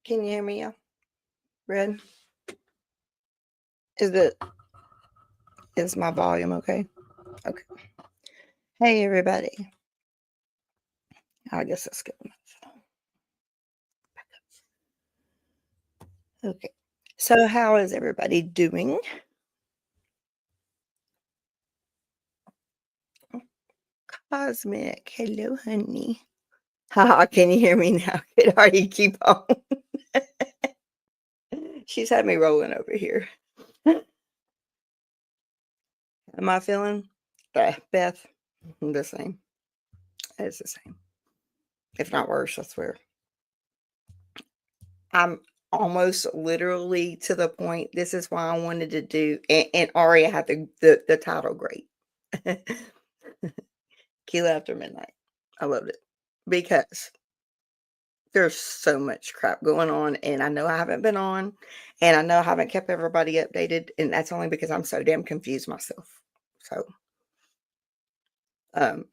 Can you hear me? Red? Is my volume okay? Okay. Hey, everybody. I guess that's good enough. Okay. So how is everybody doing? Cosmic. Hello, honey. Haha, can you hear me now? It already keep on. She's had me rolling over here. Am I feeling? Beth, the same. It's the same. If not worse, I swear. I'm almost literally to the point. This is why I wanted to do, and Aria had the title great. Keilah After Midnight. I loved it because there's so much crap going on, and I know I haven't been on, and I know I haven't kept everybody updated, and that's only because I'm so damn confused myself. So, I'm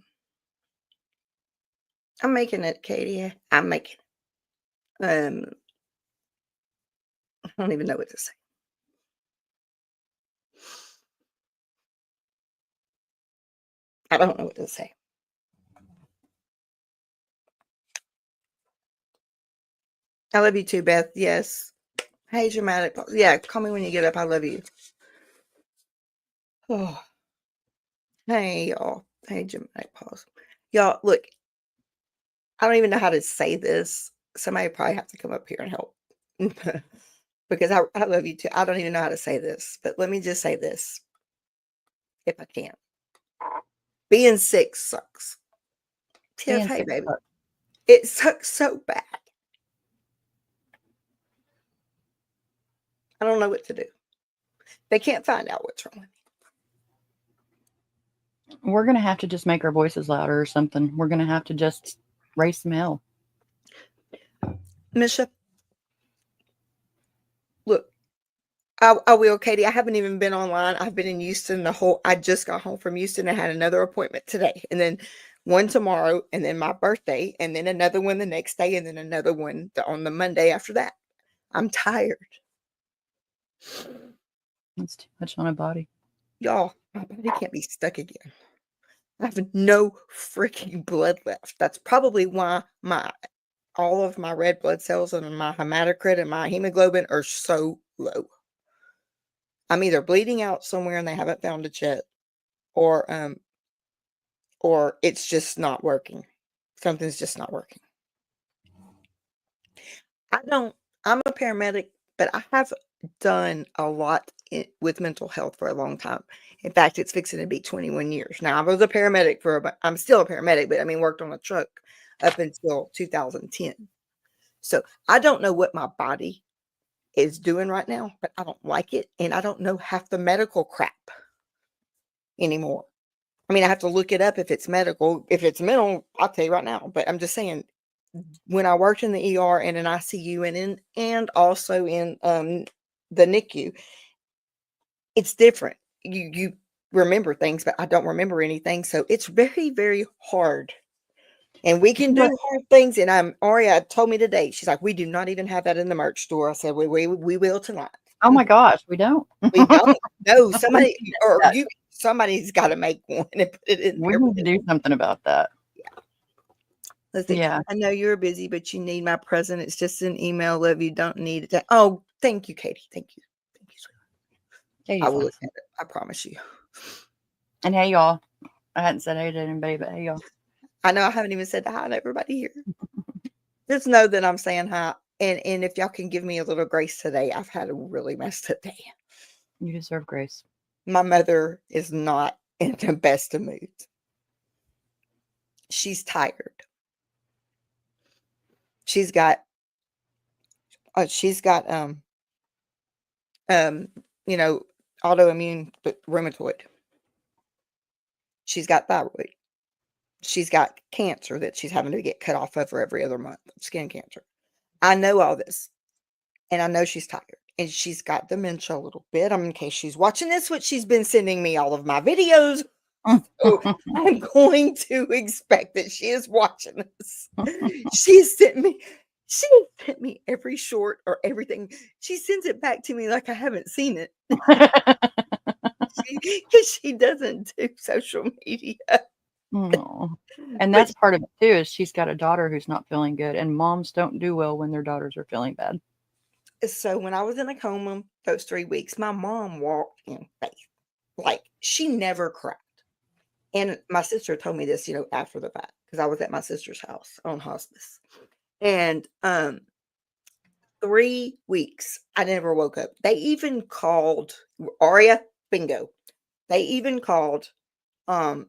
making it, Katie. I'm making it. I don't even know what to say. I don't know what to say. I love you too, Beth. Yes. Hey, dramatic. Yeah, call me when you get up. I love you. Oh. Hey, y'all. Hey, dramatic pause. Y'all, look, I don't even know how to say this. Somebody probably have to come up here and help. Because I love you too. I don't even know how to say this. But let me just say this. If I can. Being sick sucks. Tiff, hey, baby. Sucks. It sucks so bad. I don't know what to do. They can't find out what's wrong with me. We're going to have to just make our voices louder or something. We're going to have to just raise some hell. Misha, look, I will, Katie. I haven't even been online. I've been in Houston I just got home from Houston. I had another appointment today, and then one tomorrow, and then my birthday, and then another one the next day, and then another one on the Monday after that. I'm tired. That's too much on a body. Y'all, my body can't be stuck again. I have no freaking blood left. That's probably why all of my red blood cells and my hematocrit and my hemoglobin are so low. I'm either bleeding out somewhere and they haven't found it yet, or it's just not working. Something's just not working. I'm a paramedic, but I have done a lot with mental health for a long time. In fact, it's fixing to be 21 years. Now, I was a paramedic I'm still a paramedic, but worked on a truck up until 2010. So I don't know what my body is doing right now, but I don't like it. And I don't know half the medical crap anymore. I have to look it up if it's medical. If it's mental, I'll tell you right now. But I'm just saying, when I worked in the ER and in ICU and also in the NICU, it's different. You remember things, but I don't remember anything. So it's very, very hard. And we can do hard things. And Aria told me today, she's like, we do not even have that in the merch store. I said, we will tonight. Oh my gosh, we don't. We don't. No, somebody's got to make one and put it in there. We need to do something about that. Yeah. Let's see. Yeah. I know you're busy, but you need my present. It's just an email. Love you. Don't need it. Oh, thank you, Katie. Thank you. Thank you, sweetheart. I will look at it. I promise you. And hey, y'all. I hadn't said hey to anybody, but hey, y'all. I know I haven't even said hi to everybody here. Just know that I'm saying hi. And if y'all can give me a little grace today, I've had a really messed up day. You deserve grace. My mother is not in the best of moods. She's tired. She's got autoimmune rheumatoid. She's got thyroid. She's got cancer that she's having to get cut off of every other month, skin cancer. I know all this, and I know she's tired, and she's got dementia a little bit. In case she's watching this, which she's been sending me all of my videos. So I'm going to expect that she is watching this. She sent me, She sent me every short or everything. She sends it back to me like I haven't seen it. Because she doesn't do social media. Aw. And But that's part of it too, is she's got a daughter who's not feeling good, and moms don't do well when their daughters are feeling bad. so when I was in a coma those 3 weeks, my mom walked in faith. Like, she never cried. And my sister told me this, after the fact, because I was at my sister's house on hospice. And 3 weeks, I never woke up. They even called Aria, bingo. They even called, um,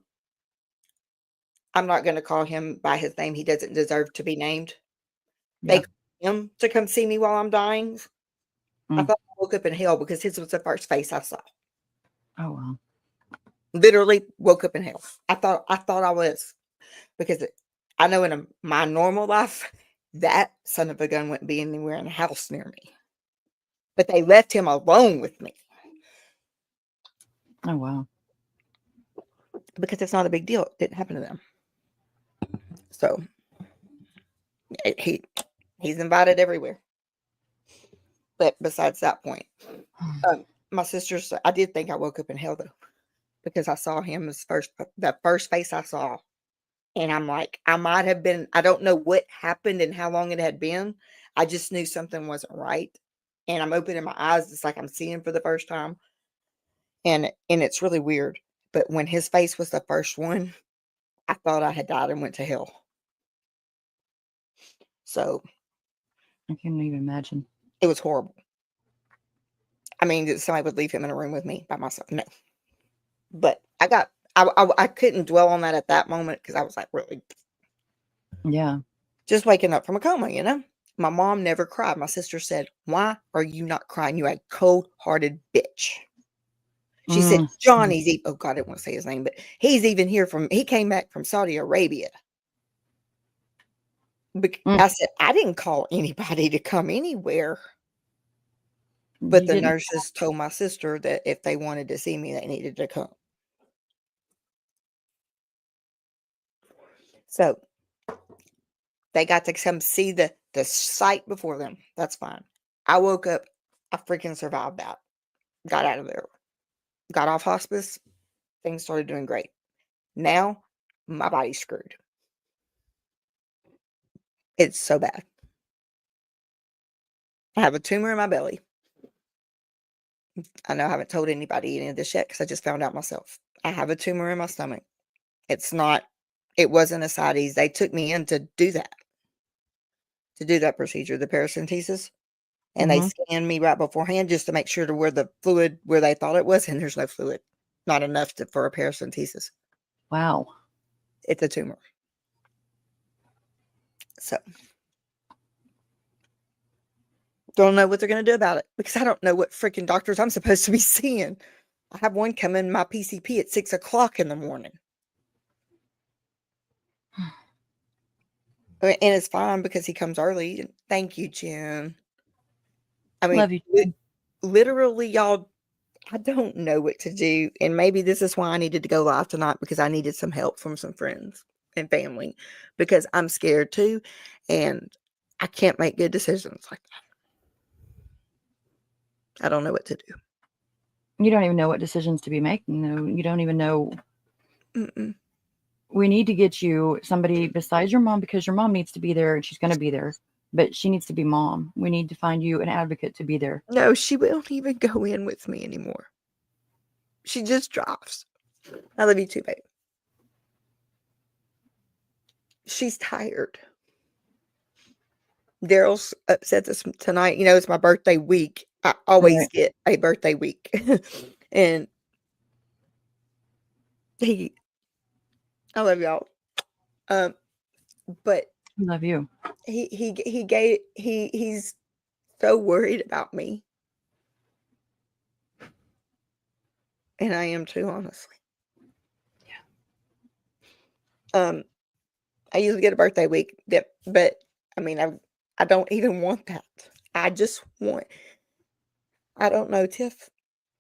I'm not gonna call him by his name, he doesn't deserve to be named. They Yeah. called him to come see me while I'm dying. I Mm. thought I woke up in hell because his was the first face I saw. Oh, wow. Literally woke up in hell. I thought I was, because I know in my normal life, that son of a gun wouldn't be anywhere in the house near me. But they left him alone with me Oh, wow. because it's not a big deal. It didn't happen to them. So he's invited everywhere. But besides that point, my sister's. I did think I woke up in hell though, because I saw him as the first face I saw, and I'm like, I might have been. I don't know what happened and how long it had been. I just knew something wasn't right, and I'm opening my eyes. It's like I'm seeing him for the first time, and it's really weird. But when his face was the first one, I thought I had died and went to hell. So I can't even imagine. it was horrible. I mean, that somebody would leave him in a room with me by myself. No, but I couldn't dwell on that at that moment because I was like, really, Yeah. just waking up from a coma. My mom never cried. My sister said, "Why are you not crying? You a cold-hearted bitch." She said, Mm. "Johnny's even." Oh God, I didn't want to say his name, but he came back from Saudi Arabia. Mm. I said, "I didn't call anybody to come anywhere." But You the didn't. nurses told my sister that if they wanted to see me, they needed to come. So they got to come see the sight before them. That's fine. I woke up. I freaking survived that. Got out of there. Got off hospice. Things started doing great. Now my body's screwed. It's so bad. I have a tumor in my belly. I know I haven't told anybody any of this yet because I just found out myself. I have a tumor in my stomach. It's not, it wasn't ascites. They took me in to do that procedure, the paracentesis. And they Mhm. scanned me right beforehand just to make sure to where the fluid where they thought it was, and there's no fluid. Not enough for a paracentesis. Wow. It's a tumor. So don't know what they're gonna do about it because I don't know what freaking doctors I'm supposed to be seeing. I have one come in my PCP at 6 o'clock in the morning. And it's fine because he comes early. Thank you, Jen. I mean, Love you. literally, y'all, I don't know what to do. And maybe this is why I needed to go live tonight because I needed some help from some friends and family because I'm scared too. And I can't make good decisions like that. I don't know what to do. You don't even know what decisions to be making, though. You don't even know. Mm-mm. We need to get you somebody besides your mom because your mom needs to be there and she's going to be there, but she needs to be mom. We need to find you an advocate to be there. No, she won't even go in with me anymore. She just drives. I love you too, babe. She's tired. Daryl's upset this tonight. It's my birthday week. I always Right. get a birthday week. And he, I love y'all. But Love you. he's so worried about me. And I am too, honestly. I usually get a birthday week, but I mean, I don't even want that. I just want, I don't know, Tiff.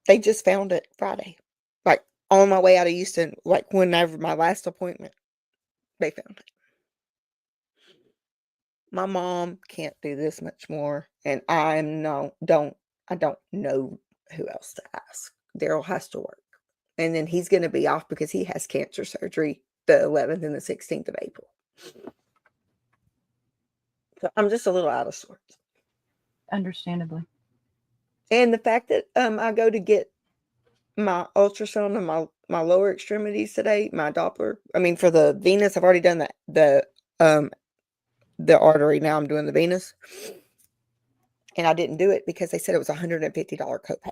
They just found it Friday, like on my way out of Houston, like whenever my last appointment, they found it. My mom can't do this much more, and I don't know who else to ask. Daryl has to work, and then he's gonna be off because he has cancer surgery the 11th and the 16th of April. So I'm just a little out of sorts. Understandably. And the fact that I go to get my ultrasound of my lower extremities today, my Doppler. I mean, for the venous, I've already done that. The artery. Now I'm doing the venous, and I didn't do it because they said it was $150 copay.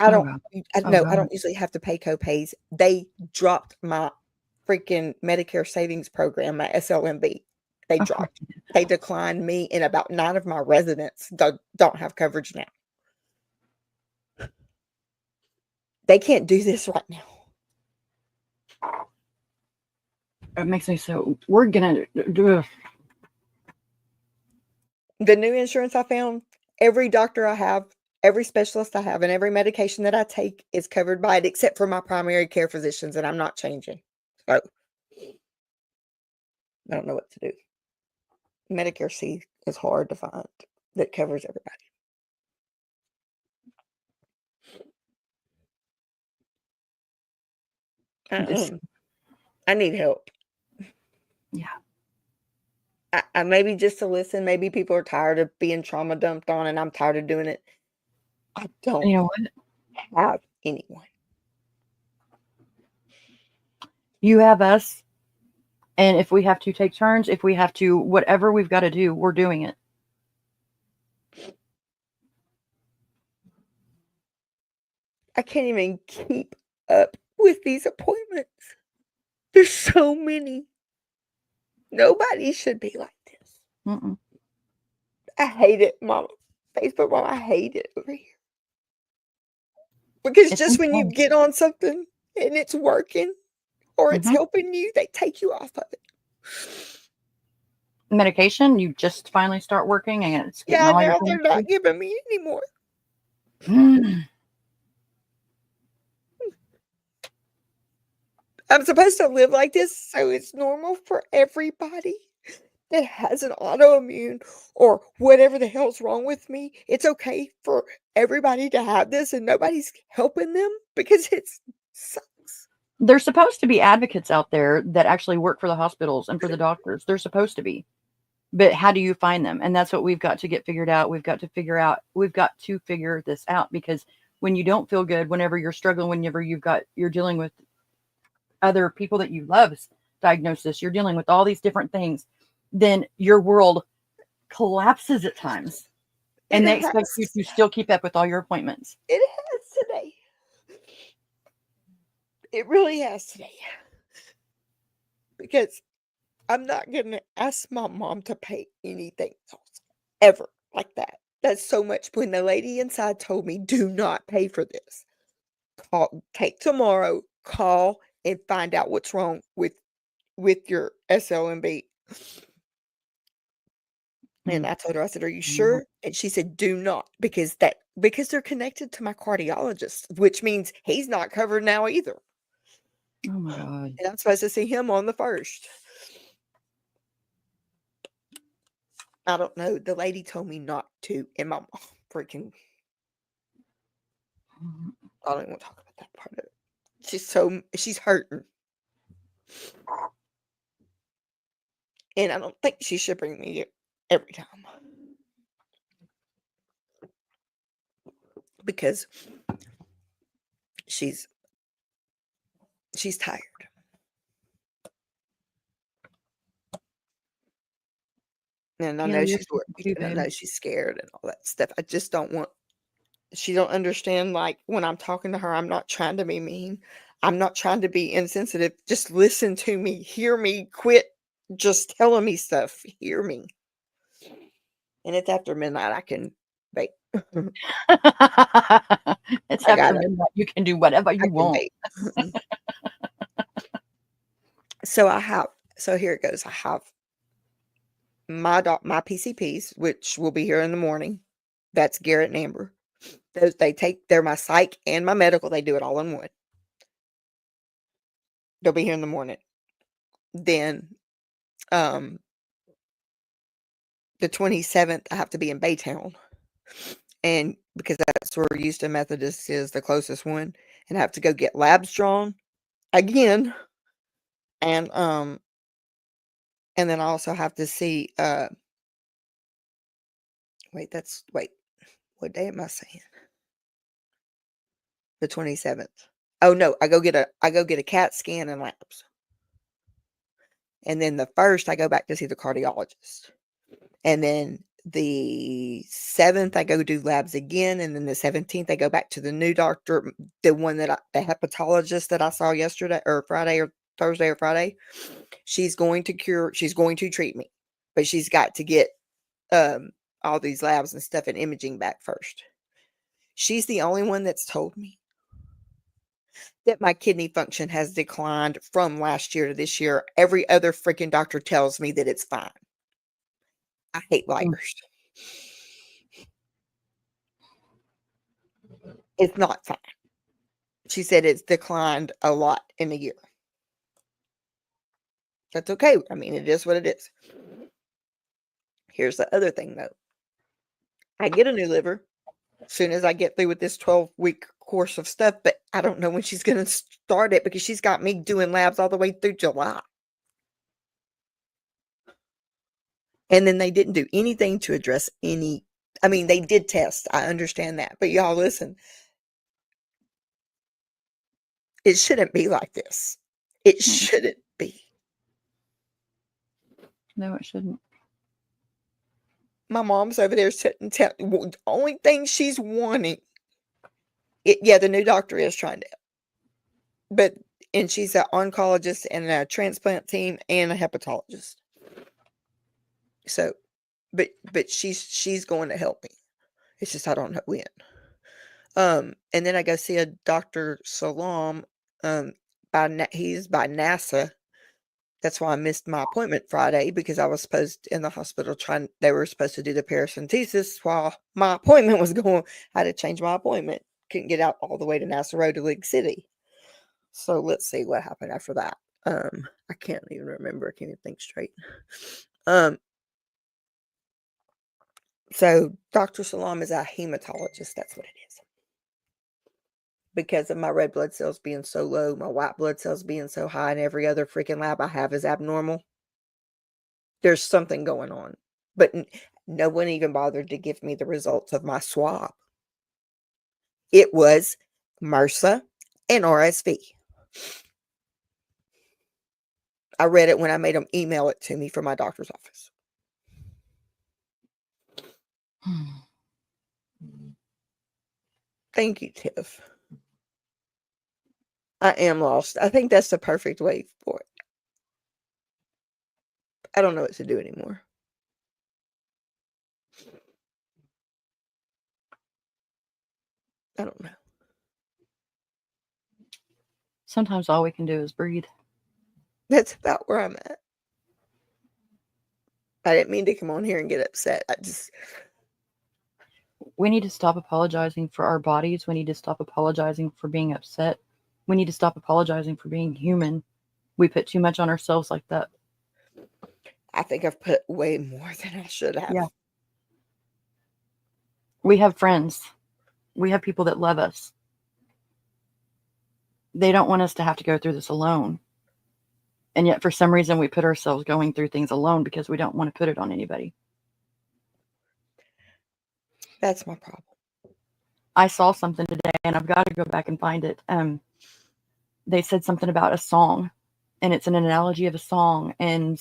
I Oh don't. God. I Oh know I God. don't usually have to pay copays. They dropped my freaking Medicare Savings Program, my SLMB. They Of course. dropped. They declined me, and about 9 of my residents don't have coverage now. They can't do this right now. It makes me so. We're gonna do. The new insurance I found, every doctor I have, every specialist I have, and every medication that I take is covered by it, except for my primary care physicians, and I'm not changing. So I don't know what to do. Medicare C is hard to find that covers everybody. This, I need help. yeah. I maybe just to listen. Maybe people are tired of being trauma dumped on, and I'm tired of doing it. I don't You know what? have anyone. You have us, and if we have to take turns, if we have to, whatever we've got to do, we're doing it. I can't even keep up with these appointments. There's so many. Nobody should be like this. Mm-mm. I hate it, Mama. Facebook, Mom, I hate it over here. Because It's just when you intense. get on something and it's working or it's Mhm. helping you, they take you off of it. Medication, you just finally start working, and it's getting Yeah, all your now things. they're not giving me anymore. I'm supposed to live like this, so it's normal for everybody that has an autoimmune or whatever the hell's wrong with me. It's okay for everybody to have this and nobody's helping them because it sucks. There's supposed to be advocates out there that actually work for the hospitals and for the doctors. They're supposed to be. But how do you find them? And that's what we've got to get figured out. We've got to figure this out, because when you don't feel good, whenever you're struggling, whenever you're dealing with other people that you love's diagnosis, you're dealing with all these different things, then your world collapses at times. It And they expect you has. to still keep up with all your appointments. It has today. It really has today. Because I'm not going to ask my mom to pay anything else ever like that. That's so much. When the lady inside told me, do not pay for this, take tomorrow, call and find out what's wrong with your SLMB. And I told her, I said, "Are you sure?" And she said, "Do not, because they're connected to my cardiologist, which means he's not covered now either. Oh my God. And I'm supposed to see him on the 1st. I don't know. The lady told me not to, and my mom freaking I don't even want to talk about that part of it. She's hurting. And I don't think she should bring me every time. Because she's tired. And I Keilah, know you're she's something worried, too, and I babe. know she's scared and all that stuff. I just don't want she don't understand, like, when I'm talking to her, I'm not trying to be mean. I'm not trying to be insensitive. Just listen to me. Hear me. Quit just telling me stuff. Hear me. And it's after midnight. I can wait. It's I after got it. midnight. You can do whatever I you can want. wait. So here it goes. I have my PCPs, which will be here in the morning. That's Garrett and Amber. They're my psych and my medical. They do it all in one. They'll be here in the morning. Then, um, the 27th, I have to be in Baytown. And because that's where Houston Methodist is the closest one, and I have to go get labs drawn again. And then I also have to see wait, what day am I saying? The 27th. Oh no, I go get a CAT scan and labs. And then the 1st I go back to see the cardiologist. And then the 7th I go do labs again, and then the 17th I go back to the new doctor, the one that the hepatologist that I saw yesterday or Friday or Thursday or Friday. She's going to treat me. But she's got to get all these labs and stuff and imaging back first. She's the only one that's told me that my kidney function has declined from last year to this year. Every other freaking doctor tells me that it's fine. I hate liars. It's not fine. She said it's declined a lot in a year. That's okay. I mean, it is what it is. Here's the other thing, though. I get a new liver as soon as I get through with this 12-week course of stuff, but I don't know when she's going to start it because she's got me doing labs all the way through July. And then they didn't do anything to address any. I mean, they did test. I understand that. But y'all listen. It shouldn't be like this. It shouldn't be. No, it shouldn't. My mom's over there sitting the only thing she's wanting. The new doctor is trying to. And she's an oncologist and a transplant team and a hepatologist. So, but she's going to help me. It's just I don't know when. And then I go see a Dr. Salam. He's by NASA. That's why I missed my appointment Friday because I was supposed in the hospital they were supposed to do the paracentesis while my appointment was going. I had to change my appointment. Couldn't get out all the way to NASA Road to League City. So let's see what happened after that. I can't even remember. I can't even think straight. So Dr. Salam is a hematologist. That's what it is. Because of my red blood cells being so low, my white blood cells being so high, and every other freaking lab I have is abnormal. There's something going on. But no one even bothered to give me the results of my swab. It was MRSA and RSV. I read it when I made them email it to me from my doctor's office. Thank you, Tiff. I am lost. I think that's the perfect way for it. I don't know what to do anymore. I don't know. Sometimes all we can do is breathe. That's about where I'm at. I didn't mean to come on here and get upset. We need to stop apologizing for our bodies. We need to stop apologizing for being upset. We need to stop apologizing for being human. We put too much on ourselves like that. I think I've put way more than I should have. Yeah. We have friends. We have people that love us. They don't want us to have to go through this alone. And yet, for some reason, we put ourselves going through things alone because we don't want to put it on anybody. That's my problem. I saw something today, and I've got to go back and find it. They said something about a song, and it's an analogy of a song, and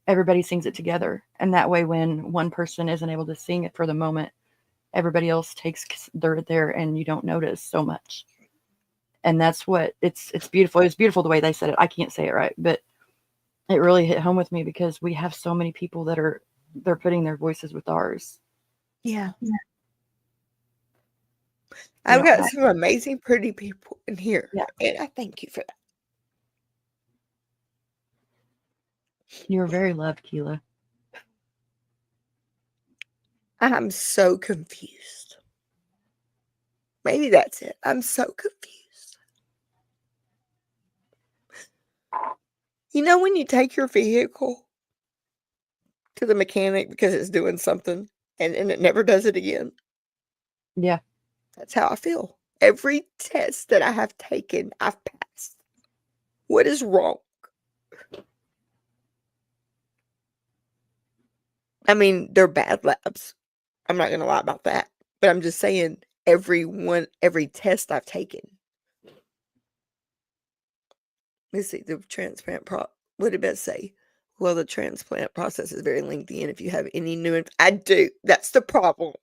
everybody sings it together. And that way, when one person isn't able to sing it for the moment, everybody else takes there, and you don't notice so much. And that's what it's beautiful. It's beautiful the way they said it. I can't say it right, but it really hit home with me because we have so many people that they're putting their voices with ours. Yeah. I've got some amazing, pretty people in here. Yeah. And I thank you for that. You're very loved, Keilah. I'm so confused. Maybe that's it. I'm so confused. You know when you take your vehicle to the mechanic because it's doing something and it never does it again. Yeah. That's how I feel. Every test that I have taken, I've passed. What is wrong? I mean, they're bad labs. I'm not going to lie about that. But I'm just saying, every test I've taken. Let's see, the transplant what did Beth say? Well, the transplant process is very lengthy, and if you have any new, I do. That's the problem.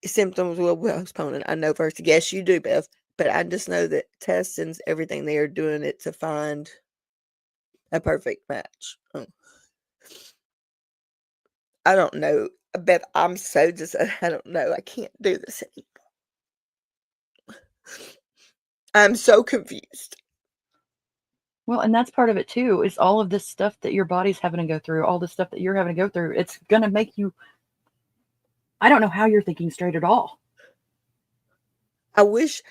Symptoms will postpone it. I know first. Yes, you do, Beth. But I just know that tests and everything, they are doing it to find a perfect match. I don't know. Beth, I'm so just, I don't know. I can't do this anymore. I'm so confused. Well, and that's part of it too, is all of this stuff that your body's having to go through, all the stuff that you're having to go through. It's going to make you, I don't know how you're thinking straight at all. I wish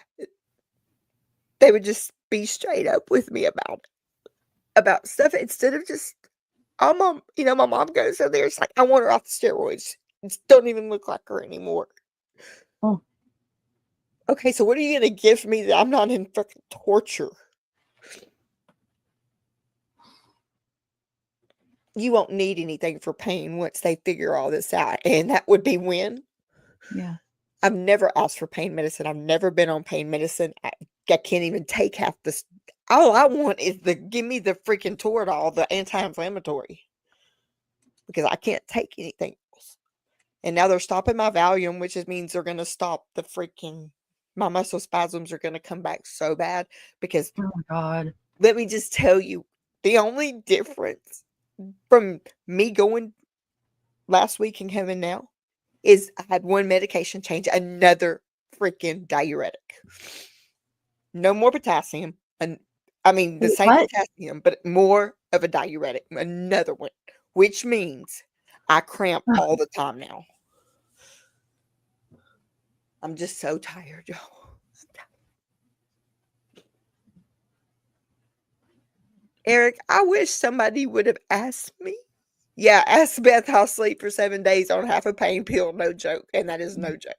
they would just be straight up with me about stuff instead of just, my mom goes in there. It's like, I want her off the steroids. It don't even look like her anymore. Oh. Okay, so what are you going to give me that I'm not in fucking torture? You won't need anything for pain once they figure all this out. And that would be when? Yeah. I've never asked for pain medicine. I've never been on pain medicine. I can't even take half this. All I want is give me the freaking Toradol, the anti-inflammatory. Because I can't take anything else. And now they're stopping my Valium, which means they're going to stop my muscle spasms are going to come back so bad. Because, oh my God, let me just tell you, the only difference from me going last week and coming now is I had one medication change, another freaking diuretic. No more potassium. And I mean, the same what? potassium, but more of a diuretic, another one, which means I cramp all the time now. I'm just so tired, y'all. Eric, I wish somebody would have asked me. Yeah, ask Beth I'll sleep for 7 days on half a pain pill. No joke. And that is no joke.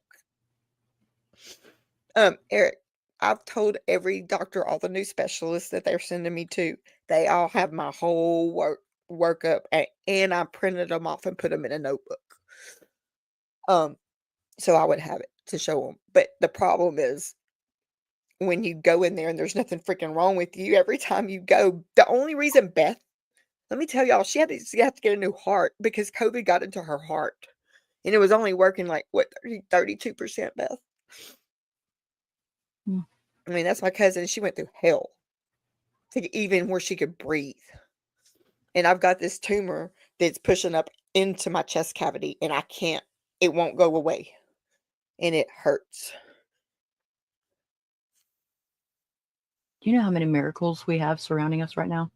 Eric, I've told every doctor, all the new specialists that they're sending me to, they all have my whole workup, and I printed them off and put them in a notebook. So I would have it to show them. But the problem is, when you go in there and there's nothing freaking wrong with you, every time you go, the only reason Beth, let me tell y'all, she had to get a new heart because COVID got into her heart. And it was only working like, what, 32%, Beth? I mean, that's my cousin. She went through hell to even where she could breathe. And I've got this tumor that's pushing up into my chest cavity, and it won't go away. And it hurts. Do you know how many miracles we have surrounding us right now?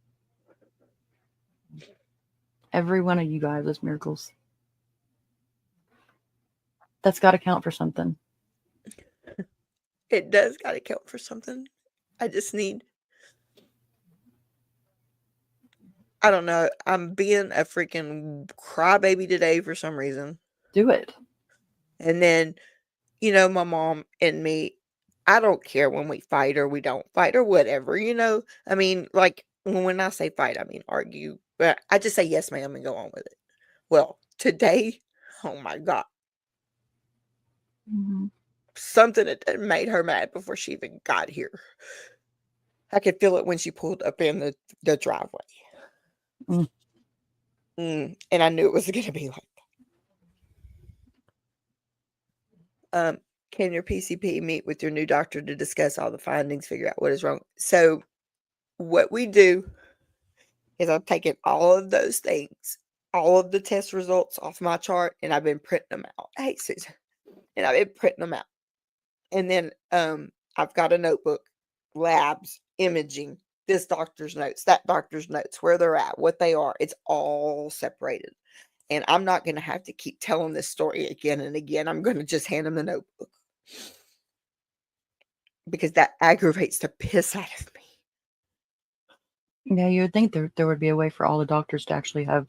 Every one of you guys is miracles. That's got to count for something. It does got to count for something. I just need, I don't know. I'm being a freaking crybaby today for some reason. Do it. And then, my mom and me, I don't care when we fight or we don't fight or whatever, I mean, like, when I say fight, I mean argue. But I just say yes, ma'am, and go on with it. Well, today, oh my God. Mm-hmm. Something that made her mad before she even got here. I could feel it when she pulled up in the driveway. And I knew it was going to be like that. Can your PCP meet with your new doctor to discuss all the findings, figure out what is wrong? So what we do is I've taken all of those things, all of the test results off my chart, and I've been printing them out. Hey, Susan. And I've been printing them out. And then I've got a notebook, labs, imaging, this doctor's notes, that doctor's notes, where they're at, what they are. It's all separated. And I'm not going to have to keep telling this story again and again. I'm going to just hand them the notebook. Because that aggravates the piss out of me. Yeah, you would think there would be a way for all the doctors to actually have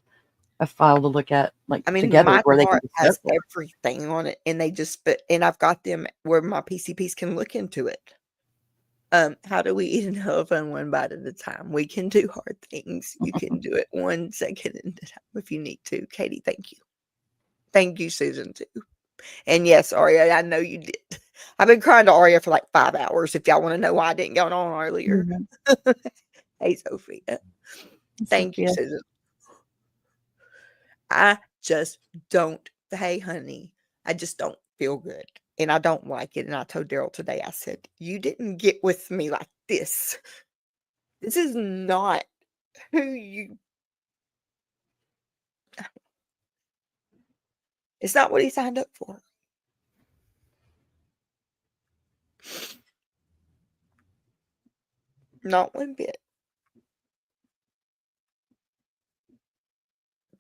a file to look at, like, I mean, together my where they can chart discuss has it. everything on it, and they just and I've got them where my PCPs can look into it. How do we eat an elephant one bite at a time? We can do hard things. You can do it 1 second at a time if you need to. Katie, thank you. Thank you, Susan, too. And yes, Aria, I know you did. I've been crying to Aria for like 5 hours if y'all wanna know why I didn't get on earlier. Mhm. Hey, Sophia. Thank you, Sophia. Susan. I just don't hey, honey, I just don't feel good, and I don't like it, and I told Daryl today, I said, "You didn't get with me like this. This is not who you" it's not what he signed up for. Not one bit.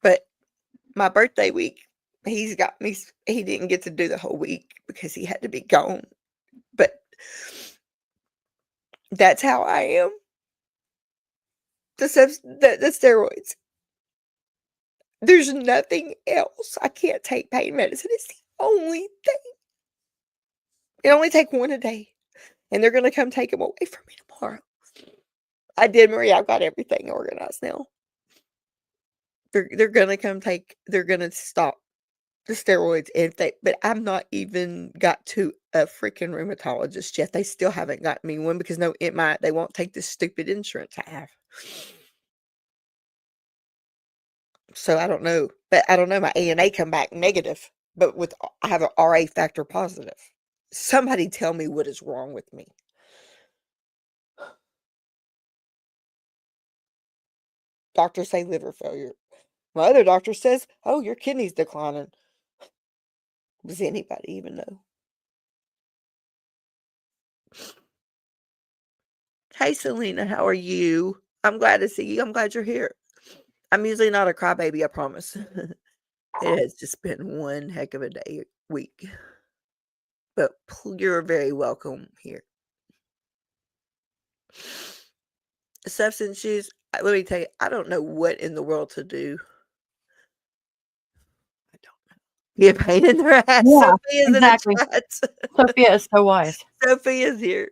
But my birthday week, he's got me he didn't get to do the whole week because he had to be gone, but that's how I am. The steroids. There's nothing else. I can't take pain medicine. It's the only thing. It only take 1 a day, and they're gonna come take them away from me tomorrow. I did, Maria. I've got everything organized now. They're gonna come they're gonna stop the steroids if they but I'm not even got to a freaking rheumatologist yet. They still haven't got me one because no, they won't take this stupid insurance I have. So I don't know. But I don't know. My ANA come back negative, but I have an RA factor positive. Somebody tell me what is wrong with me. Doctors say liver failure. My other doctor says, "Oh, your kidney's declining." Does anybody even know? Hey, Selena, how are you? I'm glad to see you. I'm glad you're here. I'm usually not a crybaby, I promise. It has just been one heck of a day week. But you're very welcome here. Substance use, let me tell you, I don't know what in the world to do. I don't know. Be a pain in their ass. Yeah, Sophia's in the exactly. chat. Sophia is so wise. Sophia's here.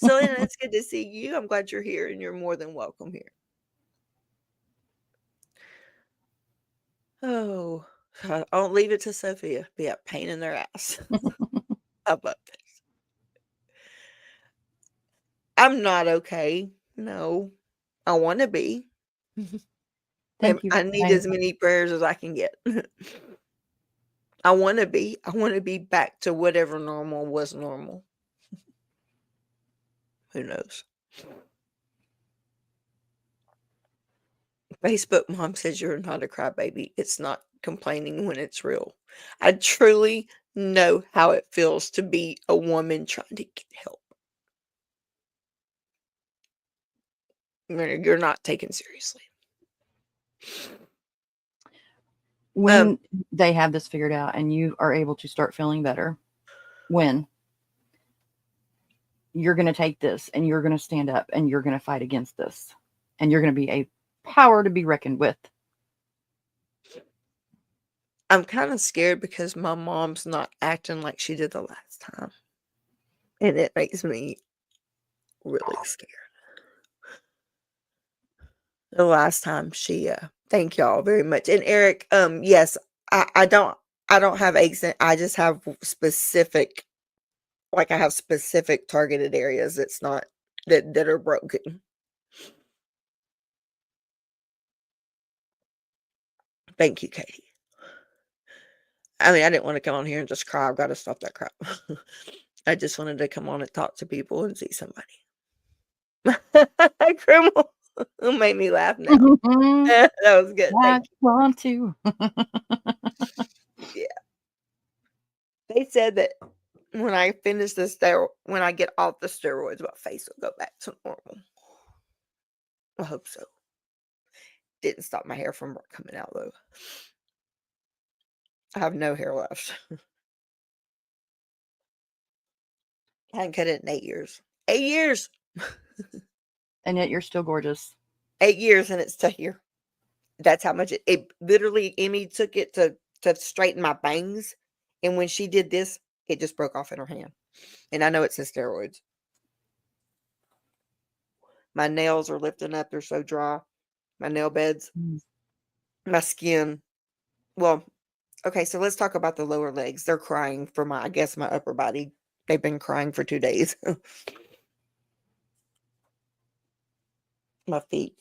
Selena, it's good to see you. I'm glad you're here and you're more than welcome here. Oh, I'll leave it to Sophia. Be a pain in their ass. How about this? I'm not okay. No, I want to be. Thank you I for need saying as many prayers as I can get. I want to be. I want to be back to whatever normal was normal. Who knows? Facebook mom says you're not a crybaby. It's not complaining when it's real. I truly know how it feels to be a woman trying to get help. You're not taken seriously. when they have this figured out and you are able to start feeling better, when you're going to take this and you're going to stand up and you're going to fight against this and you're going to be a power to be reckoned with. I'm kind of scared because my mom's not acting like she did the last time. And it makes me really scared. The last time she thank y'all very much. And Eric, yes, I don't have aches. I just have specific like I have specific targeted areas that's not that are broken. Thank you, Katie. I mean, I didn't want to come on here and just cry. I've got to stop that crap. I just wanted to come on and talk to people and see somebody. Criminal made me laugh now. That was good. I Thank you. want to. Yeah. They said that when I finish this when I get off the steroids, my face will go back to normal. I hope so. Didn't stop my hair from coming out though. I have no hair left. I hadn't cut it in 8 years. 8 years. And yet you're still gorgeous. 8 years and it's still here. That's how much it literally, Emmy took it to straighten my bangs, and when she did this, it just broke off in her hand. And I know it's the steroids. My nails are lifting up, they're so dry. My nail beds, my skin. Well, okay, so let's talk about the lower legs. They're crying for my, I guess, my upper body. They've been crying for 2 days. My feet.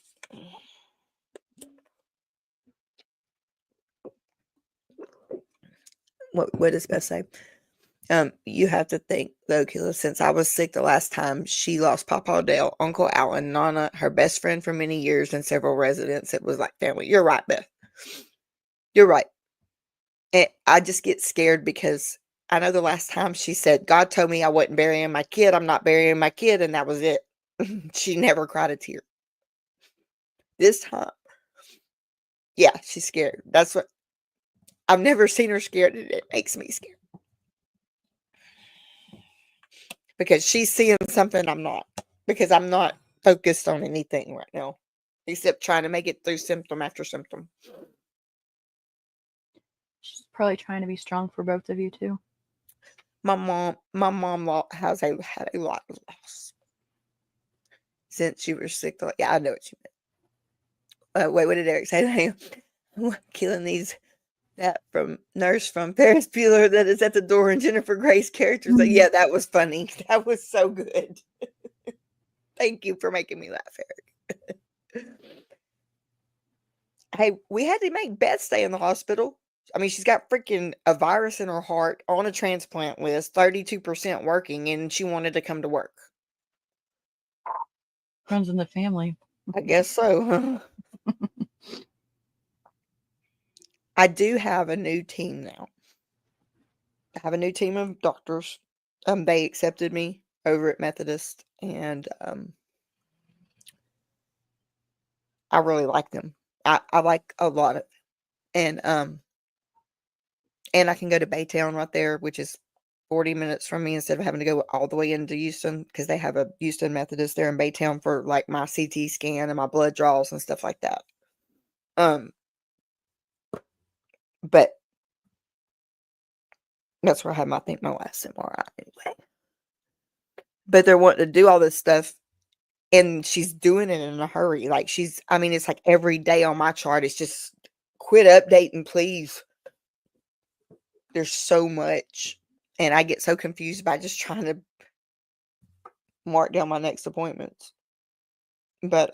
What does Beth say? You have to think though, Keilah, since I was sick the last time, she lost Papa Dale, Uncle Alan, Nana, her best friend for many years, and several residents. It was like family. You're right, Beth. You're right. And I just get scared because I know the last time she said, God told me I wasn't burying my kid. I'm not burying my kid. And that was it. She never cried a tear. This time, yeah, she's scared. That's what I've never seen her scared. And it makes me scared. Because she's seeing something I'm not. Because I'm not focused on anything right now. Except trying to make it through symptom after symptom. She's probably trying to be strong for both of you too. My mom has had a lot of loss since she was sick. Yeah, I know what you meant. Wait, what did Eric say? Keilah needs that from nurse from Ferris Bueller that is at the door, and Jennifer Gray's characters. Like, yeah, that was funny. That was so good. Thank you for making me laugh, Eric. Hey, we had to make Beth stay in the hospital. I mean, she's got freaking a virus in her heart, on a transplant list, 32% working, and she wanted to come to work. Runs in the family. I guess so. I do have a new team now. I have a new team of doctors. They accepted me over at Methodist, and I really like them. I like a lot of them. And I can go to Baytown right there, which is 40 minutes from me instead of having to go all the way into Houston, because they have a Houston Methodist there in Baytown for like my CT scan and my blood draws and stuff like that. But that's where I had my last MRI anyway. But they're wanting to do all this stuff, and she's doing it in a hurry. Like it's like every day on my chart, it's just quit updating, please. There's so much, and I get so confused by just trying to mark down my next appointments. But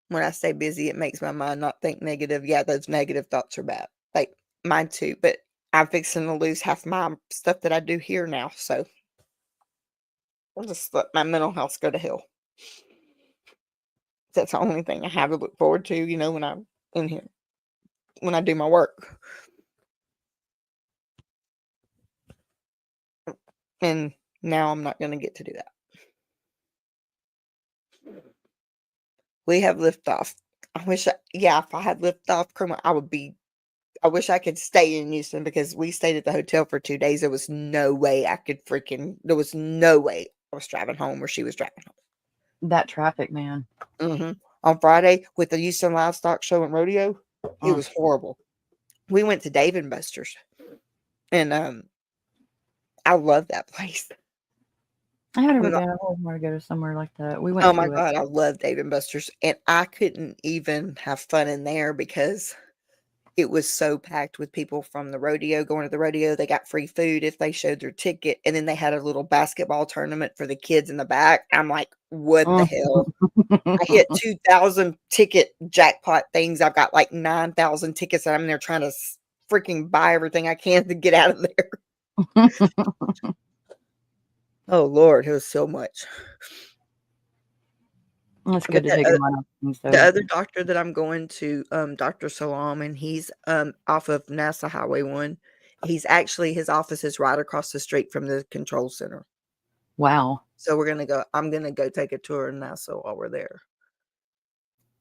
when I stay busy, it makes my mind not think negative. Yeah, those negative thoughts are bad. Like mine too. But I'm fixing to lose half my stuff that I do here now. So I'll just let my mental health go to hell. That's the only thing I have to look forward to, when I'm in here, when I do my work. And now I'm not going to get to do that. We have liftoff. If I had liftoff, I wish I could stay in Houston, because we stayed at the hotel for 2 days. There was no way I was driving home or she was driving home. That traffic, man. Mm-hmm. On Friday with the Houston Livestock Show and Rodeo, it was horrible. We went to Dave and Buster's, and I love that place. I haven't ever been. I always want to go to somewhere like that. We went. Oh my God, I love Dave and Buster's, and I couldn't even have fun in there because it was so packed with people from the rodeo going to the rodeo. They got free food if they showed their ticket, and then they had a little basketball tournament for the kids in the back. I'm like, what the hell? I hit 2,000 ticket jackpot things. I've got like 9,000 tickets, and I'm there trying to freaking buy everything I can to get out of there. Oh Lord, it was so much. It's good to take them on. The other doctor that I'm going to, Dr. Salam, and he's off of NASA Highway 1. His office is right across the street from the control center. Wow. So I'm gonna go take a tour in NASA while we're there.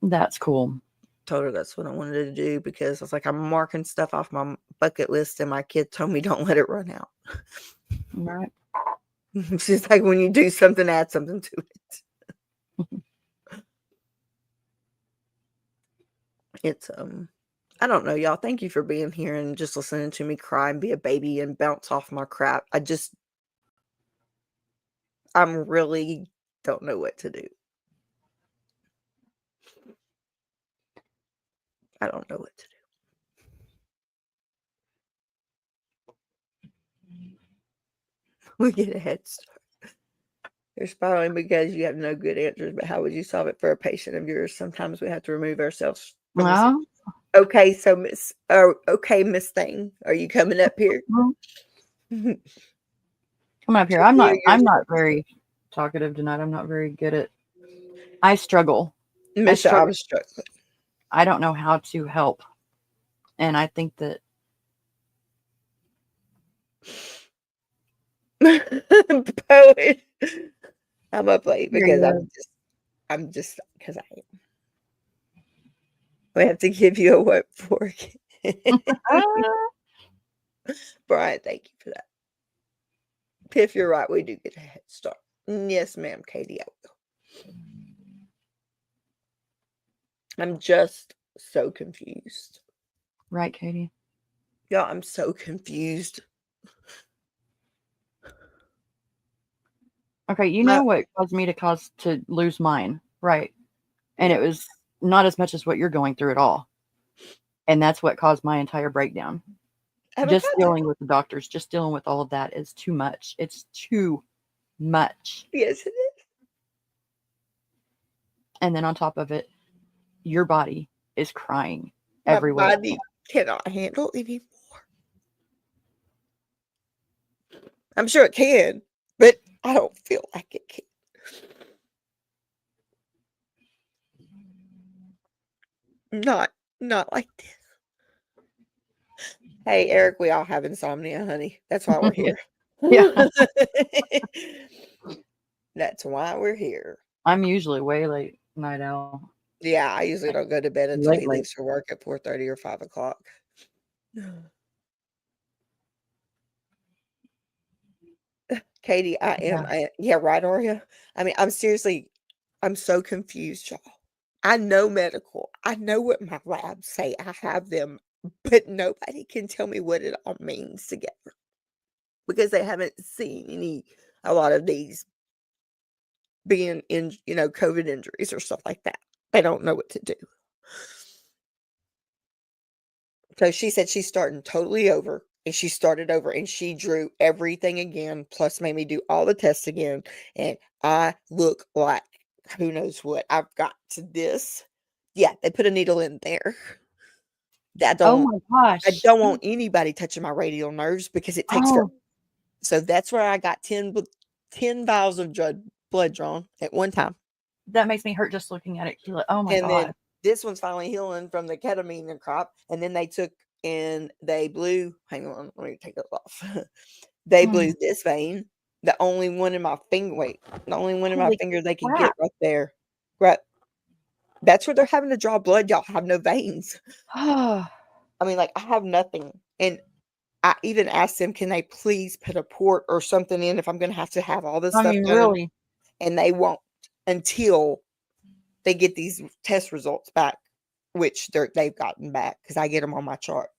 That's cool. Told her that's what I wanted to do, because I was like, I'm marking stuff off my bucket list, and my kid told me don't let it run out. Right. She's like, when you do something, add something to it. It's I don't know, y'all. Thank you for being here and just listening to me cry and be a baby and bounce off my crap. I'm really don't know what to do. I don't know what to do. We get a head start. You're smiling because you have no good answers, but how would you solve it for a patient of yours? Sometimes we have to remove ourselves from the Well, Okay, so Miss Thing, are you coming up here? come up here. I'm not very talkative tonight. I'm not very good at I struggle. Miss, I was struggling. I don't know how to help. And I think that Poet. I'm up late Here because you I'm just because I am. We have to give you a what for. Brian, thank you for that. If you're right, we do get a head start. Yes, ma'am, Katie, I will. I'm just so confused. Right, Katie? Yeah, I'm so confused. Okay, you know what caused me to lose mine, right? And it was not as much as what you're going through at all. And that's what caused my entire breakdown. Just dealing with the doctors, just dealing with all of that is too much. It's too much. Yes, it is. And then on top of it, your body is crying everywhere. My body cannot handle anymore. I'm sure it can, but I don't feel like it can. Not like this. Hey, Eric, we all have insomnia, honey. That's why we're here. Yeah. That's why we're here. I'm usually way late night owl. Yeah, I usually don't go to bed until he Late. leaves for work at 4:30 or 5 o'clock. Katie, I am. Yeah, right, Aria. I mean, I'm so confused, y'all. I know medical. I know what my labs say. I have them, but nobody can tell me what it all means together because they haven't seen a lot of these being in, COVID injuries or stuff like that. They don't know what to do. So she said she's starting totally over, and she started over and she drew everything again, plus made me do all the tests again. And I look like who knows what. I've got to this. Yeah, they put a needle in there. Oh my gosh. I don't want anybody touching my radial nerves because it takes so that's where I got 10 vials of blood drawn at one time. That makes me hurt just looking at it, Keilah. Oh my God. Then this one's finally healing from the ketamine and crop. And then they took and they blew, hang on, let me take it off. They blew this vein, the only one in my finger, the only one in my finger they could get right there. Right. That's where they're having to draw blood. Y'all have no veins. I mean, like, I have nothing. And I even asked them, can they please put a port or something in if I'm going to have all this stuff done? Really? And they won't until they get these test results back, which they've gotten back because I get them on my chart.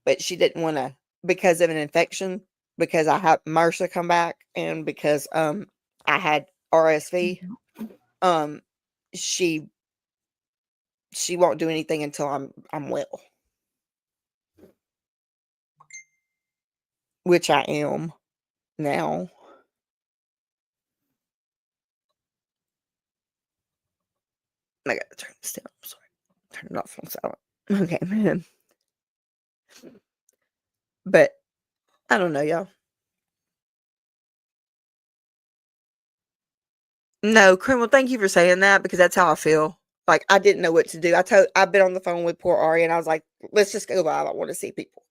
But she didn't want to, because of an infection, because I had MRSA come back, and because I had RSV. She won't do anything until I'm well, which I am now. I gotta turn this down. I'm sorry. Turn it off on silent. Okay, man. But I don't know, y'all. No, Criminal, thank you for saying that because that's how I feel. Like, I didn't know what to do. I've been on the phone with poor Ari and I was like, let's just go by. I don't want to see people.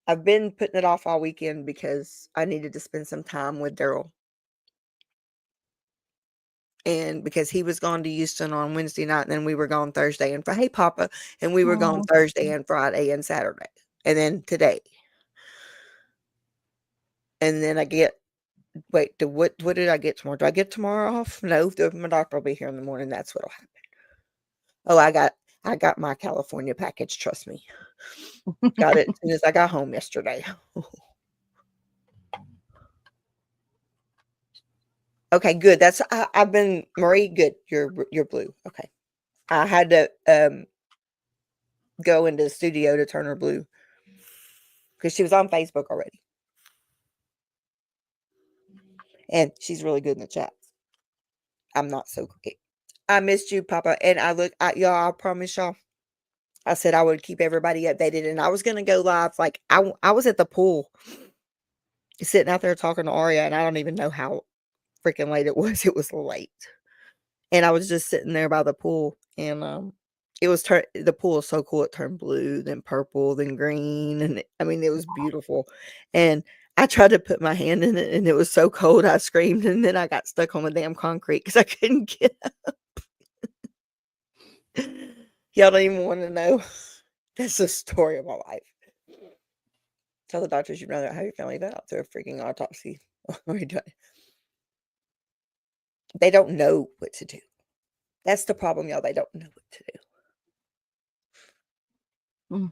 I've been putting it off all weekend because I needed to spend some time with Daryl. And because he was gone to Houston on Wednesday night, and then we were gone Thursday and we were gone Thursday and Friday and Saturday. And then today. And then I get what did I get tomorrow? Do I get tomorrow off? No, my doctor will be here in the morning. That's what'll happen. Oh, I got my California package. Trust me, got it as soon as I got home yesterday. Okay, good. I've been Marie. Good, you're blue. Okay, I had to go into the studio to turn her blue because she was on Facebook already, and she's really good in the chats. I'm not so great. I missed you, Papa, and y'all. I promise y'all. I said I would keep everybody updated, and I was gonna go live. Like I was at the pool, sitting out there talking to Aria, and I don't even know how freaking late it was. It was late, and I was just sitting there by the pool, and the pool is so cool. It turned blue, then purple, then green, and I mean it was beautiful. And I tried to put my hand in it, and it was so cold. I screamed, and then I got stuck on the damn concrete because I couldn't get up. Y'all don't even want to know. That's the story of my life. Tell the doctors you'd rather have your family vet out through a freaking autopsy. What are you doing? They don't know what to do. That's the problem, y'all. They don't know what to do. Mm.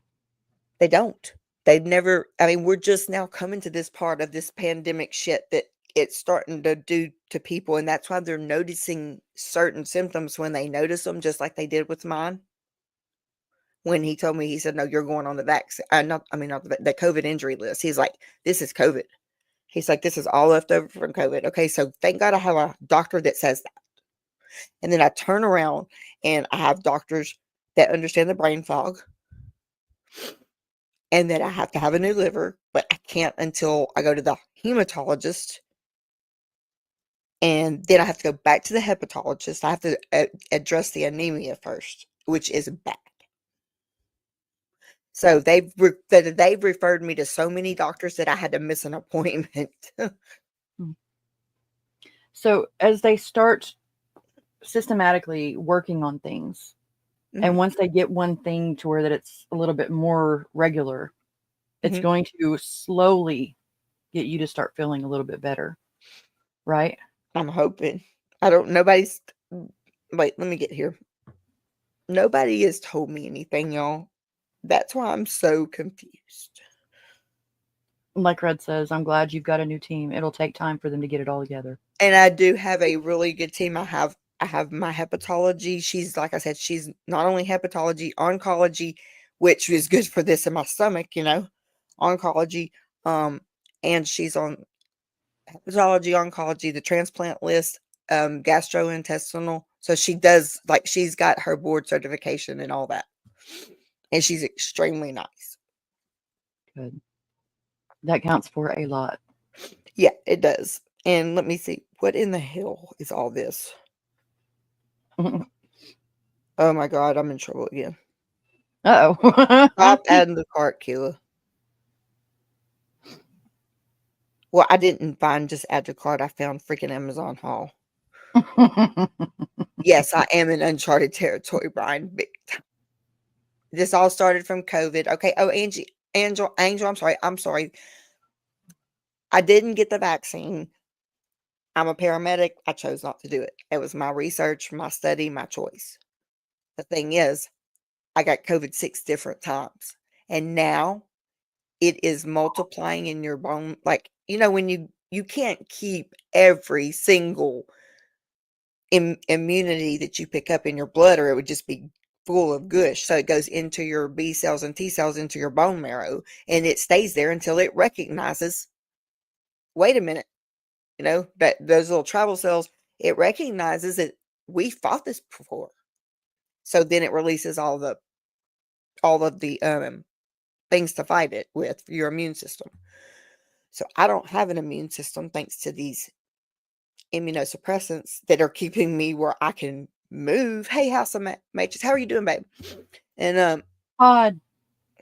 They don't. They've never, I mean, we're just now coming to this part of this pandemic shit that it's starting to do to people. And that's why they're noticing certain symptoms when they notice them, just like they did with mine. When he told me, he said, no, you're going on the vaccine. Not the COVID injury list. He's like, this is COVID. He's like, this is all left over from COVID. Okay, so thank God I have a doctor that says that. And then I turn around and I have doctors that understand the brain fog and that I have to have a new liver, but I can't until I go to the hematologist. And then I have to go back to the hepatologist. I have to address the anemia first, which is bad. So they've referred me to so many doctors that I had to miss an appointment. So as they start systematically working on things, and once they get one thing to where that it's a little bit more regular, it's going to slowly get you to start feeling a little bit better, right? I'm hoping. Wait, let me get here. Nobody has told me anything, y'all. That's why I'm so confused. Like Red says, I'm glad you've got a new team. It'll take time for them to get it all together. And I do have a really good team. I have my hepatology. She's, like I said, she's not only hepatology, oncology, which is good for this in my stomach, oncology. And she's on hepatology, oncology, the transplant list, gastrointestinal. So she's got her board certification and all that. And she's extremely nice. Good. That counts for a lot. Yeah, it does. And let me see. What in the hell is all this? Oh my God, I'm in trouble again. Uh-oh. Stop adding the cart, Keilah. Well, I didn't find just add to cart. I found freaking Amazon haul. Yes, I am in uncharted territory, Brian. Big time. This all started from COVID. Okay. Oh, Angel, I'm sorry. I didn't get the vaccine. I'm a paramedic. I chose not to do it. It was my research, my study, my choice. The thing is, I got COVID 6 different times. And now it is multiplying in your bone. Like, when you can't keep every single immunity that you pick up in your blood, or it would just be full of gush. So it goes into your B cells and T cells, into your bone marrow, and it stays there until it recognizes, wait a minute, that those little travel cells, it recognizes that we fought this before. So then it releases all of the things to fight it with your immune system. So I don't have an immune system thanks to these immunosuppressants that are keeping me where I can move. Hey, House of Matrix, how are you doing, babe? And Todd.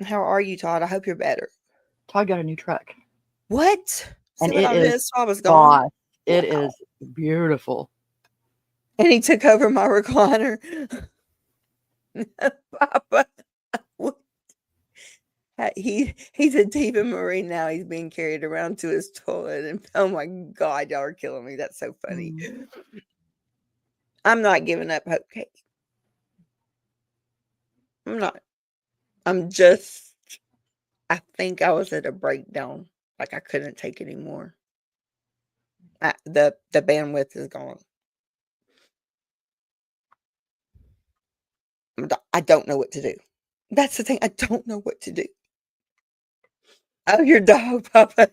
How are you, Todd? I hope you're better. Todd got a new truck. What? See And what it I is missed while I was gone? boss. It is beautiful. And he took over my recliner. Papa. What? He's a diva marine now. He's being carried around to his toilet, and oh my god, y'all are killing me. That's so funny. I'm not giving up hope, Kate. I'm not. I'm just. I think I was at a breakdown. Like I couldn't take anymore. The bandwidth is gone. I don't know what to do. That's the thing. I don't know what to do. Oh, your dog, Papa.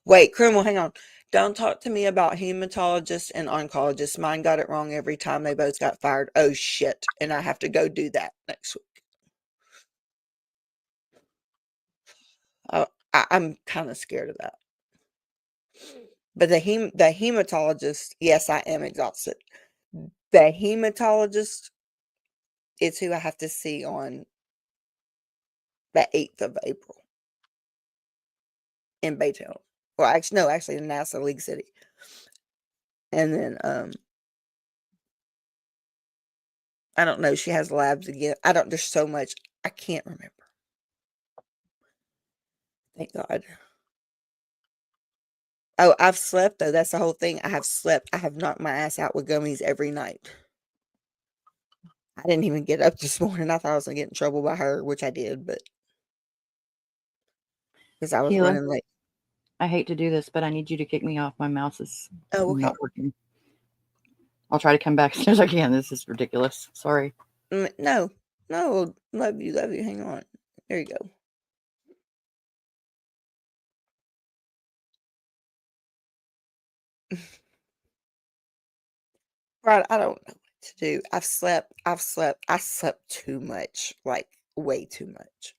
Wait, Criminal, hang on. Don't talk to me about hematologists and oncologists. Mine got it wrong every time. They both got fired. Oh, shit. And I have to go do that next week. I'm kind of scared of that. But the hematologist, yes, I am exhausted. The hematologist is who I have to see on the 8th of April in Baytown. Well, actually, no, actually in NASA League City. And then, I don't know. She has labs again. There's so much. I can't remember. Thank God. Oh, I've slept though. That's the whole thing. I have slept. I have knocked my ass out with gummies every night. I didn't even get up this morning. I thought I was gonna get in trouble by her, which I did, but because I was Keilah, running late. I hate to do this, but I need you to kick me off. My mouse is Oh, okay. not working. I'll try to come back as soon as I can. This is ridiculous. Sorry. No, love you. Hang on. There you go. Right, I don't know what to do. I slept too much, like way too much.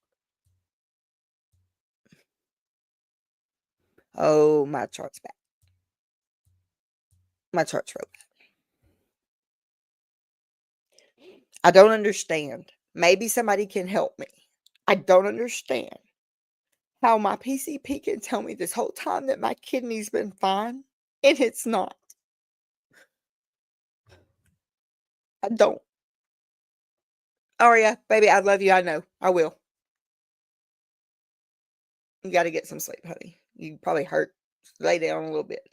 Oh, my chart's back. My chart's real bad. I don't understand. Maybe somebody can help me. I don't understand how my PCP can tell me this whole time that my kidney's been fine, and it's not. I don't. Aria, baby, I love you. I know. I will. You got to get some sleep, honey. You probably hurt. Lay down a little bit.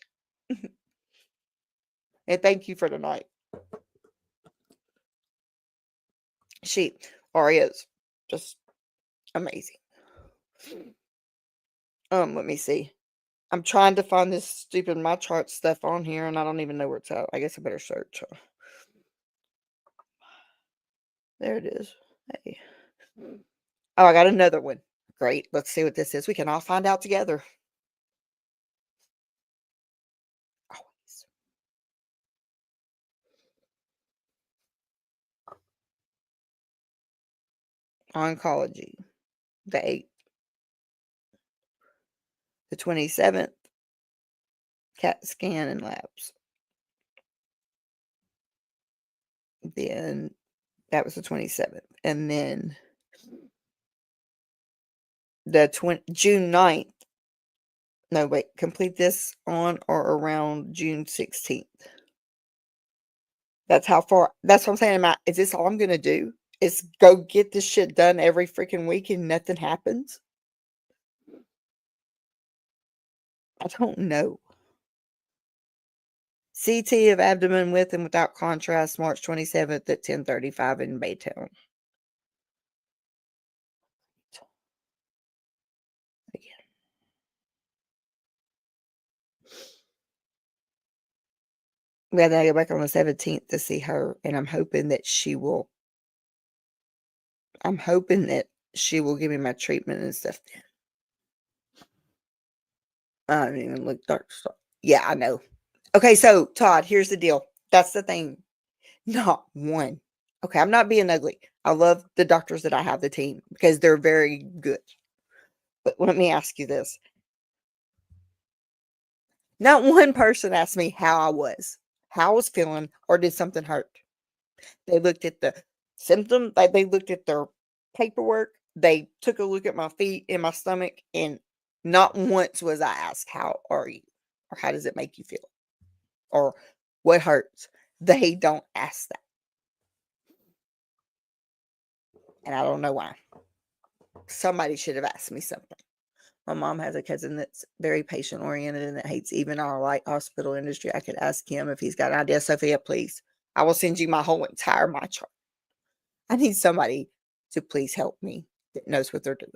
And thank you for tonight. Aria's just amazing. Let me see. I'm trying to find this stupid my chart stuff on here, and I don't even know where it's at. I guess I better search. There it is. Hey. Oh, I got another one. Great. Let's see what this is. We can all find out together. Always. Oncology. The 8th. The 27th. CAT scan and labs. Then that was the 27th. And then the June 9th. No, wait. Complete this on or around June 16th. That's how far. That's what I'm saying. Is this all I'm going to do? Is go get this shit done every freaking week and nothing happens? I don't know. CT of abdomen with and without contrast, March 27th at 10:35 in Baytown. Again. We have to go back on the 17th to see her, and I'm hoping that she will give me my treatment and stuff then. I don't even look dark. Yeah, I know. Okay, so Todd, here's the deal. That's the thing. Not one. Okay, I'm not being ugly. I love the doctors that I have, the team, because they're very good. But let me ask you this. Not one person asked me how I was feeling, or did something hurt. They looked at the symptom, like they looked at their paperwork. They took a look at my feet and my stomach, and not once was I asked, "How are you?" or "How does it make you feel?" or "What hurts?" They don't ask that. And I don't know why. somebody should have asked me something. My mom has a cousin that's very patient oriented and that hates even our like hospital industry. I could ask him if he's got an idea. Sophia, please. I will send you my whole entire my chart. I need somebody to please help me that knows what they're doing.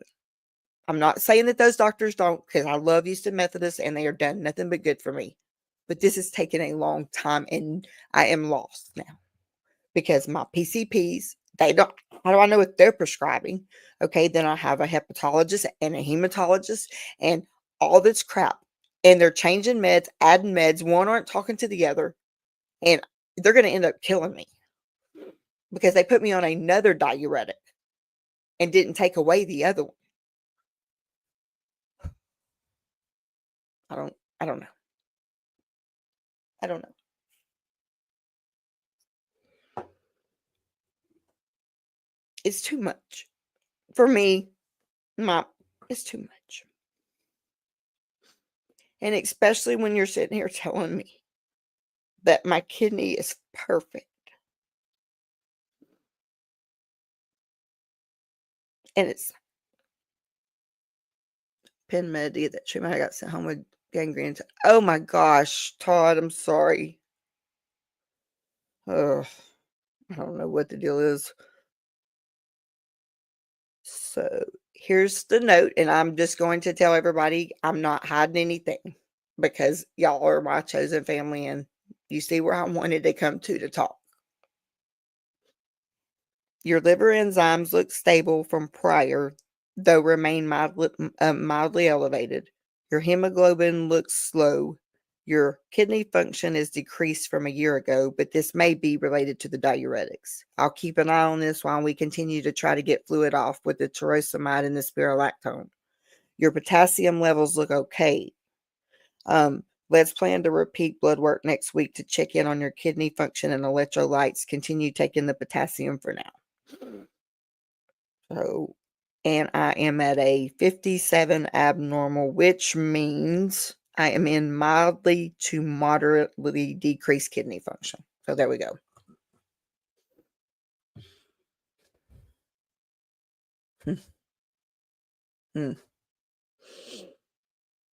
I'm not saying that those doctors don't, because I love Houston Methodist and they are done nothing but good for me. But this has taken a long time and I am lost now because my PCPs, they don't, how do I know what they're prescribing? Okay, then I have a hepatologist and a hematologist and all this crap. And they're changing meds, adding meds. One aren't talking to the other. And they're going to end up killing me because they put me on another diuretic and didn't take away the other one. I don't know. I don't know. It's too much. For me, it's too much. And especially when you're sitting here telling me that my kidney is perfect. And it's PenMed to get that treatment. I got sent home with gangrene. Oh my gosh, Todd, I'm sorry. Ugh, I don't know what the deal is. So here's the note, and I'm just going to tell everybody I'm not hiding anything because y'all are my chosen family and you see where I wanted to come to talk. Your liver enzymes look stable from prior, though remain mildly elevated. Your hemoglobin looks slow. Your kidney function is decreased from a year ago, but this may be related to the diuretics. I'll keep an eye on this while we continue to try to get fluid off with the furosemide and the spirulactone. Your potassium levels look okay. Let's plan to repeat blood work next week to check in on your kidney function and electrolytes. Continue taking the potassium for now. So, and I am at a 57 abnormal, which means I am in mildly to moderately decreased kidney function. So there we go.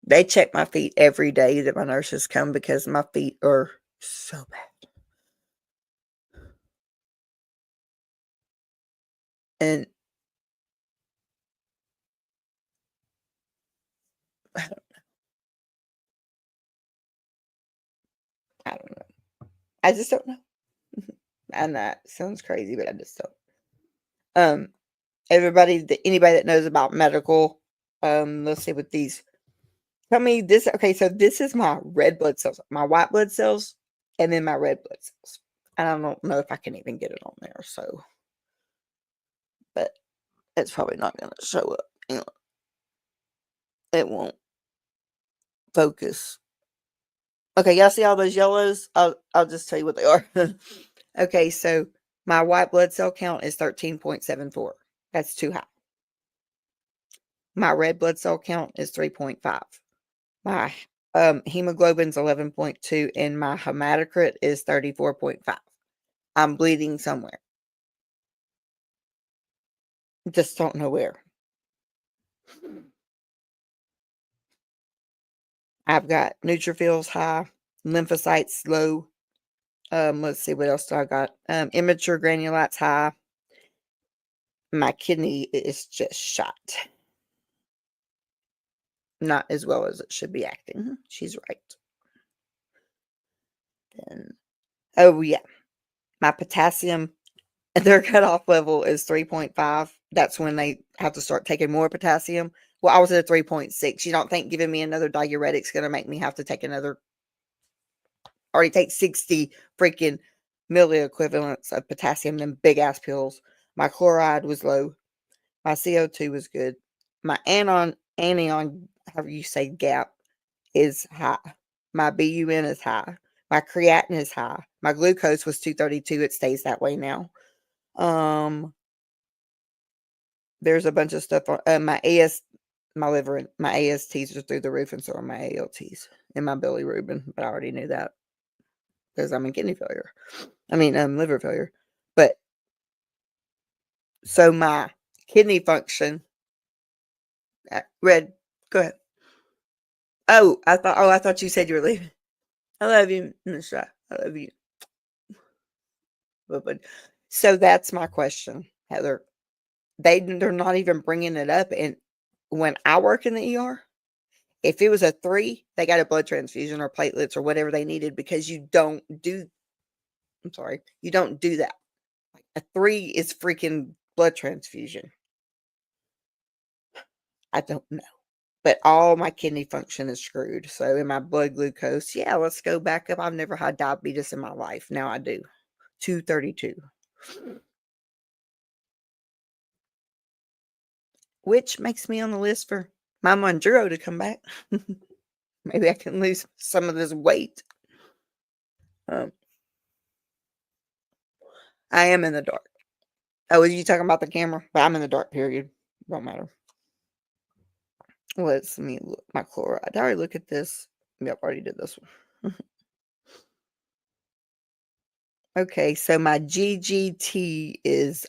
They check my feet every day that my nurses come because my feet are so bad. And I don't know. I just don't know. And that sounds crazy, but I just don't. Anybody that knows about medical, let's see what these. Tell me this. Okay, so this is my red blood cells, my white blood cells, and then my red blood cells. And I don't know if I can even get it on there. So, but it's probably not going to show up. It won't focus. Okay, y'all see all those yellows? I'll just tell you what they are. Okay, so my white blood cell count is 13.74. That's too high. My red blood cell count is 3.5. My hemoglobin's 11.2 and my hematocrit is 34.5. I'm bleeding somewhere. Just don't know where. I've got neutrophils high, lymphocytes low. Let's see what else do I got. Immature granulocytes high. My kidney is just shot. Not as well as it should be acting. She's right. Then, oh yeah, my potassium, their cutoff level is 3.5. That's when they have to start taking more potassium. Well, I was at a 3.6. You don't think giving me another diuretic is going to make me have to take another, already take 60 freaking milliequivalents of potassium, them big ass pills. My chloride was low. My CO2 was good. My anion, however you say gap, is high. My BUN is high. My creatinine is high. My glucose was 232. It stays that way now. There's a bunch of stuff on my liver, my ASTs are through the roof, and so are my ALTs and my bilirubin. But I already knew that because I'm in kidney failure. Liver failure. But so my kidney function Red, go ahead. I thought you said you were leaving. I love you, Michelle. I love you. But so that's my question, Heather. They're not even bringing it up. And when I work in the ER, if it was a 3, they got a blood transfusion or platelets or whatever they needed because you don't do. I'm sorry, you don't do that. A 3 is freaking blood transfusion. I don't know. But all my kidney function is screwed. So in my blood glucose, yeah, let's go back up. I've never had diabetes in my life. Now I do. 232. Which makes me on the list for my Monjuro to come back. Maybe I can lose some of this weight. Um, I am in the dark. Oh, are you talking about the camera? But I'm in the dark, period. Don't matter. Let's me look. My chloride. I already look at this. Yep, already did this one. Okay, so my GGT is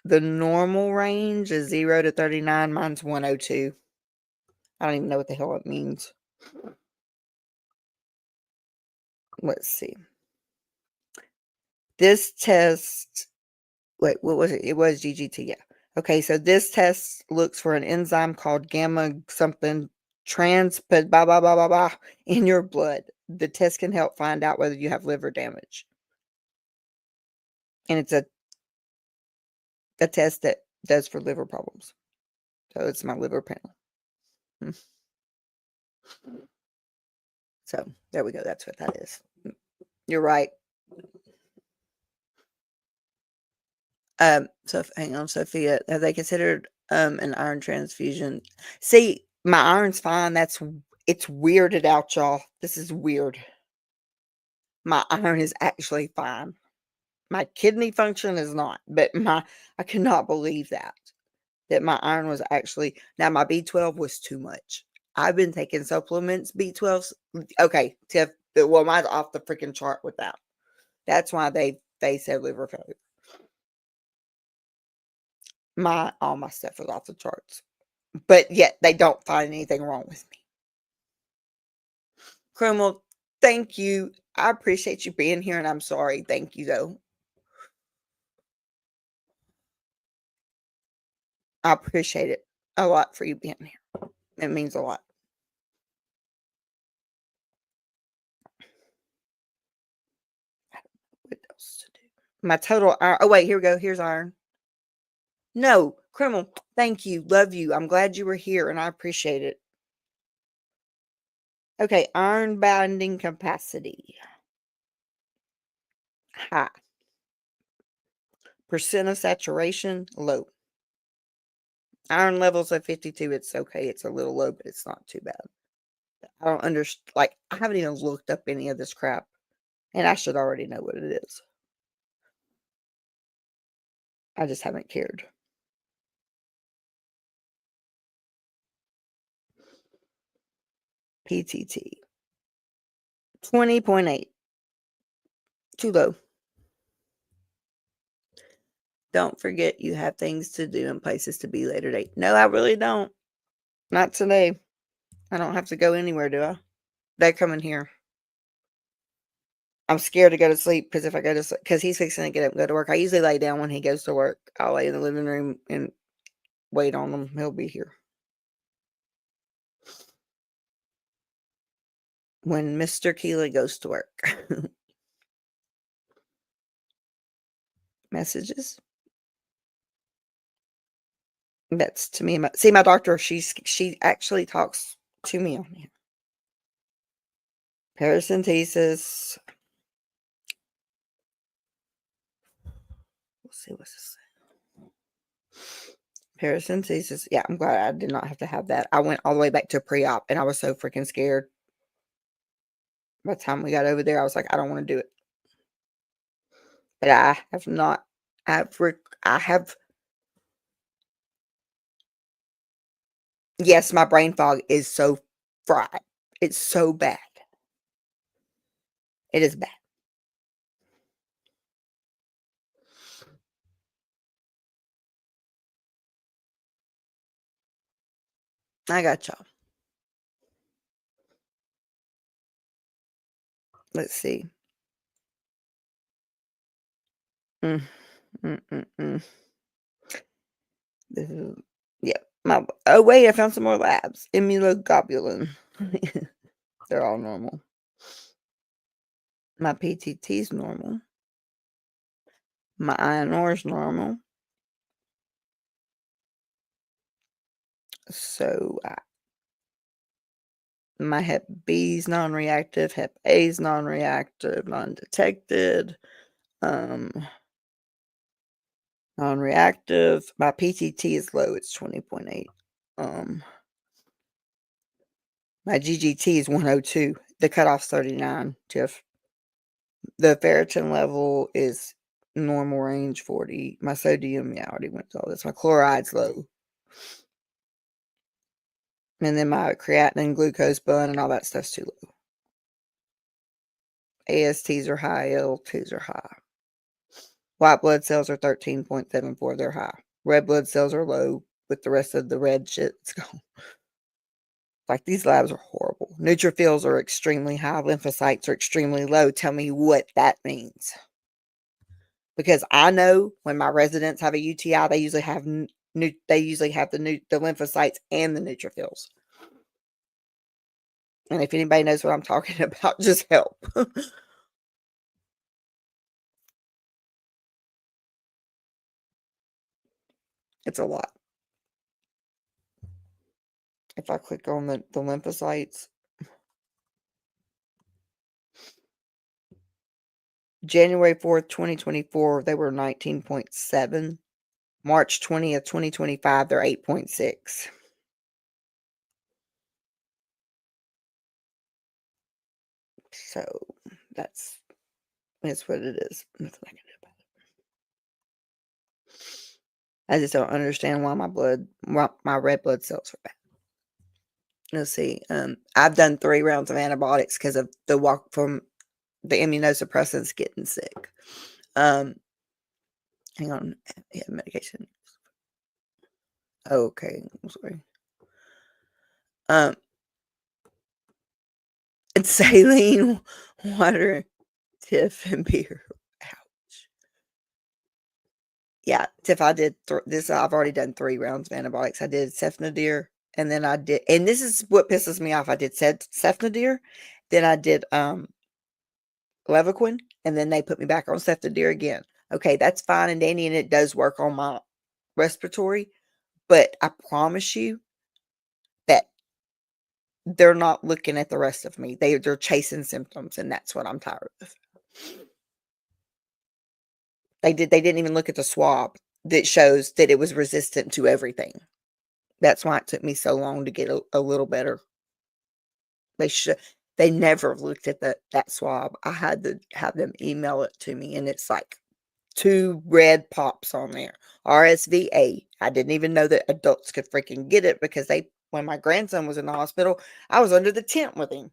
the normal range is 0 to 39. Mine's 102. I don't even know what the hell it means. Let's see. This test, wait, what was it? It was GGT, yeah. Okay, so this test looks for an enzyme called gamma something transport blah blah blah blah blah in your blood. The test can help find out whether you have liver damage. And it's a test that does for liver problems. So it's my liver panel. So there we go. That's what that is. You're right. So hang on, Sophia. Have they considered an iron transfusion? See, my iron's fine. It's weirded out, y'all. This is weird. My iron is actually fine. My kidney function is not, but I cannot believe that my iron was actually now my B12 was too much. I've been taking supplements, B12s. Okay, Tiff, well, mine's off the freaking chart with that. That's why they said liver failure. All my stuff is off the charts. But yet they don't find anything wrong with me. Criminal, thank you. I appreciate you being here and I'm sorry. Thank you though. I appreciate it a lot for you being here. It means a lot. What else to do? My total iron. Oh, wait, here we go. Here's iron. No, criminal. Thank you. Love you. I'm glad you were here and I appreciate it. Okay, iron binding capacity. High. Percent of saturation, low. Iron levels at 52. It's okay. It's a little low, but it's not too bad. I don't understand. Like, I haven't even looked up any of this crap. And I should already know what it is. I just haven't cared. PTT. 20.8. Too low. Don't forget you have things to do and places to be later date. No, I really don't. Not today. I don't have to go anywhere, do I? They come in here. I'm scared to go to sleep because if I go to sleep, because he's fixing to get up and go to work. I usually lay down when he goes to work. I'll lay in the living room and wait on him. He'll be here. When Mr. Keilah goes to work. Messages. That's to me. See, my doctor, she actually talks to me on here. Paracentesis. Let's see what's this. Paracentesis. Yeah, I'm glad I did not have to have that. I went all the way back to pre-op, and I was so freaking scared. By the time we got over there, I was like, I don't want to do it. But I have not. I have. Yes, my brain fog is so fried. It's so bad. It is bad. I got y'all. Let's see. Mm, mm, mm, mm. This is, yeah. Oh, wait, I found some more labs. Immunoglobulin. They're all normal. My PTT's normal. My INR's normal. So my Hep B's non-reactive, Hep A's non-reactive, non-detected, non-reactive. My PTT is low, it's 20.8. My GGT is 102. The cutoff's 39, Tiff. The ferritin level is normal range 40. My sodium, yeah, I already went through all this. My chloride's low. And then my creatinine, glucose, bun, and all that stuff's too low. ASTs are high, ALTs are high. White blood cells are 13.74. They're high. Red blood cells are low, with the rest of the red shit. It's gone. Like, these labs are horrible. Neutrophils are extremely high. Lymphocytes are extremely low. Tell me what that means. Because I know when my residents have a UTI, they usually have the lymphocytes and the neutrophils. And if anybody knows what I'm talking about, just help. It's a lot. If I click on the lymphocytes, January 4th, 2024, they were 19.7. March 20th, 2025, they're 8.6. So that's what it is. Nothing I can do about it. I just don't understand why my red blood cells are bad. Let's see. I've done 3 rounds of antibiotics because of the walk from the immunosuppressants getting sick. Hang on. Yeah, medication. Okay, I'm sorry. It's saline, water, Tiff, and beer. Ouch. Yeah, Tiff, I did this. I've already done 3 rounds of antibiotics. I did cefnodir, and then I did, and this is what pisses me off. I did cefnodir, then I did Levaquin, and then they put me back on cefnodir again. Okay, that's fine and dandy, and it does work on my respiratory, but I promise you that they're not looking at the rest of me. They're chasing symptoms, and that's what I'm tired of. They didn't even look at the swab that shows that it was resistant to everything. That's why it took me so long to get a little better. They never looked at that swab. I had to have them email it to me, and it's like 2 red pops on there. RSVA. I didn't even know that adults could freaking get it because when my grandson was in the hospital, I was under the tent with him.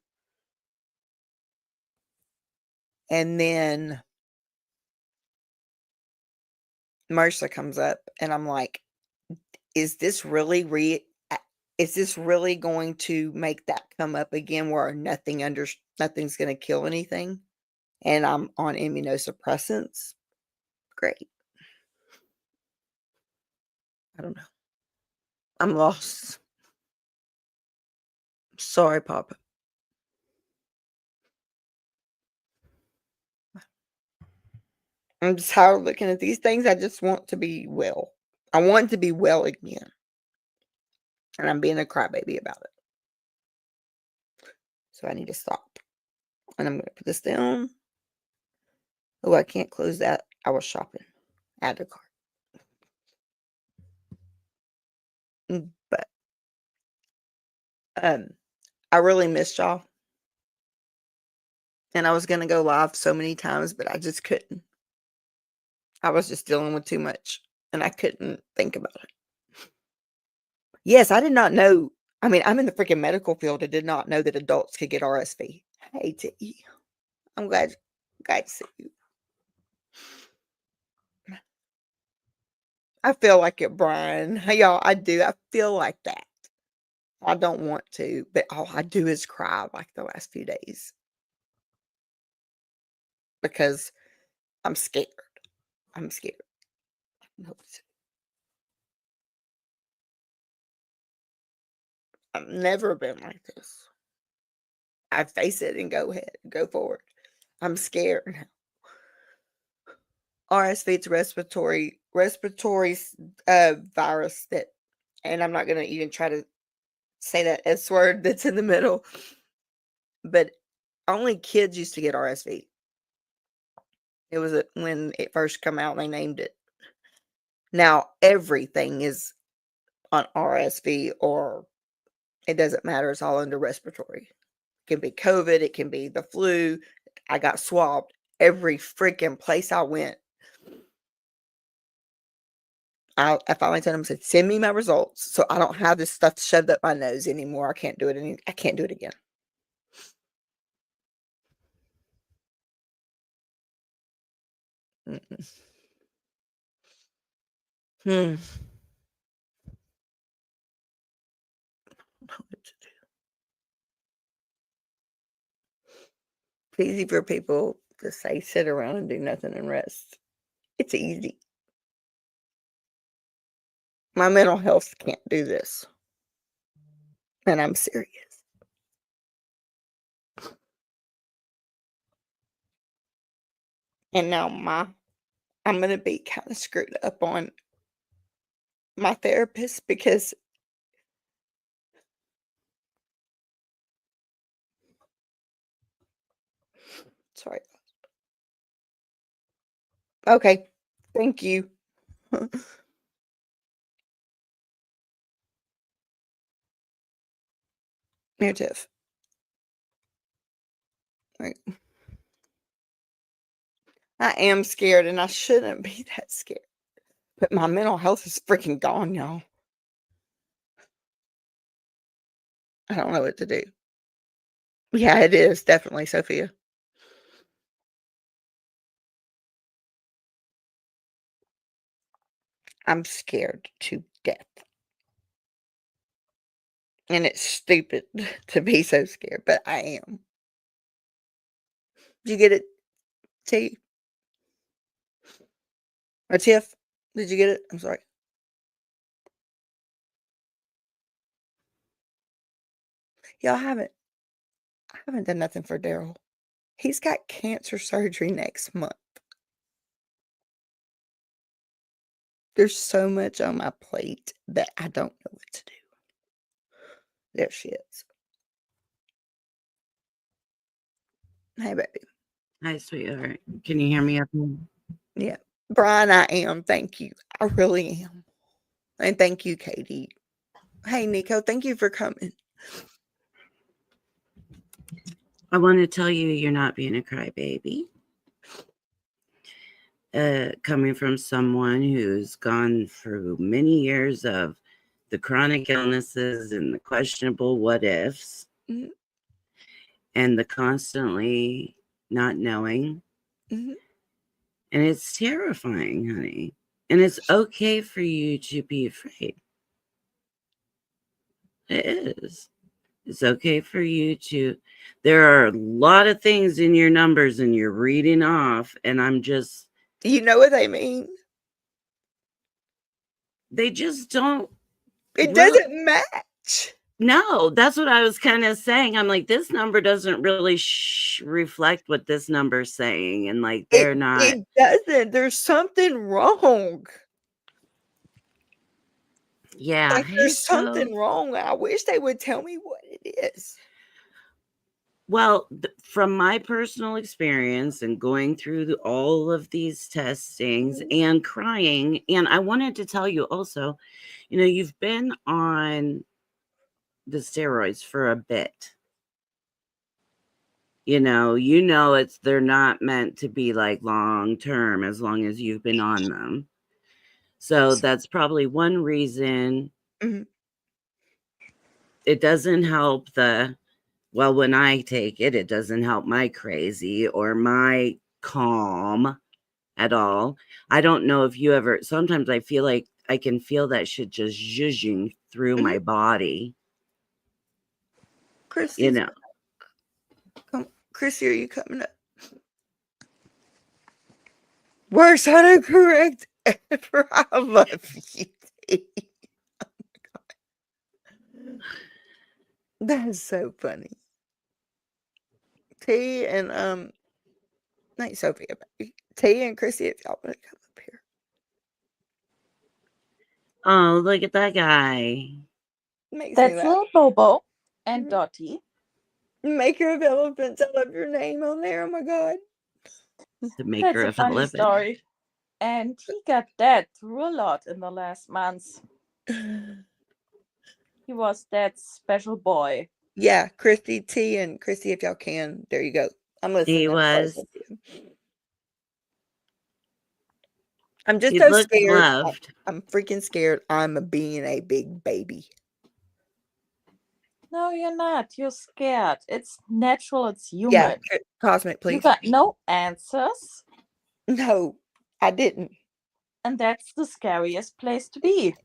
And then MRSA comes up, and I'm like, is this really going to make that come up again where nothing's going to kill anything? And I'm on immunosuppressants? Great. I don't know. I'm lost. Sorry, Papa. I'm just tired of looking at these things. I just want to be well. I want to be well again. And I'm being a crybaby about it. So I need to stop. And I'm going to put this down. Oh, I can't close that. I was shopping. Add to cart. But I really missed y'all. And I was going to go live so many times, but I just couldn't. I was just dealing with too much. And I couldn't think about it. Yes, I did not know. I mean, I'm in the freaking medical field. I did not know that adults could get RSV. Hey, T. I'm glad to see you. I feel like it, Brian. Y'all, I do. I feel like that. I don't want to, but all I do is cry like the last few days because I'm scared. I'm scared. I don't know what to do. I've never been like this. I face it and go ahead, go forward. I'm scared now. RSV, it's respiratory virus that, and I'm not gonna even try to say that S word that's in the middle, but only kids used to get RSV. It was when it first come out, they named it. Now everything is on RSV, or it doesn't matter. It's all under respiratory. It can be COVID. It can be the flu. I got swabbed every freaking place I went. I finally told him, said, send me my results so I don't have this stuff shoved up my nose anymore. I can't do it. I can't do it again. Mm-mm. Hmm. I don't know what to do. It's easy for people to say sit around and do nothing and rest. It's easy. My mental health can't do this. And I'm serious. And now I'm gonna be kind of screwed up on my therapist because sorry. Okay. Thank you. Here, Tiff. Right. I am scared and I shouldn't be that scared. But my mental health is freaking gone, y'all. I don't know what to do. Yeah, it is definitely Sophia. I'm scared to death. And it's stupid to be so scared, but I am. Did you get it, T? Or Tiff? Did you get it? I'm sorry. Y'all I haven't done nothing for Daryl. He's got cancer surgery next month. There's so much on my plate that I don't know what to do. There she is. Hey, baby. Hi, sweetheart. Can you hear me up here? Yeah. Brian, I am. Thank you. I really am. And thank you, Katie. Hey, Nico. Thank you for coming. I want to tell you you're not being a crybaby. Coming from someone who's gone through many years of the chronic illnesses and the questionable what ifs Mhm. and the constantly not knowing. Mhm. And it's terrifying, honey. And it's okay for you to be afraid. It is. It's okay for you to. There are a lot of things in your numbers and you're reading off, and I'm just. You know what they mean? They just don't It really. doesn't match. No, that's what I was kind of saying. I'm like, this number doesn't really reflect what this number's saying. And like, they're not. It doesn't. There's something wrong. Yeah. Like, Hey, there's so. something wrong. I wish they would tell me what it is. Well, from my personal experience and going through all of these testings and crying, and I wanted to tell you also, you've been on the steroids for a bit. They're not meant to be like long term as long as you've been on them. So that's probably one reason. Mhm. It doesn't help when I take it, it doesn't help my crazy or my calm at all. I don't know if you ever, sometimes I feel like I can feel that shit just zhuzhing through my body. Christy, You know, Christy, are you coming up? Worst autocorrect ever. I love you, T. Oh my God. That is so funny. T and not Sophia, but T and Chrissy, if y'all want to come up here. oh, look at that guy. Makes me That's laugh. little Bobo and Mhm. Dottie. Maker of elephants. I love your name on there. Oh my God. The That's maker a of funny elephant. story. And he got that through a lot in the last months. He was that special boy. Yeah, Christy, T, and Christy, if y'all can. There you go. I'm listening. He to both was. of you. I'm just He so looked scared. loved. I'm freaking scared. I'm being a big baby. No, you're not. You're scared. It's natural. It's human. Yeah, Cosmic, You please. got no answers, No, I didn't. and that's the scariest place to be.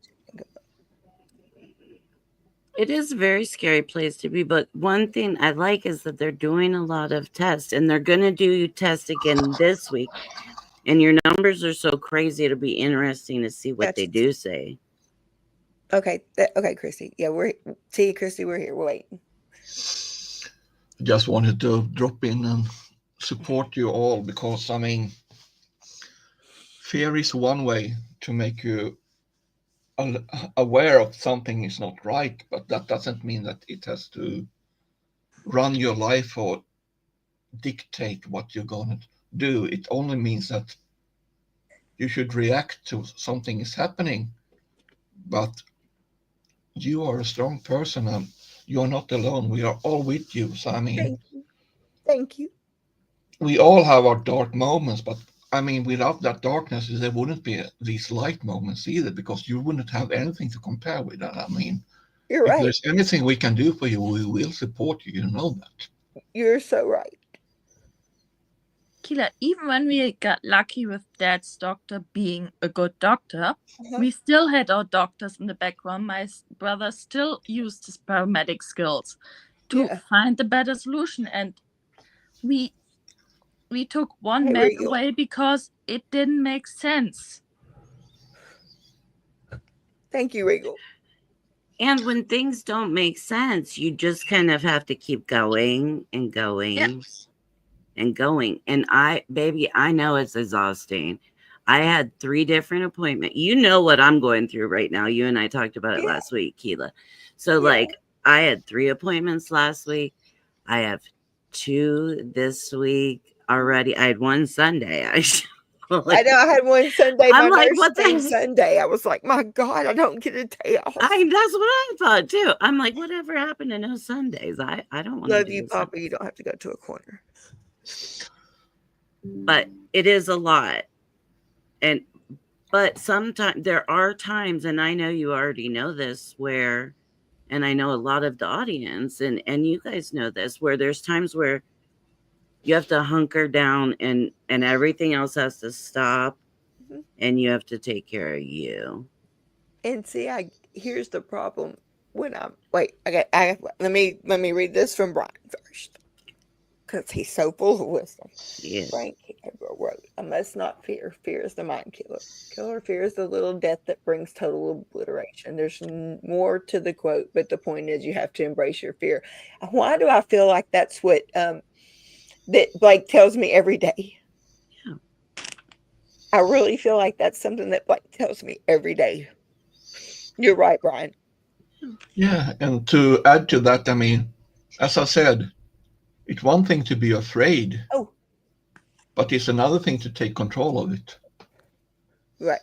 It is a very scary place to be, but one thing I like is that they're doing a lot of tests, and they're going to do tests again this week. And your numbers are so crazy, it'll be interesting to see what they Gotcha. do say. Okay, okay, Christy. Yeah, we're T, Christy. We're here. We're waiting. Just wanted to drop in and support you all because, I mean, fear is one way to make you aware of something is not right, but that doesn't mean that it has to run your life or dictate what you're going to do. It only means that you should react to something is happening, but you are a strong person and you're not alone. We are all with you. So, I mean, Thank you. Thank you. we all have our dark moments, but I mean, without that darkness, there wouldn't be these light moments either, because you wouldn't have anything to compare with that. I mean, You're if right. there's anything we can do for you, we will support you. You know that. You're so right. Keilah, even when we got lucky with Dad's doctor being a good doctor, Uh-huh. we still had our doctors in the background. My brother still used his paramedic skills to Yeah. find the better solution, and we took one Hey, man Regal. away because it didn't make sense. Thank you, Regal. And when things don't make sense, you just kind of have to keep going and going and going. And I know it's exhausting. I had 3 different appointments. You know what I'm going through right now. You and I talked about it Yeah. last week, Keilah. So, Yeah. like, I had 3 appointments last week. I have 2 this week already. I had 1 Sunday. I know I had one Sunday. I'm My like, nurse what the came heck? Sunday. I was like, my God, I don't get a day off. That's what I thought too. I'm like, whatever happened to no Sundays? I don't want to Love do you, this. Papa. You don't have to go to a corner. But it is a lot. But sometimes there are times, and I know you already know this, where, and I know a lot of the audience and you guys know this, where there's times where you have to hunker down and everything else has to stop, Mhm. and you have to take care of you. And see, here's the problem. When let me read this from Brian first, because he's so full of wisdom. Yeah. Frank wrote, "I must not fear. Fear is the mind killer. Killer fear is the little death that brings total obliteration." There's more to the quote, but the point is you have to embrace your fear. Why do I feel like that's what that Blake tells me every day? Yeah. I really feel like that's something that Blake tells me every day. You're right, Brian. Yeah, and to add to that, I mean, as I said, it's one thing to be afraid, Oh, but it's another thing to take control of it. right.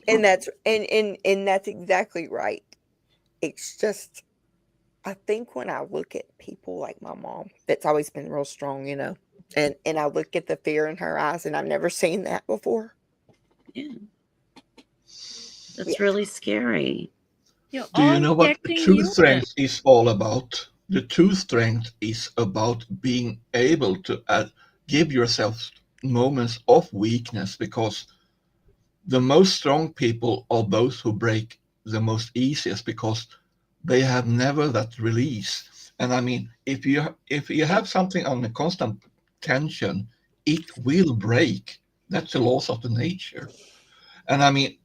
And that's exactly right. It's just, I think when I look at people like my mom, that's always been real strong, you know, and I look at the fear in her eyes, and I've never seen that before. Yeah. That's really scary. You're Do you all know what reacting true human. strength is all about? The true strength is about being able to give yourself moments of weakness, because the most strong people are those who break the most easiest, because they have never that release. And I mean, if you have something on a constant tension, it will break. That's the laws of the nature. And I mean,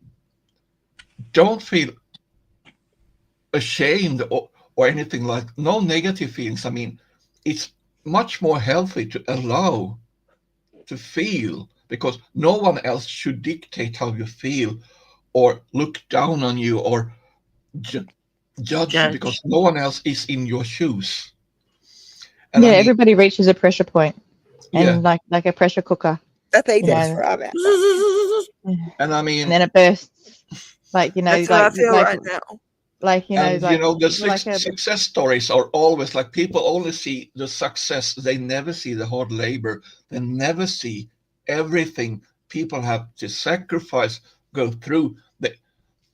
don't feel ashamed or anything like, no negative feelings. I mean, it's much more healthy to allow to feel, because no one else should dictate how you feel or look down on you or judge you, because no one else is in your shoes. And yeah, I mean, everybody reaches a pressure point, and yeah, like a pressure cooker, I think you that's know, where I'm at. and I and mean, then it bursts, like That's what I feel right now. like and like the like a success stories are always like, people only see the success, they never see the hard labor, they never see everything people have to sacrifice, go through.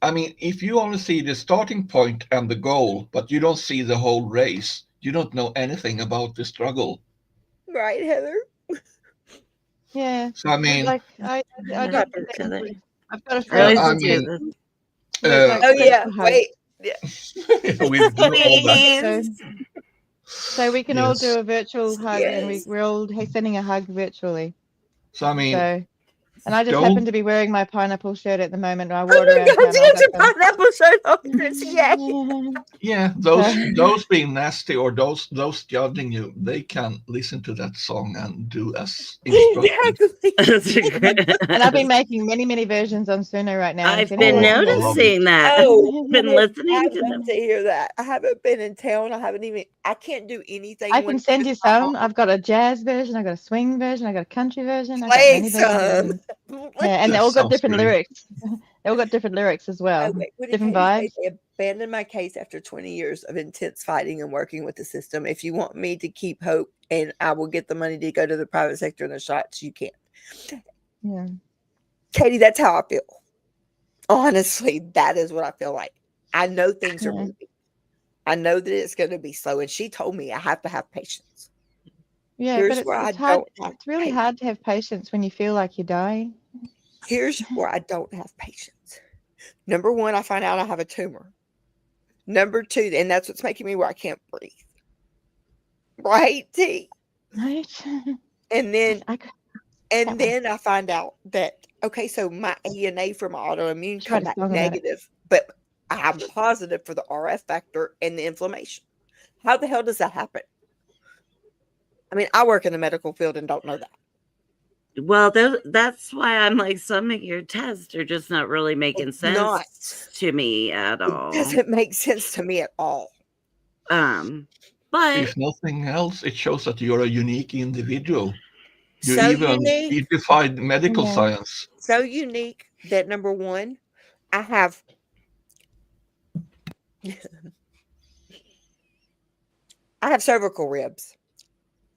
I mean, if you only see the starting point and the goal, but you don't see the whole race, you don't know anything about the struggle. Right, Heather? yeah. So I mean, Like I What don't happened to think the- I've got a I always friend. I do mean, this. Like Oh yeah, virtual hug. wait. Yeah. we do all that. So we can all do Yes. a virtual hug, and Yes. we're all sending a hug virtually. So I mean, So, and I just don't. happen to be wearing my pineapple shirt at the moment. I Oh walk my around God, town. you got your pineapple shirt on, Chris. Yay. Yeah, those being nasty or those judging you, they can listen to that song and do as instructed. Exactly. And I've been making many versions on Suno right now. And I've if been anyone Oh, I love it. noticing that. Oh, Been I listening to love them. to hear that. I haven't been in town. I can't do anything. I can send you some. I've got a jazz version, I've got a swing version, I've got a country version, I've got Play many some. versions. Yeah, and they That all got sounds different great. lyrics. They all got different lyrics as well. Oh, wait, what did Different Katie vibes. say? They abandoned my case after 20 years of intense fighting and working with the system. If you want me to keep hope and I will get the money to go to the private sector and the shots, you can't. Yeah. Katie, that's how I feel. Honestly, that is what I feel like. I know things are Yeah. moving. I know that it's going to be slow. And she told me I have to have patience. Yeah, Here's but where I it's hard. don't have It's really patience. hard to have patience when you feel like you're dying. Here's where I don't have patience. Number one, I find out I have a tumor. Number two, and that's what's making me where I can't breathe. Right, T? Right? And then I I find out that, okay, so my ANA for my autoimmune Try come to back song about it. negative, but I'm positive for the RF factor and the inflammation. How the hell does that happen? I mean, I work in the medical field and don't know that. Well, that's why I'm like, some of your tests are just not really making sense Not. to me at all. It doesn't make sense to me at all. But If nothing else, it shows that you're a unique individual. You So even unique. defied medical Yeah. science. So unique that number one, I have cervical ribs.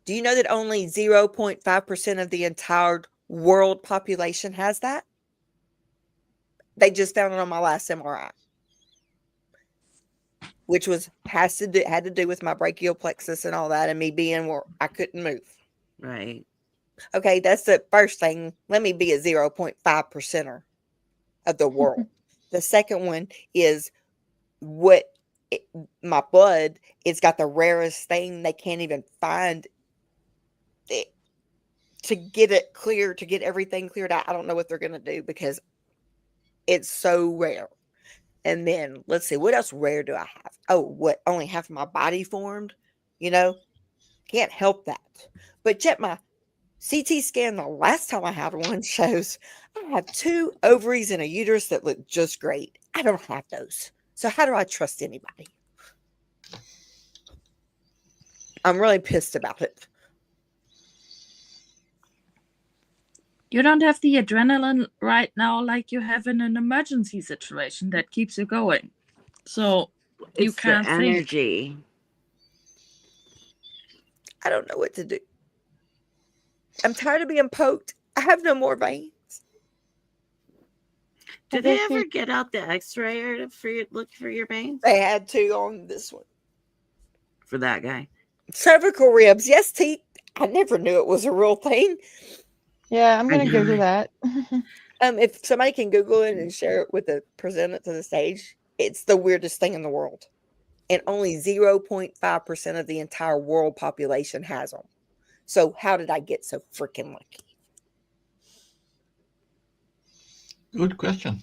Do you know that only 0.5% of the entire world population has that? They just found it on my last MRI, which had to do with my brachial plexus and all that, and me being where I couldn't move. right. Okay, that's the first thing. Let me be a 0.5%er of the world. The second one is my blood. It's got the rarest thing. They can't even find it to get it clear, to get everything cleared out. I don't know what they're going to do because it's so rare. And then let's see, what else rare do I have? Oh, what? Only half of my body formed? Can't help that. But yet my CT scan the last time I had one shows I have 2 ovaries and a uterus that look just great. I don't have those. So how do I trust anybody? I'm really pissed about it. You don't have the adrenaline right now like you have in an emergency situation that keeps you going. So you It's the can't think. energy. I don't know what to do. I'm tired of being poked. I have no more veins. Did they ever get out the X-ray or look for your veins? They had to on this one. For that guy. Cervical ribs. Yes, T. I never knew it was a real thing. Yeah, I'm gonna Google that. If somebody can Google it and share it with present it to the stage, it's the weirdest thing in the world. and only 0.5% of the entire world population has them. So how did I get so freaking lucky? Good question.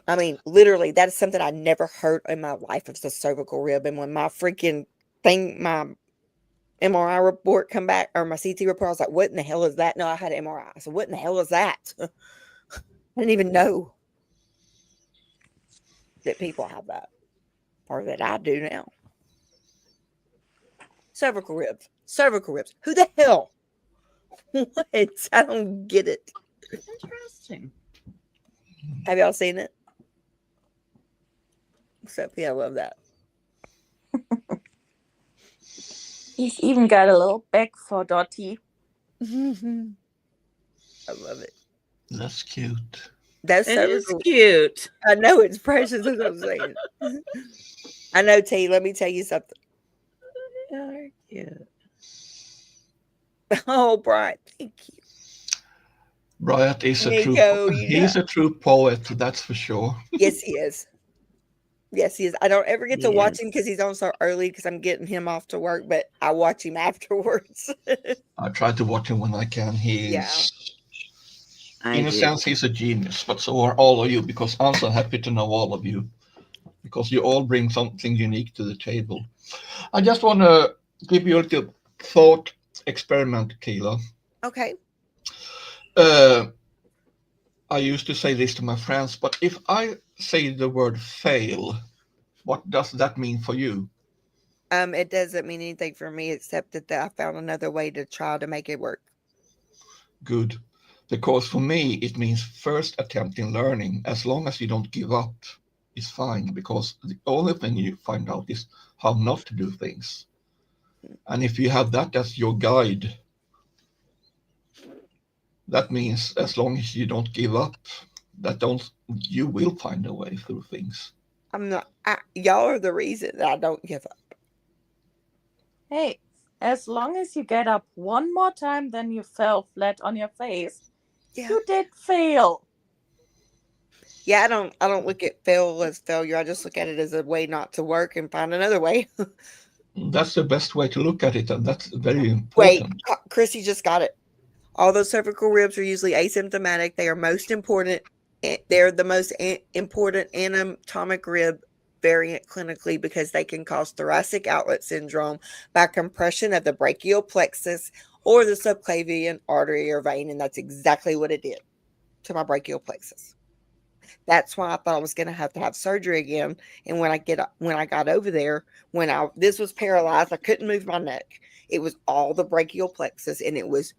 I mean, literally, that is something I never heard in my life. It's a cervical rib, and when my freaking thing, my MRI report come back, or my CT report, I was like, what in the hell is that? No, I had an MRI. I said, what in the hell is that? I didn't even know that people have that, or that I do now. Cervical ribs. Cervical ribs. Who the hell? What? I don't get it. Interesting. Have y'all seen it? Sophie, I love that. He's even got a little bag for Dottie. I love it. That's cute. That's It is cervical. cute. I know it's precious. That's what I'm saying. I know, T. Let me tell you something. They're cute. Oh, Brian, thank you. Bryant is Nico, he's a true poet, that's for sure. Yes, he is. Yes, he is. I don't ever get to He watch is. him because he's on so early because I'm getting him off to work, but I watch him afterwards. I try to watch him when I can. Yeah. In a sense, he's a genius, but so are all of you, because I'm so happy to know all of you, because you all bring something unique to the table. I just want to give you a little thought experiment, Keilah. Okay. I used to say this to my friends, but if I say the word fail, what does that mean for you? It doesn't mean anything for me except that I found another way to try to make it work. Good. Because for me, it means first attempt in learning. As long as you don't give up, it's fine. Because the only thing you find out is how not to do things. And if you have that as your guide, that means as long as you don't give up, you will find a way through things. Y'all are the reason that I don't give up. Hey, as long as you get up one more time than you fell flat on your face, you did fail. Yeah, I don't look at fail as failure. I just look at it as a way not to work and find another way. That's the best way to look at it, and that's very Wait, important. Chrissy just got it. Although cervical ribs are usually asymptomatic, they are most important. They're the most important anatomic rib variant clinically because they can cause thoracic outlet syndrome by compression of the brachial plexus or the subclavian artery or vein, and that's exactly what it did to my brachial plexus. That's why I thought I was going to have surgery again. And when I got over there, this was paralyzed, I couldn't move my neck. It was all the brachial plexus, and it was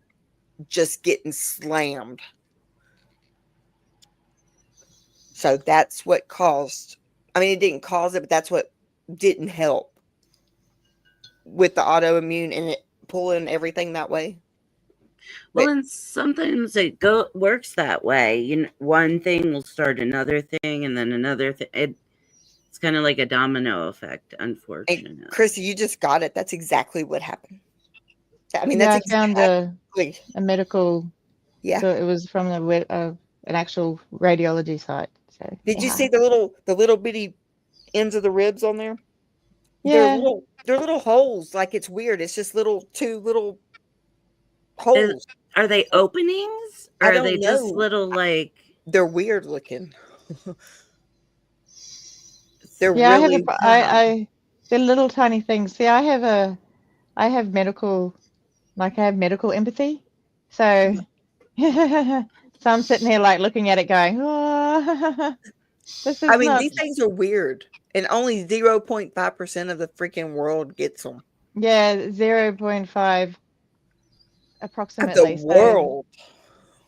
just getting slammed. So that's what caused. I mean, it didn't cause it, but that's what didn't help with the autoimmune and it pulling everything that way. Well, and sometimes it works that way. One thing will start another thing, and then another thing. It's kind of like a domino effect, unfortunately. And Chrissy, you just got it. That's exactly what happened. I mean, Yeah, that's I found exactly a medical. Yeah. So it was from an actual radiology site. So Did you see the little bitty ends of the ribs on there? Yeah. They're little holes. Like, it's weird. It's just two little holes. Are they openings? Or I are they don't just know. little like? They're weird looking. They're Yeah, really. they're little tiny things. See, I have medical empathy. So so I'm sitting here like looking at it going, oh, this is not. These things are weird, and only 0.5% of the freaking world gets them. Yeah, 0.5 approximately. Of the world. So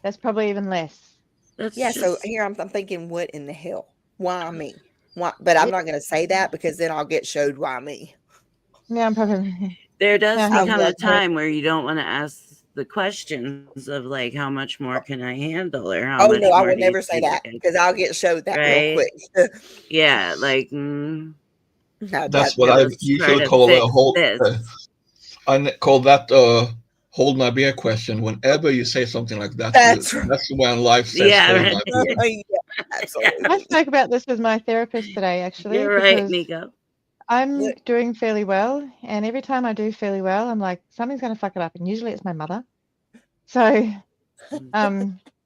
that's probably even less. So here I'm thinking, what in the hell? Why me? Why? But I'm not going to say that because then I'll get showed why me. Yeah, I'm probably. There does become a time where you don't want to ask the questions of like, how much more can I handle, or how much no, I more will do you never say think that because I'll get showed that real quick. Yeah, like. No, that's what I usually call a hold. I call that hold my beer question. Whenever you say something like that, that's when life says hold my beer. Yeah, absolutely. I spoke about this with my therapist today, actually. You're right, Nico. I'm What? doing fairly well, and every time I do fairly well, I'm like, something's going to fuck it up, and usually it's my mother. So,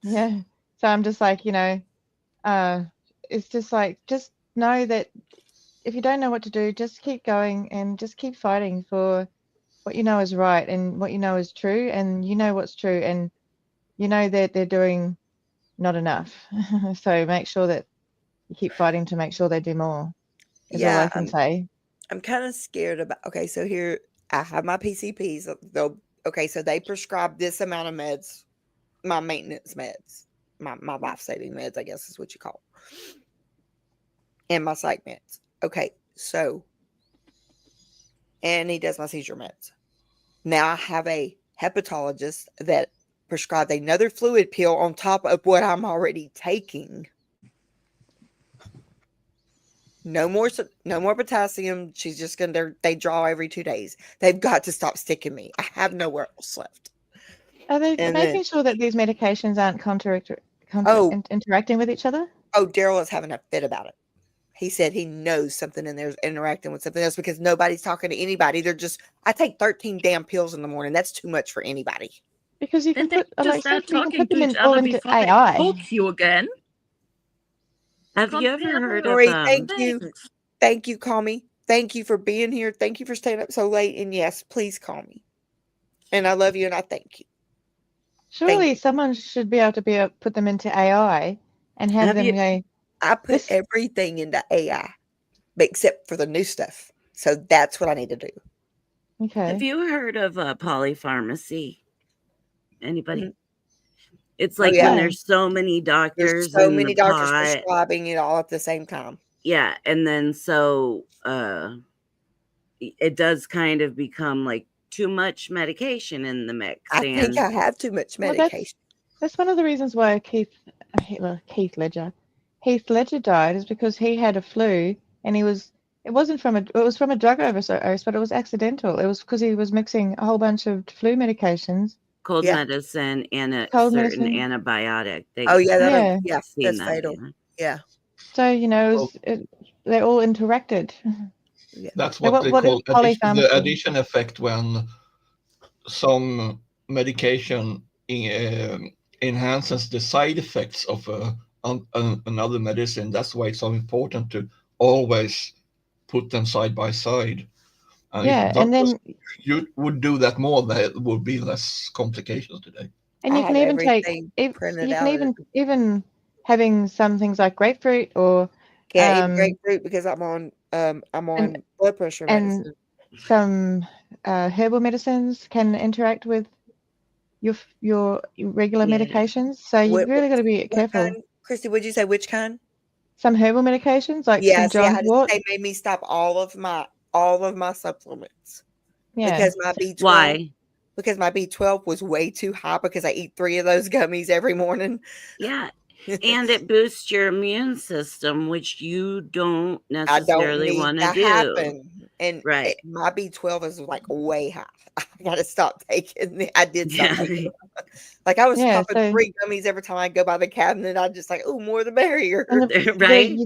yeah. So I'm just like, it's just like, just know that if you don't know what to do, just keep going and just keep fighting for what you know is right and what you know is true, and you know what's true, and you know that they're doing not enough. So make sure that you keep fighting to make sure they do more, is all I Yeah, can say. I'm kind of scared about. Okay, so here I have my PCPs. Okay, so they prescribe this amount of meds, my maintenance meds, my life saving meds, I guess is what you call, 'em, and my psych meds. Okay, so and he does my seizure meds. Now I have a hepatologist that prescribed another fluid pill on top of what I'm already taking. No more potassium. She's just gonna. They draw every 2 days. They've got to stop sticking me. I have nowhere else left. Are they And making then, sure that these medications aren't oh, interacting with each other? Daryl is having a fit about it. He said he knows something in there is interacting with something else because nobody's talking to anybody. They're just. I take 13 damn pills in the morning. That's too much for anybody. Because you Then can they put, just like, start you can talking put to them each in all other into before they AI. poke you again. Have you ever heard of Lori, thank you. things. Thank you. Call me. Thank you for being here. Thank you for staying up so late. And yes, please call me. And I love you and I thank you. Surely someone should be able to put them into AI and have Have them you go, I put this, everything into AI except for the new stuff. So that's what I need to do. have okay. you heard of polypharmacy? Anybody? Mhm. It's Oh like yeah. when No. there's so many There's doctors so in the many doctors pot. prescribing it all at the same time. Yeah, and then so it does kind of become like too much medication in the mix. I think I have too much Well, medication. that's one of the reasons why Heath Ledger died, is because he had a flu and it was from a drug overdose, but it was accidental. It was because he was mixing a whole bunch of flu medications, cold Yeah. medicine and a cold certain medicine. antibiotic. Oh yeah, Yeah. Seen that's that. fatal. Yeah. So, they all interacted. Yeah. That's So what they what is call the polypharmacy? addition effect, when some medication enhances the side effects of another medicine. That's why it's so important to always put them side by side. And Yeah, if and doctors then you would do that more, there would be less complications today. and I you can have even take everything printed you can out. even having some things like grapefruit or Can't eat um grapefruit because I'm on and blood pressure and medicine. some herbal medicines can interact with your regular Yeah. medications. So you've What really got to be what careful. kind? Christy, would you say which kind? Some herbal medications like Yeah, St. see, John's wort. they made me stop all of my supplements Yeah. because my B12 Why? because my B12 was way too high because I eat 3 of those gummies every morning. Yeah. And it boosts your immune system, which you don't I don't necessarily need want to to do. happen. And Right. my B12 is like way high. I gotta stop taking it. I did stop Yeah. taking it. Like I was Yeah. popping So 3 gummies every time I go by the cabinet. I just like, oh, more the merrier. and Right?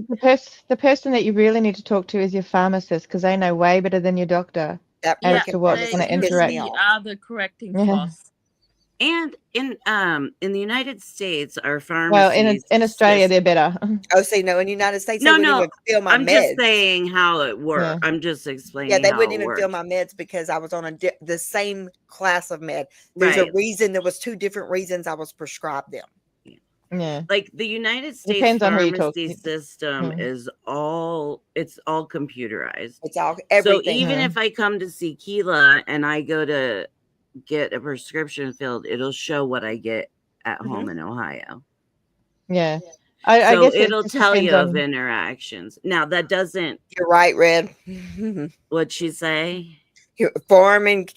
the person that you really need to talk to is your pharmacist, because they know way better than your doctor That as Yeah, freaking to what's they going to pharmacist pissed me interact. usually off. are the correcting Yeah. force. And in the United States, our Well, pharmacies in Australia, just they're better. Oh, see, no, in the United States, they no, wouldn't no. even fill my I'm just meds. saying how it Yeah. works. I'm just Yeah, explaining they how wouldn't it even fill works. my meds because I was on the same class of med. There's a Right. reason. There was 2 different reasons I was prescribed them. Yeah. Like the United States Depends on who you talk pharmacy to. system Yeah. is all computerized. It's all So everything. even Yeah. if I come to see Keilah and I go to get a prescription filled, it'll show what I get at Mhm. home in Ohio. Yeah. I So guess it it'll just tell depends you of on. interactions. Now that doesn't You're right, Red. what she say Farming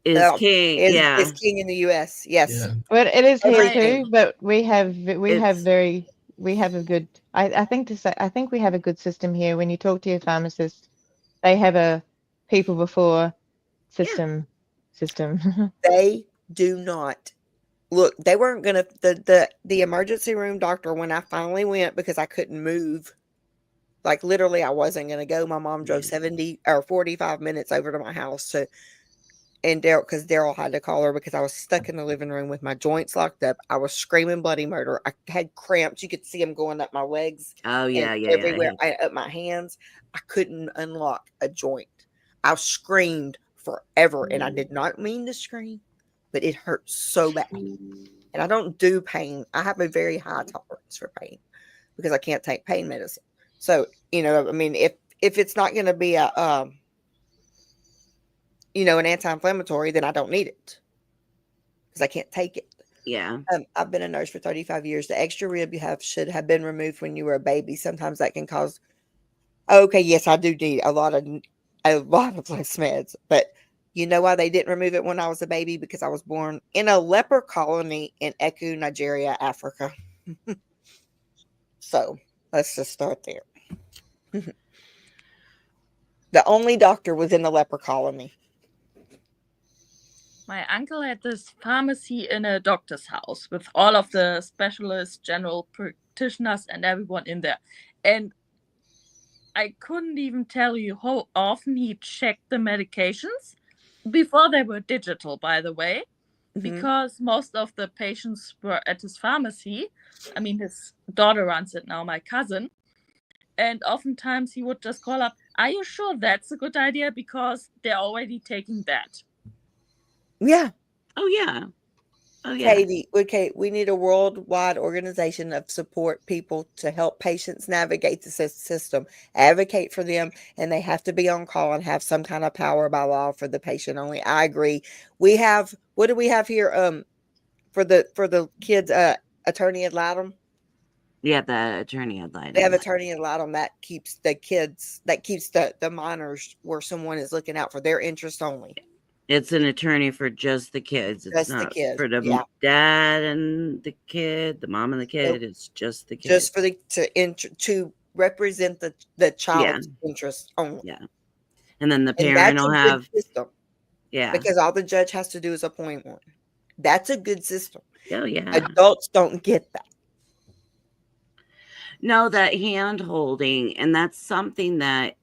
is king. Yeah. is king in the U.S. Yes, Yeah. Well, it is here everything. too, but we have It's a good. I think we have a good system here. When you talk to your pharmacist, they have a people before yeah. system. They do not look. They weren't gonna the emergency room doctor when I finally went because I couldn't move. Like literally, I wasn't going to go. My mom drove Yeah. 70 or 45 minutes over to my house and Daryl, because Daryl had to call her because I was stuck in the living room with my joints locked up. I was screaming bloody murder. I had cramps. You could see them going up my legs Oh and yeah, yeah, yeah. everywhere, up my hands. I couldn't unlock a joint. I screamed forever, and I did not mean to scream, but it hurt so bad. And I don't do pain. I have a very high tolerance for pain because I can't take pain medicine. So, I mean, if it's not going to be a an anti-inflammatory, then I don't need it because I can't take it. Yeah. I've been a nurse for 35 years. The extra rib you have should have been removed when you were a baby. Sometimes that can cause. Okay, yes, I do need a lot of less meds, but you know why they didn't remove it when I was a baby? Because I was born in a leper colony in Eku, Nigeria, Africa. So let's just start there. The only doctor was in the leper colony. My uncle had this pharmacy in a doctor's house with all of the specialists, general practitioners, and everyone in there. And I couldn't even tell you how often he checked the medications before they were digital, by the way, because most of the patients were at his pharmacy. I mean, his daughter runs it now, my cousin. And oftentimes he would just call up, "Are you sure that's a good idea? Because they're already taking that." Yeah. Oh yeah. Oh yeah. Katie, okay, we need a worldwide organization of support people to help patients navigate the system, advocate for them, and they have to be on call and have some kind of power by law for the patient only. I agree. We have, what do we have here? For the kids, attorney ad litem. Yeah, the attorney ad litem. They have attorney ad litem that keeps the kids, that keeps the minors where someone is looking out for their interest only. It's an attorney for just the kids. It's Just not the kids. for the dad and the kid, the mom and the kid. It's just the kid. Just for to represent the child's interest only. Yeah. And then the parent will have system. Yeah. Because all the judge has to do is appoint one. That's a good system. Oh yeah. Adults don't get that. No, that hand holding, and that's something that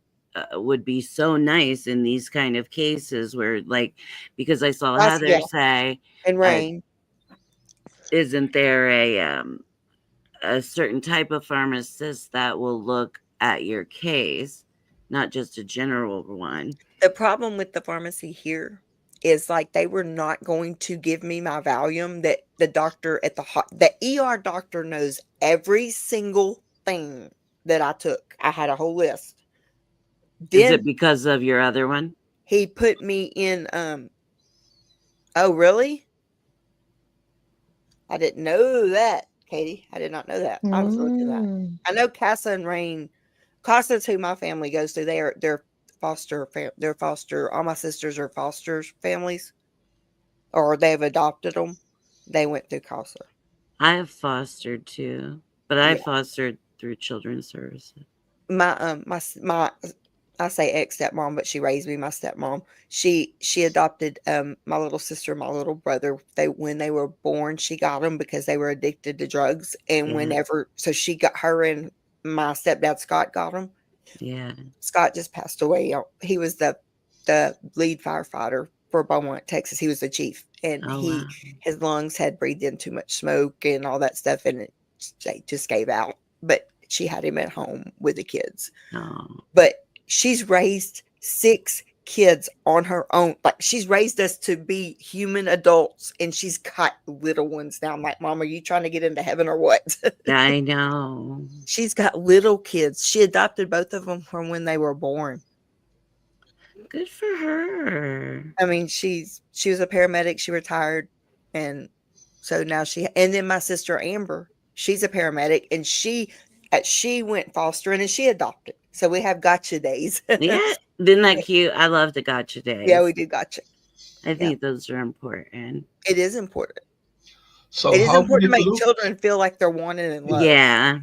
would be so nice in these kind of cases where, like, because I saw Heather say, and Rain, isn't there a certain type of pharmacist that will look at your case, not just a general one? The problem with the pharmacy here is like they were not going to give me my Valium. That the doctor at the ER doctor knows every single thing that I took. I had a whole list. Is it because of your other one? He put me in oh really? I didn't know that, Katie. I did not know that. I was looking at that. I know Casa and Rain. Casa's who my family goes to. They're foster. All my sisters are foster families, or they've adopted them. They went through Casa. I have fostered too, but I fostered through Children's Services. My I say ex-stepmom, but she raised me. My stepmom. She adopted my little sister, my little brother. When they were born, she got them because they were addicted to drugs. And so she got her, and my stepdad Scott got them. Yeah. Scott just passed away. He was the lead firefighter for Beaumont, Texas. He was the chief, and his lungs had breathed in too much smoke and all that stuff, and it just gave out. But she had him at home with the kids. Oh. But she's raised 6 kids on her own. Like, she's raised us to be human adults, and she's got little ones now. I'm like, Mom, are you trying to get into heaven or what? I know. She's got little kids. She adopted both of them from when they were born. Good for her. I mean, she was a paramedic. She retired, and so now and then my sister Amber, she's a paramedic, and she went fostering and she adopted. So we have gotcha days. Yeah, isn't that cute? I love the gotcha days. Yeah, we do gotcha. I think those are important. It is important. So it is important to make children feel like they're wanted and loved. Yeah.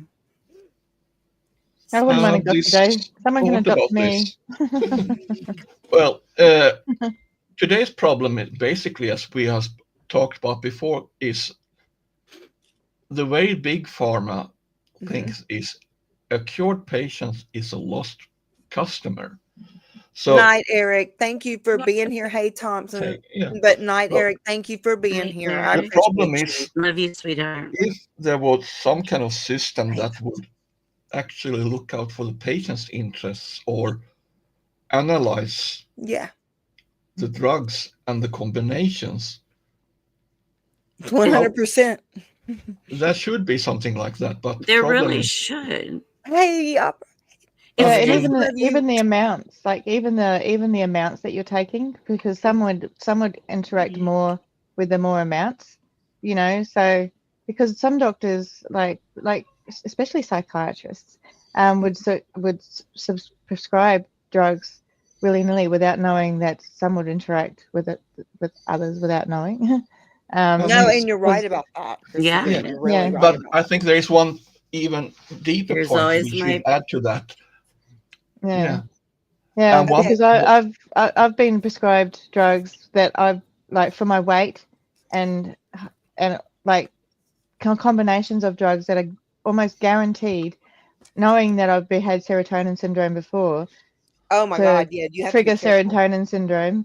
I wouldn't mind a gotcha day. Someone can adopt me. Well, today's problem is basically, as we have talked about before, is the way big pharma thinks is a cured patient is a lost customer. So Night, Eric. Thank you for being here. Hey, Thompson. okay, yeah. But night, Well, Eric. Thank you for being Night, here. I Eric. the problem appreciate is you. Love you, sweetheart. if there was some kind of system that would actually look out for the patient's interests or analyze Yeah, the drugs and the combinations, 100%. there should be something like that. But the There problem really is, should. Hey, Yeah, I and mean, even the amounts, like even the amounts that you're taking, because some would interact more with the more amounts, you know. So because some doctors, like especially psychiatrists, would prescribe drugs willy-nilly without knowing that some would interact with others without knowing. I no, mean, and you're right about that, Christina. Yeah. You're really Yeah. right but about I think there is one even deeper Here's point always we should my- add to that. Yeah. Yeah. And one, Because I've been prescribed drugs that I've like for my weight and like combinations of drugs that are almost guaranteed, knowing that I've had serotonin syndrome before, Oh my to God, yeah, you have to be trigger careful. serotonin syndrome,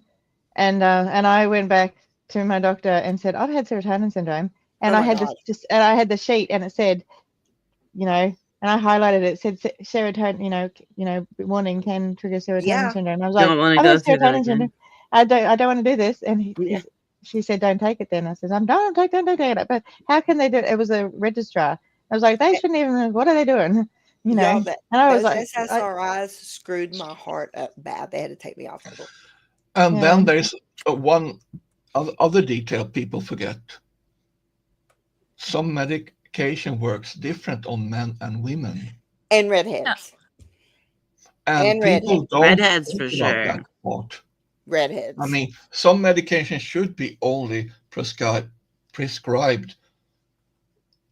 and I went back to my doctor and said I've had serotonin syndrome, and Oh I my had God. and I had the sheet and it said, you know, and I highlighted it, said serotonin, warning can trigger serotonin Yeah. syndrome. I was Don't like, wanna I've go had through that serotonin again. syndrome. I don't want to do this. And Yeah. she said, don't take it then. I said, don't take it. But how can they do it? It was a registrar. I was like, they shouldn't even, what are they doing? You know, Y'all, and I was those like, SSRIs screwed my heart up bad. They had to take me off of them. and Yeah. then there's one other detail people forget. Some medication works different on men and women. And redheads. And And people don't Redheads think for about sure. that part. Redheads. I mean, some medications should be only prescribed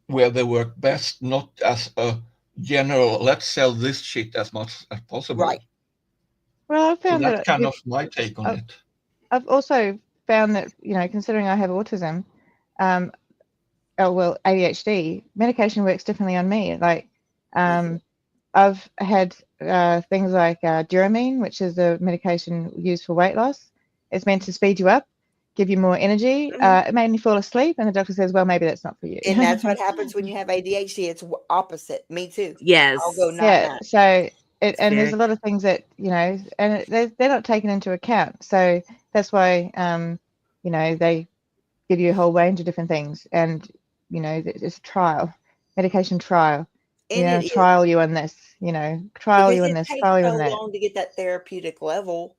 where they work best, not as a general, let's sell this shit as much as possible. Right. well, I So found that's that kind of my take on it. I've also found that, considering I have autism, ADHD, medication works differently on me. Like, I've had things like Duramine, which is a medication used for weight loss. It's meant to speed you up, give you more energy. It made me fall asleep, and the doctor says, well, maybe that's not for you. And that's what happens when you have ADHD. It's opposite. Me too. Yes. I'll go Yeah, so It's and there's very- a lot of things that, and they're not taken into account. So that's why, they give you a whole range of different things, and it's a trial, medication trial. And it is, Trial you on this, trial you because on it this, takes trial you so on that. long to get that therapeutic level.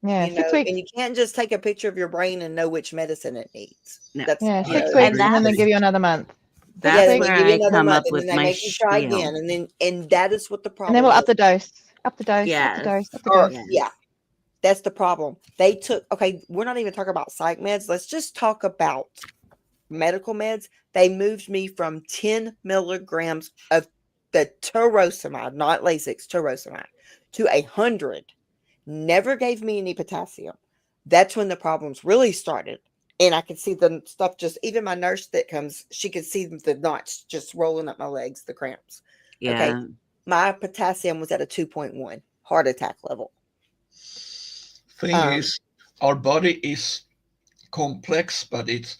Yeah, 6 weeks. And you can't just take a picture of your brain and know which medicine it needs. No. That's Yeah, 6 know, weeks, and then they give you another month. That's yeah, then where they give you I another come month, up and with then they my make you try spiel. again, and that is what the problem. And then we'll up is. the dose, up the dose, Yes. up the dose, up the Or, dose. yeah, that's the problem. They took, okay, we're not even talking about psych meds. Let's just talk about medical meds. They moved me from 10 milligrams of the torosumide, not Lasix, torosumide, to 100. Never gave me any potassium. That's when the problems really started. And I could see the stuff even my nurse that comes, she could see the knots just rolling up my legs, the cramps. Yeah. Okay. My potassium was at a 2.1 heart attack level. Thing is, our body is complex, but it's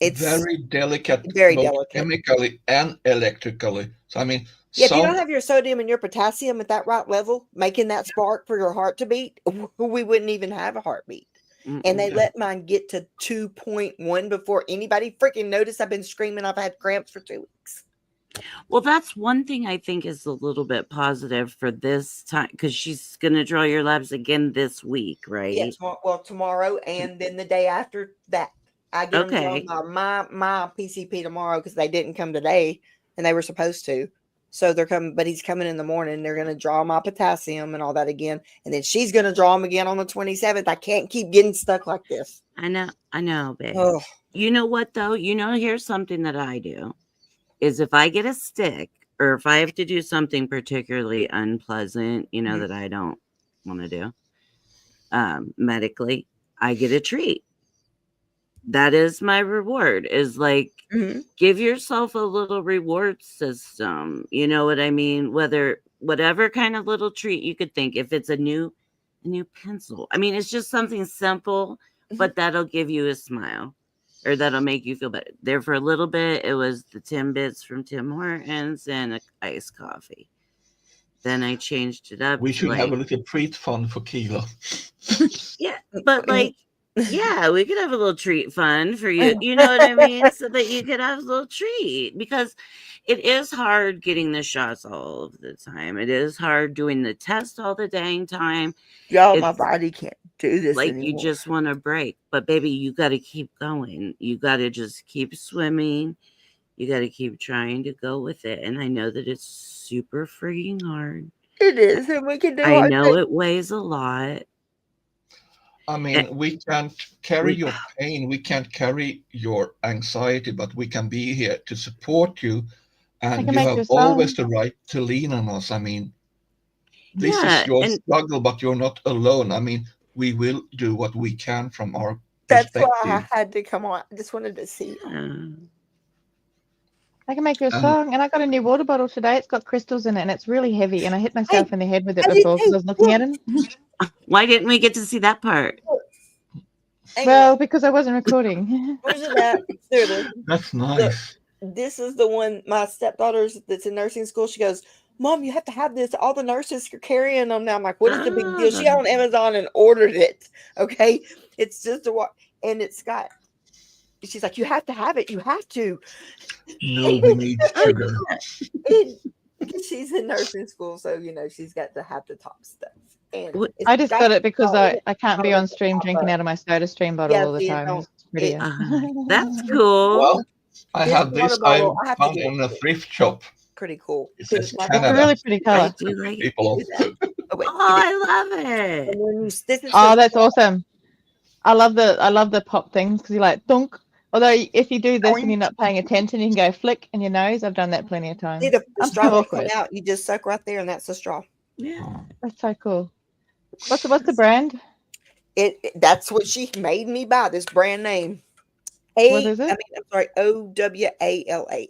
very delicate, both chemically and electrically. So, I mean, if you don't have your sodium and your potassium at that right level, making that spark for your heart to beat, we wouldn't even have a heartbeat. And they let mine get to 2.1 before anybody freaking noticed. I've been screaming. I've had cramps for 2 weeks. Well, that's one thing I think is a little bit positive for this time, because she's going to draw your labs again this week, right? Yes, tomorrow, and then the day after that. I get them drawn my PCP tomorrow, because they didn't come today, and they were supposed to. So they're coming, but he's coming in the morning. They're going to draw my potassium and all that again. And then she's going to draw him again on the 27th. I can't keep getting stuck like this. I know, babe. Oh. You know what, though? Here's something that I do is if I get a stick, or if I have to do something particularly unpleasant, that I don't want to do medically, I get a treat. that is my reward, is like, give yourself a little reward system. You know what I mean? Whatever kind of little treat you could think. If it's a new pencil. I mean, it's just something simple, but that'll give you a smile, or that'll make you feel better. There for a little bit, it was the Timbits from Tim Hortons and an iced coffee. Then I changed it up. We to should have a like, little treat fund for Keilah. yeah, but like, yeah, we could have a little treat fund for you. You know what I mean? So that you could have a little treat, because it is hard getting the shots all of the time. It is hard doing the test all the dang time. Y'all, my body can't do this like anymore. You just want to break. But baby, you got to keep going. You got to just keep swimming. You got to keep trying to go with it. And I know that it's super freaking hard. It is, and we can do I hard know things. it weighs a lot. I mean, we can't carry your pain, we can't carry your anxiety, but we can be here to support you. And you have always the right to lean on us. I mean, this is your struggle, but you're not alone. I mean, we will do what we can from our perspective. That's why I had to come on. I just wanted to see. I can make you a song, and I got a new water bottle today. It's got crystals in it, and it's really heavy. And I hit myself in the head with it before because I was looking at it. Why didn't we get to see that part? Well, because I wasn't recording. Where's it at? There it is. That's nice. This is the one my stepdaughter's that's in nursing school. She goes, Mom, you have to have this. All the nurses are carrying them now. I'm like, what is the big deal? She got on Amazon and ordered it. Okay. It's just and it's got, she's like, you have to have it. You have to. No, we need sugar. She's in nursing school, so she's got to have the top stuff. And I just got it because I can't be on stream drinking out of my Soda Stream bottle all the time. That's cool. Well, I have this. I found in a thrift shop. Pretty cool. It says It's Canada. a really pretty color. People I love it. Oh, that's awesome. I love the pop things because you're like dunk. Although if you do this and you're not paying attention, you can go flick in your nose. I've done that plenty of times. See, the straw will come out. You just suck right there, and that's the straw. Yeah, that's so cool. What's the brand? That's what she made me buy. This brand name. What is it? I'm sorry. OWALA.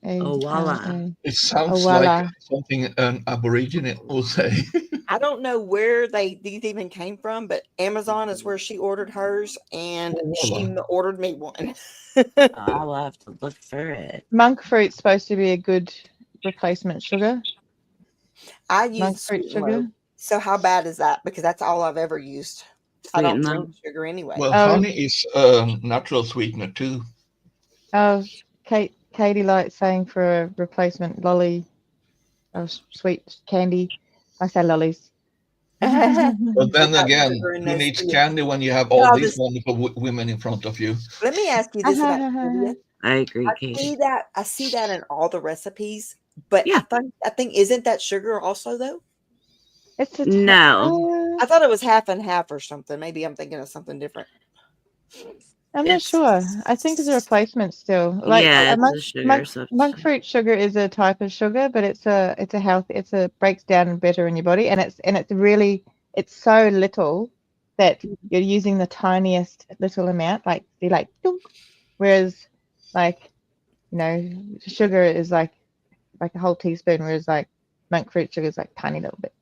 Owala. It sounds like something an Aborigine will say. I don't know where these even came from, but Amazon is where she ordered hers, and she ordered me one. I'll have to look for it. Monk fruit's supposed to be a good replacement sugar. I use monk fruit sugar. So how bad is that? Because that's all I've ever used. I don't drink sugar anyway. Well, honey is a natural sweetener too. Oh, Katie likes saying for a replacement lolly, sweet candy. I say lollies. But then again, who needs candy when you have all these wonderful women in front of you? Let me ask you this about trivia. I agree, Katie. I see that in all the recipes, but I think isn't that sugar also though? It's no. I thought it was half and half or something. Maybe I'm thinking of something different. I'm not sure. I think it's a replacement still. Like monk fruit sugar is a type of sugar, but it's a breaks down better in your body, and it's so little that you're using the tiniest little amount, like you're like dunk. Whereas sugar is like a whole teaspoon, whereas like monk fruit sugar is like tiny little bit.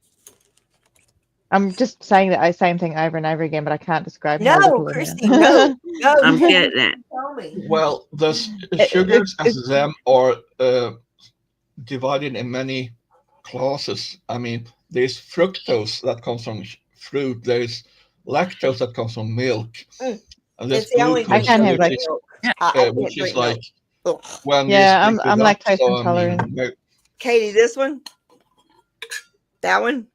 I'm just saying that same thing over and over again, but I can't describe. No, Christy, no, I'm getting it. Well, the sugars as them are divided in many classes. I mean, there's fructose that comes from fruit. There's lactose that comes from milk. And there's glucose, I can't have which is like when I'm lactose intolerant. Katie, this one, that one.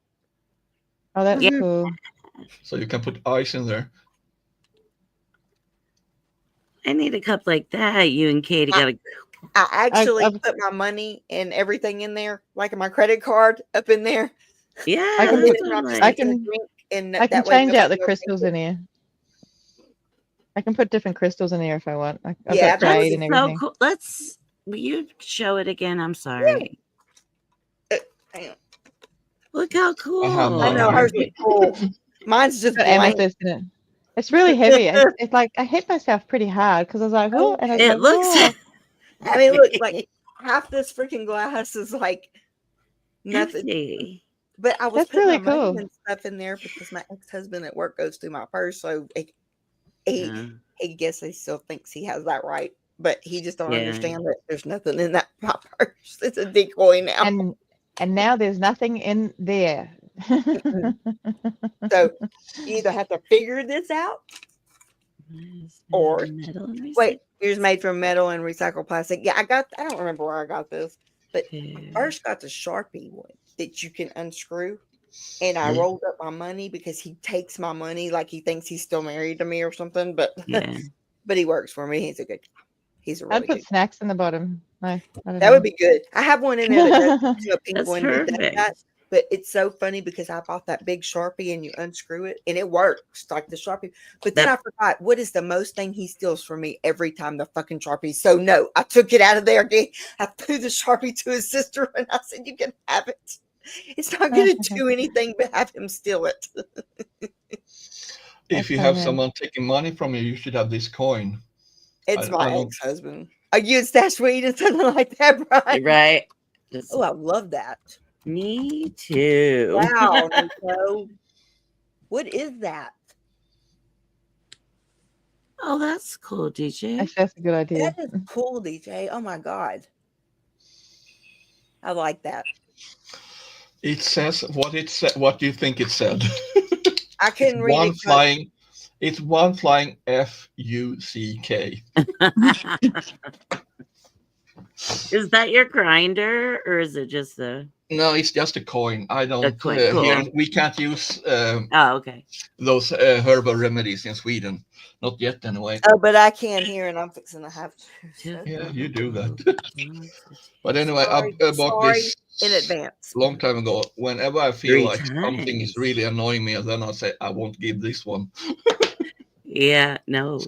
Oh, that's cool. So you can put ice in there. I need a cup like that. You and Katie got to. I actually put my money and everything in there, like my credit card up in there. Yeah, I can change out the crystals in here. I can put different crystals in here if I want. I've got jade and everything. So cool. Will you show it again? I'm sorry. Look how cool. I know hers is cool. Mine's just amethyst in it. It's really heavy. It's like I hit myself pretty hard because I was like, oh, and I was It like, looks. oh. I mean, look, like half this freaking glass is like nothing. Empty. But I was That's putting really my money cool. and stuff in there because my ex-husband at work goes through my purse, so Yeah. he guess he still thinks he has that right, but he just don't Yeah. understand that there's nothing in that my purse. It's a decoy now. And now there's nothing in there. So you either have to figure this out, or Metal and wait, yours made from metal and recycled plastic. Yeah, I don't remember where I got this, but I recycled. first got the Sharpie one that you can unscrew. And I Yeah. rolled up my money because he takes my money like he thinks he's still married to me or something. But Yeah. but he works for me. He's a good guy. He's a really I'd put good. snacks in the bottom. No, I don't That know. would be good. I have one in there that does a pink That's one that does perfect. that. But it's so funny because I bought that big Sharpie and you unscrew it and it works like the Sharpie. But then I forgot what is the most thing he steals from me every time, the fucking Sharpie. So no, I took it out of there again. I threw the Sharpie to his sister and I said, "You can have it. It's not going to do anything but have him steal it." If you have someone taking money from you, you should have this coin. It's my ex-husband. Are you stashed weed and something like that, Brian? Right. Oh, I love that. Me too. Wow, Nico. What is that? Oh, that's cool, DJ. That's a good idea. That is cool, DJ. Oh my God. I like that. It says what it said. What do you think it said? I couldn't read it. It's one flying F-U-C-K. Is that your grinder or is it just the? No, it's just a coin. I don't. Cool. Here we can't use okay. those herbal remedies in Sweden. Not yet, anyway. Oh, but I can hear, and I'm fixing to have to. Yeah, you do that. But anyway, Sorry, I bought this in advance. long time ago. Whenever I feel 3 like something is really annoying me, then I say I won't give this one. Yeah, no.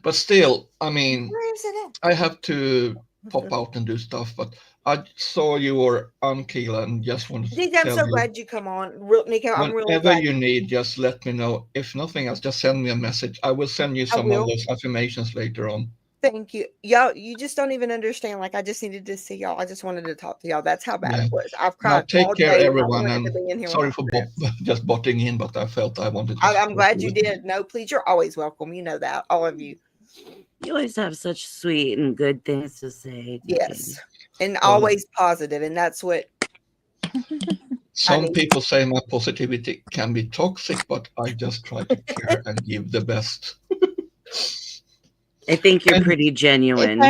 But still, I mean, Where is it at? I have to pop out and do stuff. But I saw you were on Keilah and just wanted to DJ, I'm tell so you, glad you come on. Nico, I'm really whenever glad. you need, just let me know. If nothing else, just send me a message. I will send you some of those affirmations later on. Thank you. Y'all, you just don't even understand. Like, I just needed to see y'all. I just wanted to talk to y'all. That's how bad it was. I've cried. Now, take all care, day. everyone. I And wanted to be in here sorry with for my friends. just butting in, but I felt I wanted to. I'm glad you did. No, please. You're always welcome. You know that. All of you. You always have such sweet and good things to say. Yes. And always positive. And that's what. Some people say my positivity can be toxic, but I just try to care and give the best. I think you're pretty genuine.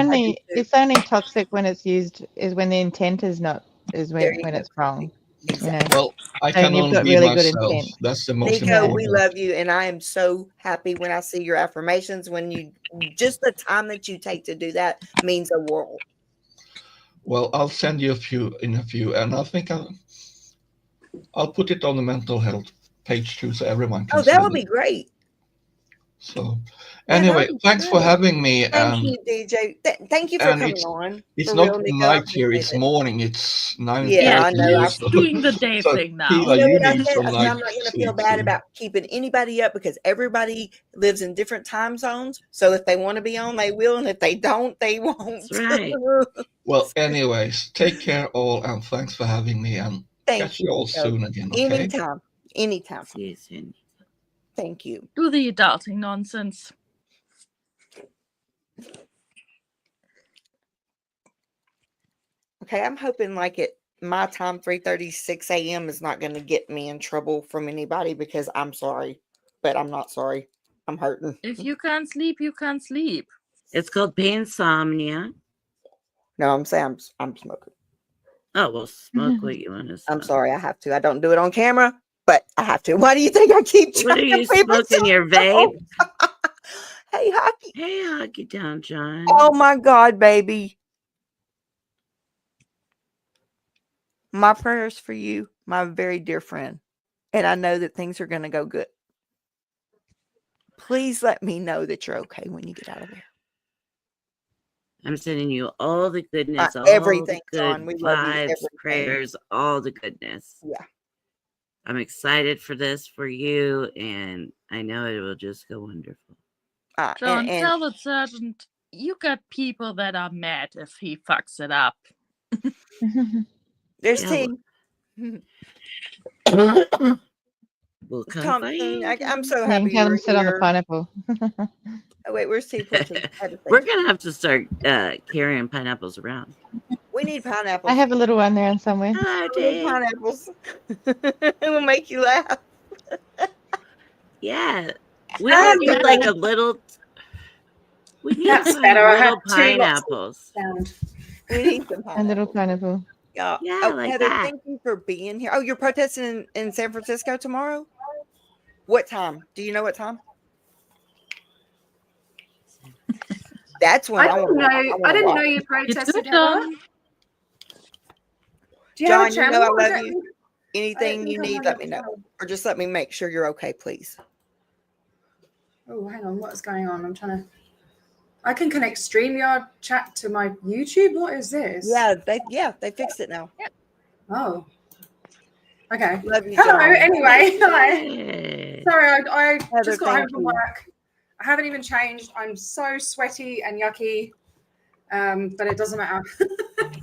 It's only toxic when it's used is when the intent is not when it's wrong. Exactly. You know? Well, I can only be really myself. good intent. That's the most Nico, important. we love you, and I am so happy when I see your affirmations. When you just the time that you take to do that means a world. Well, I'll send you a few, and I think I'll put it on the mental health page too, so everyone can. Oh, that would be great. So, anyway, thanks for having me. Thank you, DJ. Thank you for coming on. It's not night here; it's morning. It's 9:30. Yeah, I know. I'm doing the day thing now. Keilah, You know what I need said? some I said night I'm not going to feel sleep bad too. about keeping anybody up because everybody lives in different time zones. So if they want to be on, they will, and if they don't, they won't. That's right. Well, anyways, take care all, and thanks for having me. And catch you all soon again. Okay? Anytime. See you soon. Thank you. Do the adulting nonsense. Okay, I'm hoping like at my time, 3:36 a.m. is not going to get me in trouble from anybody because I'm sorry, but I'm not sorry. I'm hurting. If you can't sleep, you can't sleep. It's called insomnia. No, I'm saying I'm smoking. Oh, well, smoke what you want to smoke. I'm sorry, I have to. I don't do it on camera, but I have to. Why do you think I keep trying What are you to keep it smoking, your vape? Hey, Hockey. Hey, Hockey Down, John. Oh, my God, baby. My prayers for you, my very dear friend. And I know that things are going to go good. Please let me know that you're okay when you get out of there. I'm sending you all the goodness, all everything, the good John. We love you. vibes, Everything. prayers, all the goodness. Yeah. I'm excited for this for you, and I know it will just go wonderful. John, And tell the sergeant you got people that are mad if he fucks it up. there's Yeah, tea. we'll come Thompson, find I'm him. so You happy can tell them you're to sit on the here. pineapple. Oh, wait, where's tea? Poor tea. I had to We're think. gonna have to start carrying pineapples around. We need pineapples. I have a little one there somewhere. Hello, We need Dave. pineapples. It will make you laugh. Yeah, we need like a little. We need That's some better. I had little 2 lots of pineapples. sound. We need some A little pineapples. pineapple. Yeah. Yeah, Oh, like Heather, that. thank you for being here. Oh, you're protesting in San Francisco tomorrow? What time? Do you know what time? That's when I didn't know. I didn't know you You protested, too, Heather. John. Do you have a John, you know channel? I love don't you. think- I don't Anything think you I need, have let a me know. channel. Or just let me make sure you're okay, please. Oh, hang on. What's going on? I'm trying to. I can connect StreamYard chat to my YouTube. What is this? Yeah, they fixed it now. Oh. Okay. Love you, Hello. John. Anyway, hi. Yay. Sorry, I Heather, just got home thank from you. work. I haven't even changed. I'm so sweaty and yucky, but it doesn't matter.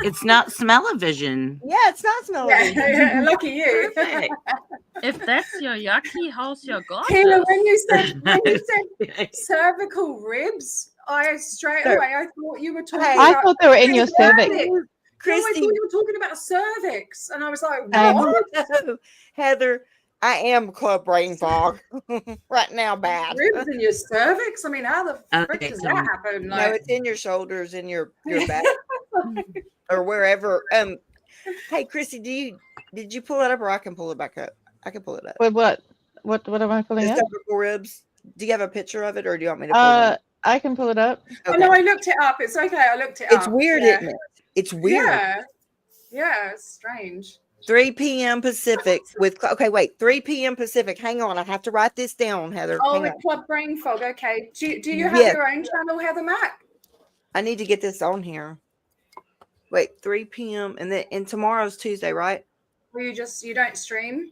It's not smell-o-vision. Yeah, it's not smelling. Yeah, lucky you. Perfect. If that's your yucky, how's your gorgeous? Keilah, when you said cervical ribs, I straight So- away I thought you were talking Hey. I about thought they were in your cervix. cervix. No, I Christy, thought you were talking about a cervix, and I was like, Same. what? Heather, I am club brain fog right now. Bad. Ribs in your cervix? I mean, how the frick Okay, does come that on. happen? No, Like, it's in your shoulders and your back or wherever. Hey, Christy, did you pull it up or I can pull it back up? I can pull it up. Wait, what am I The pulling up? cervical ribs. Do you have a picture of it or do you want me to pull it up? I can pull it up. oh Okay. no, I looked it up. It's okay. I looked it It's up. weird, Yeah. isn't it? It's weird. Yeah, it's strange. 3 p.m. Pacific with okay, wait, 3 p.m. Pacific. Hang on, I have to write this down, Heather. Oh, Hang with on. club brain fog. Okay. Do you have Yes. your own channel, Heather Mack? I need to get this on here. Wait, 3 p.m. and tomorrow's Tuesday, right? Or you don't stream?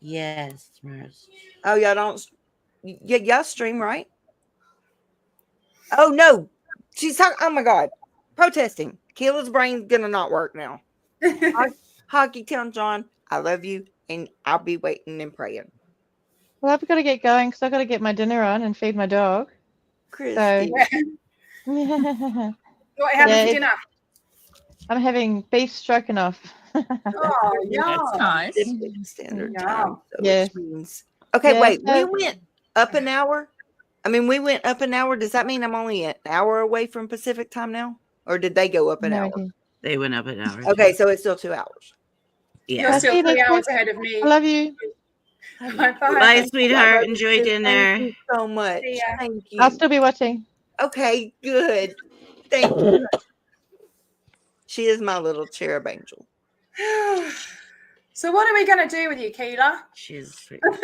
Yes, Mars. Oh, y'all don't. Y'all stream, right? Oh no, she's talking. Oh my God, protesting. Keilah's brain's gonna not work now. Hockey Town John, I love you, and I'll be waiting and praying. Well, I've got to get going because I've got to get my dinner on and feed my dog. Christy, I'm What having Yeah, for it's- dinner? having beef stroganoff. Oh, yeah. That's nice. Pacific Standard Yeah. Time. So Yeah. which means okay. Yeah, Wait, we so- went up an hour. I mean, we went up an hour. Does that mean I'm only an hour away from Pacific time now, or did they go up an No hour? idea. They went up an hour. Okay, so it's still 2 hours. Yeah. You're still See you 3 next hours week. ahead of me. I love you. Bye. Bye, sweetheart. I love Enjoy you. dinner. Thank you so much. See ya. Thank you. I'll still be watching. Okay, good. Thank you. She is my little cherub angel. So what are we going to do with you, Keilah? She's sweet. Do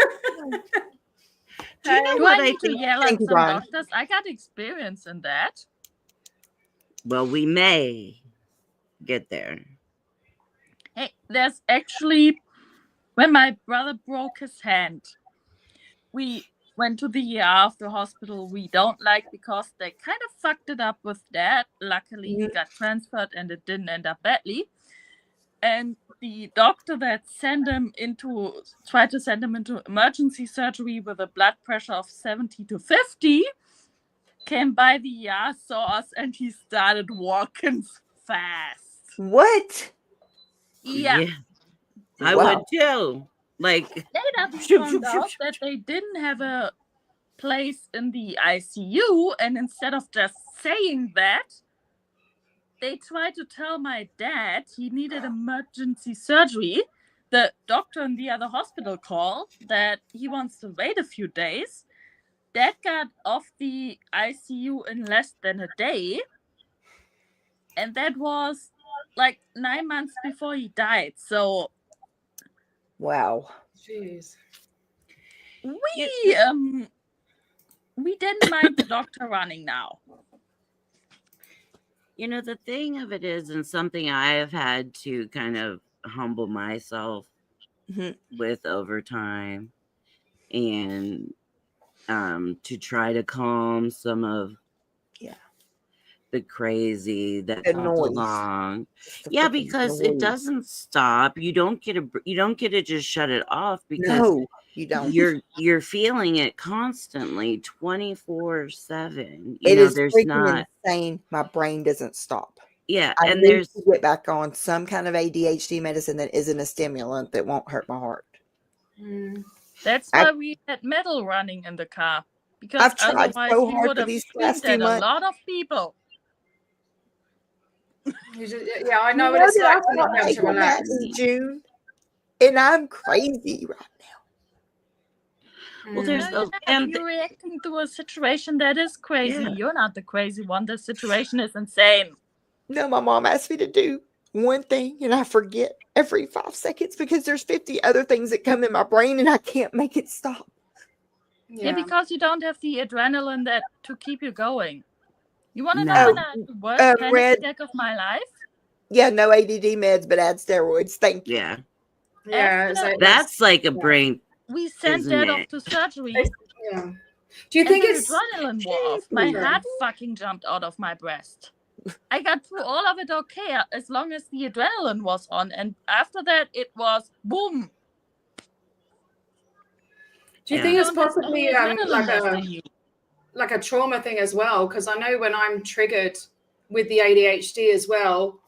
you know Do what I I need to think? yell Thank at you, some Brian. doctors? I got experience in that. Well, we may get there. Hey, there's actually, when my brother broke his hand, we went to the ER of the hospital we don't like because they kind of fucked it up with that. Luckily, he got transferred and it didn't end up badly. And the doctor that tried to send him into emergency surgery with a blood pressure of 70 to 50 came by the ER, saw us, and he started walking fast. What? Yeah. I Wow. would too. Like, Later, we Shoop, found shoop, shoop, out shoop, that they didn't have a place in the ICU, and instead of just saying that, they tried to tell my dad he needed emergency surgery. The doctor in the other hospital called that he wants to wait a few days. Dad got off the ICU in less than a day, and that was like 9 months before he died. So Wow. Jeez. we didn't mind the doctor running now. you know, the thing of it is, and something I have had to kind of humble myself with overtime and to try to calm some of the crazy that The comes noise. along. Just the Yeah, freaking because it noise. doesn't stop. You don't get to just shut it off because No, you don't. you're feeling it constantly 24/7. It is There's freaking not. insane. My brain doesn't stop. Yeah, I and need there's to get back on some kind of ADHD medicine that isn't a stimulant that won't hurt my heart. That's why we had metal running in the car. Because I've tried otherwise so we hard would for have these last screamed few at a months. lot of people. Yeah, I know You what know it's that like I to not fought be able to ankle relax. in June, and I'm crazy right now. well, there's You're reacting to a situation that is crazy. You're not the crazy one. The situation is insane. No, my mom asked me to do one thing, and I forget every 5 seconds because there's 50 other things that come in my brain, and I can't make it stop. Yeah, because you don't have the adrenaline that to keep you going. You want to know No. when I had the worst panic Red. attack of my life? Yeah, no ADD meds, but add steroids. Thank you. Yeah. Yeah, That's like a brain. We sent isn't that it? off to surgery. Yeah. Do you think the it's adrenaline wore off? My heart fucking jumped out of my breast. I got through all of it okay as long as the adrenaline was on, and after that it was boom. Do you think it's possibly adrenaline like a trauma thing as well? Because I know when I'm triggered with the ADHD as well,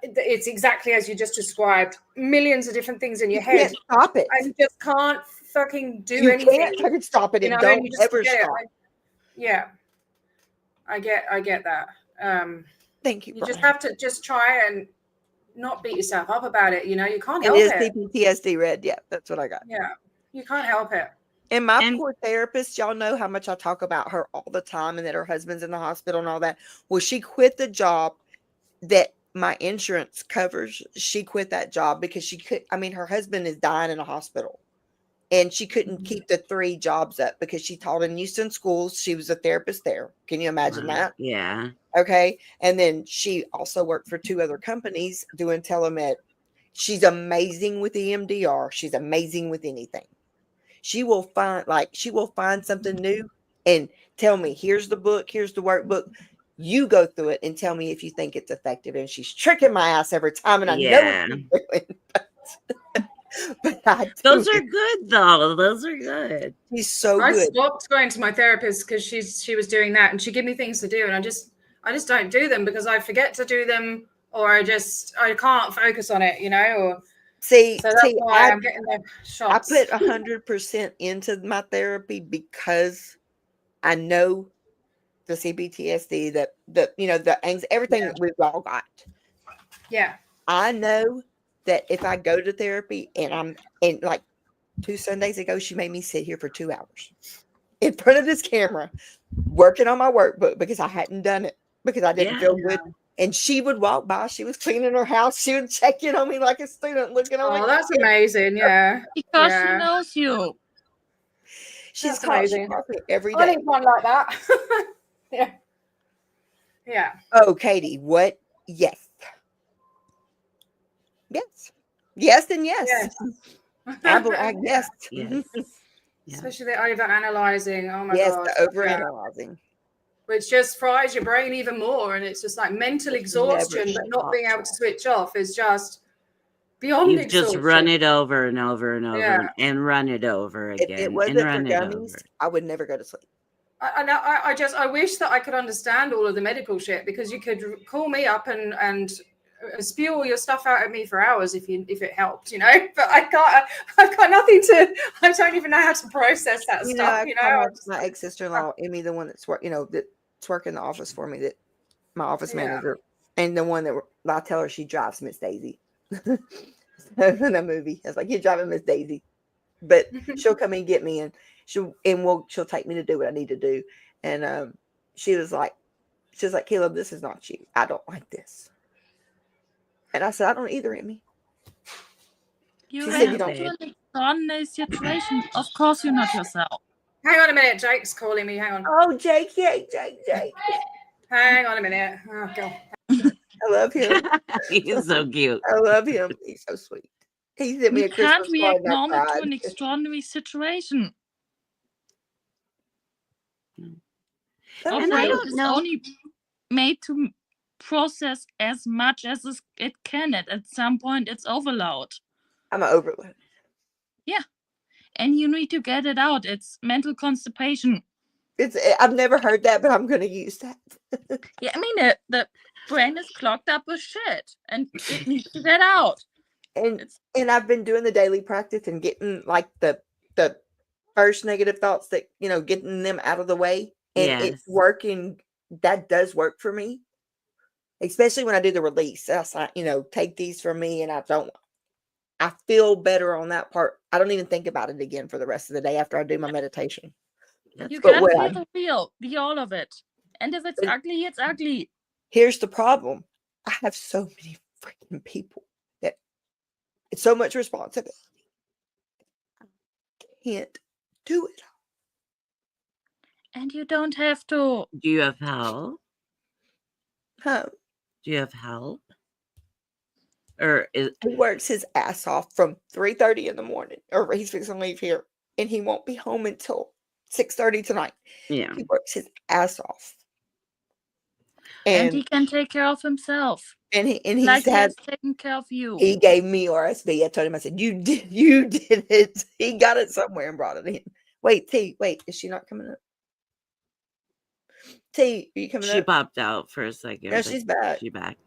it's exactly as you just described. Millions of different things in your head. Can't stop it. And you just can't fucking do You anything. can't fucking stop it. You know, Don't you just ever forget it. stop. Yeah, I get that. Thank you. You just have to just try and not beat yourself up about it. You know, you can't help It is it. CPTSD, Red. Yeah, that's what I got. Yeah, you can't help it. And my poor therapist, y'all know how much I talk about her all the time and that her husband's in the hospital and all that. Well, she quit the job that my insurance covers. She quit that job because she could. I mean, her husband is dying in a hospital. And she couldn't keep the 3 jobs up because she taught in Houston schools. She was a therapist there. Can you imagine that? Yeah. Okay. And then she also worked for 2 other companies doing telemed. She's amazing with EMDR. She's amazing with anything. She will find something new and tell me, here's the book, here's the workbook. You go through it and tell me if you think it's effective. And she's tricking my ass every time. And I know what she's doing. But those are good though. Those are good. She's so I good. stopped going to my therapist because she was doing that, and she gave me things to do, and I just don't do them because I forget to do them, or I can't focus on it, you know. Or so that's why I'm getting the shots. I put 100% into my therapy because I know the CPTSD, the anxiety, everything that we've all got. Yeah. I know that if I go to therapy and like 2 Sundays ago, she made me sit here for 2 hours in front of this camera working on my workbook because I hadn't done it because I didn't feel good. And she would walk by. She was cleaning her house. She would check in on me like a student looking on me. Oh, that's amazing. Yeah. Because she knows you. She's amazing. Every day. I need one like that. Yeah. Yeah. Oh, Katie, what? Yes. Yes. Yes and yes. Yes. Yes. Especially the over-analyzing. Oh my God. Yes, the over-analyzing. Which just fries your brain even more. And it's just like mental exhaustion, but not being able to switch off is just beyond exhaustion. Just run it over and over and over and run it over again. If it wasn't for gummies, I would never go to sleep. I wish that I could understand all of the medical shit, because you could call me up and spew all your stuff out at me for hours if it helped, you know. But I've got nothing to. I don't even know how to process that stuff. You know, my ex sister-in-law, Emmy, the one that's that's working in the office for me, that my office manager, and the one that I tell her she drives Miss Daisy. In the movie, I was like, "You're driving Miss Daisy," but she'll come and get me, and she'll take me to do what I need to do. And she was like, "Keilah, this is not you. I don't like this." And I said, "I don't either, Emmy." You're in an extraordinary situation. Of course, you're not yourself. Hang on a minute, Jake's calling me. Hang on. Oh, Jake. Hang on a minute. Oh, God. I love him. He's so cute. I love him. He's so sweet. He sent me You a can't Christmas card react and I normal to cried. an extraordinary situation. That Our was And I brain really- don't is know. only made to process as much as it can. At some point, it's overload. I'm an overload. And you need to get it out. It's mental constipation. I've never heard that, but I'm going to use that. Yeah, I mean, the brain is clogged up with shit and it needs to get out. And It's I've been doing the daily practice and getting like the first negative thoughts that, getting them out of the way. And it's Yes. working. That does work for me. Especially when I do the release. That's like, take these from me and I feel better on that part. I don't even think about it again for the rest of the day after I do my meditation. you But can what feel the real, the all of it. And if it's ugly, it's ugly. Here's the problem. I have so many freaking people that it's so much responsibility. I can't do it. And you don't have to. Do you have help? Huh? Do you have help? Or is He works his ass off from 3:30 in the morning, or he's fixing to leave here, and he won't be home until 6:30 tonight. yeah. He works his ass off, And and he can take care of himself. he's Like he had. has taken care of you. He gave me RSV. I told him, I said, you did it. He got it somewhere and brought it in. Wait, is she not coming up? T, are you coming She up? popped out for a second. No, but she's back. She's back.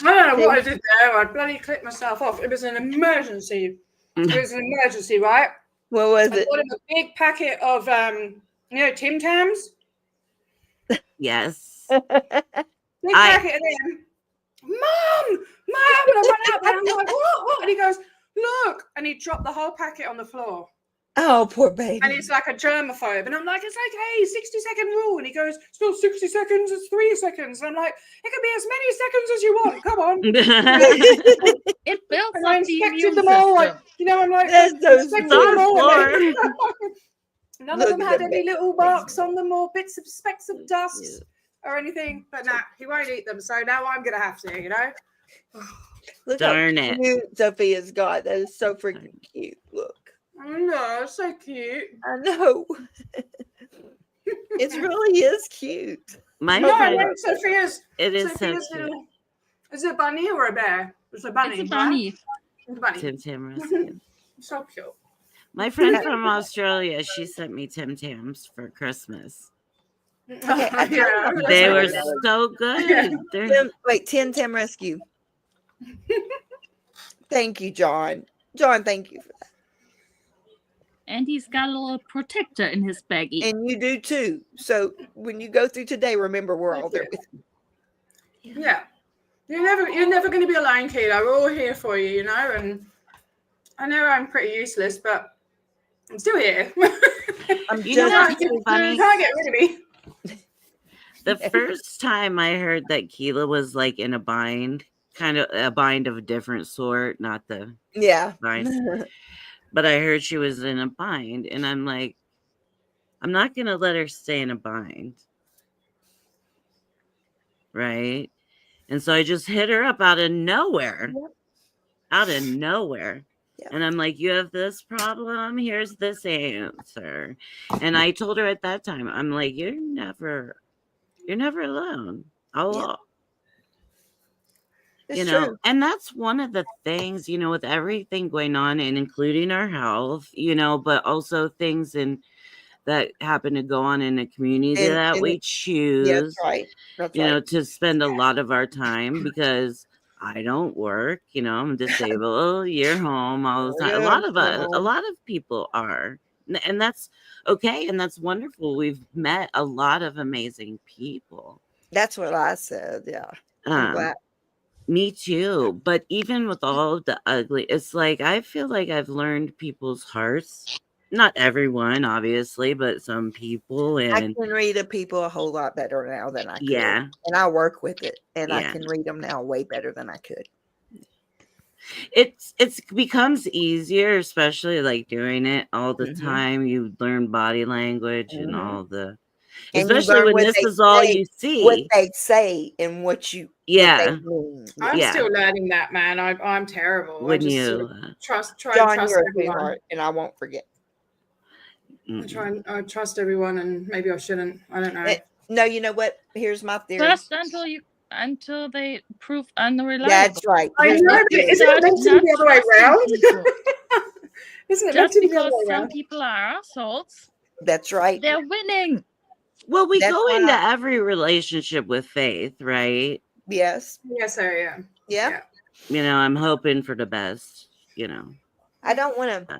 I don't know what I did there. I bloody clicked myself off. It was an emergency. It was an emergency, right? What was I it? bought him a big packet of Tim Tams. Yes. Big packet of them. Mom! And I ran out there and I'm like, what? And he goes, look. And he dropped the whole packet on the floor. Oh, poor baby. And it's like a germaphobe. And I'm like, it's okay, 60-second rule. And he goes, it's not 60 seconds, it's 3 seconds. And I'm like, it can be as many seconds as you want. Come on. It builds And I up the inspected immune them all. system. I'm like, That's so inspected sweet. them all. Lord. None Look of them at had them any big little marks on them or bits of specks of dust or anything. But nah, he won't eat them. So now I'm going to have to, Look Darn how it. cute Sophia's got. That is so freaking cute. Look. I know, so cute. I know. It really is cute. My No, I friend, went Sophia's. it is so Sophia's cute. little. Is it a bunny or a bear? It's a bunny. It's a bunny. Right? It's a bunny. Tim Tam rescue. So cute. My friend from Australia, she sent me Tim Tams for Christmas. Okay, I Yeah, kinda- They were Yeah. so good. Yeah. They're- Wait, Tim Rescue. Thank you, John. John, thank you. And he's got a little protector in his baggie. And you do too. So when you go through today, remember we're all there with you. Yeah. You're never going to be alone, Keilah. We're all here for you, and I know I'm pretty useless, but I'm still here. I'm You know just what's so funny? You can't get rid of me. The first time I heard that Keilah was like in a bind, kind of a bind of a different sort, not the yeah. bind, but I heard she was in a bind, and I'm like, I'm not going to let her stay in a bind. Right? And so I just hit her up out of nowhere. Yep. Out of nowhere. Yep. And I'm like, you have this problem, here's this answer. And I told her at that time, I'm like, you're never alone. Yep. It's True. true. And that's one of the things, with everything going on and including our health, but also things that happen to go on in the community that we choose. Yeah, that's right. That's right. To spend a lot of our time because I don't work, I'm disabled. You're home all the time. Yeah, A lot of people are, and that's okay. And that's wonderful. We've met a lot of amazing people. That's what I said. Yeah. I'm glad. Me too. But even with all of the ugly, it's like, I feel like I've learned people's hearts. Not everyone, obviously, but some people. I And can read a people a whole lot better now than I could. Yeah. And I work with it, and I Yeah. can read them now way better than I could. it's becomes easier, especially like doing it all the Mhm. time. You learn body language and Mhm. all the And you Especially learn when what this they is all say, you what see. they say and what they Yeah. mean. I'm Yeah. still learning that, man. I'm terrible. I When just you sort of try and John, trust you're a everyone. sweetheart, and I won't forget. I trust everyone, and maybe I shouldn't. I don't know. No, you know what? Here's my theory. Just until they prove unreliable. That's right. I Here's know, my but theory. isn't it meant to be the other way around? Isn't it meant Just to be the other because way some around? people are assholes, That's right. they're winning. Well, we That's go why into every relationship with faith, right? Yes. Yes, I am. Yeah. I'm hoping for the best, I don't want to,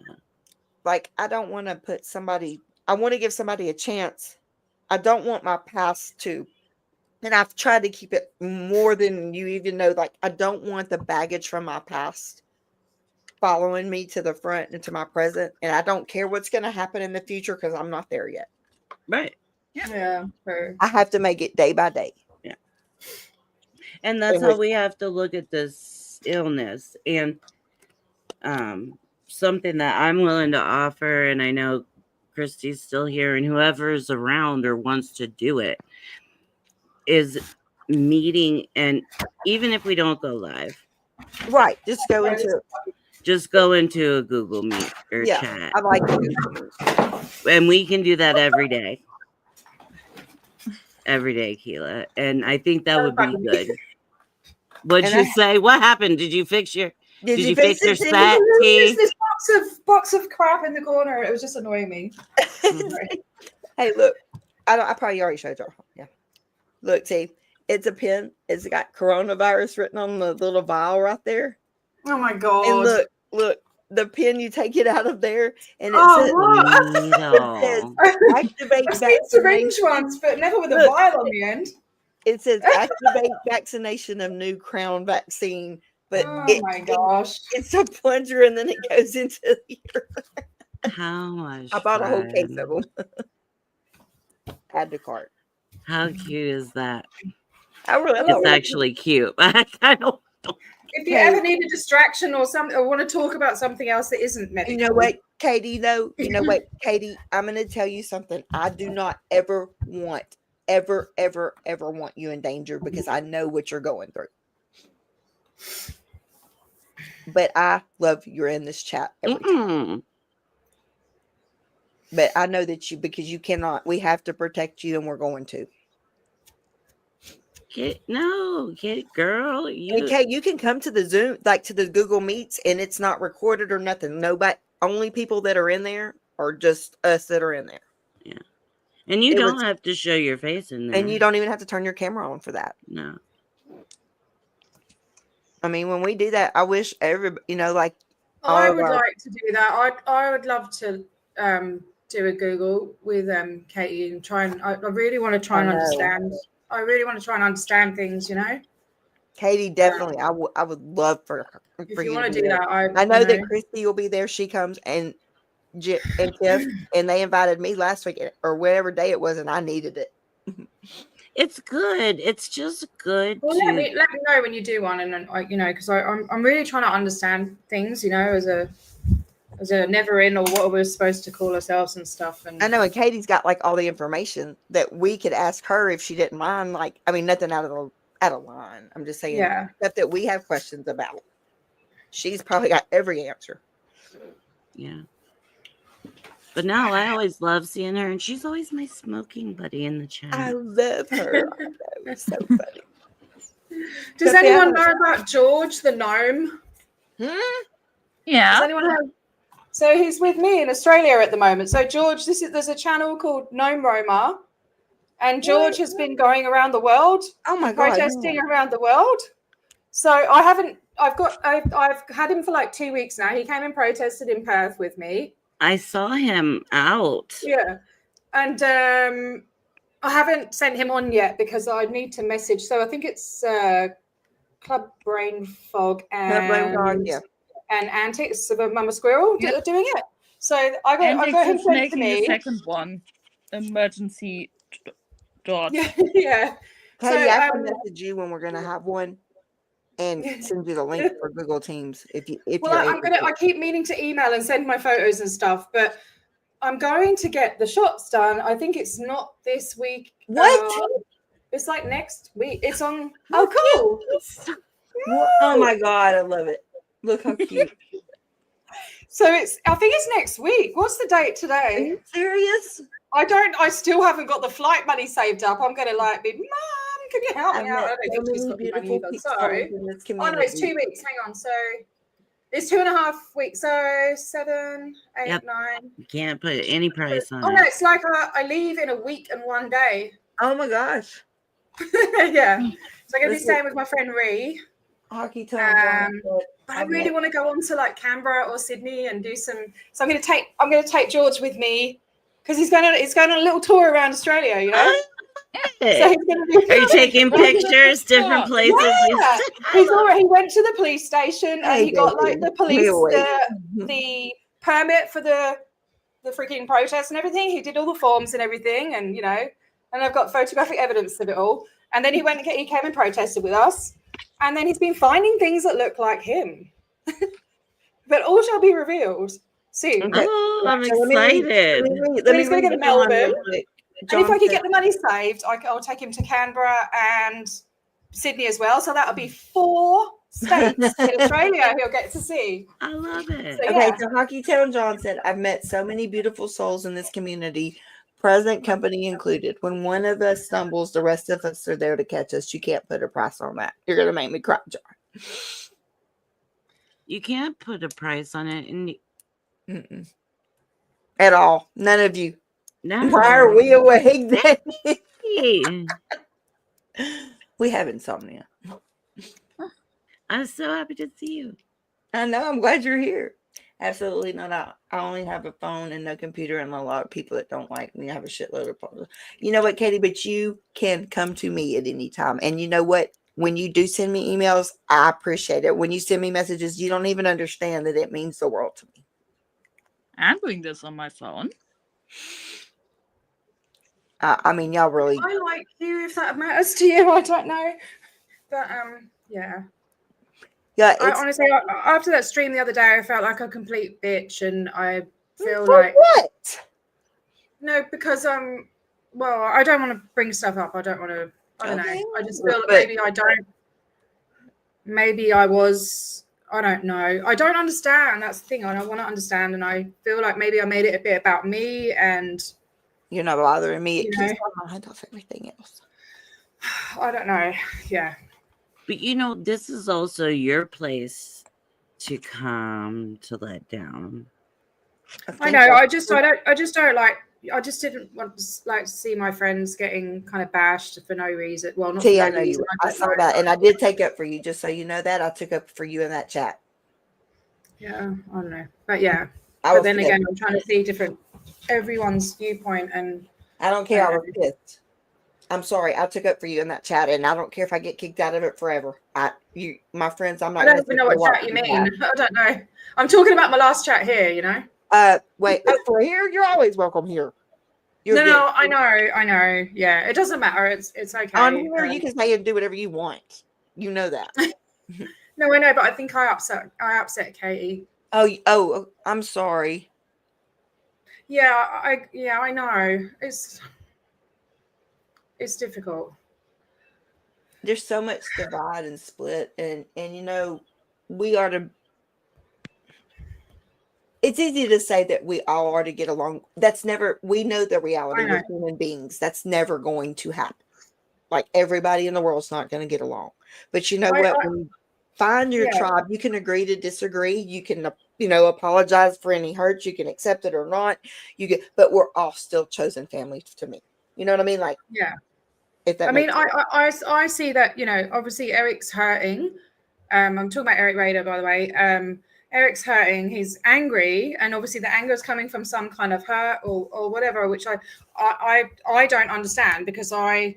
I don't want to put somebody, I want to give somebody a chance. I don't want my past to, and I've tried to keep it more than you even know. I don't want the baggage from my past following me to the front and to my present. And I don't care what's going to happen in the future because I'm not there yet. Right. Yeah. I have to make it day by day. Yeah. And that's how we have to look at this illness. And something that I'm willing to offer, and I know Christy's still here, and whoever's around or wants to do it, is meeting. And even if we don't go live, right, just go into a Google Meet or chat. I like Google. And we can do that every day, Keilah. And I think that would be good. What'd you say? What happened? Did you fix your Did you fix your set? There's this box of crap in the corner. It was just annoying me. Hey, look, I probably already showed you. Yeah, look, see, it's a pen. It's got coronavirus written on the little vial right there. Oh my god! And look, the pen, you take it out of there, and it says activate I've seen syringe vaccination. ones, but never with a vial on the end. It says activate vaccination of new crown vaccine. But my gosh. It's a plunger and then it goes into here. How much? I bought a whole case of them. Add to cart. How cute is that? It's actually cute. I don't. If you ever need a distraction or something, or want to talk about something else that isn't medical. You know what, Katie, you know what, Katie, I'm going to tell you something. I do not ever want you in danger because I know what you're going through. But I love you're in this chat every time. But I know that because you cannot, we have to protect you and we're going to. Girl. You can come to the Zoom, to the Google Meets, and it's not recorded or nothing. Nobody, only people that are in there are just us that are in there. Yeah. And you don't have to show your face in there. And you don't even have to turn your camera on for that. No. I mean, when we do that, I wish everybody, I would like to do that. I would love to do a Google with Katie and try and I really want to try and understand. I really want to try and understand things, Katie, definitely. I would love for if you to want to do there. that. I know that Christy will be there. She comes and Tiff, and they invited me last week or whatever day it was, and I needed it. It's good. It's just good. Well, let me know when you do one, and because I'm really trying to understand things, as a never in or what we're supposed to call ourselves and stuff. And I know, and Katie's got all the information that we could ask her if she didn't mind. Nothing out of line. I'm just saying stuff that we have questions about. She's probably got every answer. Yeah. But no, I always love seeing her, and she's always my smoking buddy in the chat. I love her. I know, it's so funny. Does anyone know about George the gnome? Yeah. Does anyone have? So he's with me in Australia at the moment. So George, there's a channel called Gnome Roma, and George has been going around the world. Oh my god! Protesting around the world. So I've had him for 2 weeks now. He came and protested in Perth with me. I saw him out. Yeah. And I haven't sent him on yet because I need to message. So I think it's Club Brain Fog and Antics of a Mama Squirrel that are doing it. So I got him sent to me. The second one, emergency dot. Yeah. Katie, I can message you when we're going to have one. And send you the link for Google Teams if you're able I keep meaning to email and send my photos and stuff, but I'm going to get the shots done. I think it's not this week. What? It's like next week. It's on. How Oh, cool. Oh my God, I love it. Look how cute. So I think it's next week. What's the date Are today? you serious? I still haven't got the flight money saved up. I'm going to like be, Mom, can you help me out? I don't think she's got the money either. So, in this oh no, it's 2 weeks. Hang on. So it's 2.5 weeks. So 7, 8, Yep. 9. You can't put any price on Oh it. no, it's like I leave in a week and 1 day. Oh my gosh. Yeah. So I'm going to be Listen. staying with my friend Ree. Hockey time. But I really want to go on to like Canberra or Sydney and do some. So I'm going to take George with me because he's going on a little tour around Australia. You know. So he's going to do. Are you taking pictures, different places? Yeah. He went to the police station and he got like the police the permit for the freaking protest and everything. He did all the forms and everything, and and I've got photographic evidence of it all. And then he came and protested with us. And then he's been finding things that look like him. But all shall be revealed soon. Okay. Oh, I'm So excited. Then he's going to go to Melbourne. And if I could said- get the money saved, I'll take him to Canberra and Sydney as well. So that'll be 4 states in Australia he'll get to see. I love it. So, Okay, yeah. so Hockey Town John said, I've met so many beautiful souls in this community, present company included. When one of us stumbles, the rest of us are there to catch us. You can't put a price on that. You're going to make me cry, John. You can't put a price on it. And Mm-mm. At all. None of you. no. Why are we awake then? Hey, We have insomnia. I'm so happy to see you. I know. I'm glad you're here. Absolutely not. I only have a phone and no computer, and a lot of people that don't like me. I have a shitload of problems. You know what, Katie? But you can come to me at any time. And you know what? When you do send me emails, I appreciate it. When you send me messages, you don't even understand that it means the world to me. I'm doing this on my phone. I mean, y'all really. I like you if that matters to you. I don't know. But yeah. Yeah, I it's honestly, after that stream the other day, I felt like a complete bitch, and I feel for like what? no, because well, I don't want to bring stuff up. I don't want to. I don't Okay. know. I just feel that But- maybe I don't. Maybe I was. I don't know. I don't understand. That's the thing. I don't want to understand, and I feel like maybe I made it a bit about me, and You're not bothering me. It You keeps know. my mind off everything else. I don't know. Yeah. But this is also your place to come to let down. I know. I just don't like. I just didn't want to like see my friends getting kind of bashed for no reason. Well, not T, for I no know you. reason. I don't saw know. that, and I did take up for you. Just so you know that I took up for you in that chat. Yeah, I don't know, but yeah. I But was then pissed. again, I'm trying to see everyone's viewpoint, and I don't care. I was pissed. I'm sorry. I took up for you in that chat, and I don't care if I get kicked out of it forever. My friends, I'm not. I don't gonna even know sit what there chat you watching mean. I don't know. I'm talking about my last chat here. You know. that. Wait. Oh, for here, you're always welcome here. You're No, good. no, I know. Yeah, it doesn't matter. It's okay. On here, you can say and do whatever you want. You know that. No, I know, but I think I upset Katie. Oh, I'm sorry. Yeah, I know. It's difficult. There's so much divide and split, and we are to. It's easy to say that we all are to get along. That's never. We know the reality I with human beings. That's never going to happen. Like everybody in the world's not going to get along. But you know what? When you find your tribe, you can agree to disagree. You can, apologize for any hurt. You can accept it or not. But we're all still chosen family to me. You know what I mean? Like, yeah. If that I mean, makes sense. I see that, obviously Eric's hurting. I'm talking about Eric Rader, by the way. Eric's hurting. He's angry, and obviously the anger is coming from some kind of hurt or whatever, which I don't understand, because my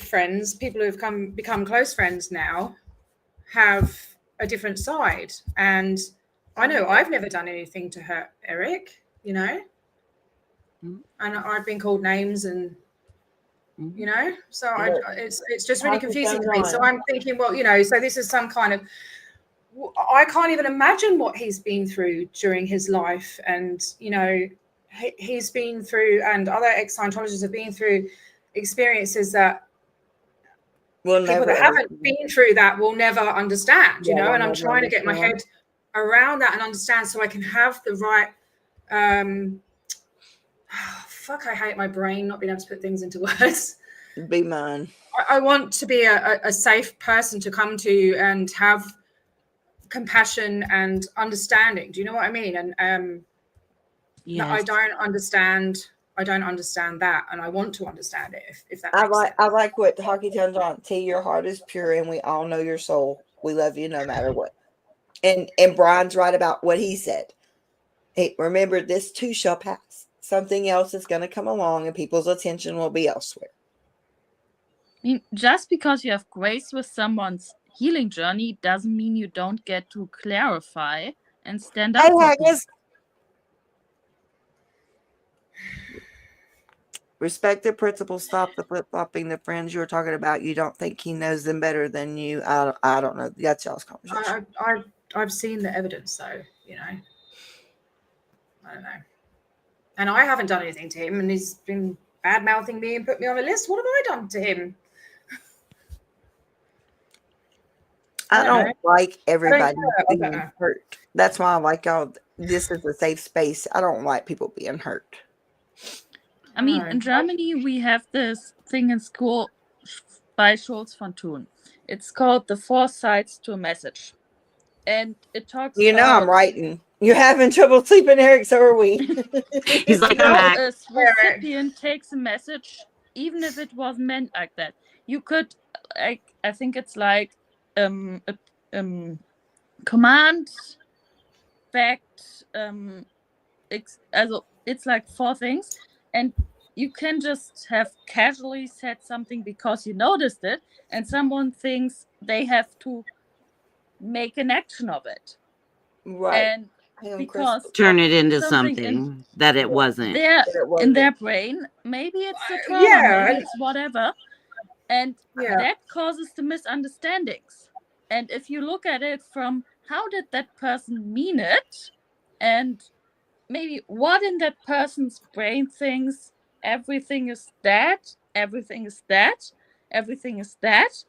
friends, people who have become close friends now, have a different side, and I know I've never done anything to hurt Eric, and I've been called names, and so it's just really confusing to me. So I'm thinking, well, so this is some kind of I can't even imagine what he's been through during his life. And, you know, he's been through, and other ex-Scientologists have been through experiences that people that haven't been through that will never understand, you know, and I'm trying to get my head around that and understand so I can have the right, fuck, I hate my brain not being able to put things into words. Be mine. I want to be a safe person to come to and have compassion and understanding. Do you know what I mean? And Yes. I don't understand that, and I want to understand it. If that I makes like sense. I like what Hockey tells on. T, your heart is pure, and we all know your soul. We love you no matter what. And Brian's right about what he said. Hey, remember, this too shall pass. Something else is going to come along, and people's attention will be elsewhere. I mean, just because you have grace with someone's healing journey doesn't mean you don't get to clarify and stand up for people. Respect the principle. Stop the flip-flopping. The friends you were talking about, you don't think he knows them better than you. I don't know. That's y'all's conversation. I've seen the evidence, though, you know. I don't know. And I haven't done anything to him, and he's been bad-mouthing me and put me on a list. What have I done to him? I don't like everybody being know. hurt. That's why I like y'all. This is a safe space. I don't like people being hurt. I mean, in Germany, we have this thing in school by Schulz von Thun. It's called The Four Sides to a Message. And it talks about... I'm writing. You're having trouble sleeping, Eric, so are we. He's like, I'm back. A recipient takes a message, even if it was meant like that. You could, I think it's like command, fact, it's like 4 things, and you can just have casually said something because you noticed it, and someone thinks they have to make an action of it, right? And because turn it into something that it wasn't. In their brain, maybe it's a trauma, maybe it's whatever, and that causes the misunderstandings. And if you look at it from how did that person mean it, and maybe what in that person's brain thinks everything is that, everything is that, everything is that,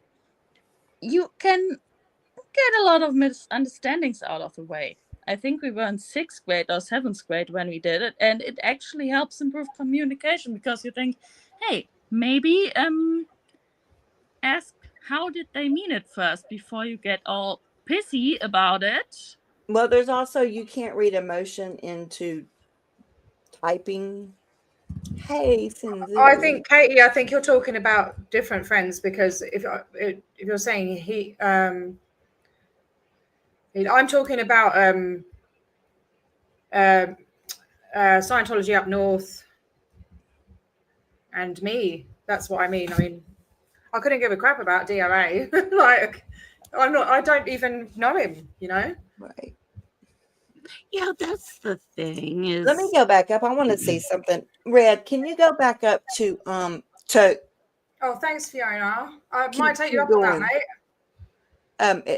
you can get a lot of misunderstandings out of the way. I think we were in 6th grade or 7th grade when we did it, and it actually helps improve communication because you think, hey, maybe ask how did they mean it first before you get all pissy about it. Well, there's also, you can't read emotion into typing. Hey, Cindy. I think, Katie, I think you're talking about different friends, because if you're saying I'm talking about Scientology up north and me. That's what I mean. I mean, I couldn't give a crap about DRA. Like, I don't even know him, you know? Right. Yeah, that's the thing. Is let me go back up. I want to see something. Red, can you go back up to Oh, thanks, Fiona. I might take you up on that, mate.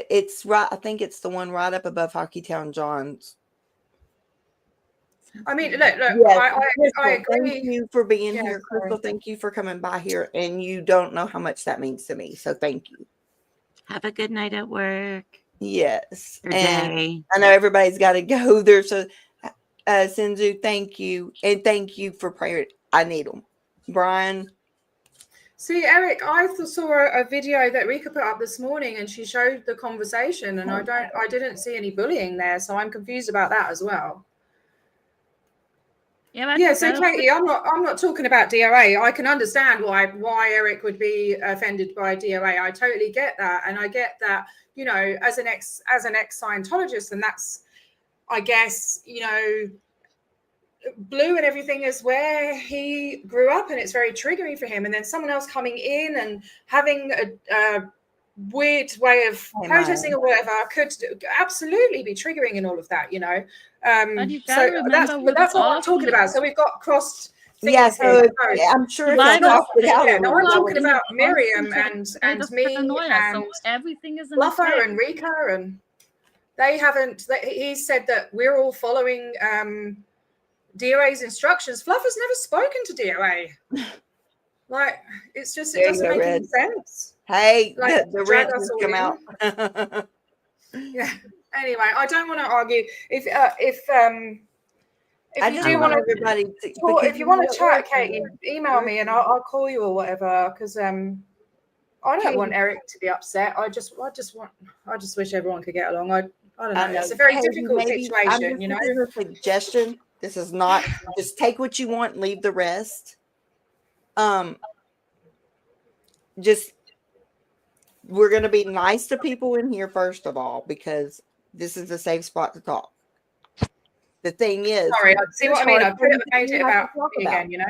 It's right. I think it's the one right up above Hockey Town John's. I mean, look. Yes, I agree. Thank you for being here, Crystal. Thank you for coming by here, and you don't know how much that means to me. So thank you. Have a good night at work. Yes, or and day. I know everybody's got to go there. So, Sinzu, thank you, and thank you for prayer. I need them, Brian. See, Eric, I saw a video that Rika put up this morning, and she showed the conversation, and I didn't see any bullying there, so I'm confused about that as well. Yeah, so Katie, I'm not talking about DRA. I can understand why Eric would be offended by DRA. I totally get that, and I get that, you know, as an ex Scientologist, and that's, I guess, you know, Blue and everything is where he grew up, and it's very triggering for him. And then someone else coming in and having a weird way of protesting or whatever could absolutely be triggering and all of that, you know. So that's what I'm talking about. So we've got crossed things. Yeah, so I'm sure if I talk it out. Yeah, no, I'm talking about Miriam and me and so everything is Bluffer and Rika and they haven't. He said that we're all following DOA's instructions. Fluff has never spoken to DOA. Like, it's just, it There you doesn't go, make any Red. sense. Hey, Like, the drag rent us has all come in. out. Yeah. Anyway, I don't want to argue. If I you just do want want to, everybody to, if because you want to chat, we're- Katie, email me and I'll call you or whatever. Because I don't Katie. want Eric to be upset. I just wish everyone could get along. I don't know. I know. It's a very Katie, difficult maybe, situation, you know. This is a suggestion. This is not just take what you want and leave the rest. Just we're gonna be nice to people in here first of all, because this is a safe spot to talk. The thing is, Sorry, see what I mean? I made it about about. me again, you know.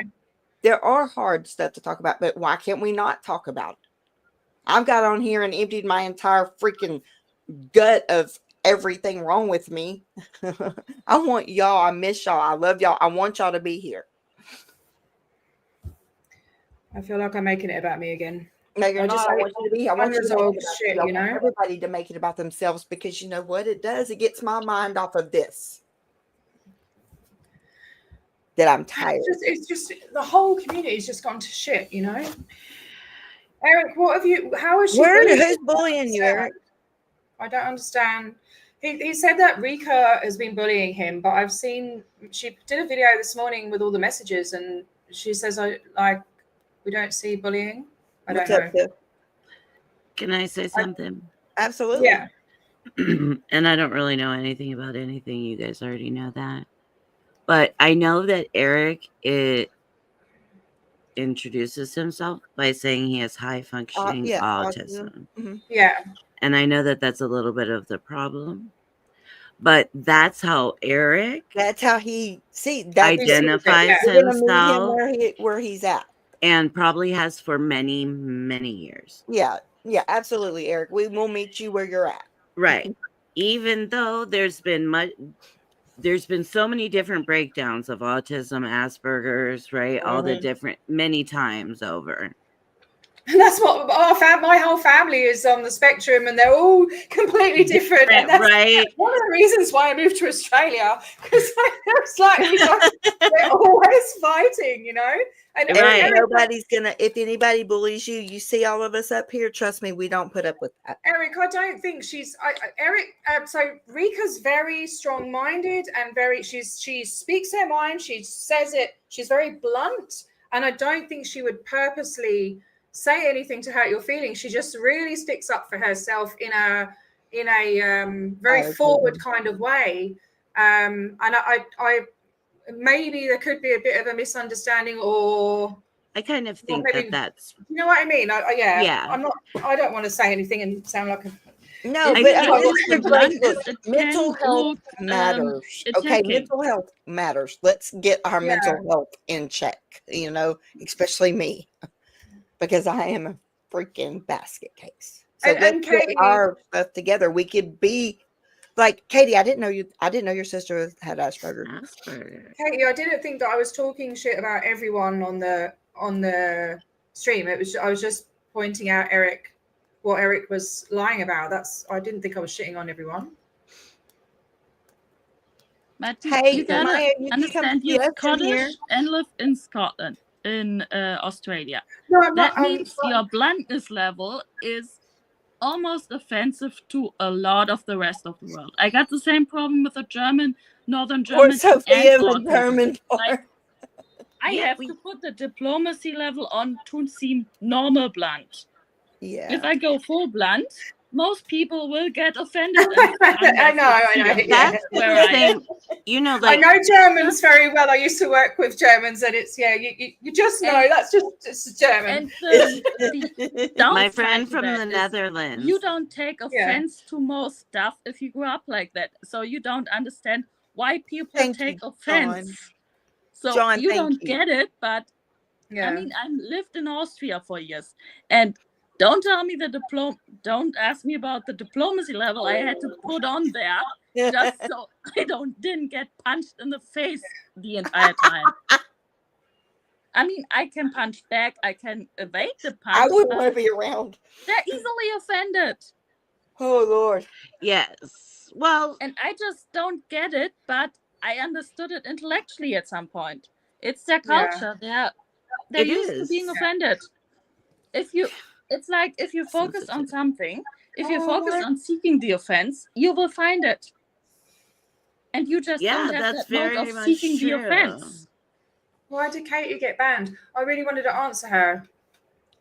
There are hard stuff to talk about, but why can't we not talk about it? I've got on here and emptied my entire freaking gut of everything wrong with me. I want y'all. I miss y'all. I love y'all. I want y'all to be here. I feel like I'm making it about me again. No, you're not. I want you to be. I want you to make unresolved it about shit, you. I you want know. everybody to make it about themselves, because you know what it does? It gets my mind off of this. That I'm tired. It's just the whole community's just gone to shit, you know. Eric, what have you? How is she? Who's bullying you, Eric? I don't understand. He said that Rika has been bullying him, but I've seen she did a video this morning with all the messages, and she says we don't see bullying. I don't know. Can I say something? Absolutely. Yeah. And I don't really know anything about anything. You guys already know that. But I know that Eric introduces himself by saying he has high functioning autism. Mm-hmm. Yeah. And I know that that's a little bit of the problem. But that's how Eric. That's how he identifies himself where he's at, and probably has for many, many years. Yeah, absolutely, Eric. We will meet you where you're at. Right. Even though there's been so many different breakdowns of autism, Asperger's, right? All the different, many times over. And that's what my whole family is on the spectrum, and they're all completely different. And that's one of the reasons why I moved to Australia, because it's like they're always fighting, you know. And nobody's gonna. If anybody bullies you, you see all of us up here. Trust me, we don't put up with that. Eric, I don't think she's Eric. So Rika's very strong-minded and she speaks her mind. She says it. She's very blunt, and I don't think she would purposely say anything to hurt your feelings. She just really sticks up for herself in a very forward kind of way. And I maybe there could be a bit of a misunderstanding, or I kind of think that's you know what I mean. Yeah. I don't want to say anything and sound like a no, but mental health matters. Okay, mental health matters. Let's get our mental health in check, you know, especially me, because I am a freaking basket case. So let's get our stuff together. We could be like Katie. I didn't know your sister had Asperger's. Katie, I didn't think that I was talking shit about everyone on the stream. I was just pointing out what Eric was lying about. I didn't think I was shitting on everyone. But hey, you gotta understand you're Scottish and live in Scotland, in Australia. No, that means your bluntness level is almost offensive to a lot of the rest of the world. I got the same problem with the Northern German and German part. I have to put the diplomacy level on to seem normal blunt. Yeah. If I go full blunt, most people will get offended. I know. That's where I am. You know, like, I know Germans very well. I used to work with Germans, and it's you just know that's just German. And my friend from the Netherlands. You don't take offense to most stuff if you grew up like that, so you don't understand why people take offense. John. So John, you don't get it, but I mean, I lived in Austria for years, and don't tell me don't ask me about the diplomacy level I had to put on there just so I didn't get punched in the face the entire time. I mean, I can punch back, I can evade the punch. I wouldn't want to be around. They're easily offended. Oh Lord. Yes. Well, And I just don't get it, but I understood it intellectually at some point. It's their Yeah. culture. They're it used to is. being offended. It's like if you focus on Sensitive. something, if you focus on seeking the offense, you will find it. And you just Yeah, don't have that's that mode very of much seeking the true. offense. Why did Katie get banned? I really wanted to answer her.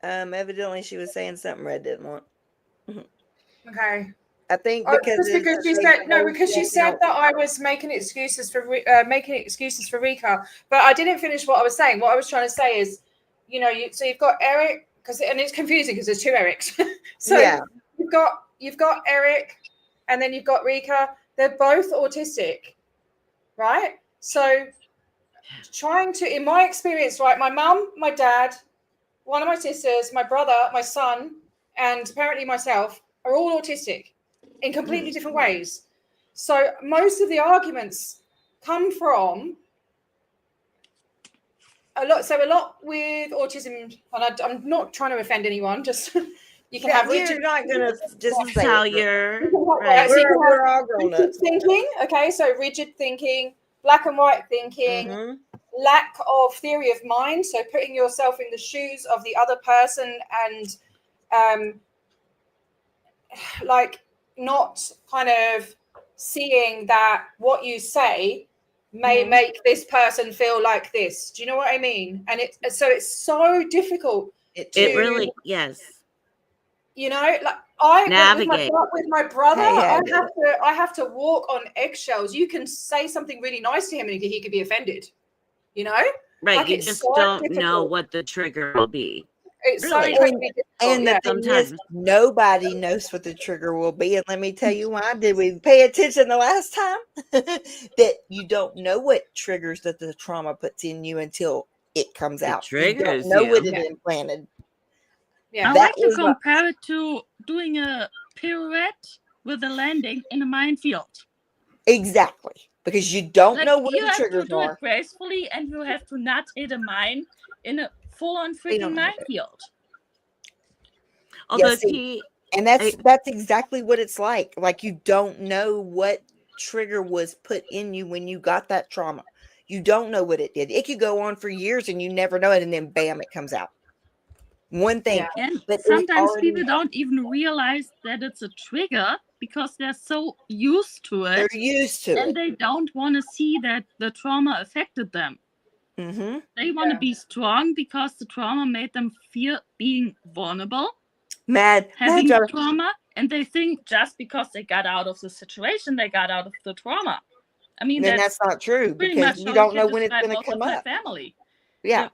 Evidently she was saying something Red didn't want. Okay. I think Oh, because just it's because she they said no, both because she said don't- that I was making excuses for Rika, but I didn't finish what I was saying. What I was trying to say is, so you've got Eric, and it's confusing because there's two Erics. So Yeah. you've got Eric, and then you've got Rika. They're both autistic, right? So trying to, in my experience, right, my mum, my dad, one of my sisters, my brother, my son, and apparently myself are all autistic in completely different ways. So most of the arguments come from a lot with autism, and I'm not trying to offend anyone, just you can have rigid. You're not gonna just This is say how it. you're Right. So you can We're have all grown rigid up. thinking, okay, so rigid thinking, black and white thinking, Mhm. lack of theory of mind, so putting yourself in the shoes of the other person and like not kind of seeing that what you say may make this person feel like this. Do you know what I mean? And it's so difficult. It really, yes. Like I Navigate. with my brother, Hey, I have to walk on eggshells. You can say something really nice to him and he could be offended. Right. Like You it's just so don't know difficult. what the trigger will be. It's so Really. incredibly difficult. And the thing is, nobody knows what the trigger will be. And let me tell you why. Did we pay attention the last time? That you don't know what triggers that the trauma puts in you until it comes out. Triggers you don't know what you. it implanted. I That like to was what- compare it to doing a pirouette with a landing in a minefield. Exactly. Because you don't Like, know what you the have triggers to do are. it gracefully, and you have to not hit a mine in a full-on freaking don't have it. minefield. Although Yeah, see, and that's exactly what it's like. Like you don't know what trigger was put in you when you got that trauma. You don't know what it did. It could go on for years and you never know it, and then bam, it comes out. One thing, And but it sometimes already- people don't even realize that it's a trigger because they're so used to it. They're used to and it. they don't want to see that the trauma affected them. Mm-hmm. They want to be strong because the trauma made them fear being vulnerable, having Mad trauma, and they think just because they got out of the situation, they got out of the trauma. I mean, then that's not true pretty because much you how don't can know when it's describe going to most come of my up. family. Yeah.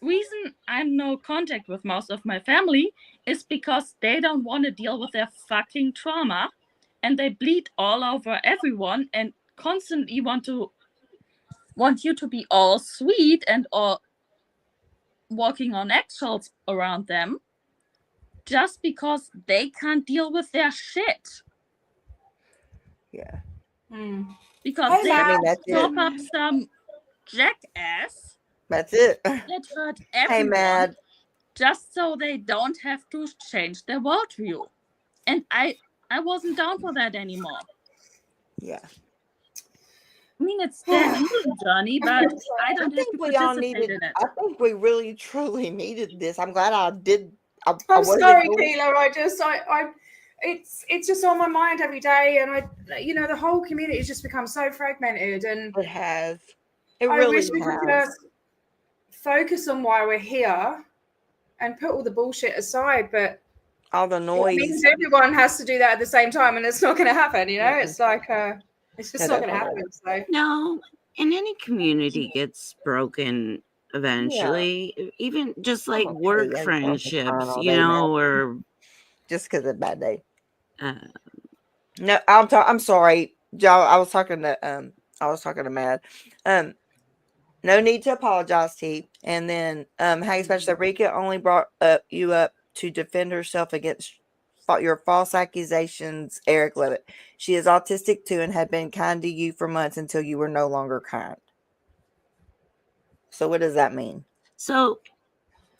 The reason I'm no contact with most of my family is because they don't want to deal with their fucking trauma, and they bleed all over everyone and constantly want you to be all sweet and all walking on eggshells around them just because they can't deal with their shit. Yeah. Because they that's chop it. up some jackass That's it. that hurt Hey, everyone Mad. just so they don't have to change their worldview. And I wasn't down for that anymore. Yeah. I mean, it's their healing journey, but I don't have to we all participate needed. in it. I think we really truly needed this. I'm glad I did. I'm sorry, Keilah. It's just on my mind every day, and the whole community has just become so fragmented, and it has. It I really wish we could has. just focus on why we're here and put all the bullshit aside. But all the noise. It means everyone has to do that at the same time, and it's not going to happen. It's like it's just not going to happen. So no, and any community gets broken eventually. Even just like work friendships, or just because of a bad day. No, I'm sorry, y'all. I was talking to Matt. No need to apologize, T. And then Haggy Special said Rika only brought you up to defend herself against your false accusations. Eric Levitt. She is autistic too and had been kind to you for months until you were no longer kind. So what does that mean? So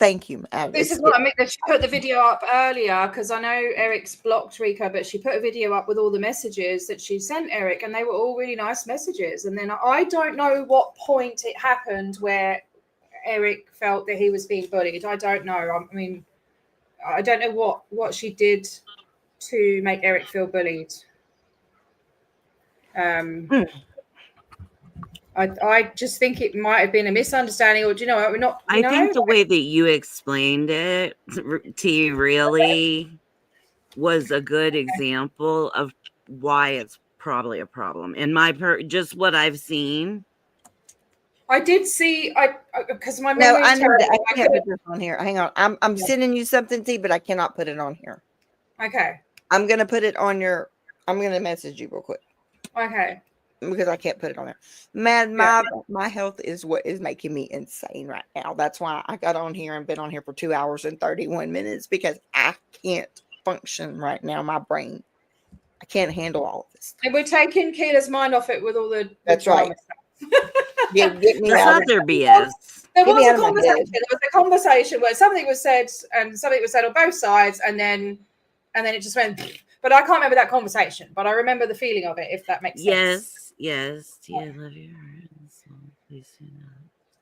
Thank you. This is what I mean. She put the video up earlier because I know Eric's blocked Rika, but she put a video up with all the messages that she sent Eric, and they were all really nice messages. And then I don't know what point it happened where Eric felt that he was being bullied. I don't know. I mean, I don't know what she did to make Eric feel bullied. I just think it might have been a misunderstanding, or do you know, we're not. I think the way that you explained it, T, really was a good example of why it's probably a problem. In my just what I've seen. I did see, because my No, memory. I know that I can't put this on here. Hang on, I'm sending you something, T, but I cannot put it on here. Okay. I'm gonna put it on your. I'm gonna message you real quick. Okay. Because I can't put it on there. Man, my health is what is making me insane right now. That's why I got on here and been on here for 2 hours and 31 minutes because I can't function right now. My brain, I can't handle all of this. And we're taking Keilah's mind off it with all the That's right. Yeah, get me That's out not of their BS. There Get me was out a of my conversation. head. There was a conversation where something was said and something was said on both sides, and then it just went. But I can't remember that conversation. But I remember the feeling of it, if that makes sense. Yes. T, I love you. So please do not.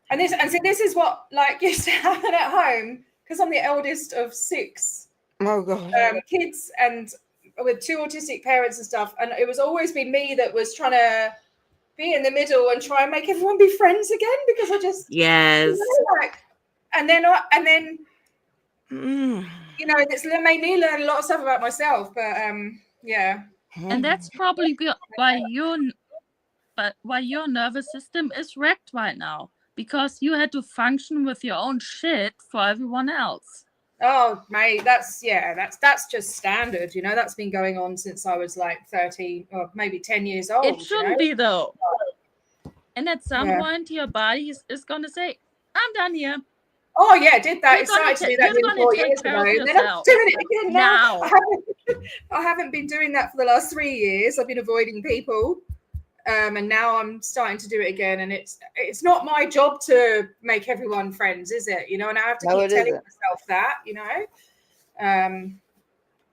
And this is what like used to happen at home because I'm the eldest of 6 Oh god. kids and with 2 autistic parents and stuff, and it was always been me that was trying to be in the middle and try and make everyone be friends again because I just yes. And then you know, it's made me learn a lot of stuff about myself. But yeah. And that's probably why your nervous system is wrecked right now, because you had to function with your own shit for everyone else. Oh, mate, that's just standard. You know, that's been going on since I was like 13 or maybe 10 years old. It shouldn't be though. And at some point, your body is going to say, "I'm done here." Oh yeah, I did that. You're It started to do that gonna 4 take years care ago. of And then I'm yourself. doing it again now. Now. I haven't been doing that for the last 3 years. I've been avoiding people. And now I'm starting to do it again. And it's not my job to make everyone friends, is it? You know, and I have to keep telling myself that, you know.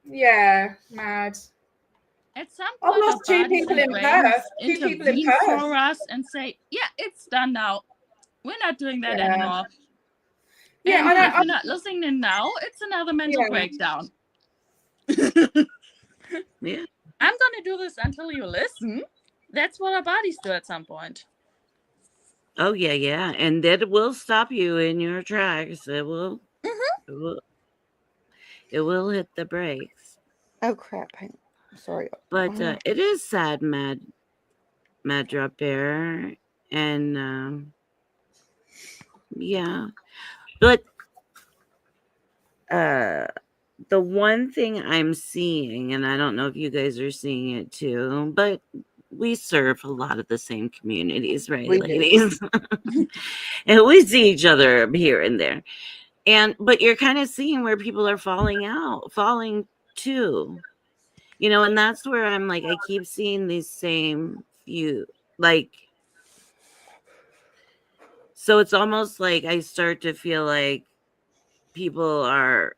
Yeah, mad. At some point, I've lost 2 people in Perth. 2 people in Perth for us and say, "Yeah, it's done now. We're not doing that anymore." Yeah, and if you're not listening now, it's another mental breakdown. Yeah. I'm gonna do this until you listen. That's what our bodies do at some point. Oh yeah, and that will stop you in your tracks. It will. It will hit the brakes. Oh crap! Sorry. But it is sad, Mad Drop Bear, and yeah. But the one thing I'm seeing, and I don't know if you guys are seeing it too, but we serve a lot of the same communities, right, ladies? And we see each other here and there. But you're kind of seeing where people are falling too. You know, and that's where I'm like, I keep seeing these same few, like, so it's almost like I start to feel like people are,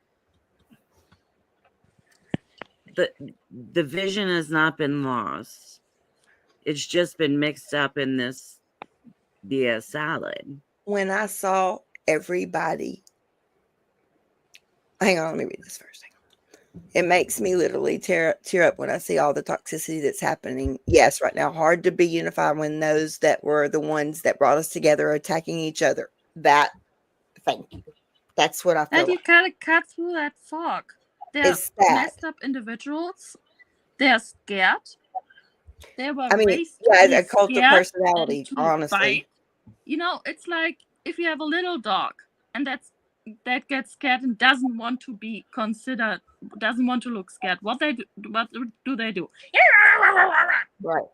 the vision has not been lost. It's just been mixed up in this salad. When I saw everybody, hang on, let me read this first. It makes me literally tear up when I see all the toxicity that's happening. Yes, right now, hard to be unified when those that were the ones that brought us together are attacking each other. Thank you. That's what I feel. And you gotta cut through that fog. They're messed up individuals. They're scared. They were raised to be a cult of personality, to honestly. fight. You know, it's like if you have a little dog and that gets scared and doesn't want to be considered, doesn't want to look scared. What do they do? Right.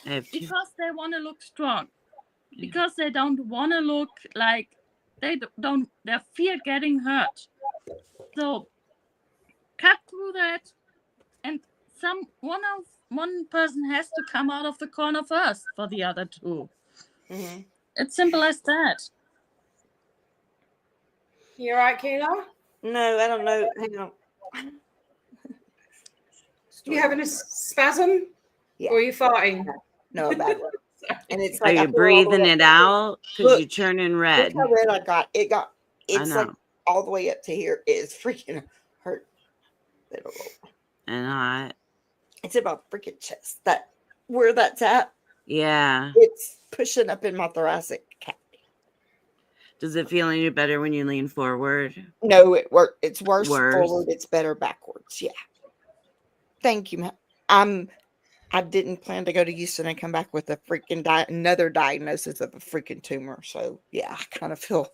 Because they want to look strong. Because they don't want to look like they fear getting hurt. So cut through that, and one person has to come out of the corner first for the other two. Mm-hmm. It's simple as that. You all right, Keilah? No, I don't know. Hang on. You having a spasm? Yeah. Or are you farting? No, a bad one. And it's Are like I you feel all the breathing way it up to here. out? Because Look, you're turning Look red. how red I got. It's like know. all the way up to here. It's freaking hurt. And hot. It's in my freaking chest. That where that's at. Yeah. It's pushing up in my thoracic cavity. Does it feel any better when you lean forward? No, it worked. It's worse Worse. forward. It's better backwards. Yeah. Thank you, ma'am. I didn't plan to go to Houston and come back with a freaking another diagnosis of a freaking tumor. So yeah, I kind of feel.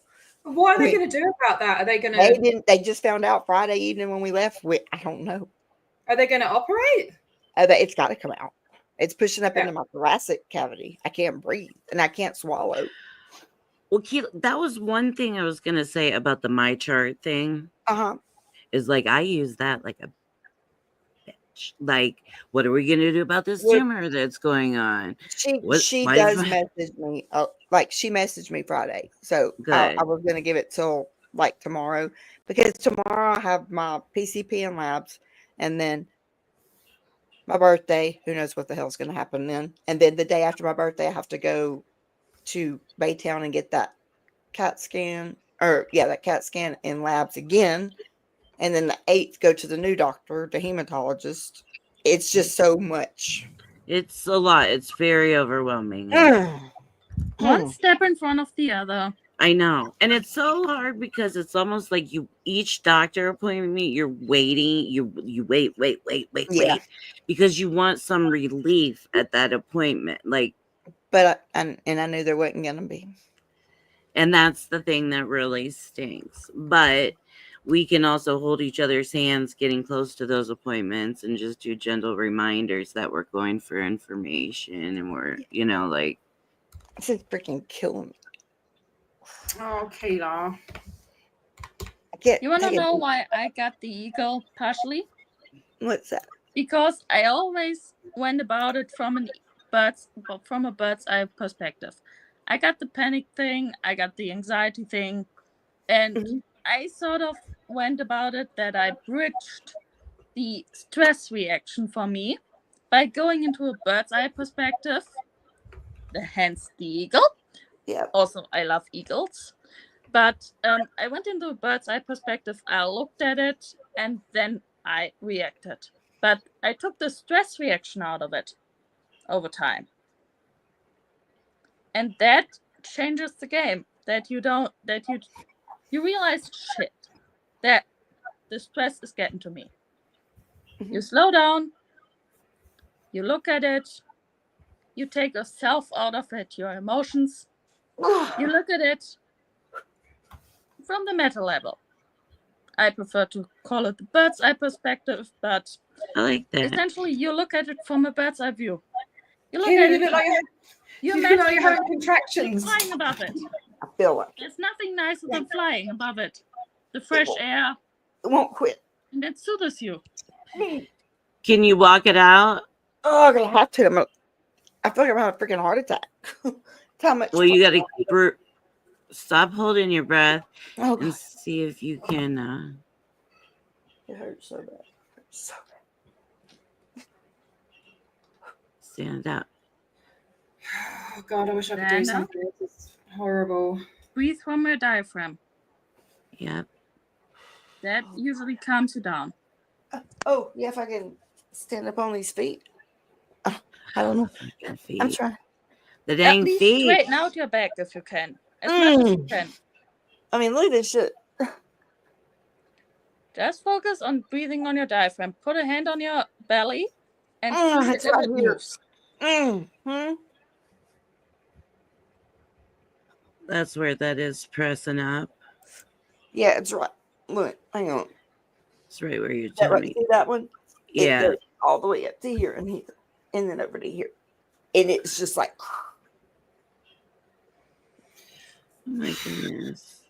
What are they going to do about that? Are they going They to? didn't. They just found out Friday evening when we left. I don't know. Are they going to operate? It's got to come out. It's pushing up Yeah. into my thoracic cavity. I can't breathe and I can't swallow. Well, that was one thing I was going to say about the My Chart thing. Is like I use that like a bitch. Like, what are we going to do about this tumor that's going on? She does message me. Like she messaged me Friday. So I was going to give it till like tomorrow because tomorrow I have my PCP and labs and then my birthday. Who knows what the hell's going to happen then? And then the day after my birthday, I have to go to Baytown and get that CAT scan that CAT scan in labs again. And then the 8th, go to the new doctor, the hematologist. It's just so much. It's a lot. It's very overwhelming. One step in front of the other. I know. And it's so hard because it's almost like each doctor appointment, you're waiting. You wait. Because you want some relief at that appointment. But I knew there wasn't going to be. And that's the thing that really stinks. But we can also hold each other's hands getting close to those appointments and just do gentle reminders that we're going for information and we're, This is freaking killing me. Oh, Keilah. You want to know why I got the eagle partially? What's that? Because I always went about it from a bird's eye perspective. I got the panic thing, I got the anxiety thing, and I sort of went about it that I bridged the stress reaction for me by going into a bird's eye perspective, hence the eagle. Yeah. Also, I love eagles. But I went into a bird's eye perspective, I looked at it, and then I reacted. But I took the stress reaction out of it over time. And that changes the game. That you realize, shit, that the stress is getting to me. You slow down, you look at it, you take yourself out of it, your emotions, you look at it from the meta level. I prefer to call it the bird's eye perspective, but I like that. Essentially, you look at it from a bird's eye view. You look Keilah, at you it. look like you're having contractions. Flying above it. I feel like There's nothing nicer than flying above it. The fresh air. It won't quit. And it soothes you. Can you walk it out? Oh, I'm gonna have to. I feel like I'm having a freaking heart attack. How much? Well, you gotta stop holding your breath and see if you can. It hurts so bad. It hurts so bad. Stand up. Oh God, I wish I could do something. It's horrible. Breathe from your diaphragm. Yep. That usually calms you down. Oh, yeah, if I can stand up on these feet. I don't know. I'm trying. The dang At least feet. Straighten out your back if you can. As much as you can. I mean, look at this shit. Just focus on breathing on your diaphragm. Put a hand on your belly and see it's if right it here. moves. That's where that is pressing up. Yeah, it's right. Look, hang on. It's right where your That right, tummy. see that one? Yeah. It goes all the way up to here and here, and then over to here, and it's just like. Oh my goodness.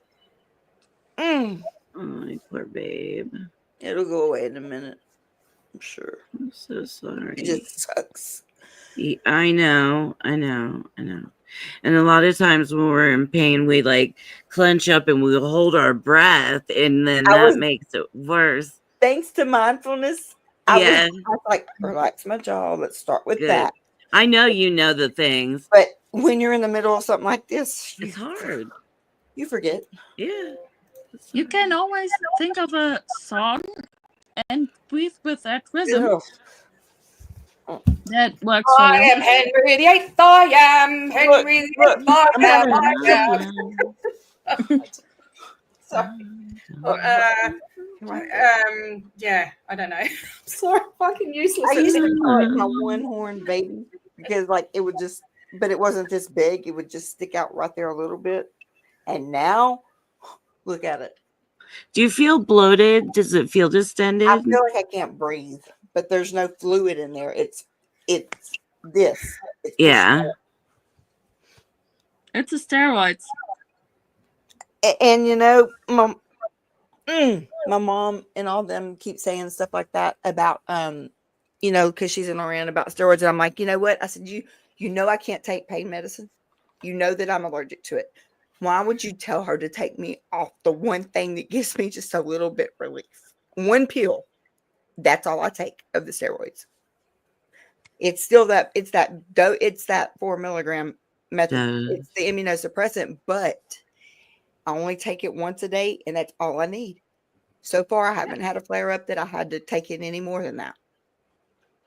Mm. Oh, my poor babe. It'll go away in a minute, I'm sure. I'm so sorry. It just sucks. I know. And a lot of times when we're in pain, we like clench up and we hold our breath, and then that makes it worse. Thanks to mindfulness, I was like, relax my jaw. Let's start with that. I know you know the things. But when you're in the middle of something like this, it's hard. You forget. Yeah. You can always think of a song and breathe with that rhythm. That works for I you. am Henry VIII. I am Henry VIII. I am. Yeah, I don't know. I'm sorry, fucking useless. I used to call it my one horn baby because like it would just, but it wasn't this big. It would just stick out right there a little bit. And now, look at it. Do you feel bloated? Does it feel distended? I feel like I can't breathe, but there's no fluid in there. It's this. Yeah. It's the steroids. And you know, my mom and all them keep saying stuff like that about you know, because she's in Iran about steroids, and I'm like, you know what? I said, you know, I can't take pain medicine. You know that I'm allergic to it. Why would you tell her to take me off the one thing that gives me just a little bit relief? One pill. That's all I take of the steroids. It's still that it's that 4 milligram method. It's the immunosuppressant, but I only take it once a day, and that's all I need. So far, I haven't had a flare up that I had to take it any more than that.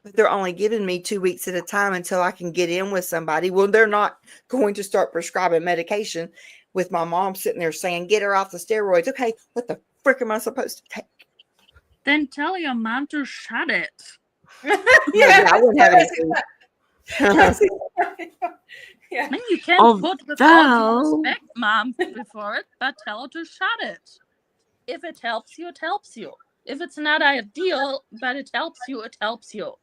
But they're only giving me 2 weeks at a time until I can get in with somebody. Well, they're not going to start prescribing medication with my mom sitting there saying, get her off the steroids. Okay, what the frick am I supposed to take? Then tell your mom to shut it. Yeah, I wouldn't have anything. I mean, you can put without respect mom before it, but tell her to shut it. If it helps you, it helps you. If it's not ideal, but it helps you, it helps you.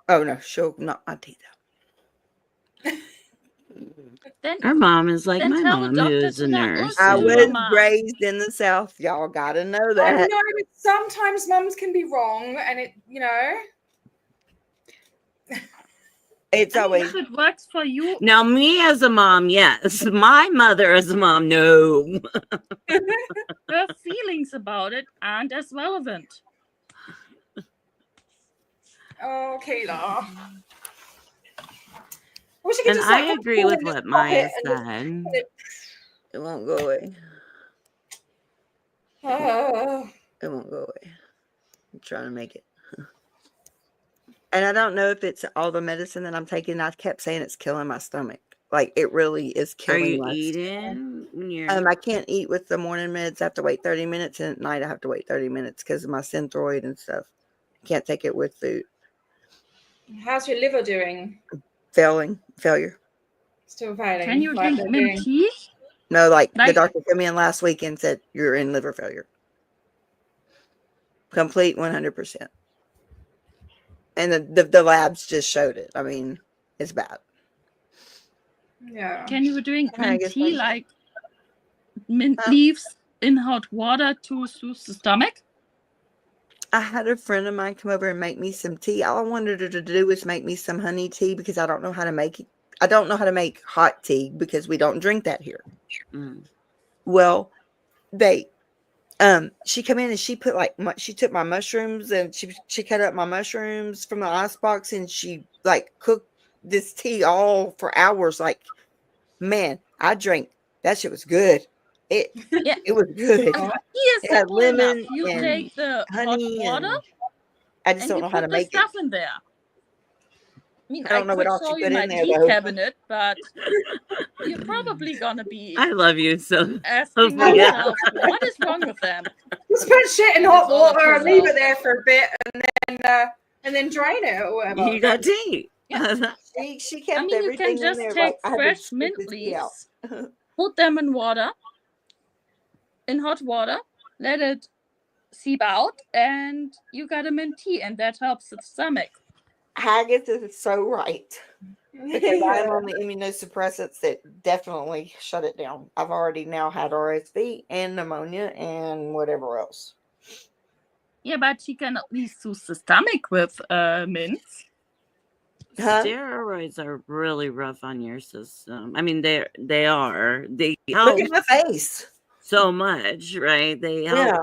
Oh no, she'll not do that. Then our mom is like my mom, who's a nurse. I was raised in the South. Y'all gotta know that. I know, but sometimes mums can be wrong, and it, you know. It's always if it works for you. Now, me as a mom, yes. My mother as a mom, no. Her feelings about it aren't as relevant. Oh, Keilah. And I agree with what Maya said. It won't go away. Oh. It won't go away. I'm trying to make it. And I don't know if it's all the medicine that I'm taking. I kept saying it's killing my stomach. Like it really is killing my eating? I can't eat with the morning meds. I have to wait 30 minutes, and at night I have to wait 30 minutes because of my synthroid and stuff. I can't take it with food. How's your liver doing? Failure. Still failing. Can you drink mint tea? No, like the doctor came in last week and said you're in liver failure. Complete 100%. And the labs just showed it. I mean, it's bad. Yeah. Can you drink mint tea like mint leaves in hot water to soothe the stomach? I had a friend of mine come over and make me some tea. All I wanted her to do was make me some honey tea because I don't know how to make it. I don't know how to make hot tea because we don't drink that here. Well, she come in and she put she took my mushrooms and she cut up my mushrooms from the icebox and she like cooked this tea all for hours. Like, man, I drank that shit was good. It was good. It had lemon you and take the honey hot water. I just don't know how to make stuff in there. I mean, I don't know what else you put in there, tea though. cabinet, but you're probably gonna be. I love you so. Asking yourself, what is wrong with them? Just put shit in hot water and leave it there for a bit, and then drain it or whatever. You got tea. Yeah. she kept you everything can just in there. take Like, fresh mint leaves, put them in water, in hot water, let it seep out, and you got a mint tea, and that helps the stomach. Haggis is so right. Because I'm on the immunosuppressants that definitely shut it down. I've already now had RSV and pneumonia and whatever else. Yeah, but she can at least soothe the stomach with mints. Huh? Steroids are really rough on your system. I mean, they are. They Look help at my face. so much, right? They help Yeah.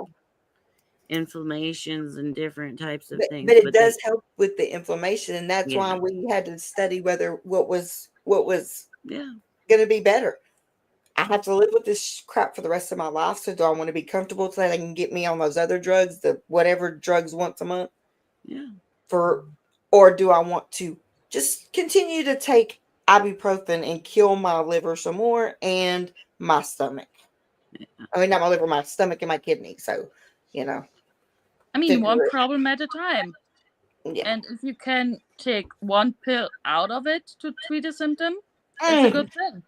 inflammations and different types of But things, it but does they, help with the inflammation, and that's yeah, why we had to study whether what was yeah, going to be better. I have to live with this crap for the rest of my life. So do I want to be comfortable so that they can get me on those other drugs, the whatever drugs once a month yeah. or do I want to just continue to take ibuprofen and kill my liver some more and my stomach? I mean, not my liver, my stomach and my kidney. So, I mean, figure one it. problem at a time. Yeah. And if you can take one pill out of it to treat a symptom, it's a good thing.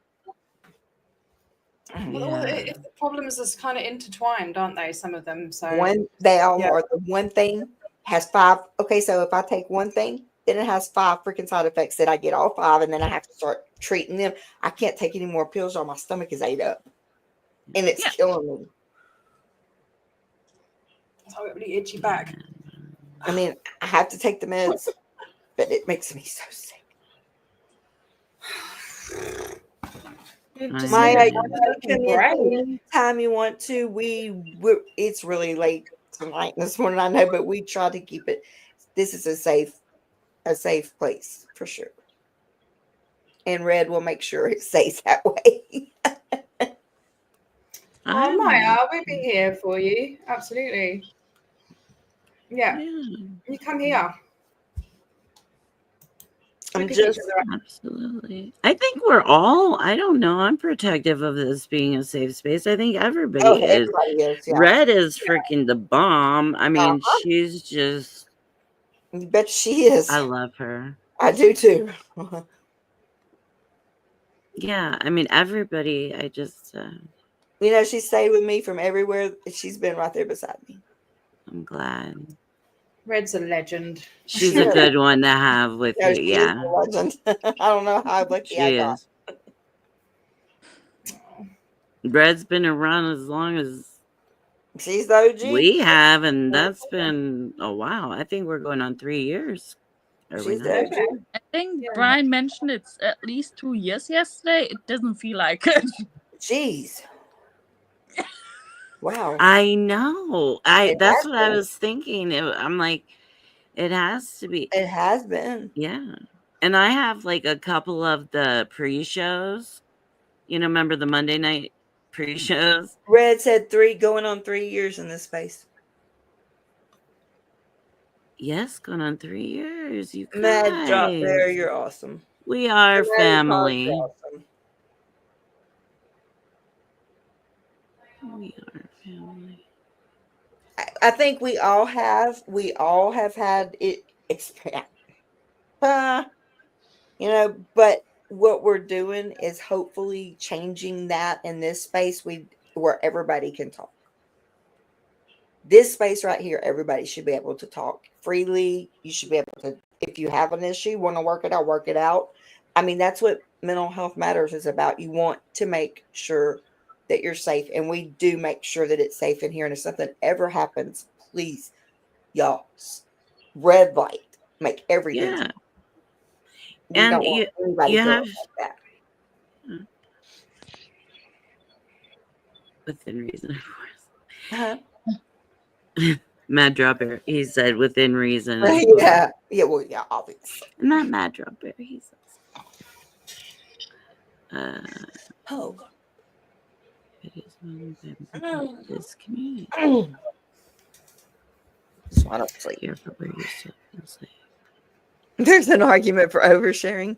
Well, if the problems are kind of intertwined, aren't they? Some of them. So They all are. The one thing has 5. Okay, so if I take one thing, then it has 5 freaking side effects that I get all 5, and then I have to start treating them. I can't take any more pills or my stomach is ate up, and it's killing me. I've got a really itchy back. I mean, I have to take the meds, but it makes me so sick. Maya, you can come in anytime you want to. It's really late tonight this morning, I know, but we try to keep it. This is a safe place for sure. And Red will make sure it stays that way. Oh, Maya, we'll be here for you. Absolutely. Yeah. You come here. Absolutely. I think we're all, I don't know, I'm protective of this being a safe space. I think everybody is. Everybody is, yeah. Red is freaking the bomb. I mean, she's just. You bet she is. I love her. I do too. Yeah, I mean, everybody, I just. She stayed with me from everywhere. She's been right there beside me. I'm glad. Red's a legend. She's a good one to have with you. She Yeah. is a legend. I don't know how lucky I got. Red's been around as long as she's the OG. We have, and that's been a while. I think we're going on 3 years. She's the OG. I think Brian mentioned it's at least 2 years yesterday. It doesn't feel like it. Jeez. Wow. I know. That's what I was thinking. I'm like, it has to be. It has been. Yeah. And I have like a couple of the pre-shows. Remember the Monday night pre-shows? Red said going on 3 years in this space. Yes, going on 3 years. You guys. Mad drop there. You're awesome. We are family. Awesome. We are family. I think we all have had it expand. But what we're doing is hopefully changing that in this space where everybody can talk. This space right here, everybody should be able to talk freely. You should be able to, if you have an issue, want to work it out. I mean, that's what Mental Health Matters is about. You want to make sure that you're safe, and we do make sure that it's safe in here. And if something ever happens, please, y'all, red light, make everything. Yeah. And you have that. Within reason, of course. Mad Drop Bear, he said within reason. Yeah. Yeah, well, yeah, obviously. Not Mad Drop Bear, he says. It is this community. So I don't sleep. Careful where you still feel safe. There's an argument for oversharing.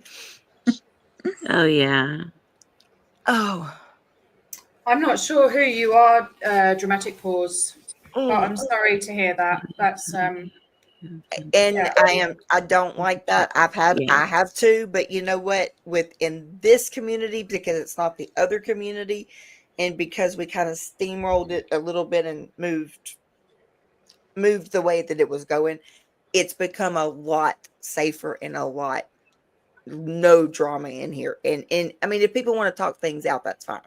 Oh, yeah. Oh. I'm not sure who you are, Dramatic Pause. But I'm sorry to hear that. That's and I don't like that. I have to, but you know what? Within this community, because it's not the other community, and because we kind of steamrolled it a little bit and moved the way that it was going, it's become a lot safer and a lot no drama in here. And I mean, if people want to talk things out, that's fine.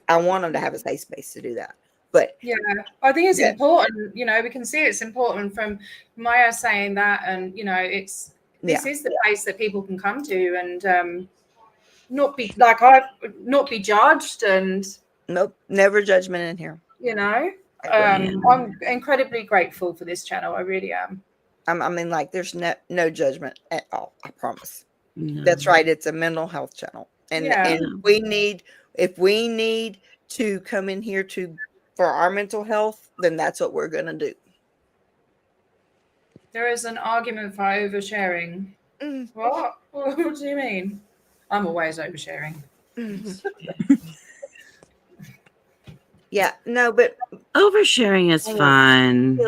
I want them to have a safe space to do that. But yeah, I think it's important. We can see it's important from Maya saying that, and it's this is the place that people can come to and not be judged, and Nope, never judgment in here. you know, I'm incredibly grateful for this channel. I really am. I mean, like, there's no judgment at all. I promise. No. That's right. It's a mental health channel, and if we need to come in here for our mental health, then that's what we're gonna do. There is an argument for oversharing. What? What do you mean? I'm always oversharing. Yeah, no, but oversharing is fun.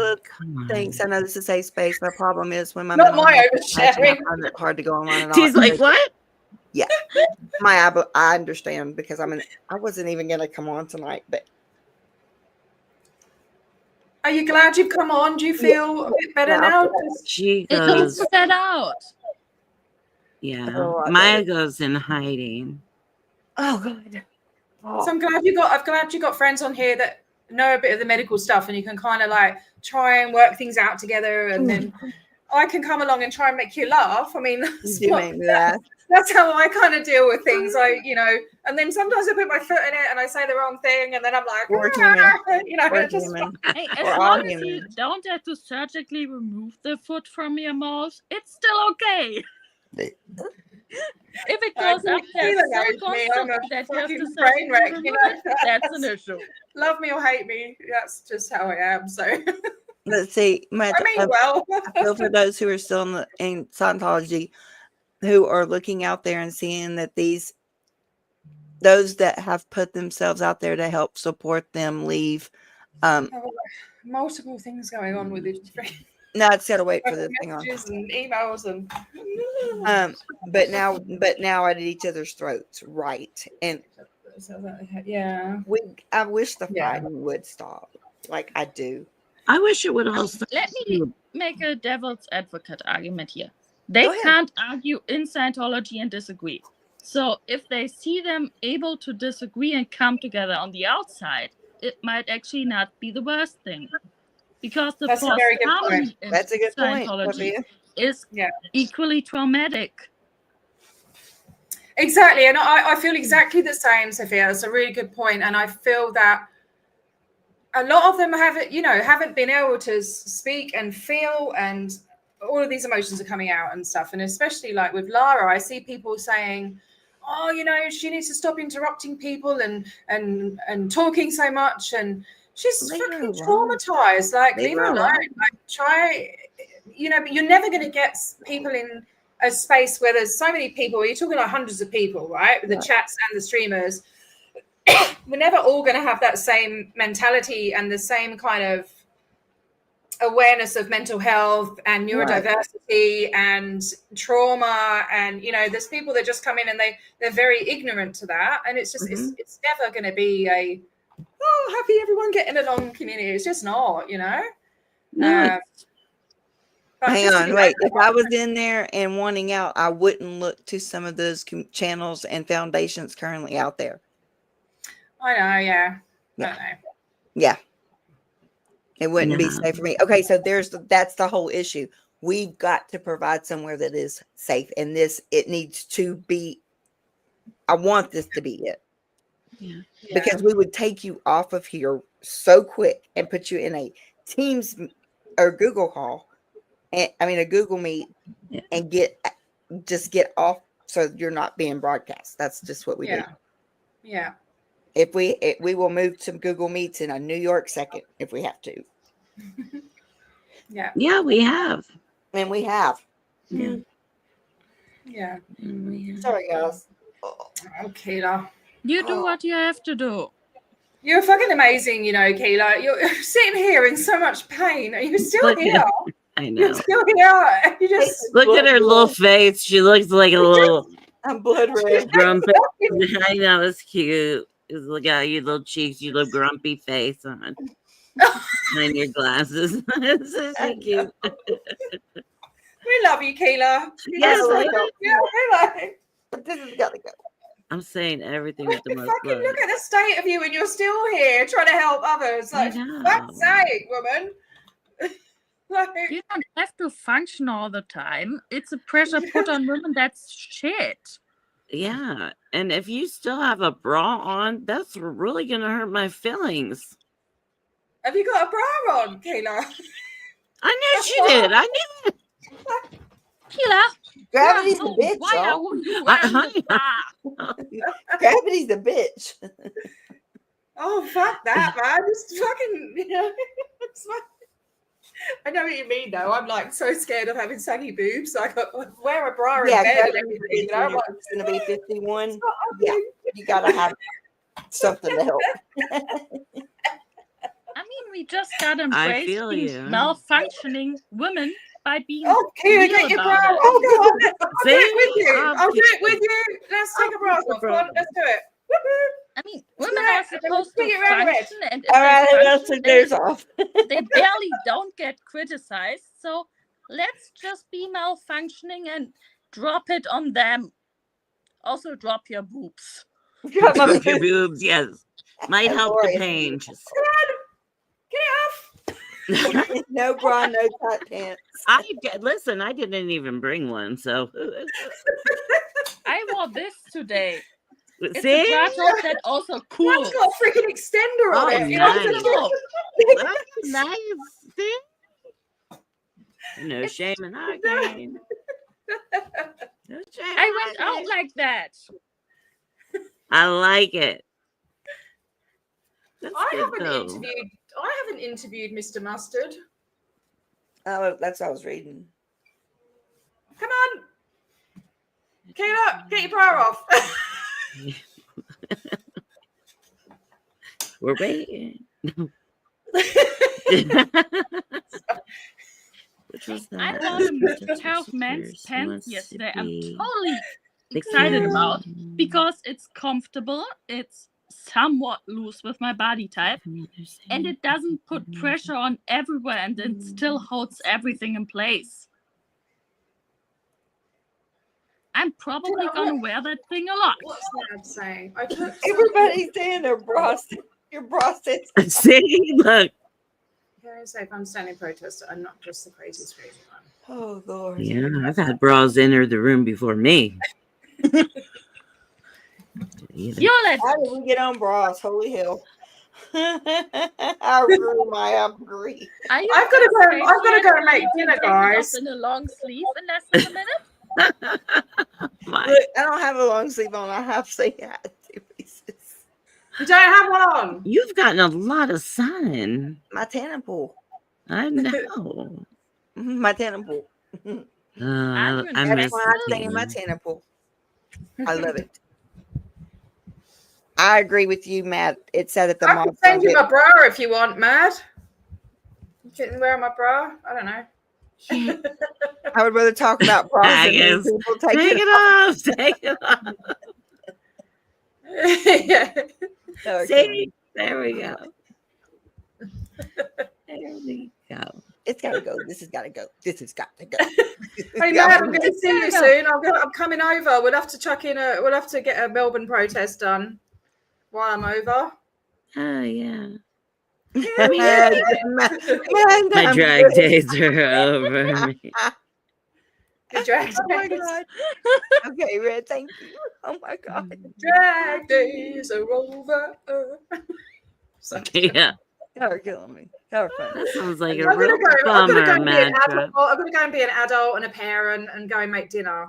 Thanks. I know this is a safe space. My problem is when my not mental my health oversharing. I find it hard to go online and She's like, what? Yeah, I understand because I wasn't even gonna come on tonight, but are you glad you've come on? Do you feel a bit better now? She It goes. needs set out. Yeah, Maya goes in hiding. Oh God. So I'm glad you got friends on here that know a bit of the medical stuff, and you can kind of like try and work things out together, and then I can come along and try and make you laugh. I mean, that's how I kind of deal with things. And then sometimes I put my foot in it and I say the wrong thing, and then I'm like, Hey, as long as you don't have to surgically remove the foot from your mouth, it's still okay. If it goes up there so constant that you have to surgically remove it, that's an issue. Love me or hate me, that's just how I am. So let's see. I feel for those who are still in Scientology, who are looking out there and seeing that those that have put themselves out there to help support them leave. Multiple things going on with it. No, it's got to wait for this thing on. And emails and but now at each other's throats, right? And I wish the fighting would stop. Like I do. I wish it would also. Let me make a devil's advocate argument here. They can't argue in Scientology and disagree. So if they see them able to disagree and come together on the outside, it might actually not be the worst thing. Because the harmony in Scientology is equally traumatic. Exactly. And I feel exactly the same, Sophia. That's a really good point. And I feel that a lot of them haven't been able to speak and feel, and all of these emotions are coming out and stuff. And especially like with Lara, I see people saying, oh, she needs to stop interrupting people and talking so much, and she's fucking traumatized. Like, leave her alone. Like, try, but you're never going to get people in a space where there's so many people. You're talking like hundreds of people, right? With the chats and the streamers. We're never all going to have that same mentality and the same kind of awareness of mental health and neurodiversity and trauma. And, there's people that just come in and they're very ignorant to that. And it's just, it's never going to be happy everyone getting along community. It's just not, No. Hang on, wait. If I was in there and wanting out, I wouldn't look to some of those channels and foundations currently out there. I know, yeah. I know. Yeah. It wouldn't be safe for me. Okay, so that's the whole issue. We've got to provide somewhere that is safe, and it needs to be. I want this to be it. Yeah. Because we would take you off of here so quick and put you in a Teams or Google call, a Google Meet, and get off so you're not being broadcast. That's just what we do. Yeah. If we will move to Google Meets in a New York second if we have to. Yeah. Yeah, we have. And we have. Yeah. Yeah. Sorry, guys. Keilah. You do what you have to do. You're fucking amazing, Keilah. You're sitting here in so much pain. Are you still here? I know. You're still here. You just look at her little face. She looks like a little. I'm blood red. Grumpy. I know, it's cute. Look at your little cheeks, your little grumpy face on. And your glasses. It's so cute. We love you, Keilah. Yes, This has got to go. I'm saying everything with the most fucking love. look at the state of you, and you're still here trying to help others. Like, fuck's sake, woman. You don't have to function all the time. It's a pressure put on women. That's shit. Yeah. And if you still have a bra on, that's really going to hurt my feelings. Have you got a bra on, Keilah? I knew she did. I knew it. Keilah, Gravity's the bitch, why y'all. are you wearing the bra? Gravity's the bitch. Oh, fuck that, man. Just fucking, it's like, I know what you mean, though. I'm like so scared of having saggy boobs. I wear a bra in Yeah, bed and gravity's everything. the bitch when you're going to be 51. Yeah, you got to have something to help. I mean, we just gotta I embrace feel these you. malfunctioning women by being Oh, Keilah, real get your bra. about it. Oh, God. I'll do it with See? you. I'll do it with you. Let's take a bra I'll off. Come on, let's do it. Woohoo. I mean, women are supposed to Put your red. function, and if All right, they let's function, take theirs off. they barely don't get criticized. So let's just be malfunctioning and drop it on them. Also, drop your boobs. Drop my Drop your boobs. boobs, yes. Might help the Glorious. pain. Just Get it off. No bra, no tight pants. Listen, I didn't even bring one, so I wore this today. It's see? a bra top that also cool. That's got a freaking extender on Oh, it. nice. That's nice. See? No shame in our game. No shame. I went out like that. I like it. That's I good, haven't interviewed Mr. Mustard. Oh, that's what I was reading. Come on. Keilah, get your bra off. We're waiting. Which was that? I bought a pair of men's pants yesterday. I'm totally excited about because it's comfortable. It's somewhat loose with my body type, and it doesn't put pressure on everywhere, and it still holds everything in place. I'm probably gonna wear that thing a lot. What's that saying? I took Everybody's saying their bra. Your bra sits. See, look. Very safe. I'm standing protester and not just the crazy one. Oh, Lord. Yeah, I've had bras enter the room before me. You'll let How did we get on bras? Holy hell. I agree. I've got to go and make dinner, guys. In a long sleeve in less than a minute. Look, I don't have a long sleeve on. I have say hat. You don't have one on. You've gotten a lot of sun. My tanning pool. I know. My tanning pool. I That's miss why I stay in my tanning pool. I love it. I agree with you, Matt. It said at the I can send you my bra if you want, Matt. You can wear my bra. I don't know. I would rather talk about bras than people take it off. Take it off. Yeah. See, there we go. There we go. It's got to go. This has got to go. This has got to go. Hey, Matt, I'm going to see you soon. I'm coming over. We'll have to chuck in we'll have to get a Melbourne protest done while I'm over. Oh, yeah. My drag days are over. The drag days. Oh my God. Okay, Red, thank you. Oh my God. Drag days are over. Yeah. Y'all are killing me. Y'all are funny. That sounds like a I'm real gonna bummer, go and be an mantra. adult. I'm gonna go and be an adult and a parent and go and make dinner.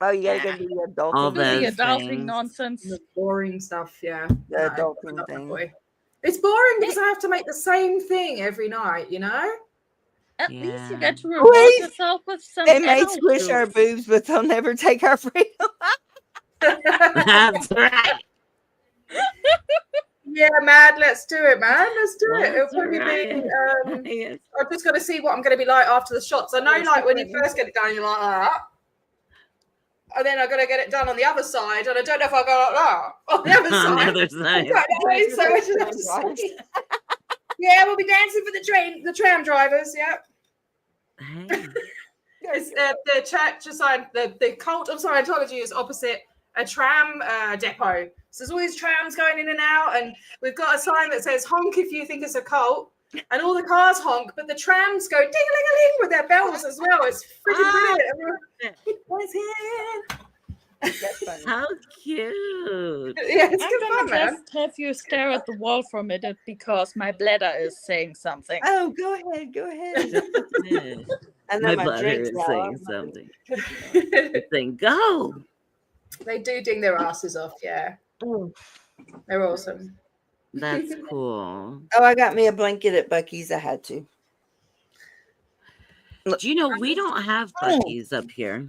Oh, you gotta go do the adulting. All Do the those adulting things. nonsense. The boring stuff, yeah. The No, adulting not my thing. boy. It's boring because I have to make the same thing every night, you know? At least you Yeah. get to reward Wait. yourself with some They may adult squish our jokes. boobs, but they'll never take our freedom. That's right. Yeah, Mad, let's do it, man. Let's do it. It'll That's probably right. be Yes. I've just got to see what I'm going to be like after the shots. I know, like, when you first get it done, you're like that. And then I've got to get it done on the other side, and I don't know if I'll go like that on the other On the side. other side. I don't know, so I just have to see. Yeah, we'll be dancing for the tram drivers, yep. Hey. It's, the church assigned, the cult of Scientology is opposite a tram depot. So there's all these trams going in and out, and we've got a sign that says honk if you think it's a cult, and all the cars honk, but the trams go ding-a-ling-a-ling with their bells as well. It's freaking brilliant. Everyone's here. That's funny. How cute. Yeah, it's I'm good gonna fun, man. just have you stare at the wall for a minute because my bladder is saying something. Oh, go ahead. Go ahead. I know My my bladder drink's is now. saying something. It's saying, go. They do ding their asses off, yeah. They're awesome. That's cool. Oh, I got me a blanket at Bucky's. I had to. Do you know we don't have Bucky's up here?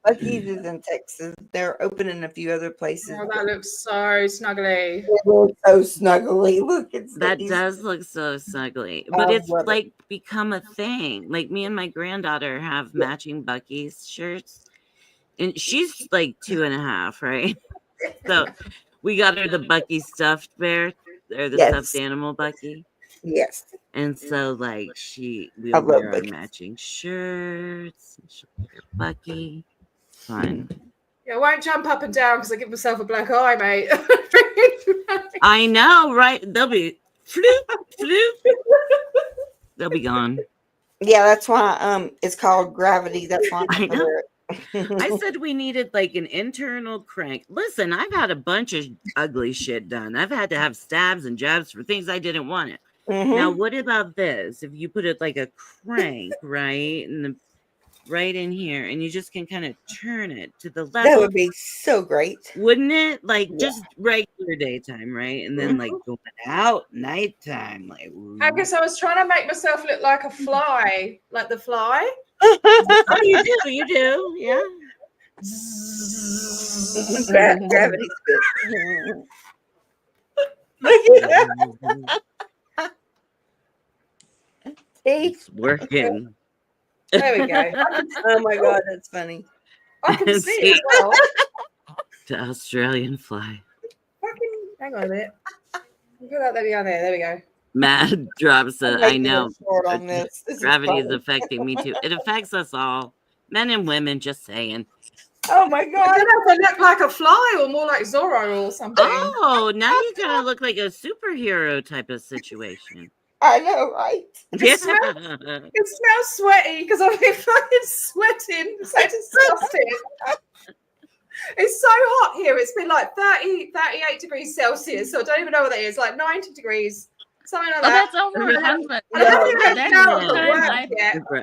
Bucky's is in Texas. They're opening a few other places. Oh, that looks so snuggly. It looks so snuggly. Look, it's That does look so snuggly, but it's like become a thing. Like me and my granddaughter have matching Bucky's shirts, and she's like 2.5, right? So we got her the Bucky stuffed bear or the stuffed animal Bucky. Yes. And so like we'll wear our matching shirts. And she'll wear her Bucky. Fun. Yeah, I won't jump up and down because I give myself a black eye, mate. I know, right? They'll be floop, floop. They'll be gone. Yeah, that's why it's called gravity. That's why I know. I said we needed like an internal crank. Listen, I've had a bunch of ugly shit done. I've had to have stabs and jabs for things I didn't want it. Now, what about this? If you put it like a crank, right? Right in here, and you just can kind of turn it to the left. That would be so great. Wouldn't it? Like just regular daytime, right? And then like going out nighttime. Like I guess I was trying to make myself look like a fly, like the fly. Oh, you do, yeah. Gravity's good. It's working. There we go. Oh my god, that's funny. I can see it as well. The Australian fly. Hang on a minute. Put that there. There we go. Matt drops a. I know. On this. Gravity is affecting me too. It affects us all, men and women. Just saying. Oh my god! I don't know if I look like a fly or more like Zorro or something. Oh, now you kind of look like a superhero type of situation. I know, right? Yeah. It smells sweaty because I've been fucking sweating. It's so disgusting. It's so hot here. It's been like 38 degrees Celsius. So I don't even know what that is. Like 90 degrees. Something like that. That's over 100.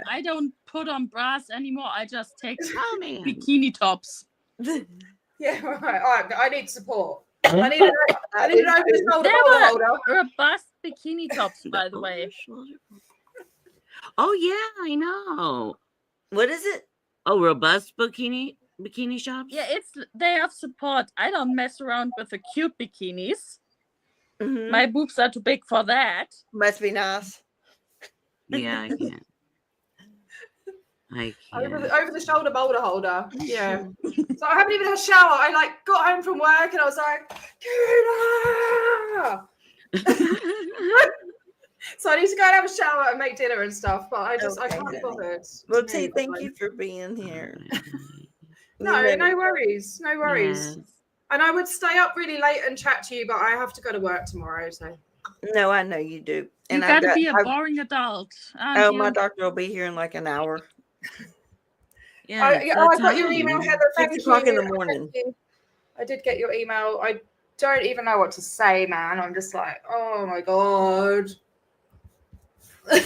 I don't put on bras anymore. I just take bikini tops. Yeah, right. All right. I need support. I need an open shoulder holder. Robust bikini tops, by the way. Oh yeah, I know. What is it? Oh, robust bikini shops. Yeah, they have support. I don't mess around with the cute bikinis. My boobs are too big for that. Must be nice. Yeah, I can't. Over the shoulder boulder holder. Yeah. So I haven't even had a shower. I like got home from work and I was like, Keilah! So I need to go and have a shower and make dinner and stuff. But I can't be bothered. Well, T, thank you for being here. No worries. No worries. Yes. And I would stay up really late and chat to you, but I have to go to work tomorrow. So. No, I know you do. And you gotta be a boring adult. My doctor will be here in like an hour. Yeah. I got your email, Heather. 6 o'clock in the morning. I did get your email. I don't even know what to say, man. I'm just like, oh my god. Hey,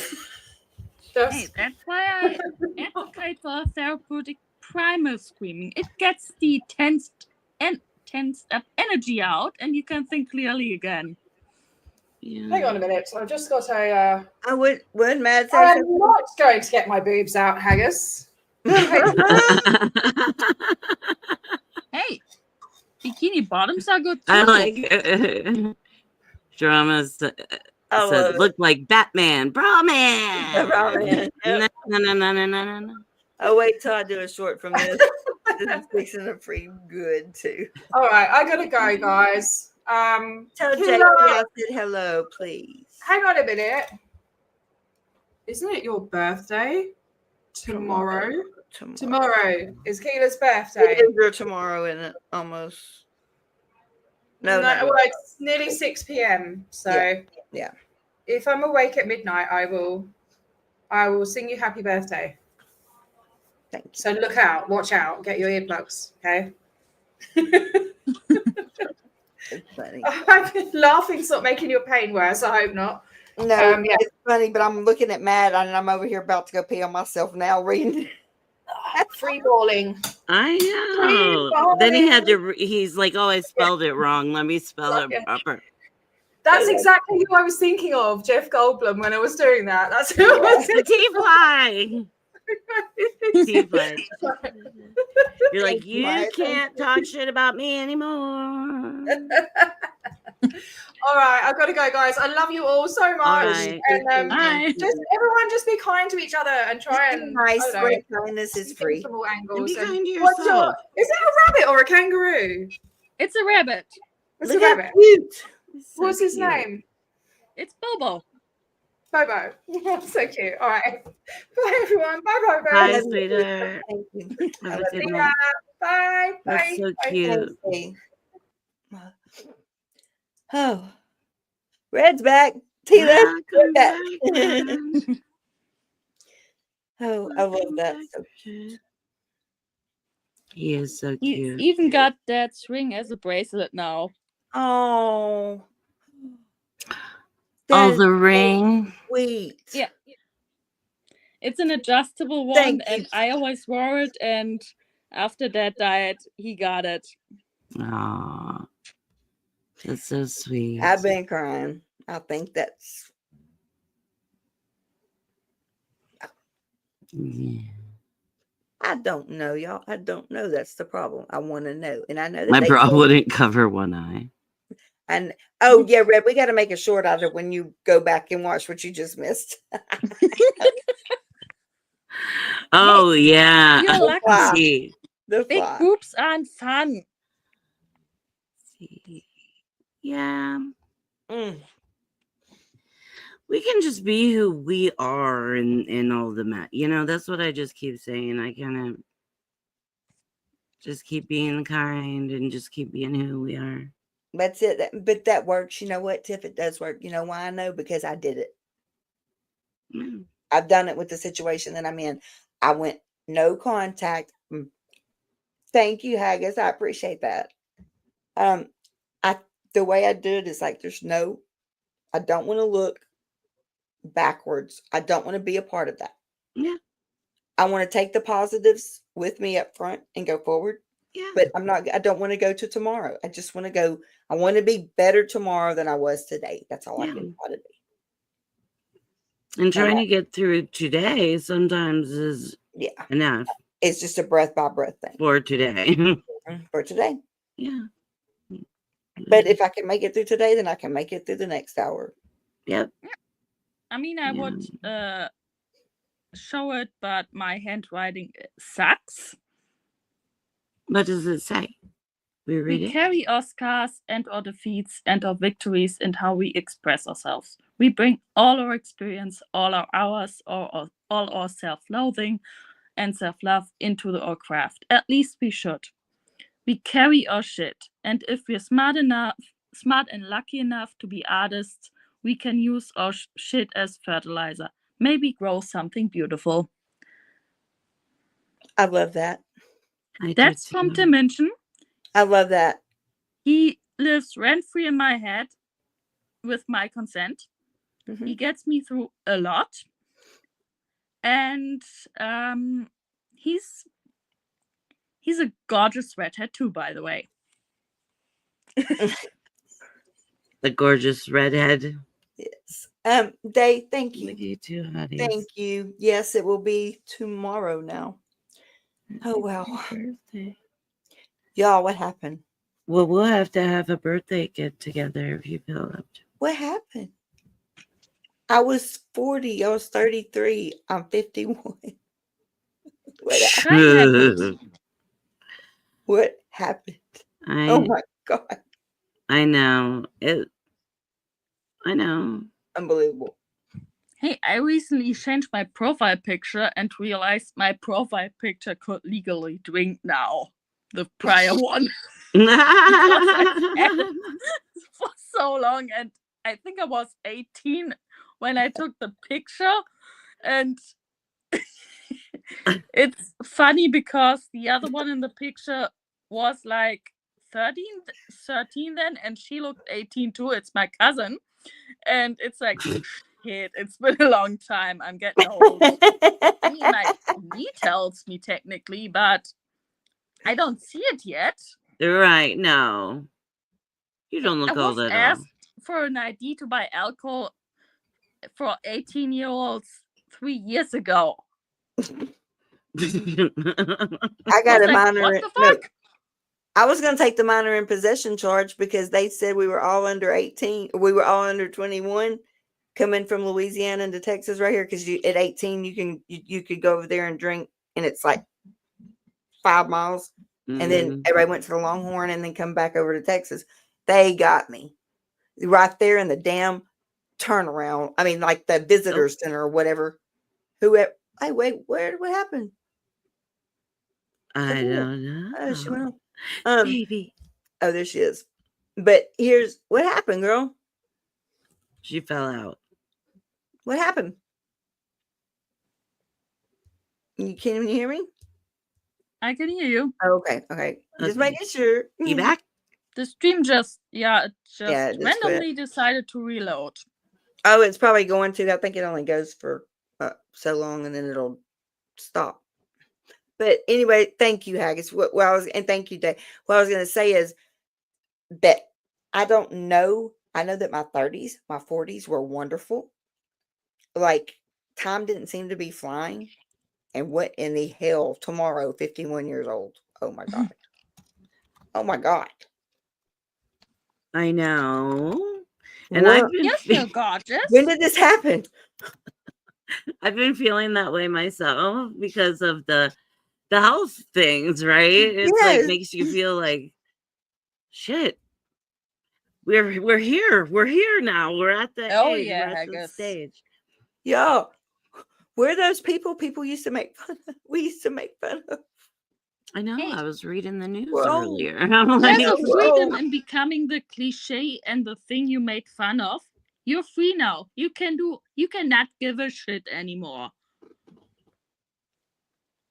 that's why I advocate for therapeutic primal screaming. It gets the tensed up energy out, and you can think clearly again. Yeah. Hang on a minute. I've just got a. I would Matt say I'm not going to get my boobs out, Haggis. Hey, bikini bottoms are good too. I like Drama said, look like Batman, bra man. Yep. No. I'll wait till I do a short from this. This is fixing it pretty good too. All right, I gotta go, guys. Tell Jackie I said hello, please. Hang on a minute. Isn't it your birthday? Tomorrow is Keilah's birthday. It is your tomorrow, isn't it? Almost. No, well, it's nearly 6 p.m. So yeah. if I'm awake at midnight, I will sing you happy birthday. Thank you. So look out, watch out, get your earplugs, okay? It's funny. I've been laughing, not making your pain worse. I hope not. No, Yeah. it's funny, but I'm looking at Matt and I'm over here about to go pee on myself now reading. Free balling. I know. Then he had to. He's like, "Oh, I spelled it wrong. Let me spell it proper." That's exactly who I was thinking of, Jeff Goldblum, when I was doing that. That's who I was The T-fly. You're like, you can't talk shit about me anymore. All right, I've got to go, guys. I love you all so much. All right. And Bye. everyone just be kind to each other and try and nice. I don't know, Kindness is see things free. from all angles. And be kind to what's yourself. is that a rabbit or a kangaroo? It's a rabbit. It's Look a how rabbit. cute. So What's his cute. name? It's Bobo. Bobo. So cute. All right. Bye, everyone. Bye, Bobo. Bye, sweetheart. Thank you. Have a good See night. ya. Bye. That's Bye. so Bye. cute. Thanks, oh, Red's back. Keilah, Welcome back. back, man. Oh, I love Welcome that. back, So Red. He is so He cute. even got that string as a bracelet now. oh, Oh, that is the ring. sweet. Yeah. It's an adjustable one, Thank you. and I always wore it, and after Dad died, he got it. Aw. That's so sweet. I've been crying. I think that's Yeah. I don't know, y'all. I don't know. That's the problem. I want to know. And I know that My they bra told- wouldn't cover one eye. And oh yeah, Red, we got to make a short out of when you go back and watch what you just missed. Oh yeah. You're lucky. Wow. See. The Big fly. boobs aren't fun. See. Yeah. Mm. We can just be who we are in all the you know, that's what I just keep saying. I kind of just keep being kind and just keep being who we are. That's it. But that works. You know what, Tiff? It does work. You know why I know? Because I did it. Mm. I've done it with the situation that I'm in. I went no contact. Thank you, Haggis. I appreciate that. The way I do it is like I don't want to look backwards. I don't want to be a part of that. Yeah. I want to take the positives with me up front and go forward. Yeah. But I don't want to go to tomorrow. I just want to go. I want to be better tomorrow than I was today. That's all I can try to be. And trying to get through today sometimes is enough. It's just a breath by breath thing. For today. For today. Yeah. But if I can make it through today, then I can make it through the next hour. Yep. I mean, I would show it, but my handwriting sucks. What does it say? We read We it. carry our scars and our defeats and our victories and how we express ourselves. We bring all our experience, all our hours, all our self-loathing and self-love into our craft. At least we should. We carry our shit, and if we're smart and lucky enough to be artists, we can use our shit as fertilizer. Maybe grow something beautiful. I love that. That's from Dimension. I love that. He lives rent-free in my head with my consent. Mm-hmm. He gets me through a lot. And he's a gorgeous redhead too, by the way. The gorgeous redhead. Yes. Day, thank you. You too, honey. Thank you. Yes, it will be tomorrow now. Oh wow. Birthday. Y'all, what happened? Well, we'll have to have a birthday get together if you feel up to. What happened? I was 40. I was 33. I'm 51. What happened? Oh my God. I know. I know. Unbelievable. Hey, I recently changed my profile picture and realized my profile picture could legally drink now. The prior one. For so long, and I think I was 18 when I took the picture, and it's funny because the other one in the picture was like 13 then, and she looked 18 too. It's my cousin, and it's like, shit, it's been a long time. I'm getting old. I mean, my knee tells me technically, but I don't see it yet. Right? No, you don't I look was old at all. asked for an ID to buy alcohol for 18-year-olds 3 years ago. I got was a like, minor. what the No, fuck? I was going to take the minor in possession charge because they said we were all under 18. We were all under 21 coming from Louisiana into Texas right here. Because at 18, you could go over there and drink, and it's like 5 miles. And then everybody went to the Longhorn and then come back over to Texas. They got me right there in the damn turnaround. I mean, like the visitor center or whatever. Hey, wait, what happened? I don't know. Oh, she went on. Baby. Oh, there she is. But here's what happened, girl. She fell out. What happened? You can't even hear me? I can hear you. Oh, okay. Just making sure. You back? The stream just just randomly decided to reload. Oh, it's probably going to. I think it only goes for so long and then it'll stop. But anyway, thank you, Haggis. And thank you, Dave. What I was going to say is that I don't know. I know that my 30s, my 40s were wonderful. Like, time didn't seem to be flying. And what in the hell? Tomorrow, 51 years old. Oh, my God. Oh, my God. I know. And What? I've been You're still gorgeous. When did this happen? I've been feeling that way myself because of the health things, right? It's like makes you feel like shit. We're here. We're here now. We're at the age. Yeah, we're at the stage. Yeah. We're those people used to make fun of. We used to make fun of. I know. I was reading the news We're earlier. old. There's a freedom in becoming the cliche and the thing you made fun of. You're free now. You cannot give a shit anymore.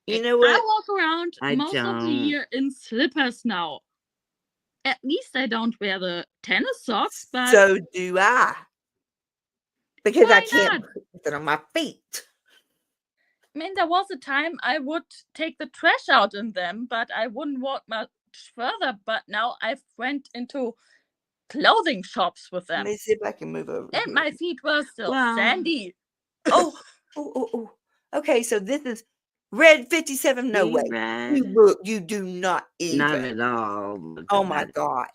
You know what? I walk around most of the don't. year in slippers now. At least I don't wear the tennis socks, but So do I. Because why I can't not? put it on my feet. I mean, there was a time I would take the trash out in them, but I wouldn't walk much further. But now I've went into clothing shops with them. Let me see if I can move over. And here. my feet were still sandy. Oh. Okay, so this is Red 57. No way. You do not even. Not at all. Oh my God.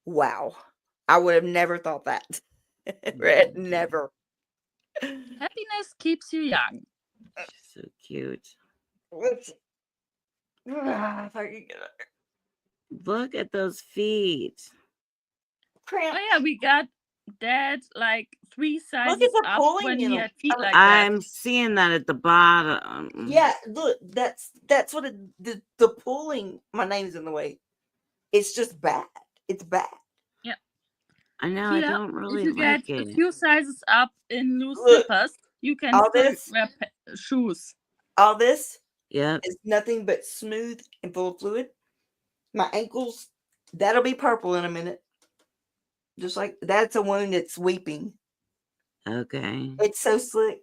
Wow. I would have never thought that. Red, never. Happiness keeps you young. So cute. Look at those feet. Oh yeah, we got Dad like 3 sizes the up pulling when in he them. had feet like that. I'm seeing that at the bottom. Yeah, look, that's what the pulling. My name's in the way. It's just bad. It's bad. Yeah. I know. I don't really if you like get it. a few sizes up in loose slippers, you can still wear shoes. All this is nothing but smooth and full of fluid. My ankles, that'll be purple in a minute. Just like that's a wound that's weeping. Okay. It's so slick.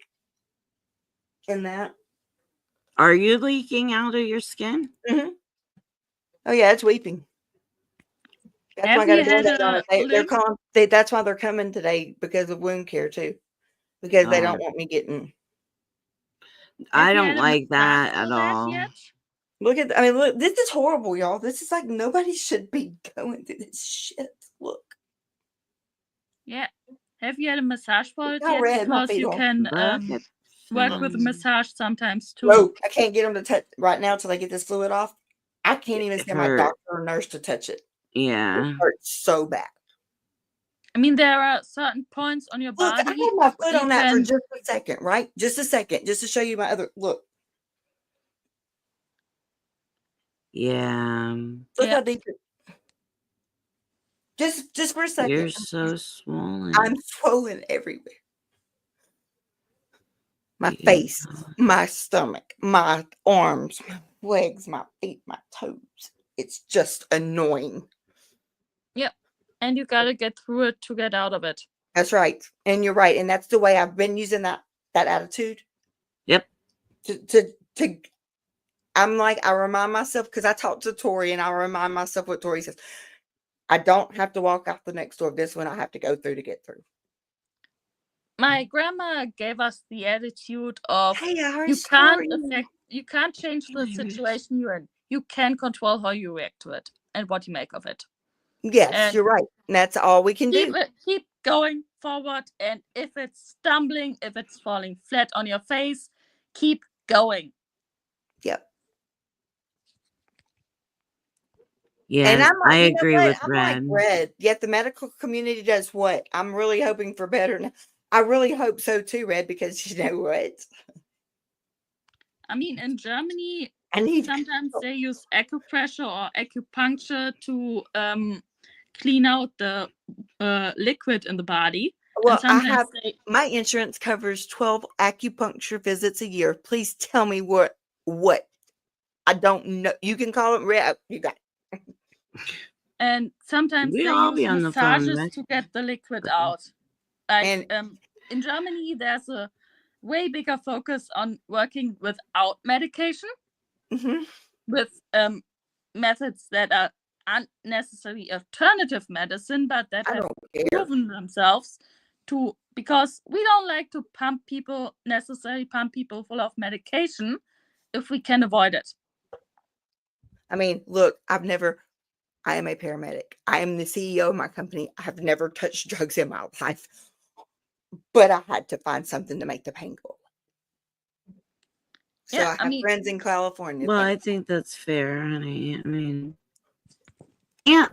In that. Are you leaking out of your skin? Mm-hmm. Oh yeah, it's weeping. That's why I got a band-aid on it. That's why they're coming today because of wound care too. Because they don't want me getting. I don't like that at all. Look, this is horrible, y'all. This is like nobody should be going through this shit. Look. Yeah. Have you had a massage for it How yet? red my Because feet you are. can work with a massage sometimes too. No, I can't get them to touch right now till I get this fluid off. I can't even send my doctor or nurse to touch it. Yeah. It hurts so bad. I mean, there are certain points on your body. I had my foot on that for just a second, right? Just a second, just to show you my other look. Yeah. Look how deep. Just for a second. You're so swollen. I'm swollen everywhere. my face, my stomach, my arms, my legs, my feet, my toes. It's just annoying. Yep. And you gotta get through it to get out of it. That's right. And you're right. And that's the way I've been using that attitude. Yep. To I'm like, I remind myself, because I talked to Tori and I remind myself what Tori says. I don't have to walk out the next door. This one I have to go through to get through. My grandma gave us the attitude of Hey, you can't change the situation you're in. You can control how you react to it and what you make of it. Yes, And you're right. And that's all we can do. Keep going forward. And if it's stumbling, if it's falling flat on your face, keep going. Yep. Yeah, and I'm like, I agree with I'm Red. like Red. Yet the medical community does what? I'm really hoping for better. Now. I really hope so too, Red, because you know what? I mean, in Germany, I sometimes they use acupressure or acupuncture to clean out the liquid in the body. Well, my insurance covers 12 acupuncture visits a year. Please tell me what I don't know. You can call it Red. You got it. And sometimes they use massages to get the liquid out. Like in Germany, there's a way bigger focus on working without medication, with methods that are unnecessary alternative medicine, but that have proven themselves to, because we don't like to pump people full of medication if we can avoid it. I mean, look, I am a paramedic. I am the CEO of my company. I have never touched drugs in my life, but I had to find something to make the pain go. So I have friends in California. Well, I think that's fair, honey. I mean, and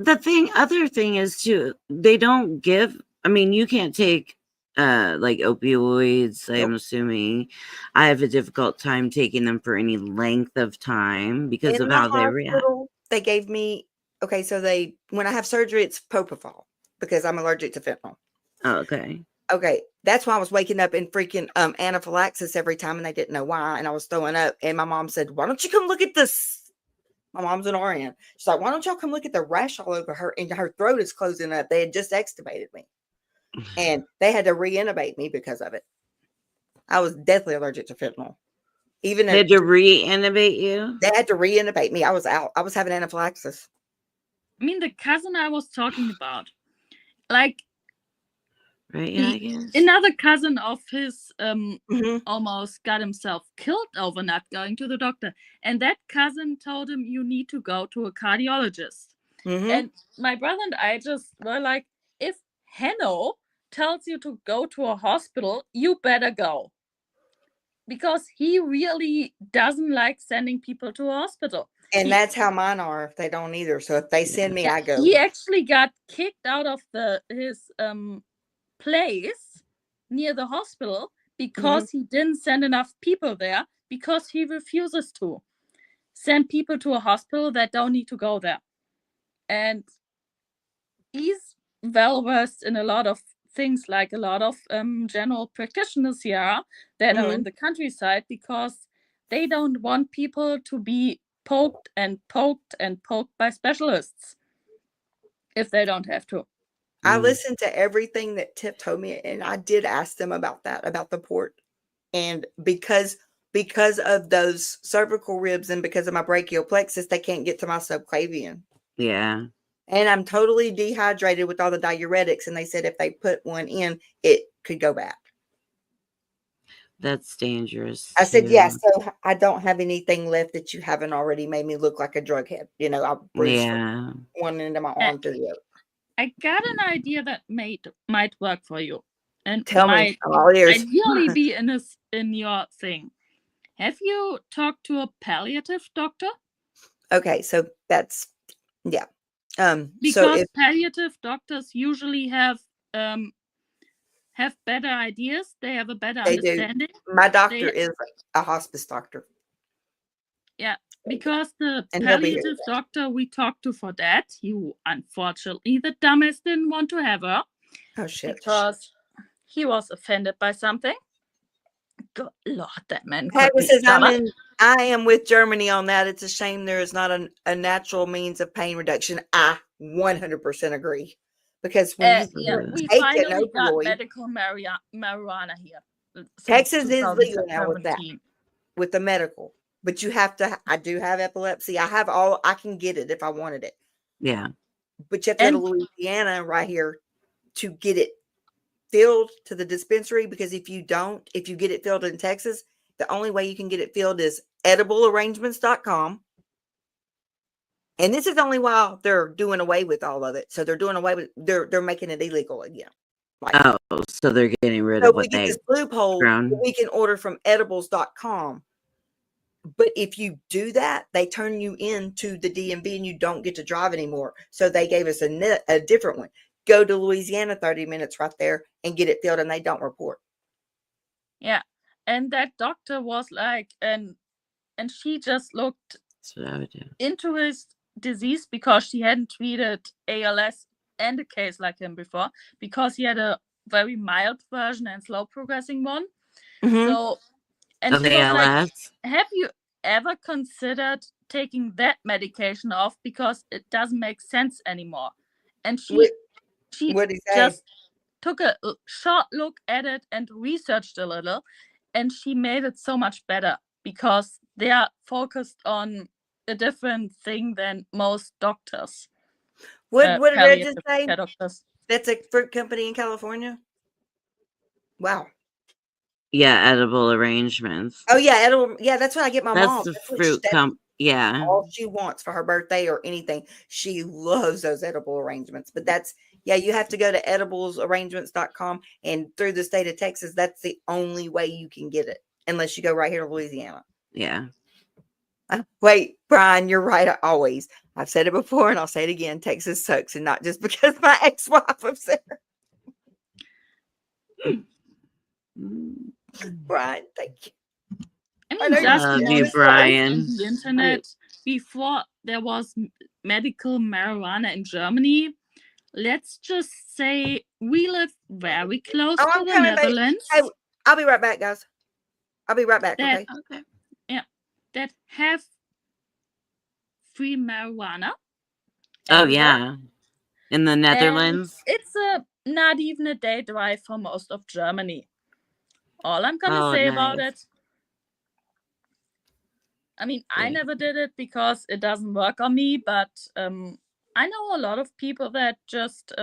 other thing is too, they don't give, I mean, you can't take like opioids. Nope. I'm assuming. I have a difficult time taking them for any length of time because of how they react. They gave me, okay, so when I have surgery, it's propofol because I'm allergic to fentanyl. Oh, okay. Okay, that's why I was waking up in freaking anaphylaxis every time, and they didn't know why, and I was throwing up. And my mom said, "Why don't you come look at this?" My mom's an RN. She's like, "Why don't y'all come look at the rash all over her, and her throat is closing up?" They had just extubated me, and they had to re-intubate me because of it. I was deathly allergic to fentanyl. Even they had to re-intubate you. They had to re-intubate me. I was out. I was having anaphylaxis. I mean, the cousin I was talking about, like. Right, yeah, I guess. Another cousin of his almost got himself killed over not going to the doctor. And that cousin told him, you need to go to a cardiologist. And my brother and I just were like, if Hanno tells you to go to a hospital, you better go. Because he really doesn't like sending people to a hospital. And that's how mine are if they don't either. So if they send me, I go. He actually got kicked out of his place near the hospital because he didn't send enough people there, because he refuses to send people to a hospital that don't need to go there. And he's well versed in a lot of things, like a lot of general practitioners here that are in the countryside, because they don't want people to be poked and poked and poked by specialists if they don't have to. I listened to everything that Tip told me, and I did ask them about that, about the port. And because of those cervical ribs and because of my brachial plexus, they can't get to my subclavian. Yeah. And I'm totally dehydrated with all the diuretics. And they said if they put one in, it could go back. That's dangerous. I said, yeah, so I don't have anything left that you haven't already made me look like a drug head. You know, I'll bruise from one end of my arm to the other. I got an idea that might work for you, and tell me, I'm all ears. Ideally be in your thing. Have you talked to a palliative doctor? Okay, so that's because palliative doctors usually have better ideas. They have a better understanding. My doctor is a hospice doctor. Yeah. Because the palliative doctor we talked to for that, you unfortunately, the dumbest, didn't want to have her. Oh, shit. Because he was offended by something. Good Lord, that man Hagler could be says, stubborn. I am with Germany on that. It's a shame there is not a natural means of pain reduction. I 100% agree. Because when you Yeah, we take an finally got opioid, medical marijuana here since Texas is legal now with that, 2017. with the medical. But you have to, I do have epilepsy. I can get it if I wanted it. Yeah. But you have to go to Louisiana right here to get it filled to the dispensary, because if you get it filled in Texas, the only way you can get it filled is ediblearrangements.com. And this is only while they're doing away with all of it. So they're doing away with, they're making it illegal again. Like, oh, so they're getting rid so of we what get they this loophole grown. that we can order from edibles.com. But if you do that, they turn you into the DMV and you don't get to drive anymore. So they gave us a different one. Go to Louisiana, 30 minutes right there, and get it filled, and they don't report. Yeah. And that doctor was like, and she just looked That's what I would do. into his disease because she hadn't treated ALS and a case like him before, because he had a very mild version and slow progressing one. So, and Of she was like, ALS? have you ever considered taking that medication off, because it doesn't make sense anymore? And she What'd he say? just took a short look at it and researched a little, and she made it so much better because they are focused on a different thing than most doctors. What did I just palliative say? care doctors. That's a fruit company in California? Wow. Yeah, edible arrangements. Oh yeah, edible. Yeah, that's what I get my That's mom. the That's what fruit yeah. all she wants for her birthday or anything. She loves those edible arrangements. But that's, yeah, you have to go to ediblesarrangements.com, and through the state of Texas, that's the only way you can get it, unless you go right here to Louisiana. Yeah. Wait, Brian, you're right. Always. I've said it before and I'll say it again. Texas sucks, and not just because my ex-wife upset her. Brian, thank you. I mean, just love because you, Brian. on the internet, before there was medical marijuana in Germany, let's just say we live very close to the Netherlands. Hey, I'll be right back, guys. I'll be right back. Okay. Yeah, that have free marijuana. Oh yeah, in the Netherlands. And it's not even a day drive for most of Germany. All I'm gonna say about it. I mean, I never did it because it doesn't work on me, but I know a lot of people that just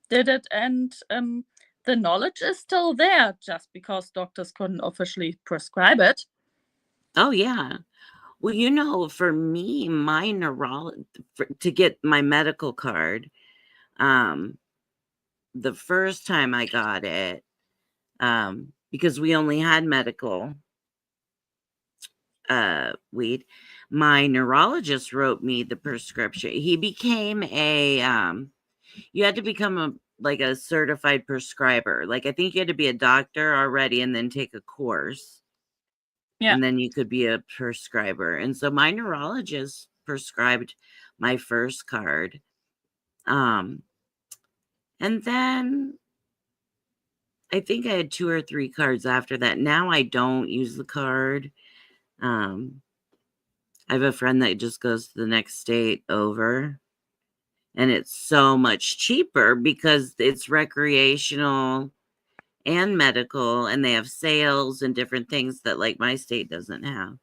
did it, and the knowledge is still there, just because doctors couldn't officially prescribe it. Oh yeah. Well, you know, for me, my to get my medical card, the first time I got it, because we only had medical weed, my neurologist wrote me the prescription. He became you had to become a certified prescriber. Like, I think you had to be a doctor already and then take a course. Yeah. And then you could be a prescriber. And so my neurologist prescribed my first card. And then I think I had 2 or 3 cards after that. Now I don't use the card. I have a friend that just goes to the next state over. And it's so much cheaper because it's recreational and medical, and they have sales and different things that, like, my state doesn't have.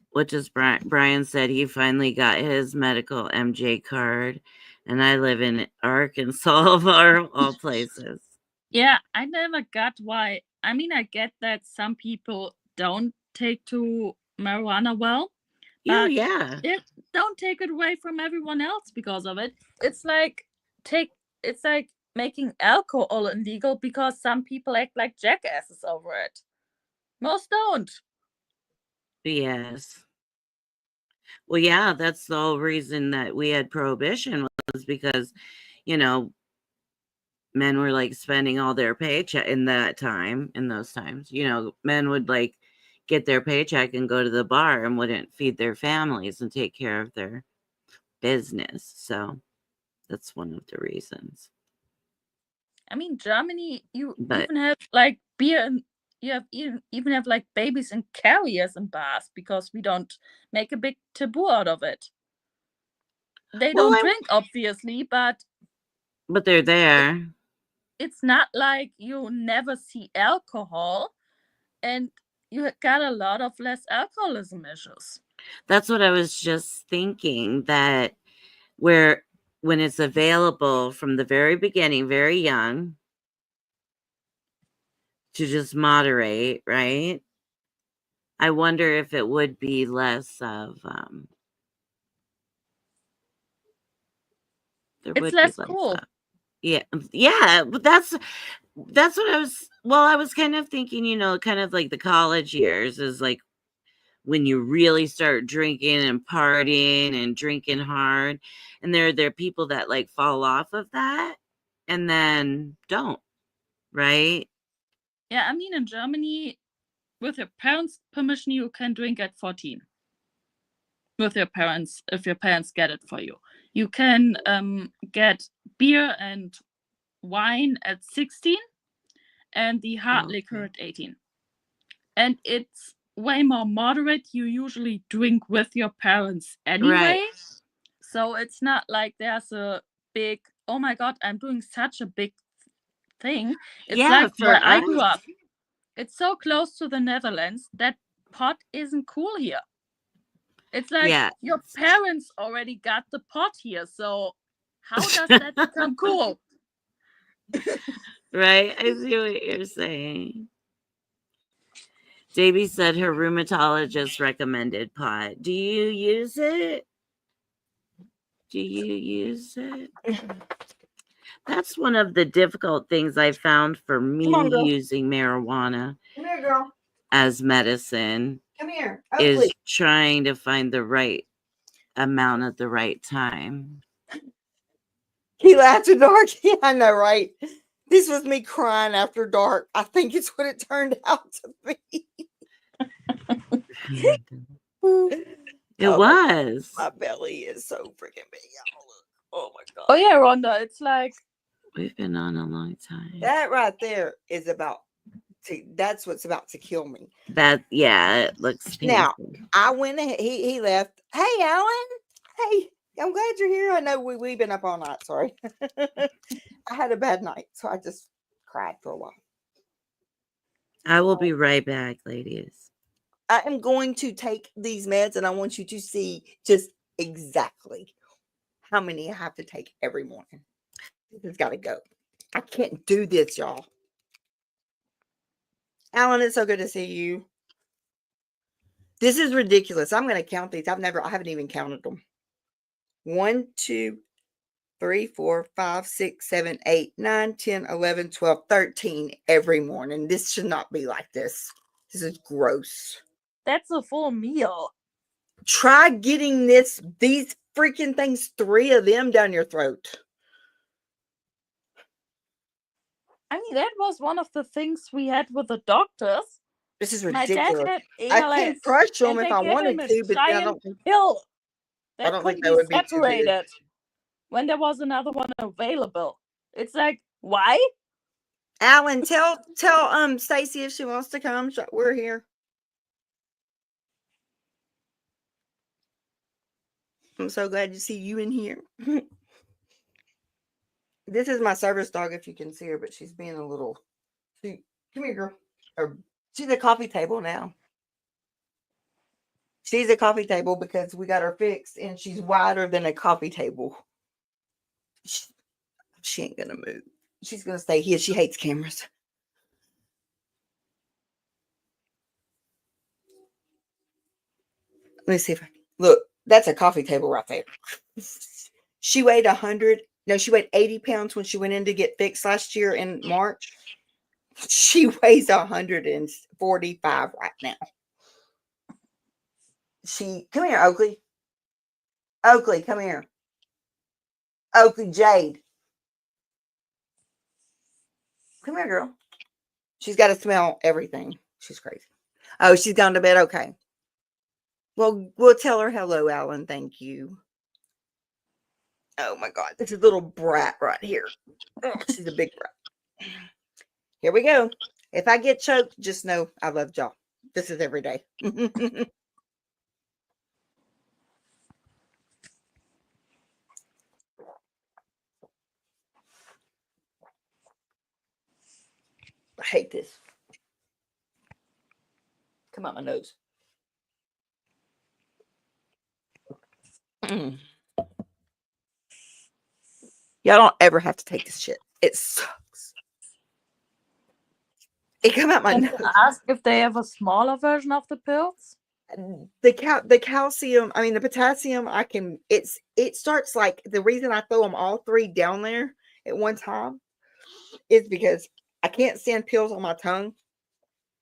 What does Brian said he finally got his medical MJ card, and I live in Arkansas of all places. Yeah, I never got why. I mean, I get that some people don't take to marijuana well, but don't take it away from everyone else because of it. It's like making alcohol illegal because some people act like jackasses over it. Most don't. Yes. Well, yeah, that's the whole reason that we had prohibition, was because, you know, men were like spending all their paycheck in those times, you know, men would like get their paycheck and go to the bar and wouldn't feed their families and take care of their business. So that's one of the reasons. I mean, Germany, you But even have like beer, and you have even have like babies and carriers in bars because we don't make a big taboo out of it. They well, don't drink, obviously, but they're there. it's not like you never see alcohol, and you got a lot of less alcoholism issues. That's what I was just thinking, that when it's available from the very beginning, very young, to just moderate, right? I wonder if it would be less of there It's would be less less cool. of, yeah, but that's what I was kind of thinking, kind of like the college years is like when you really start drinking and partying and drinking hard, and there are people that like fall off of that and then don't, right? Yeah, I mean, in Germany, with your parents' permission, you can drink at 14. With your parents, if your parents get it for you. You can get beer and wine at 16 and the hard liquor at 18. And it's way more moderate. You usually drink with your parents anyway. Right. So it's not like there's a big, oh my God, I'm doing such a big thing. It's Yeah, like for where I grew us. up. It's so close to the Netherlands that pot isn't cool here. It's like Yeah. your parents already got the pot here. So how does that become cool? Right? I see what you're saying. JB said her rheumatologist recommended pot. Do you use it? Do you use it? That's one of the difficult things I found for me Come on, girl. using marijuana Come here, girl. as medicine Come here. is trying to find the right amount at the right time. Keilah after dark. Yeah, I know, right? This was me crying after dark. I think it's what it turned out to be. It was. My belly is so freaking big. Oh my God. Oh yeah, Rhonda. It's like we've been on a long time. That right there is that's what's about to kill me. That, yeah, it looks painful. Now, I went ahead, he left. Hey, Alan. Hey, I'm glad you're here. I know we've been up all night. Sorry. I had a bad night, so I just cried for a while. I will be right back, ladies. I am going to take these meds, and I want you to see just exactly how many I have to take every morning. This has got to go. I can't do this, y'all. Alan, it's so good to see you. This is ridiculous. I'm going to count these. I haven't even counted them. 1, 2, 3, 4, 5, 6, 7, 8, 9, 10, 11, 12, 13 every morning. This should not be like this. This is gross. That's a full meal. Try getting these freaking things, 3 of them down your throat. I mean, that was one of the things we had with the doctors. This is My ridiculous. dad had I ALS, can crush them and if they I gave wanted him a to, but I giant don't think pill I that don't could think that be would be too good. separated when there was another one available. It's like, why? Alan, tell Stacy if she wants to come. We're here. I'm so glad to see you in here. This is my service dog, if you can see her, but she's being a little. Come here, girl. She's at coffee table now. She's at coffee table because we got her fixed, and she's wider than a coffee table. She ain't gonna move. She's gonna stay here. She hates cameras. Let me see if I can look. That's a coffee table right there. She weighed 100. No, she weighed 80 pounds when she went in to get fixed last year in March. She weighs 145 right now. Come here, Oakley. Oakley, come here. Oakley Jade. Come here, girl. She's got to smell everything. She's crazy. Oh, she's gone to bed. Okay. Well, we'll tell her hello, Alan. Thank you. Oh my God, this is a little brat right here. Oh, she's a big brat. Here we go. If I get choked, just know I love y'all. This is every day. I hate this. Come out my nose. Mm. Y'all don't ever have to take this shit. It sucks. It come out my Can nose. you ask if they have a smaller version of the pills? The calcium, I mean the potassium, it starts like the reason I throw them all three down there at one time is because I can't stand pills on my tongue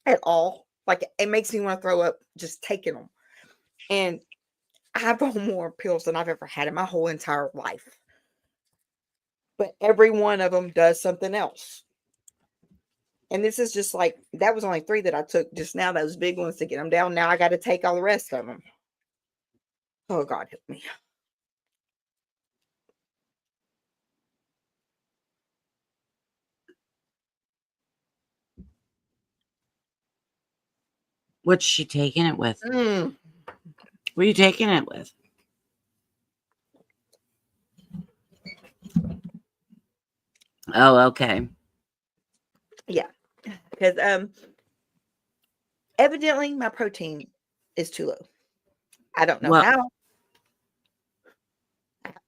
at all. Like it makes me want to throw up just taking them. And I've on more pills than I've ever had in my whole entire life. But every one of them does something else. And this is just like, that was only 3 that I took just now, those big ones to get them down. Now I got to take all the rest of them. Oh, God help me. What's she taking it with? Mm. What are you taking it with? Oh, okay. Yeah. Because evidently my protein is too low. I don't know how.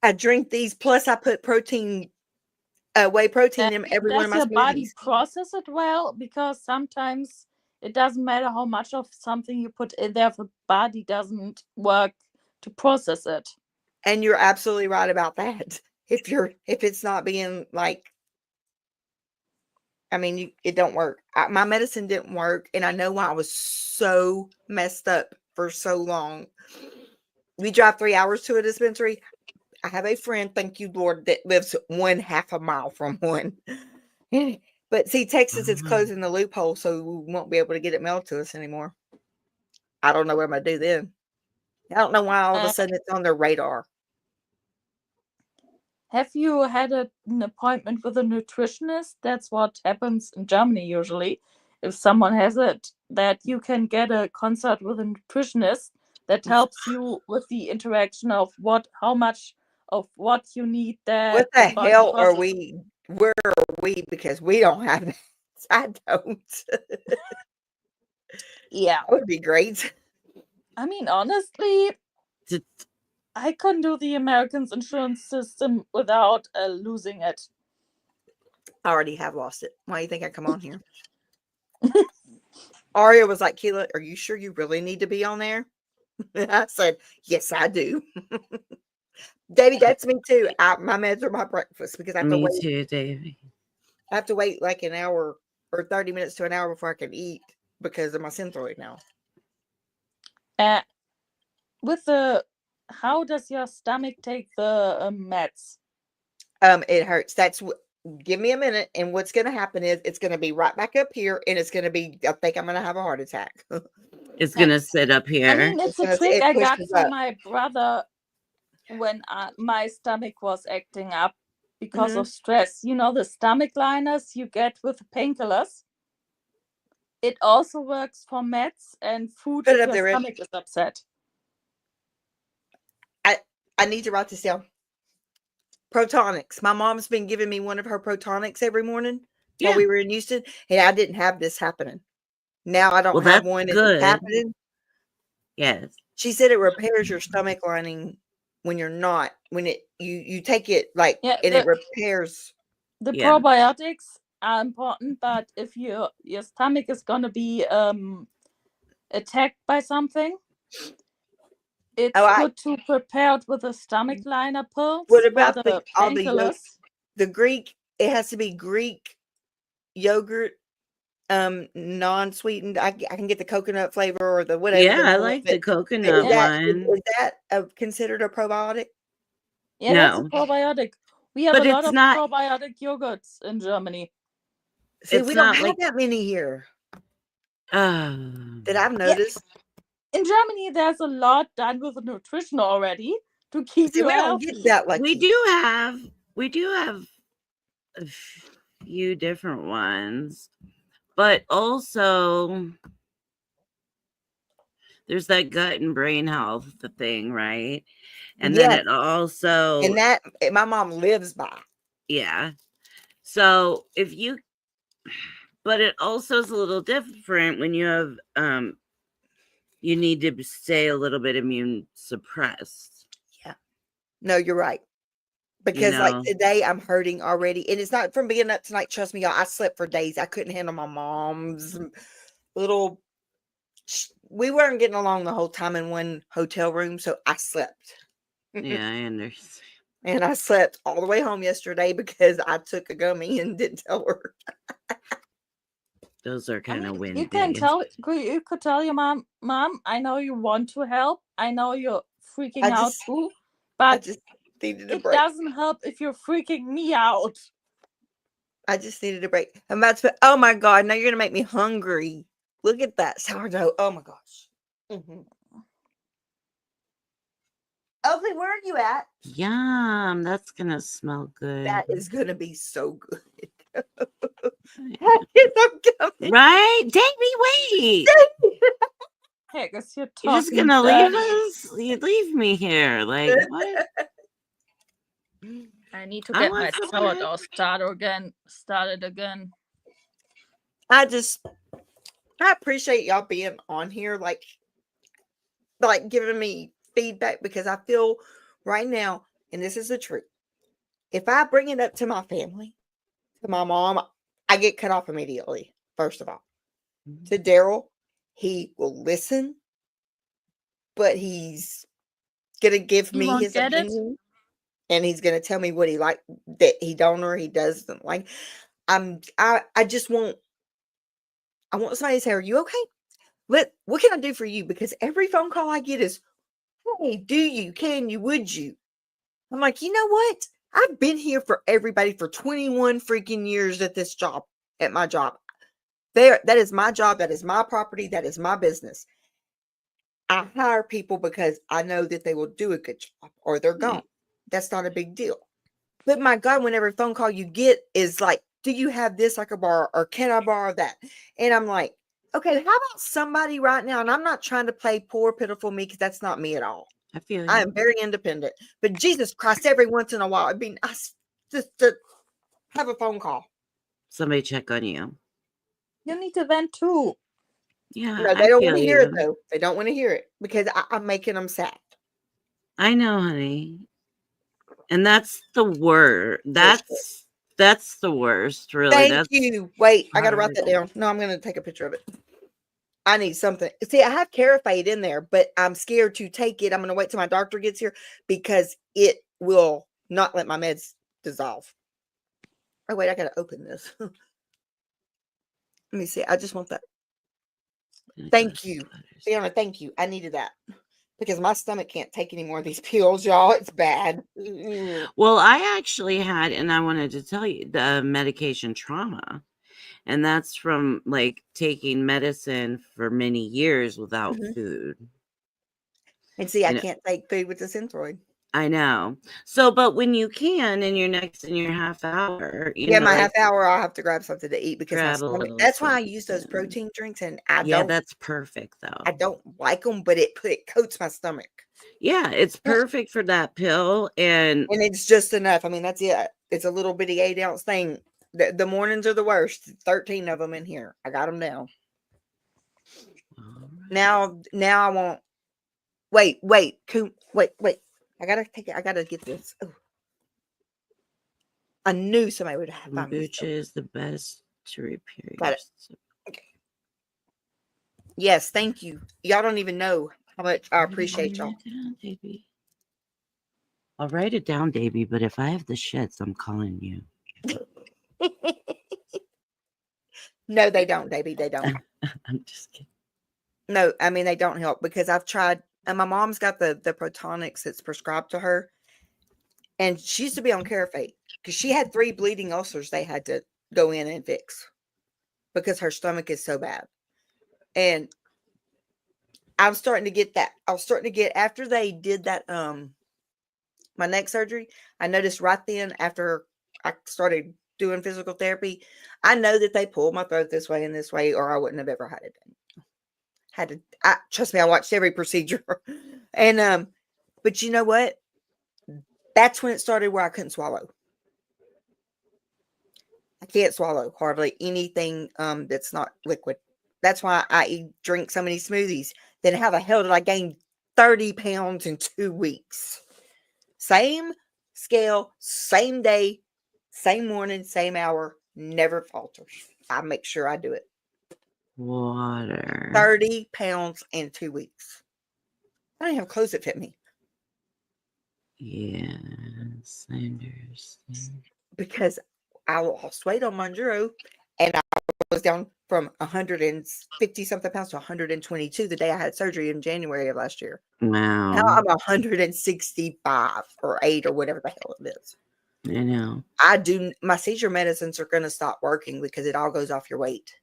I drink these, plus I put protein, whey protein in every one of my Does your body smoothies. process it well? Because sometimes it doesn't matter how much of something you put in there, if the body doesn't work to process it. And you're absolutely right about that. If it's not being like, I mean, it don't work. My medicine didn't work, and I know why I was so messed up for so long. We drive 3 hours to a dispensary. I have a friend, thank you, Lord, that lives 1/2 a mile from one. But see, Texas is closing the loophole, so we won't be able to get it mailed to us anymore. I don't know what I'm going to do then. I don't know why all of a sudden it's on their radar. Have you had an appointment with a nutritionist? That's what happens in Germany usually. If someone has it, that you can get a consult with a nutritionist that helps you with the interaction of how much of what you need. That What the hell are we? Where are we? Because we don't have that. I don't. Yeah, that would be great. I mean, honestly, I couldn't do the Americans insurance system without losing it. I already have lost it. Why do you think I come on here? Aria was like, Keilah, are you sure you really need to be on there? I said, yes, I do. Davey, that's me too. My meds are my breakfast because I have to wait. Me too, Davey. I have to wait like an hour or 30 minutes to an hour before I can eat because of my synthroid now. How does your stomach take the meds? It hurts. Give me a minute, and what's going to happen is it's going to be right back up here, and it's going to be, I think I'm going to have a heart attack. It's going to sit up here. I mean, it's a trick I got from my brother when my stomach was acting up because of stress. You know, the stomach liners you get with painkillers? It also works for meds and food if your stomach is upset. I need to write this down. Protonics. My mom's been giving me one of her Protonics every morning while we were in Houston, and I didn't have this happening. Now I don't have one. It's happening. Yes. She said it repairs your stomach lining when you're not. When you take it and it repairs. The probiotics are important, but if your stomach is gonna be attacked by something, it's good to prepare it with a stomach liner pills. What about the painkillers? The Greek? It has to be Greek yogurt, non-sweetened. I can get the coconut flavor or the whatever. Yeah, I like the coconut one. Is that considered a probiotic? Yeah, that's a probiotic. We have a lot of probiotic yogurts in Germany. See, we don't have that many here. That I've noticed. In Germany, there's a lot done with nutrition already to keep you healthy. We do have few different ones, but also there's that gut and brain health thing, right? And then it also, and that my mom lives by. Yeah. So if you, but it also is a little different when you have, you need to stay a little bit immune suppressed. Yeah. No, you're right. Because like today I'm hurting already. And it's not from being up tonight. Trust me, y'all. I slept for days. I couldn't handle my mom's little. We weren't getting along the whole time in one hotel room. So I slept. Yeah, I understand. And I slept all the way home yesterday because I took a gummy and didn't tell her. Those are kind of windy. You could tell your mom, I know you want to help. I know you're freaking out too, but I just needed a break. It doesn't help if you're freaking me out. I just needed a break. I'm about to. Oh my God! Now you're gonna make me hungry. Look at that sourdough. Oh my gosh. Ugly, where are you at? Yum, that's gonna smell good. That is gonna be so good. Right? Davey, wait. Hey, guess you're just gonna leave us? You leave me here. Like what? I need to get my sourdough started again. I appreciate y'all being on here, like giving me feedback, because I feel right now, and this is the truth, if I bring it up to my family, to my mom, I get cut off immediately. First of all, to Daryl, he will listen, but he's gonna give me his opinion, and he's gonna tell me what he like that he don't or he doesn't like. I just want somebody to say, "Are you okay? What can I do for you?" Because every phone call I get is, "Hey, do you? Can you? Would you?" I'm like, you know what? I've been here for everybody for 21 freaking years at this job, at my job. That is my job. That is my property. That is my business. I hire people because I know that they will do a good job or they're gone. That's not a big deal. But my God, when every phone call you get is like, do you have this I could borrow, or can I borrow that? And I'm like, okay, how about somebody right now? And I'm not trying to play poor, pitiful me, because that's not me at all. I feel you. I am very independent. But Jesus Christ, every once in a while, it'd be nice just to have a phone call. Somebody check on you. You need to vent too. Yeah. No, they don't want to hear it though. They don't want to hear it because I'm making them sad. I know, honey. And that's the worst. That's the worst, really. Thank you. Wait, I gotta write that down. No, I'm gonna take a picture of it. I need something. See, I have Carafate in there, but I'm scared to take it. I'm gonna wait till my doctor gets here because it will not let my meds dissolve. Oh wait, I gotta open this. Let me see. I just want that. Thank you, Fiona. Thank you. I needed that because my stomach can't take any more of these pills, y'all. It's bad. Well, I actually had, and I wanted to tell you, the medication trauma. And that's from like taking medicine for many years without food. And see, I can't take food with the Synthroid. I know. So, but when you can in your half hour, my half hour, I'll have to grab something to eat because my stomach. That's why I use those protein drinks, and that's perfect though. I don't like them, but it coats my stomach. Yeah, it's perfect for that pill, and it's just enough. I mean, that's it. It's a little bitty 8-ounce thing. The mornings are the worst. 13 of them in here. I got them down. Now I want. Wait. I gotta take it. I gotta get this. Ooh. I knew somebody would have. Kombucha is the best to repair. Got it. Okay. Yes, thank you. Y'all don't even know how much I appreciate y'all. I'll write it down, Davey. But if I have the shits, I'm calling you. No, they don't, Davey. They don't. I'm just kidding. No, I mean they don't help because I've tried. And my mom's got the Protonics that's prescribed to her. And she used to be on Carafate because she had 3 bleeding ulcers they had to go in and fix because her stomach is so bad. And I'm starting to get that. I was starting to get, after they did that, my neck surgery, I noticed right then after I started doing physical therapy, I know that they pulled my throat this way and this way, or I wouldn't have ever had it done. Trust me, I watched every procedure. And but you know what? That's when it started where I couldn't swallow. I can't swallow hardly anything that's not liquid. That's why I drink so many smoothies. Then how the hell did I gain 30 pounds in 2 weeks? Same scale, same day, same morning, same hour, never falters. I make sure I do it. Water. 30 pounds in 2 weeks. I don't even have clothes that fit me. Yes, I understand. Because I lost weight on Monjuro, and I was down from 150 something pounds to 122 the day I had surgery in January of last year. Wow. Now I'm 165 or 8 or whatever the hell it is. I know. My seizure medicines are going to stop working because it all goes off your weight.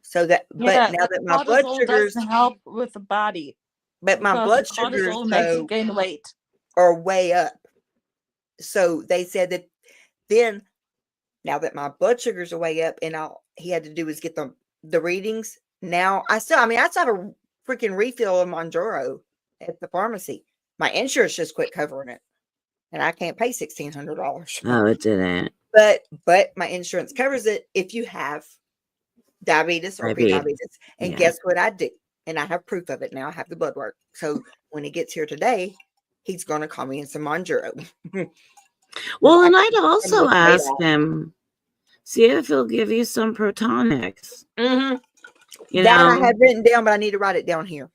So that, but now that my blood sugars doesn't help with the body, but my blood sugars makes you gain weight, are way up. So they said that then, now that my blood sugars are way up, and all he had to do was get the readings. Now I still have a freaking refill of Monjuro at the pharmacy. My insurance just quit covering it, and I can't pay $1,600. Oh, it didn't. But my insurance covers it if you have diabetes or prediabetes. And guess what I do? And I have proof of it now. I have the blood work. So when he gets here today, he's going to call me in some Monjuro. Well, and I'd also ask him, see if he'll give you some Protonics. Mm-hmm. You that know? I had written down, but I need to write it down here.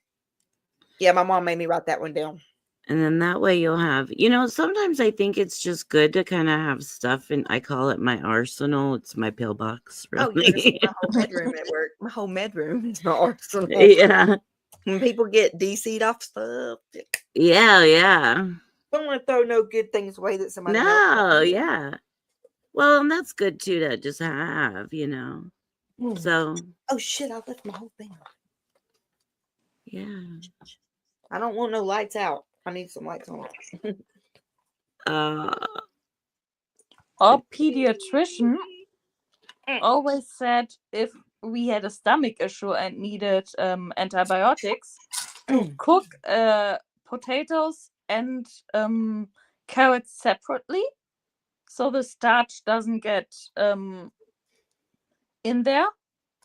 Yeah, my mom made me write that one down. And then that way you'll have, sometimes I think it's just good to kind of have stuff, and I call it my arsenal. It's my pillbox, really. Oh, my whole bedroom at work. My whole bedroom is my arsenal. Yeah. When people get DC'd off stuff. Yeah. Don't want to throw no good things away that somebody else. No, yeah. Well, and that's good too to just have, So. Oh shit! I left my whole thing. Yeah. I don't want no lights out. I need some lights on. Our pediatrician always said if we had a stomach issue and needed antibiotics, to cook potatoes and carrots separately, so the starch doesn't get in there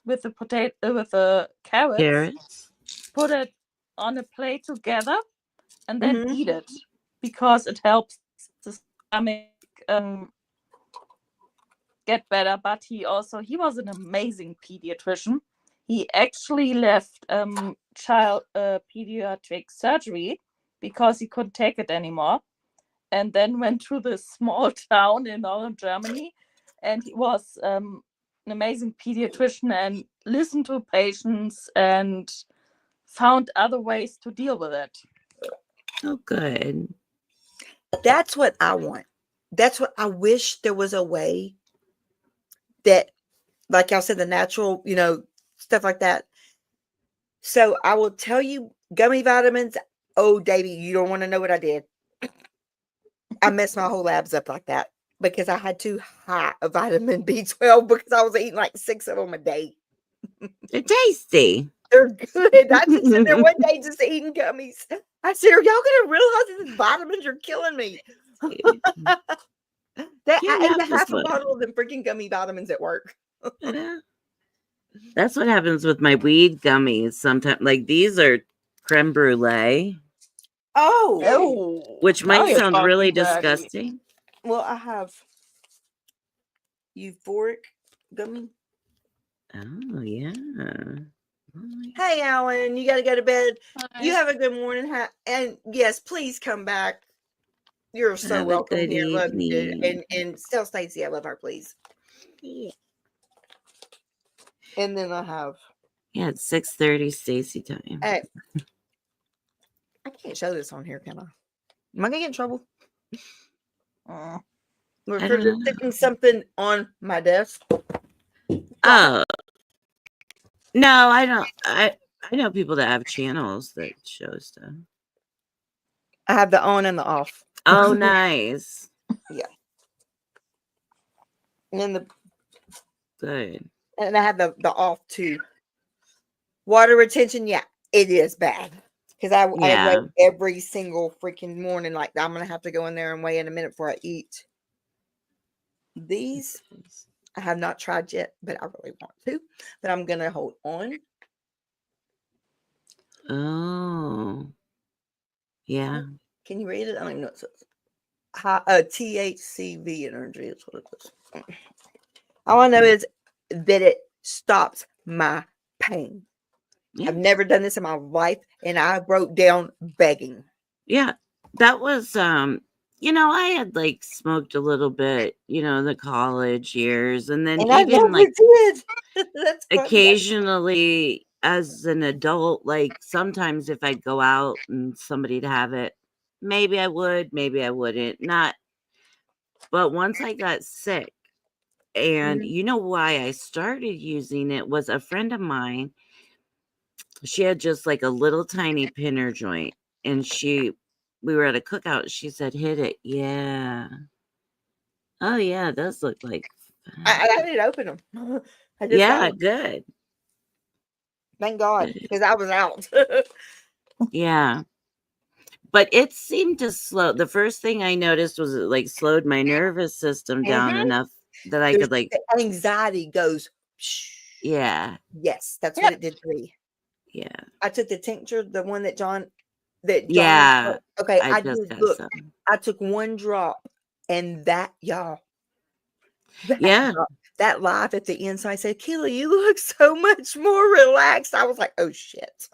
with the carrots. Put it on a plate together and then eat it, because it helps the stomach get better. But he was an amazing pediatrician. He actually left pediatric surgery because he couldn't take it anymore, and then went to this small town in northern Germany, and he was an amazing pediatrician and listened to patients and found other ways to deal with it. Oh, good. That's what I want. That's what I wish there was a way that, like y'all said, the natural, stuff like that. So I will tell you, gummy vitamins. Oh, Davey, you don't want to know what I did. I messed my whole labs up like that because I had too high a vitamin B12 because I was eating like 6 of them a day. They're tasty. They're good. I just sit there one day just eating gummies. I said, are y'all going to realize that these vitamins are killing me? I ate half a bottle of them freaking gummy vitamins at work. That's what happens with my weed gummies sometimes. Like, these are creme brulee. Oh. Which might sound really disgusting. Well, I have euphoric gummy. Oh, yeah. Hey, Alan, you got to go to bed. Hi. You have a good morning. And yes, please come back. You're so welcome here. Love you. And tell Stacy I love her, please. Yeah. And then I have. Yeah, it's 6:30 Stacy time. Hey, I can't show this on here, can I? Am I going to get in trouble? We're sticking something on my desk. Oh. No, I don't. I know people that have channels that show stuff. I have the on and the off. Oh, nice. Yeah. And then Good. and I have the off too. Water retention, yeah, it is bad. Because I weigh Yeah. every single freaking morning. Like, I'm going to have to go in there and weigh in a minute before I eat. These I have not tried yet, but I really want to. But I'm going to hold on. Oh. Yeah. Can you read it? I don't even know what it says. THCV energy is what it is. All I know is that it stops my pain. Yeah. I've never done this in my life, and I wrote down begging. Yeah. That was you know, I had like smoked a little bit, you know, in the college years, and then And I even never like did. That's funny. occasionally as an adult, like sometimes if I'd go out and somebody'd have it, maybe I would, maybe I wouldn't. Not, but once I got sick, and you know why I started using it was a friend of mine. She had just like a little tiny pinner joint, and we were at a cookout. She said, "Hit it." Yeah. Oh yeah, it does look like I didn't open them. I just yeah, got them. good. Thank God, because I was out. Yeah. But it seemed to slow. The first thing I noticed was it like slowed my nervous system down enough that I could like the anxiety goes. Psh. yeah. Yes, that's what it did for me. Yeah. I took the tincture, the one that John. Yeah. Okay, I just did. got Look, some. I took one drop, and that y'all. Yeah. That live at the end, so I said, Keilah, you look so much more relaxed. I was like, oh shit.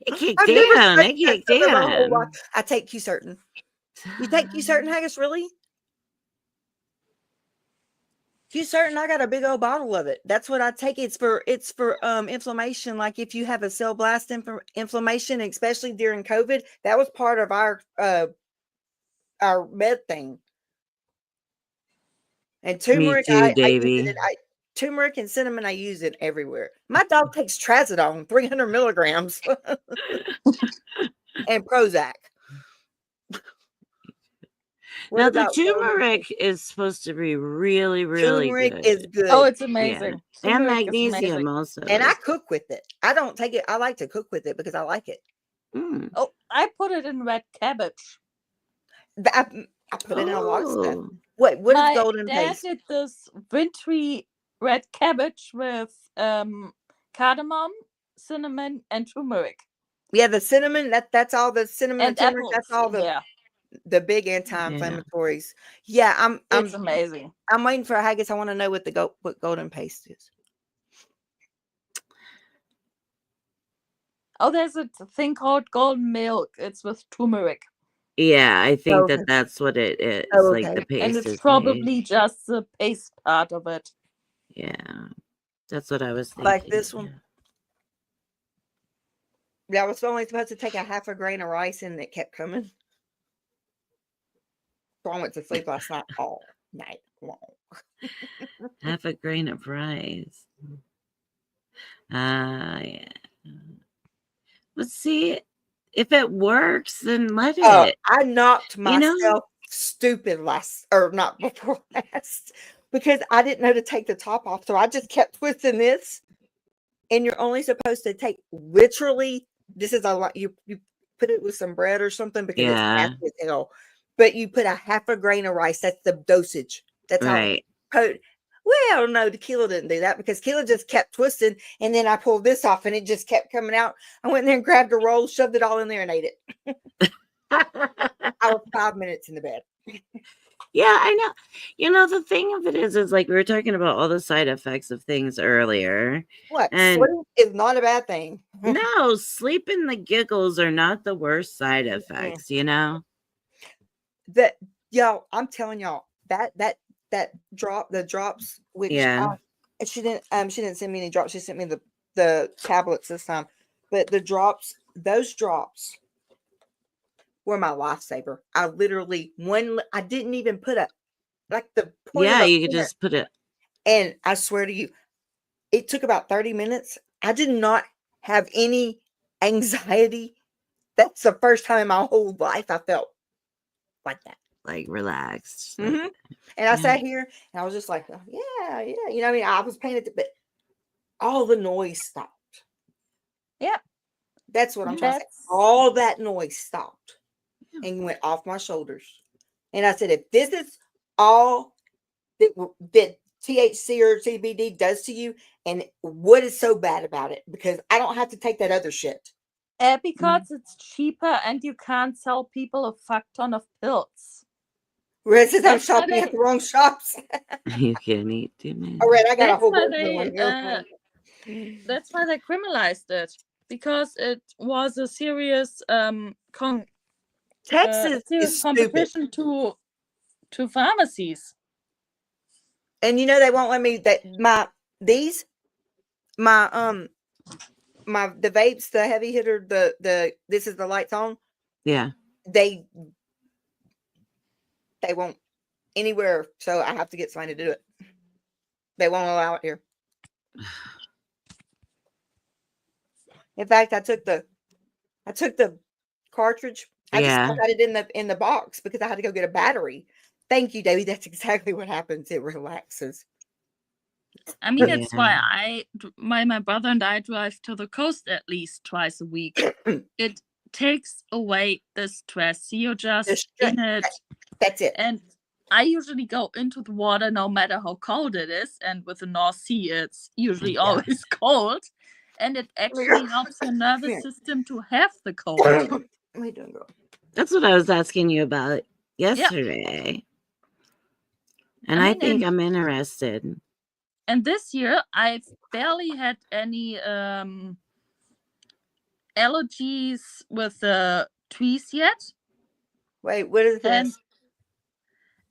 It kicked I've never in. taken It that kicked stuff in my whole in. life. I take Q-Certain. You take Q-Certain, Haggis, really? Q-Certain, I got a big old bottle of it. That's what I take. It's for inflammation. Like if you have a cell blast inflammation, especially during COVID, that was part of our med thing. And turmeric, Me too, I use it. baby. Turmeric and cinnamon, I use it everywhere. My dog takes trazodone, 300 milligrams, and Prozac. What Now the about turmeric is supposed to be really, really turmeric? good. Is good. Oh, it's Yeah. amazing. And Turmeric is magnesium amazing. also. And I cook with it. I don't take it. I like to cook with it because I like it. Mm. Oh, I put it in red cabbage. I put it in a lot of stuff. Oh. Wait, what is My golden dad paste? did this wintry red cabbage with cardamom, cinnamon, and turmeric. Yeah, the cinnamon. That's all the cinnamon And and turmeric. apples. That's all Yeah, the big anti-inflammatories. Yeah, it's amazing. I'm waiting for Haggis. I want to know what golden paste is. Oh, there's a thing called golden milk. It's with turmeric. Yeah, I think Okay. that's what it is. Oh, Like okay. the paste And it's is probably made. just the paste part of it. Yeah. That's what I was thinking. Like this one. Yeah, I was only supposed to take a half a grain of rice and it kept coming. So I went to sleep last night all night long. Half a grain of rice. Yeah. But see, if it works, then let it. I knocked myself You know? stupid not before last, because I didn't know to take the top off. So I just kept twisting this. And you're only supposed to take literally, this is a lot. You put it with some bread or something because it's nasty as hell. But you put a half a grain of rice. That's the dosage. That's right. how. Well, no, the Keilah didn't do that because Keilah just kept twisting, and then I pulled this off, and it just kept coming out. I went in there and grabbed a roll, shoved it all in there, and ate it. I was 5 minutes in the bed. Yeah, I know. You know, the thing of it is like we were talking about all the side effects of things earlier. What? And Sleep is not a bad thing. no, sleep and the giggles are not the worst side effects, you know? Y'all, I'm telling y'all, the drops, which she didn't send me any drops. She sent me the tablets this time. But those drops were my lifesaver. I literally I didn't even put the point. Yeah, you could just put it. And I swear to you, it took about 30 minutes. I did not have any anxiety. That's the first time in my whole life I felt like that. like relaxed. Mm-hmm. And I sat here and I was just like, oh, yeah. You know, I mean, I was paying it, but all the noise stopped. Yeah. That's what I'm trying to say. All that noise stopped and went off my shoulders. And I said, if this is all that THC or CBD does to you, and what is so bad about it? Because I don't have to take that other shit. Because it's cheaper and you can't sell people a fuck ton of pills. Whereas I'm shopping at the wrong shops. You can eat too many. All right, I got a whole bunch of one here. That's why they criminalized it, because it was a serious Texas is competition to pharmacies. And you know they won't let me the vapes, the heavy hitter, the this is the lights on. Yeah. They won't anywhere, so I have to get somebody to do it. They won't allow it here. In fact, I took the cartridge. I just got it in the box because I had to go get a battery. Thank you, Davey. That's exactly what happens. It relaxes. I mean, that's why my brother and I drive to the coast at least twice a week. It takes away the stress. You're just in it. That's it. And I usually go into the water no matter how cold it is. And with the North Sea, it's usually always cold. And it actually helps your nervous system to have the cold. What are you doing, girl? That's what I was asking you about yesterday. And I think I'm interested. And this year, I've barely had any allergies with the trees yet. Wait, what is this?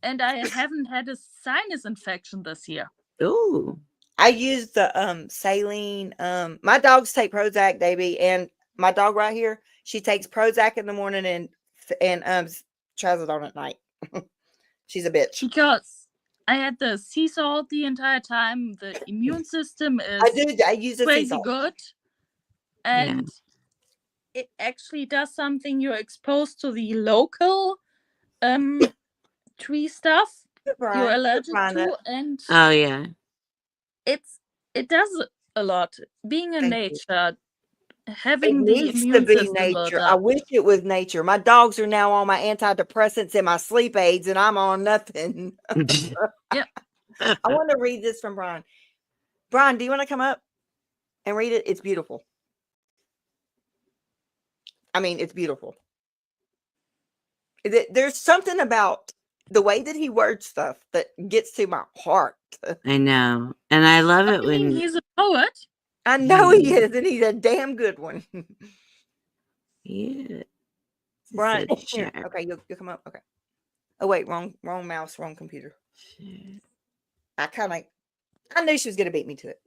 And I haven't had a sinus infection this year. Ooh. I use the saline. My dogs take Prozac, Davey, and my dog right here, she takes Prozac in the morning and Trazodone at night. She's a bitch. Because I had the sea salt the entire time. The immune system is I use the crazy sea salt. good. And it actually does something. You're exposed to the local tree stuff you're allergic to. And it does a lot. Being in nature, having the immune system nature. I wish it was nature. My dogs are now on my antidepressants and my sleep aids, and I'm on nothing. Yeah. I want to read this from Brian. Brian, do you want to come up and read it? It's beautiful. I mean, it's beautiful. There's something about the way that he words stuff that gets to my heart. I know. And I love it when he's a poet. I know he is, and he's a damn good one. Yeah. Brian, here. Okay, you'll come up. Okay. Oh wait, wrong mouse, wrong computer. I knew she was gonna beat me to it.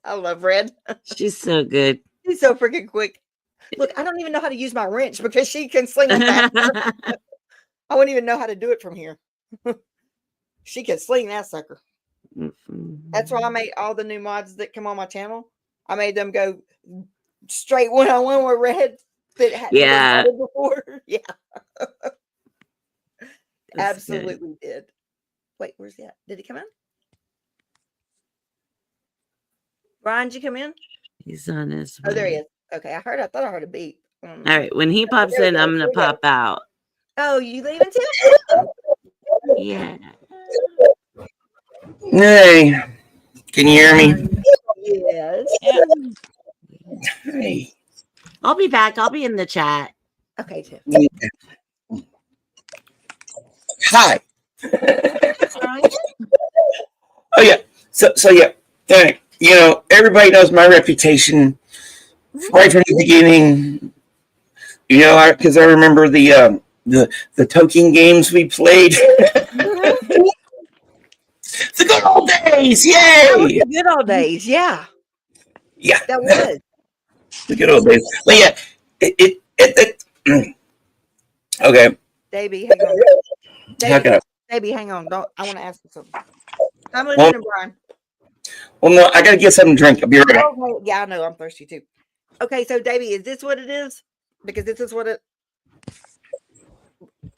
I love Red. She's so good. She's so freaking quick. Look, I don't even know how to use my wrench because she can sling them faster. I wouldn't even know how to do it from here. She can sling that sucker. That's why I made all the new mods that come on my channel. I made them go straight one-on-one with Red. That hadn't before. Yeah. Absolutely did. Wait, where's he at? Did he come in? Brian, did you come in? He's on his way. Oh, there he is. Okay, I thought I heard a beep. All right, when he pops in, I'm gonna pop out. Oh, you leaving too? Yeah. Hey, can you hear me? Yes. Hey. I'll be back. I'll be in the chat. Okay, Tim. Hi. Oh yeah. So yeah. You know, everybody knows my reputation right from the beginning. You know, because I remember the token games we played. The good old days, yay! That was the good old days, yeah. Yeah, that was the good old days. But yeah, it okay. Davey, hang on. Davey, hang on. I want to ask you something. I'm listening, Brian. Well, no, I gotta get something to drink. I'll be right back. Okay. Yeah, I know. I'm thirsty too. Okay, so Davey, is this what it is? Because this is what it.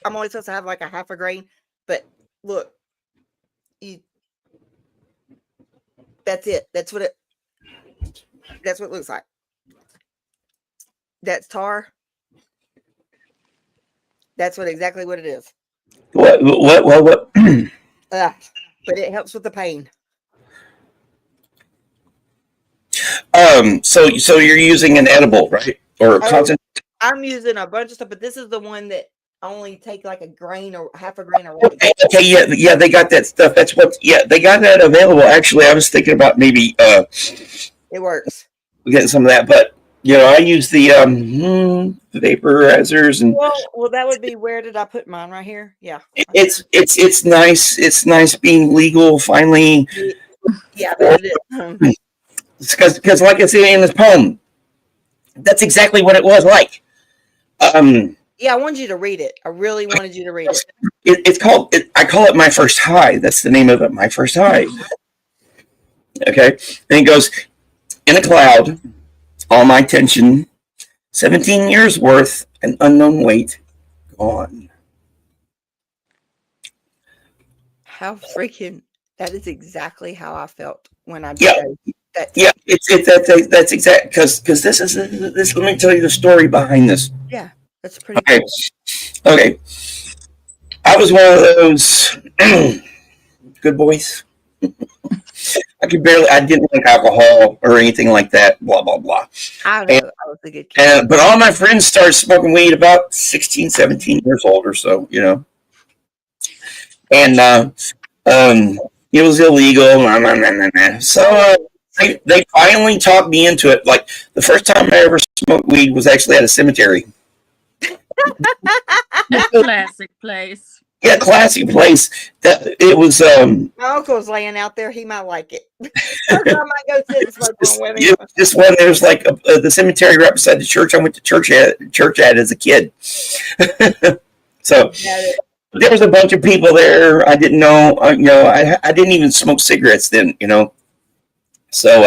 I'm only supposed to have like a half a grain, but look, that's it. That's what it looks like. That's tar. That's exactly what it is. What? But it helps with the pain. So you're using an edible, right? Or concentrate? I'm using a bunch of stuff, but this is the one that I only take like a grain or half a grain or one. Okay, yeah, they got that stuff. That's what, they got that available. Actually, I was thinking about maybe it works. Getting some of that, but I use the vaporizers and. Well, that would be, where did I put mine? Right here. Yeah. It's nice. It's nice being legal finally. Yeah, but it is. Because like I said in this poem, that's exactly what it was like. Yeah, I wanted you to read it. I really wanted you to read it. It's called. I call it My First High. That's the name of it. My First High. Okay, and it goes, in a cloud, all my tension, 17 years worth, an unknown weight, gone. How freaking! That is exactly how I felt when I did that. Yeah, that's exact, because this is this. Let me tell you the story behind this. Yeah, that's pretty cool. Okay, I was one of those good boys. I didn't like alcohol or anything like that. Blah blah blah. I know, I was a good kid. But all my friends started smoking weed about 16, 17 years old or so. And it was illegal. So they finally talked me into it. Like, the first time I ever smoked weed was actually at a cemetery. Classic place. Yeah, classic place. It was. My uncle's laying out there. He might like it. I might go sit and smoke one with him. Just one. There's like the cemetery right beside the church. I went to church at as a kid. So there was a bunch of people there. I didn't know. I didn't even smoke cigarettes then. So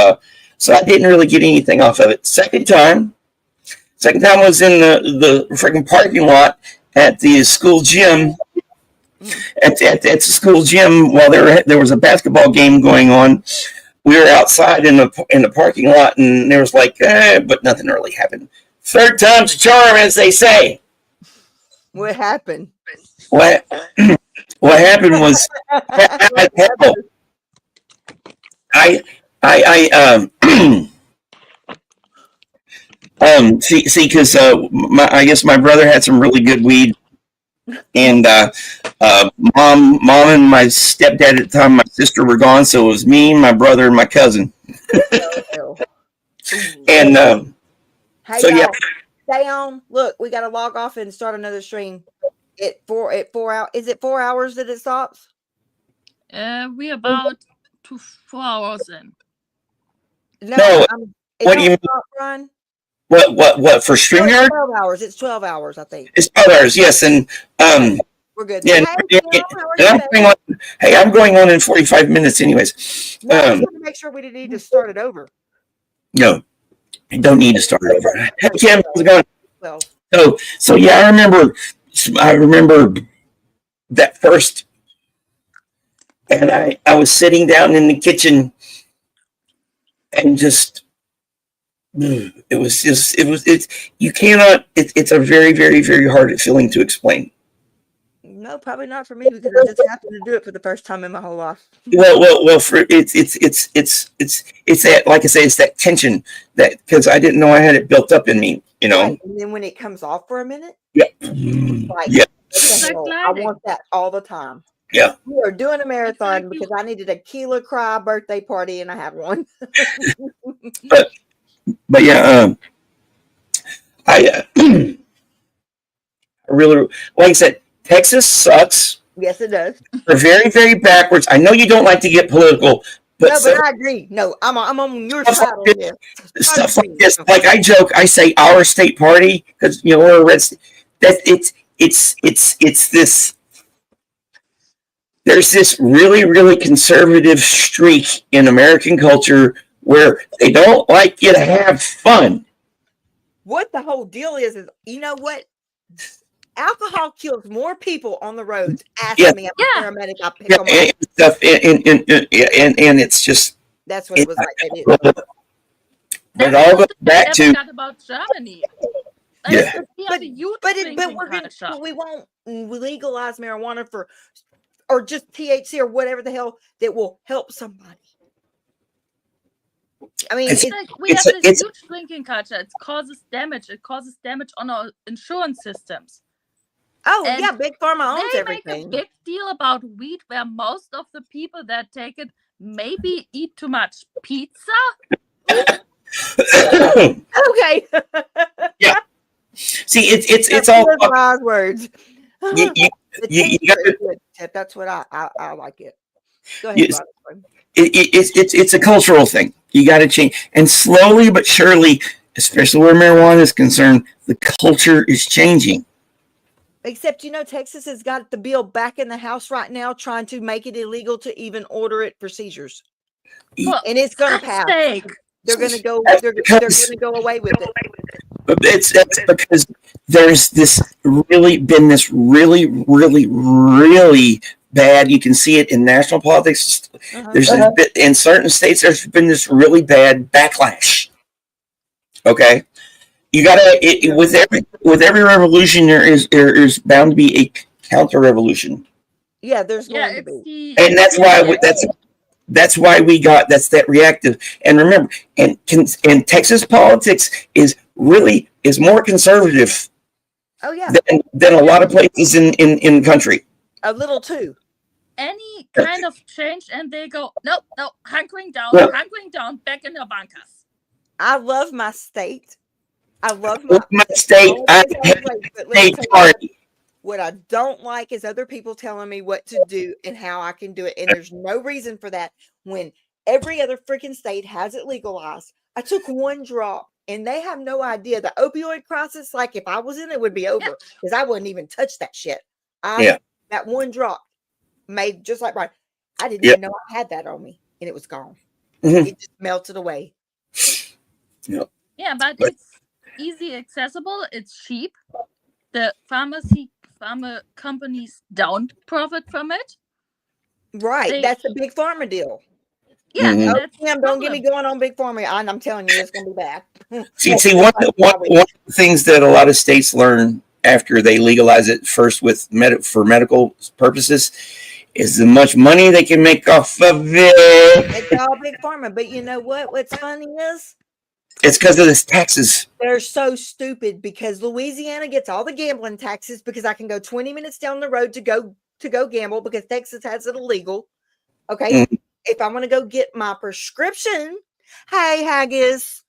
I didn't really get anything off of it. Second time was in the freaking parking lot at the school gym. At the school gym, while there was a basketball game going on, we were outside in the parking lot, and there was like, but nothing really happened. Third time's a charm, as they say. What happened? What happened was, see, because I guess my brother had some really good weed. And mom and my stepdad at the time, my sister, were gone, so it was me, my brother, and my cousin. And hey, so yeah, stay on. Look, we got to log off and start another stream. At 4 hours. Is it 4 hours that it stops? We're about 4 hours in. No, what do you mean? Run? What for StreamYard? 12 hours. It's 12 hours, I think. It's 12 hours, yes, and we're good. Yeah, I'm going on in 45 minutes, anyways. No, I just want to make sure we didn't need to start it over. No, you don't need to start it over. Hey, Kim, how's it going? Well, so yeah, I remember that first, and I was sitting down in the kitchen, and just. It's a very, very, very hard feeling to explain. No, probably not for me, because I just happened to do it for the first time in my whole life. Well, for it's that, like I say, it's that tension that, because I didn't know I had it built up in me, Right. And then when it comes off for a minute, yeah, like, yeah, I want that all the time. Yeah, we are doing a marathon because I needed a Keilah cry birthday party, and I had one. But yeah, I really, like I said, Texas sucks. Yes, it does. They're very, very backwards. I know you don't like to get political, but I agree. No, I'm on your side on this. Stuff like this, like I joke, I say our state party, because we're a red state. That it's this. There's this really, really conservative streak in American culture where they don't like you to have fun. What the whole deal is you know what? Alcohol kills more people on the roads. Ask Yeah. me. I'm Yeah. a paramedic. I pick Yeah, them and up. stuff, and it's just. That's what it was like. They didn't. But That's it all one goes thing I back never to got about Germany. Like, Yeah. we have a huge But drinking we're gonna, culture. but we won't legalize marijuana for, or just THC or whatever the hell that will help somebody. I mean, It's- It's like we it's have a- this it's- huge drinking culture. It causes damage. It causes damage on our insurance systems. oh And yeah, Big Pharma owns They everything. make a big deal about weed, where most of the people that take it maybe eat too much pizza. Okay. See, it's all. Those wise words. You, you, The you taste gotta- is good, Ted. That's what I like it. Go ahead. Yes. Rod. it's a cultural thing. You got to change, and slowly but surely, especially where marijuana is concerned, the culture is changing. Except, Texas has got the bill back in the House right now, trying to make it illegal to even order it for seizures, For and it's going to God's pass. sake. They're going to go. That's They're because- going to go away with it. But it's because there's been this really bad. You can see it in national politics. There's in certain states. There's been this really bad backlash. Okay, you gotta with every revolution there is bound to be a counter revolution, Yeah, there's Yeah, going to it's be. the and that's why that's why we got that reactive. And remember, and Texas politics is more conservative Oh yeah, than a lot of places in the country. a little too. any kind of change, and they go, no, hunkering down, back in your bunkers. I love my state. I love With my state, I hate but let me state tell you party. what I don't like is other people telling me what to do and how I can do it. And there's no reason for that when every other freaking state has it legalized. I took one drop and they have no idea. The opioid crisis, like if I was in it, would be over because I wouldn't even touch that shit. That one drop made just like Brian. I didn't even know I had that on me and it was gone. Mhm. It just melted away. Yeah, but it's easy accessible. It's cheap. The pharma companies don't profit from it. Right. That's the big pharma deal. Yeah, Mhm. that's Tim, the don't get me problem. going on big pharma. I'm telling you, it's going to be bad. See, one of the things that a lot of states learn after they legalize it first for medical purposes is the much money they can make off of it. It's all big pharma. But you know what? What's funny is It's because of this taxes. they're so stupid because Louisiana gets all the gambling taxes because I can go 20 minutes down the road to go gamble because Texas has it illegal. Okay. Mhm. If I'm going to go get my prescription, hey, Haggis.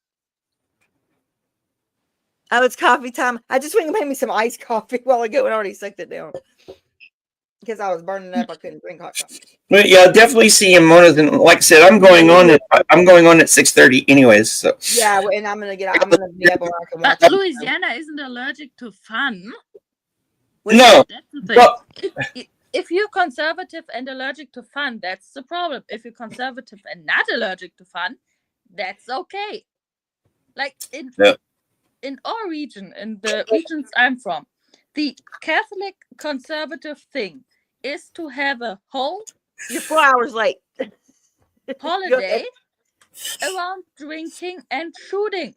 Oh, it's coffee time. I just went and made me some iced coffee while ago and already sucked it down. Because I was burning up, I couldn't drink hot coffee. But yeah, definitely see him more than, like I said, I'm going on at 6:30 anyways. So Yeah, and I'm gonna get. I'm gonna be able to watch. But Louisiana isn't allergic to fun. no, That's the thing. well, If you're conservative and allergic to fun, that's the problem. If you're conservative and not allergic to fun, that's okay. Like in our region, in the regions I'm from, the Catholic conservative thing is to have a whole You're 4 hours late. holiday around drinking and shooting.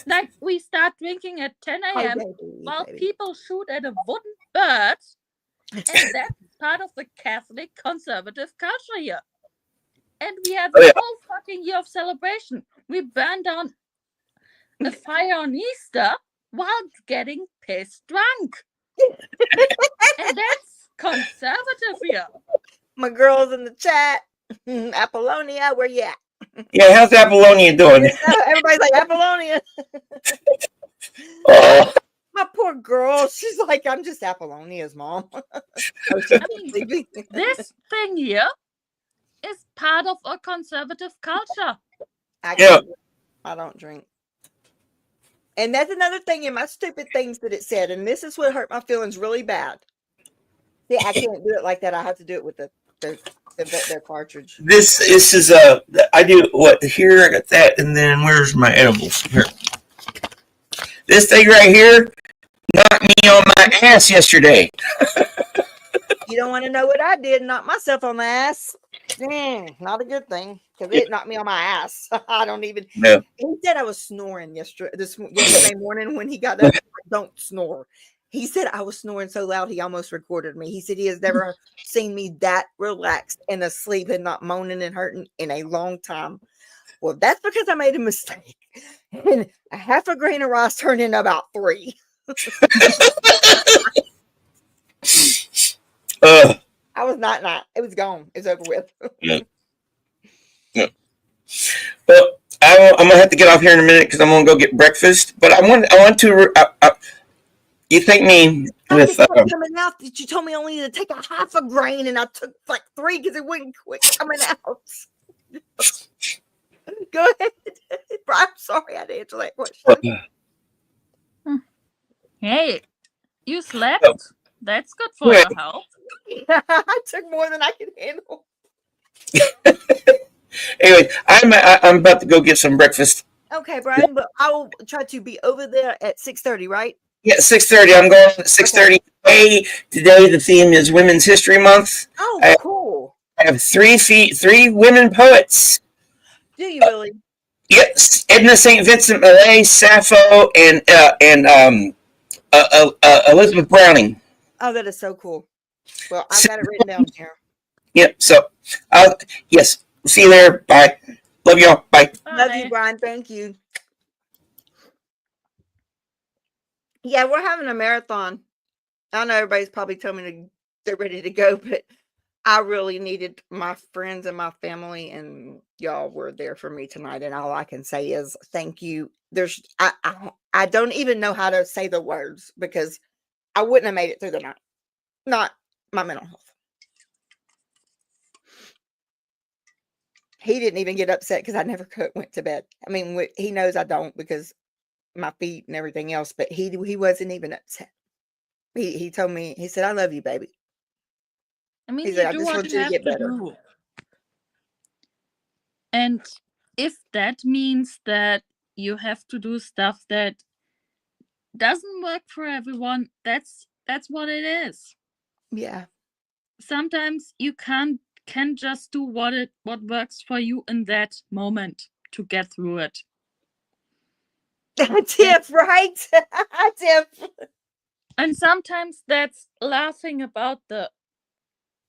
Like we start drinking at 10 a.m. while people shoot at a wooden bird, and that's part of the Catholic conservative culture here. And we have a whole fucking year of celebration. We burn down a fire on Easter while getting pissed drunk. And that's conservative here. My girls in the chat, Apollonia, where you at? yeah, how's Apollonia doing? Everybody's like Apollonia. Oh, My poor girl. She's like, I'm just Apollonia's mom. This thing here is part of our conservative culture. I don't drink. And that's another thing in my stupid things that it said. And this is what hurt my feelings really bad. See, I can't do it like that. I have to do it with their cartridge. this is I do what here. I got that, and then where's my edibles? Here, this thing right here knocked me on my ass yesterday. You don't want to know what I did? Knock myself on the ass. Not a good thing because it knocked me on my ass. I don't even. No. He said I was snoring yesterday morning when he got up. Don't snore. He said I was snoring so loud he almost recorded me. He said he has never seen me that relaxed and asleep and not moaning and hurting in a long time. Well, that's because I made a mistake. And a half a grain of rice turned into about 3. I was not. It was gone. It's over with. Yeah. Well, I'm gonna have to get off here in a minute because I'm gonna go get breakfast. But I want to. You thank me with. Coming out that you told me only to take a half a grain, and I took like 3 because it wouldn't quit coming out. Go ahead. I'm sorry I didn't answer that question. Hey, you slept? That's good for your health. I took more than I could handle. Anyway, I'm about to go get some breakfast. Okay, Brian, but I will try to be over there at 6:30, right? Yeah, 6:30. I'm going at 6:30 today. The theme is Women's History Month. Oh, cool. I have 3 women poets. Do you really? Yes, Edna St. Vincent Millay, Sappho, and Elizabeth Browning. Oh, that is so cool. Well, I've got it written down here. Yep. So, yes. See you there. Bye. Love y'all. Bye. Love you, Brian. Thank you. Yeah, we're having a marathon. I know everybody's probably telling me they're ready to go, but I really needed my friends and my family, and y'all were there for me tonight. And all I can say is thank you. I don't even know how to say the words because I wouldn't have made it through the night. Not my mental health. He didn't even get upset because I never went to bed. I mean, he knows I don't because my feet and everything else, but he wasn't even upset. He told me, he said, "I love you, baby." I mean, He said, you "I do just what want you you to have get to better." do. And if that means that you have to do stuff that doesn't work for everyone, that's what it is. Yeah. Sometimes you can just do what works for you in that moment to get through it. Tiff, right? Tiff. And sometimes that's laughing about the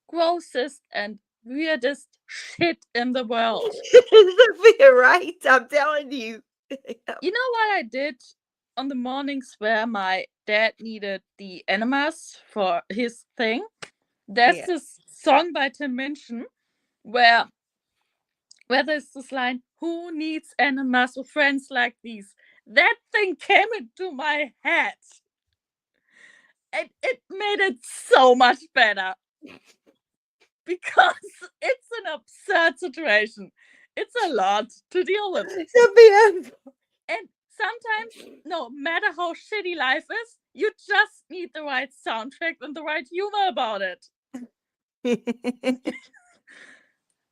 grossest and weirdest shit in the world. Sophia, right? I'm telling you. You know what I did on the mornings where my dad needed the enemas for his thing? There's this song by Tim Minchin where there's this line, "Who needs enemas with friends like these?" That thing came into my head. And it made it so much better. Because it's an absurd situation. It's a lot to deal with. Sophia. And sometimes, no matter how shitty life is, you just need the right soundtrack and the right humor about it.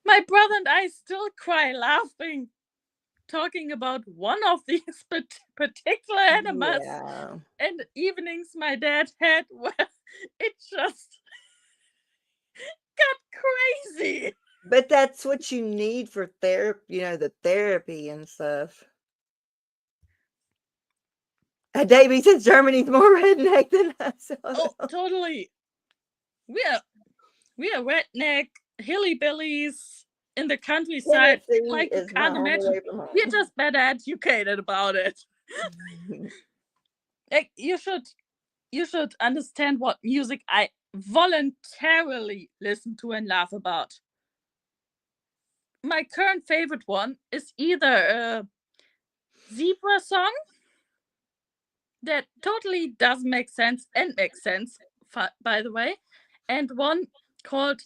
My brother and I still cry laughing, talking about one of these particular enemas and evenings my dad had where it just got crazy. But that's what you need for therapy, the therapy and stuff. Davey says Germany's more redneck than us. Oh, totally. We are redneck hillbillies in the countryside. Tennessee like you is can't my only imagine. way from home. We're just better educated about it. Like, you should understand what music I voluntarily listen to and laugh about. My current favorite one is either a zebra song that totally doesn't make sense and makes sense, by the way, and one called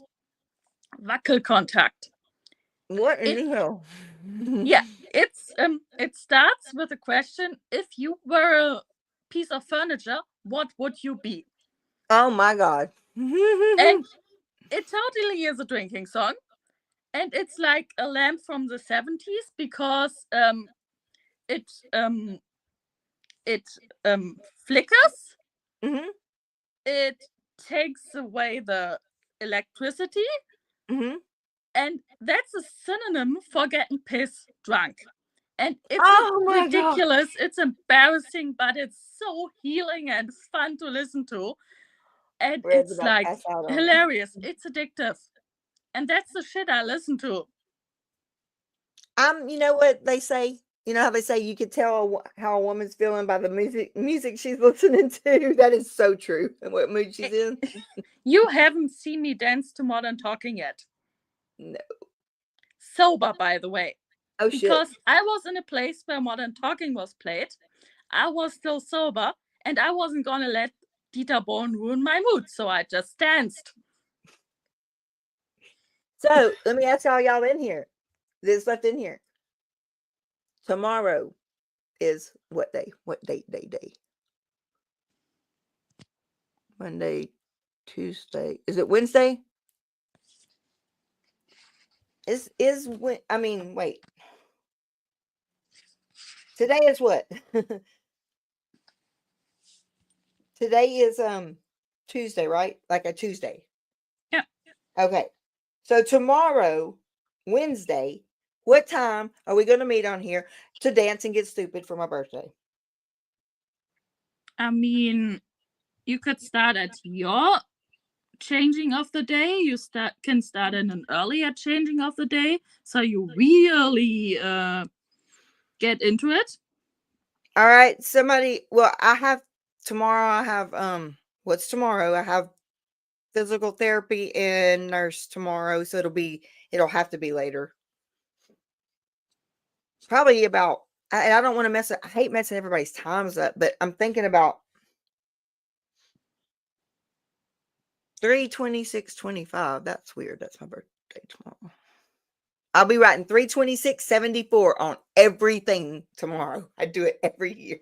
Wackelkontakt. What in the hell? Yeah, it starts with a question: if you were a piece of furniture, what would you be? Oh my God. And it totally is a drinking song. And it's like a lamp from the 70s because it flickers Mm-hmm. It takes away the electricity, Mm-hmm. and that's a synonym for getting piss drunk. And it's Oh my God. ridiculous. It's embarrassing, but it's so healing and fun to listen to. And Red's it's about to like pass out on me. hilarious. It's addictive. And that's the shit I listen to. You know what they say? You know how they say you could tell how a woman's feeling by the music she's listening to? That is so true. And what mood she's in. You haven't seen me dance to Modern Talking yet. No. Sober, by the way. Oh, shit. Because I was in a place where Modern Talking was played. I was still sober, and I wasn't gonna let Dieter Bohlen ruin my mood, so I just danced. So let me ask all y'all in here. This left in here. Tomorrow is what day? What day? Monday, Tuesday. Is it Wednesday? Wait. Today is what? Today is Tuesday, right? Like a Tuesday. Yeah. Okay. So tomorrow, Wednesday, what time are we going to meet on here to dance and get stupid for my birthday? I mean, you could start at your changing of the day. You can start in an earlier changing of the day, so you really get into it. All right, well, tomorrow I have what's tomorrow? I have physical therapy and nurse tomorrow, so it'll have to be later. Probably about, I don't want to I hate messing everybody's times up, but I'm thinking about 3/26/25. That's weird. That's my birthday tomorrow. I'll be writing 3/26/74 on everything tomorrow. I do it every year.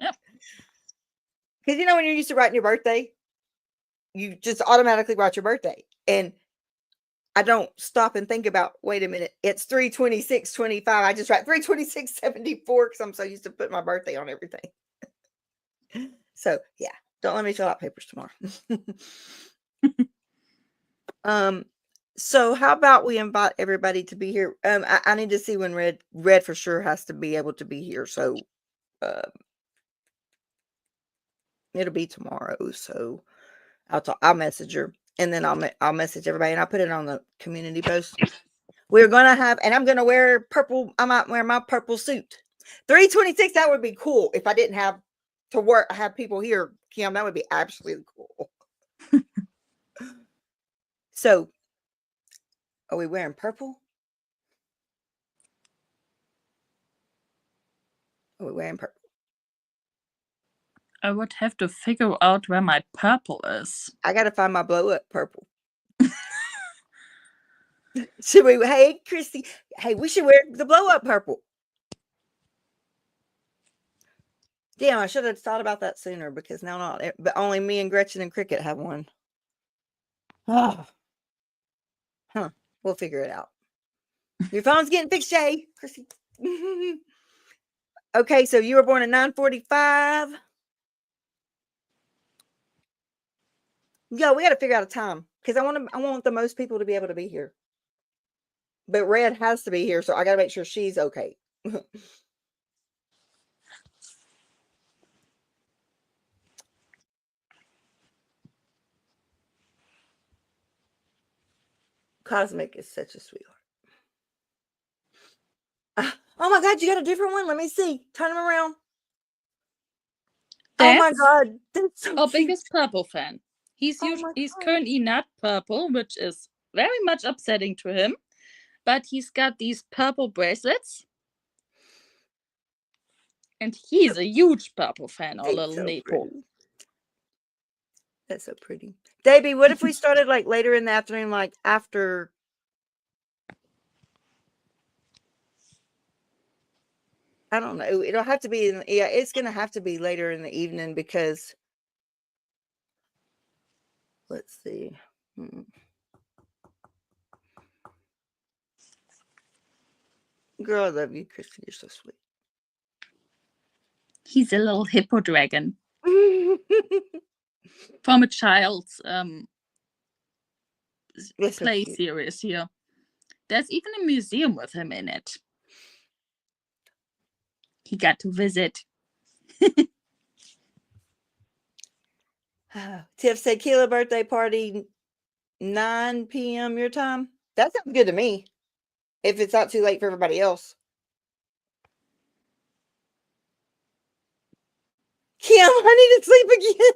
Yep. Because when you're used to writing your birthday, you just automatically write your birthday. And I don't stop and think about, wait a minute, it's 3/26/25. I just write 3/26/74 because I'm so used to putting my birthday on everything. So yeah, don't let me fill out papers tomorrow. So how about we invite everybody to be here? I need to see when Red for sure has to be able to be here. So it'll be tomorrow. So I'll message her, and then I'll message everybody, and I'll put it on the community post. We're gonna have, and I'm gonna wear purple. I might wear my purple suit. 3/26. That would be cool if I didn't have to have people here, Kim. That would be absolutely cool. So, are we wearing purple? Are we wearing purple? I would have to figure out where my purple is. I gotta find my blow up purple. Should we? Hey, Christy. Hey, we should wear the blow up purple. Damn, I should have thought about that sooner because now not. But only me and Gretchen and Cricket have one. Oh. Huh. We'll figure it out. Your phone's getting fixed, Jay. Christy. Okay, so you were born at 9:45. Yeah, we got to figure out a time because I want the most people to be able to be here. But Red has to be here, so I got to make sure she's okay. Cosmic is such a sweetheart. Oh my God, you got a different one? Let me see. Turn him around. Oh my God, that's so our cute. biggest purple fan. He's currently not purple, which is very much upsetting to him. But he's got these purple bracelets. And he's a huge purple fan, our little so Nepo. Pretty. That's so pretty. Davey, what if we started like later in the afternoon, like after? I don't know. It'll have to be it's going to have to be later in the evening because let's see. Girl, I love you, Christy. You're so sweet. He's a little hippo dragon. from a child's That's so play cute. series here. There's even a museum with him in it. He got to visit. Tiff said, Keilah birthday party, 9 p.m. your time. That sounds good to me. If it's not too late for everybody else. Kim, I need to sleep again.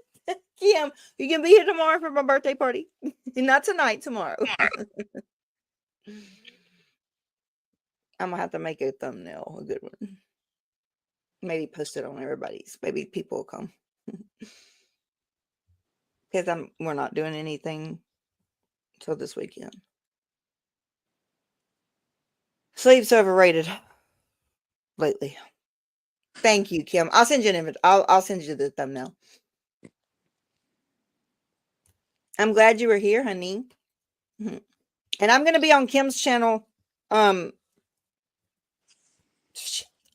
Kim, you can be here tomorrow for my birthday party. Not tonight, tomorrow. I'm gonna have to make a thumbnail, a good one. Maybe post it on everybody's. Maybe people will come. Because we're not doing anything until this weekend. Sleep's overrated lately. Thank you, Kim. I'll send you an image. I'll send you the thumbnail. I'm glad you were here, honey. And I'm gonna be on Kim's channel.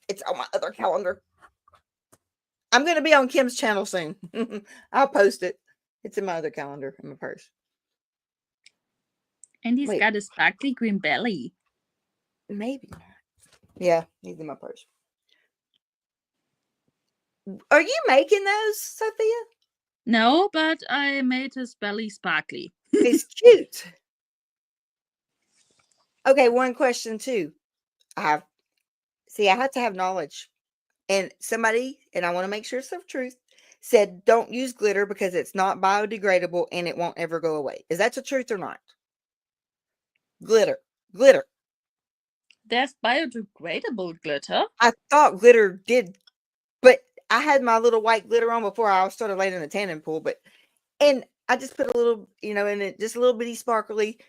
It's on my other calendar. I'm gonna be on Kim's channel soon. I'll post it. It's in my other calendar in my purse. And he's got a sparkly green belly. Maybe not. Yeah, he's in my purse. Are you making those, Sophia? No, but I made his belly sparkly. It's cute. Okay, one question too. I had to have knowledge. And somebody, and I want to make sure it's the truth, said don't use glitter because it's not biodegradable and it won't ever go away. Is that the truth or not? Glitter. There's biodegradable glitter. I thought glitter did, but I had my little white glitter on before I started laying in the tanning pool. And I just put a little, in it, just a little bitty sparkly.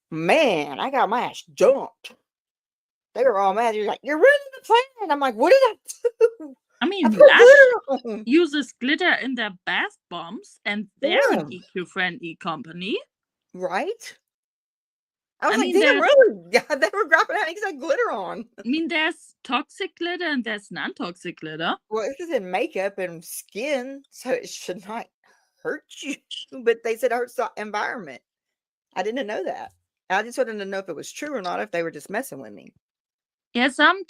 Man, I got my ass jumped. They were all mad. You're like, you're ruining the planet. I'm like, what did I do? I mean, Lush uses glitter in their bath bombs, and they're an eco-friendly company. Right? I was like, damn, really? They were grabbing out because I had glitter on. I mean, there's toxic glitter and there's non-toxic glitter. Well, this is in makeup and skin, so it should not hurt you. But they said it hurts the environment. I didn't know that. I just wanted to know if it was true or not, if they were just messing with me. Yeah, some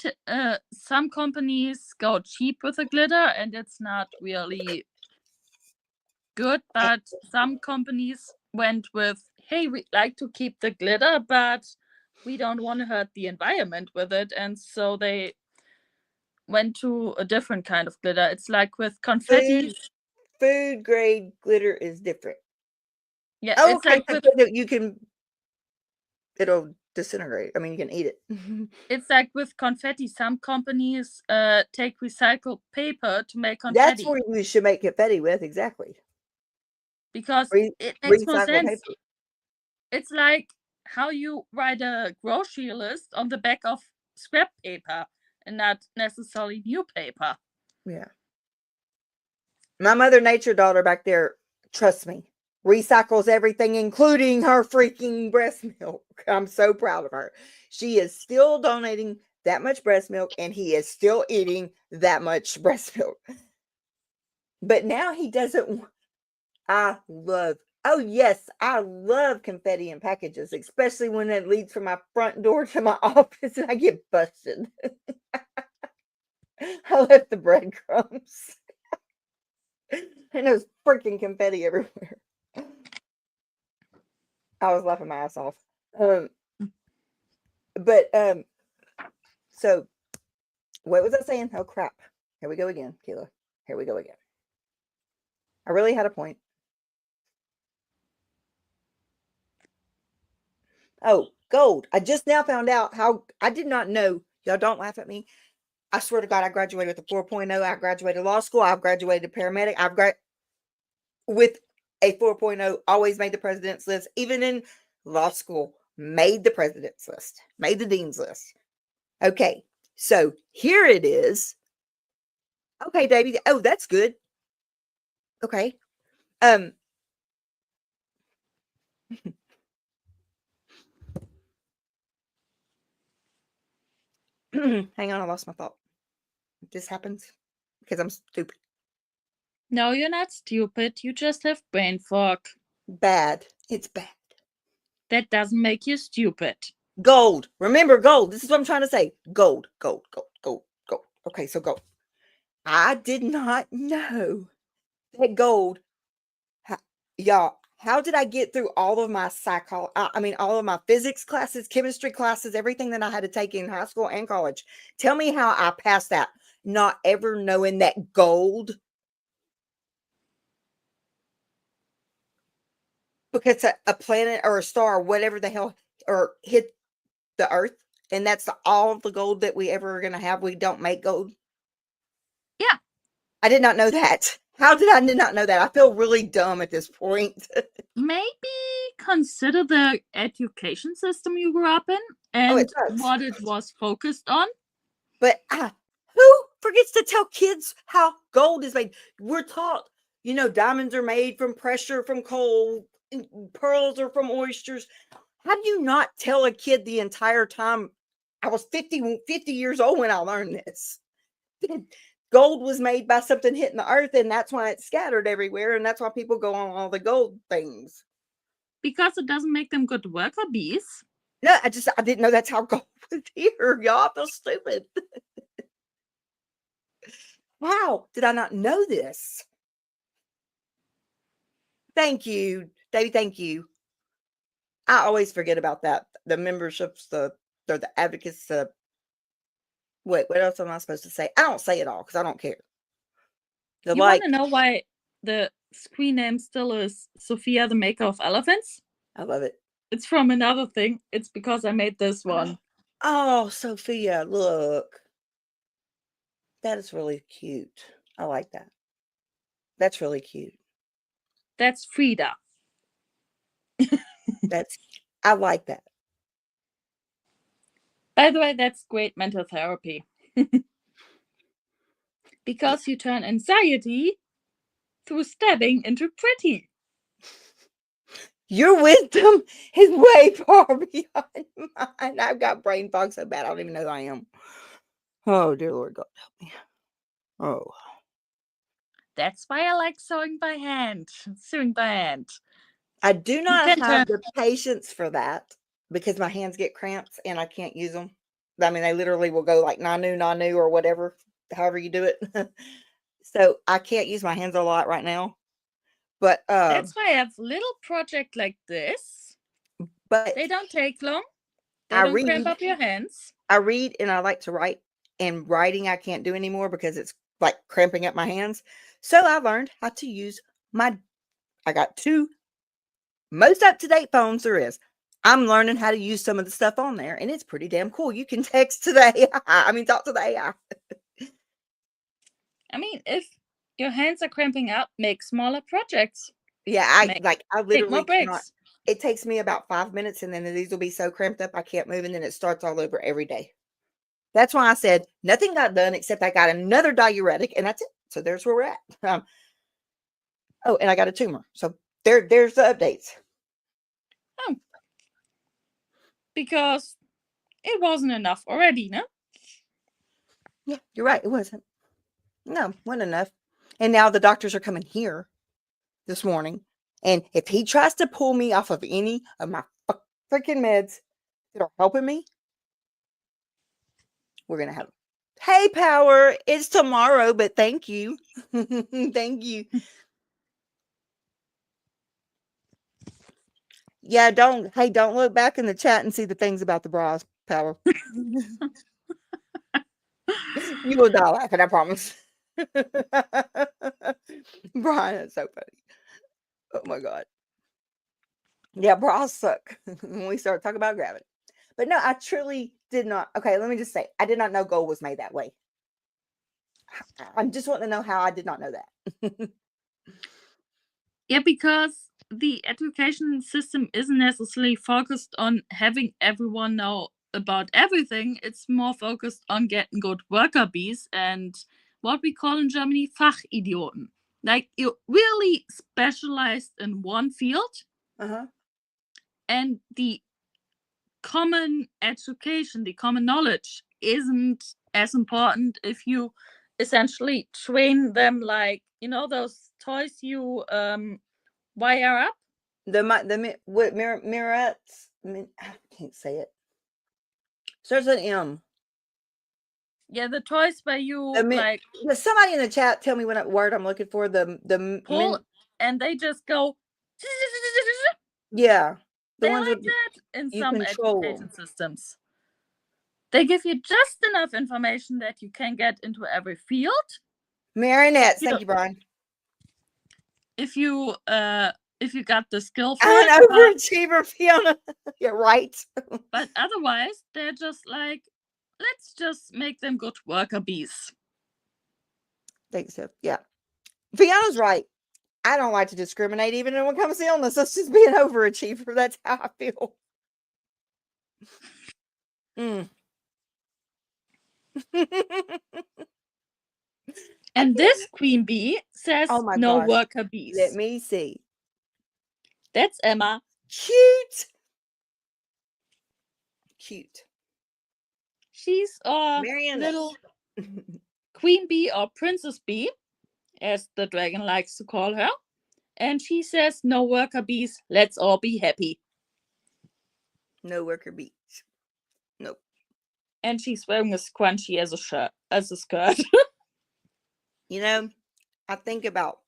companies go cheap with the glitter and it's not really good, but some companies went with, hey, we'd like to keep the glitter, but we don't want to hurt the environment with it, and so they went to a different kind of glitter. It's like with confetti. Food grade glitter is different. Yeah, oh, it's okay. like with it'll disintegrate. I mean, you can eat it. It's like with confetti. Some companies take recycled paper to make confetti. That's what you should make confetti with, exactly. Because it makes more sense. Paper. It's like how you write a grocery list on the back of scrap paper and not necessarily new paper. Yeah. My Mother Nature daughter back there, trust me, recycles everything, including her freaking breast milk. I'm so proud of her. She is still donating that much breast milk, and he is still eating that much breast milk. But now he doesn't. I love confetti in packages, especially when it leads from my front door to my office and I get busted. I left the breadcrumbs. And there's freaking confetti everywhere. I was laughing my ass off. So what was I saying? Oh crap. Here we go again, Keilah. Here we go again. I really had a point. Oh, gold. I just now found out how I did not know. Y'all don't laugh at me. I swear to God, I graduated with a 4.0. I graduated law school. I've graduated paramedic. With a 4.0, always made the president's list. Even in law school, made the president's list, made the dean's list. Okay, so here it is. Okay, Davey. Oh, that's good. Okay. Hang on, I lost my thought. This happens because I'm stupid. No, you're not stupid. You just have brain fog. Bad. It's bad. That doesn't make you stupid. Gold. Remember gold. This is what I'm trying to say. Gold, gold, gold, gold, gold. Okay, so gold. I did not know that gold. Y'all, how did I get through all of my all of my physics classes, chemistry classes, everything that I had to take in high school and college? Tell me how I passed that, not ever knowing that gold, because a planet or a star, whatever the hell, or hit the earth, and that's all of the gold that we ever are going to have. We don't make gold. Yeah. I did not know that. How did I not know that? I feel really dumb at this point. Maybe consider the education system you grew up in Oh, it and does. what it was focused on. But who forgets to tell kids how gold is made? We're taught, diamonds are made from pressure, from coal, and pearls are from oysters. How do you not tell a kid the entire time? I was 50 years old when I learned this. Gold was made by something hitting the earth, and that's why it's scattered everywhere, and that's why people go on all the gold things. Because it doesn't make them good worker bees. No, I didn't know that's how gold was here. Y'all feel stupid. How did I not know this? Thank you, David. Thank you. I always forget about that. The memberships, the advocates, what else am I supposed to say? I don't say it all because I don't care. You want to know why the screen name still is Sophia, the maker of elephants? I love it. It's from another thing. It's because I made this one. Oh, Sophia, look. That is really cute. I like that. That's really cute. That's Frida. I like that. By the way, that's great mental therapy. Because you turn anxiety through stabbing into pretty. Your wisdom is way far beyond mine. I've got brain fog so bad I don't even know who I am. Oh, dear Lord God, help me. Oh. That's why I like sewing by hand. I do not have the patience for that because my hands get cramps and I can't use them. I mean, they literally will go like nanu or whatever, however you do it. So I can't use my hands a lot right now. But that's why I have a little project like this. But they don't take long. They don't cramp up your hands. I read and I like to write, and writing I can't do anymore because it's like cramping up my hands. So I learned how to use I got 2 most up-to-date phones there is. I'm learning how to use some of the stuff on there, and it's pretty damn cool. You can text to the AI. I mean, talk to the AI. I mean, if your hands are cramping up, make smaller projects. Yeah, I literally cannot. It takes me about 5 minutes, and then these will be so cramped up I can't move, and then it starts all over every day. That's why I said nothing got done except I got another diuretic, and that's it. So there's where we're at. Oh, and I got a tumor. So there's the updates. Oh. Because it wasn't enough already, no? Yeah, you're right. It wasn't. No, wasn't enough. And now the doctors are coming here this morning. And if he tries to pull me off of any of my freaking meds that are helping me, we're going to have. Hey, Power, it's tomorrow, but thank you. Thank you. Yeah, don't look back in the chat and see the things about the bras, Power. You will die laughing, I promise. Brian, it's so funny. Oh my God. Yeah, bras suck when we start talking about gravity. But no, I truly did not. Okay, let me just say, I did not know gold was made that way. I just want to know how I did not know that. Yeah, because the education system isn't necessarily focused on having everyone know about everything. It's more focused on getting good worker bees and what we call in Germany Fachidioten. Like you're really specialized in one field. And the common education, the common knowledge isn't as important if you essentially train them like, those toys you wire up. What mirrors? I can't say it. Starts with an M. Yeah, the toys where you like somebody in the chat tell me what word I'm looking for. Pull and they just go. Yeah, they like that in some control education systems. They give you just enough information that you can get into every field. Marionettes. Thank you, Brian. If you got the skill for an it, overachiever, Fiona. You're right. But otherwise, they're just like, let's just make them good worker bees. Think so. Yeah, Fiona's right. I don't like to discriminate, even when it comes to illness. Let's just be an overachiever. That's how I feel. And this queen bee says, oh my no gosh. worker bees. Let me see. That's Emma. Cute. She's a little queen bee or princess bee, as the dragon likes to call her. And she says, no worker bees. Let's all be happy. No worker bees. Nope. And she's wearing a scrunchie as a skirt. I think about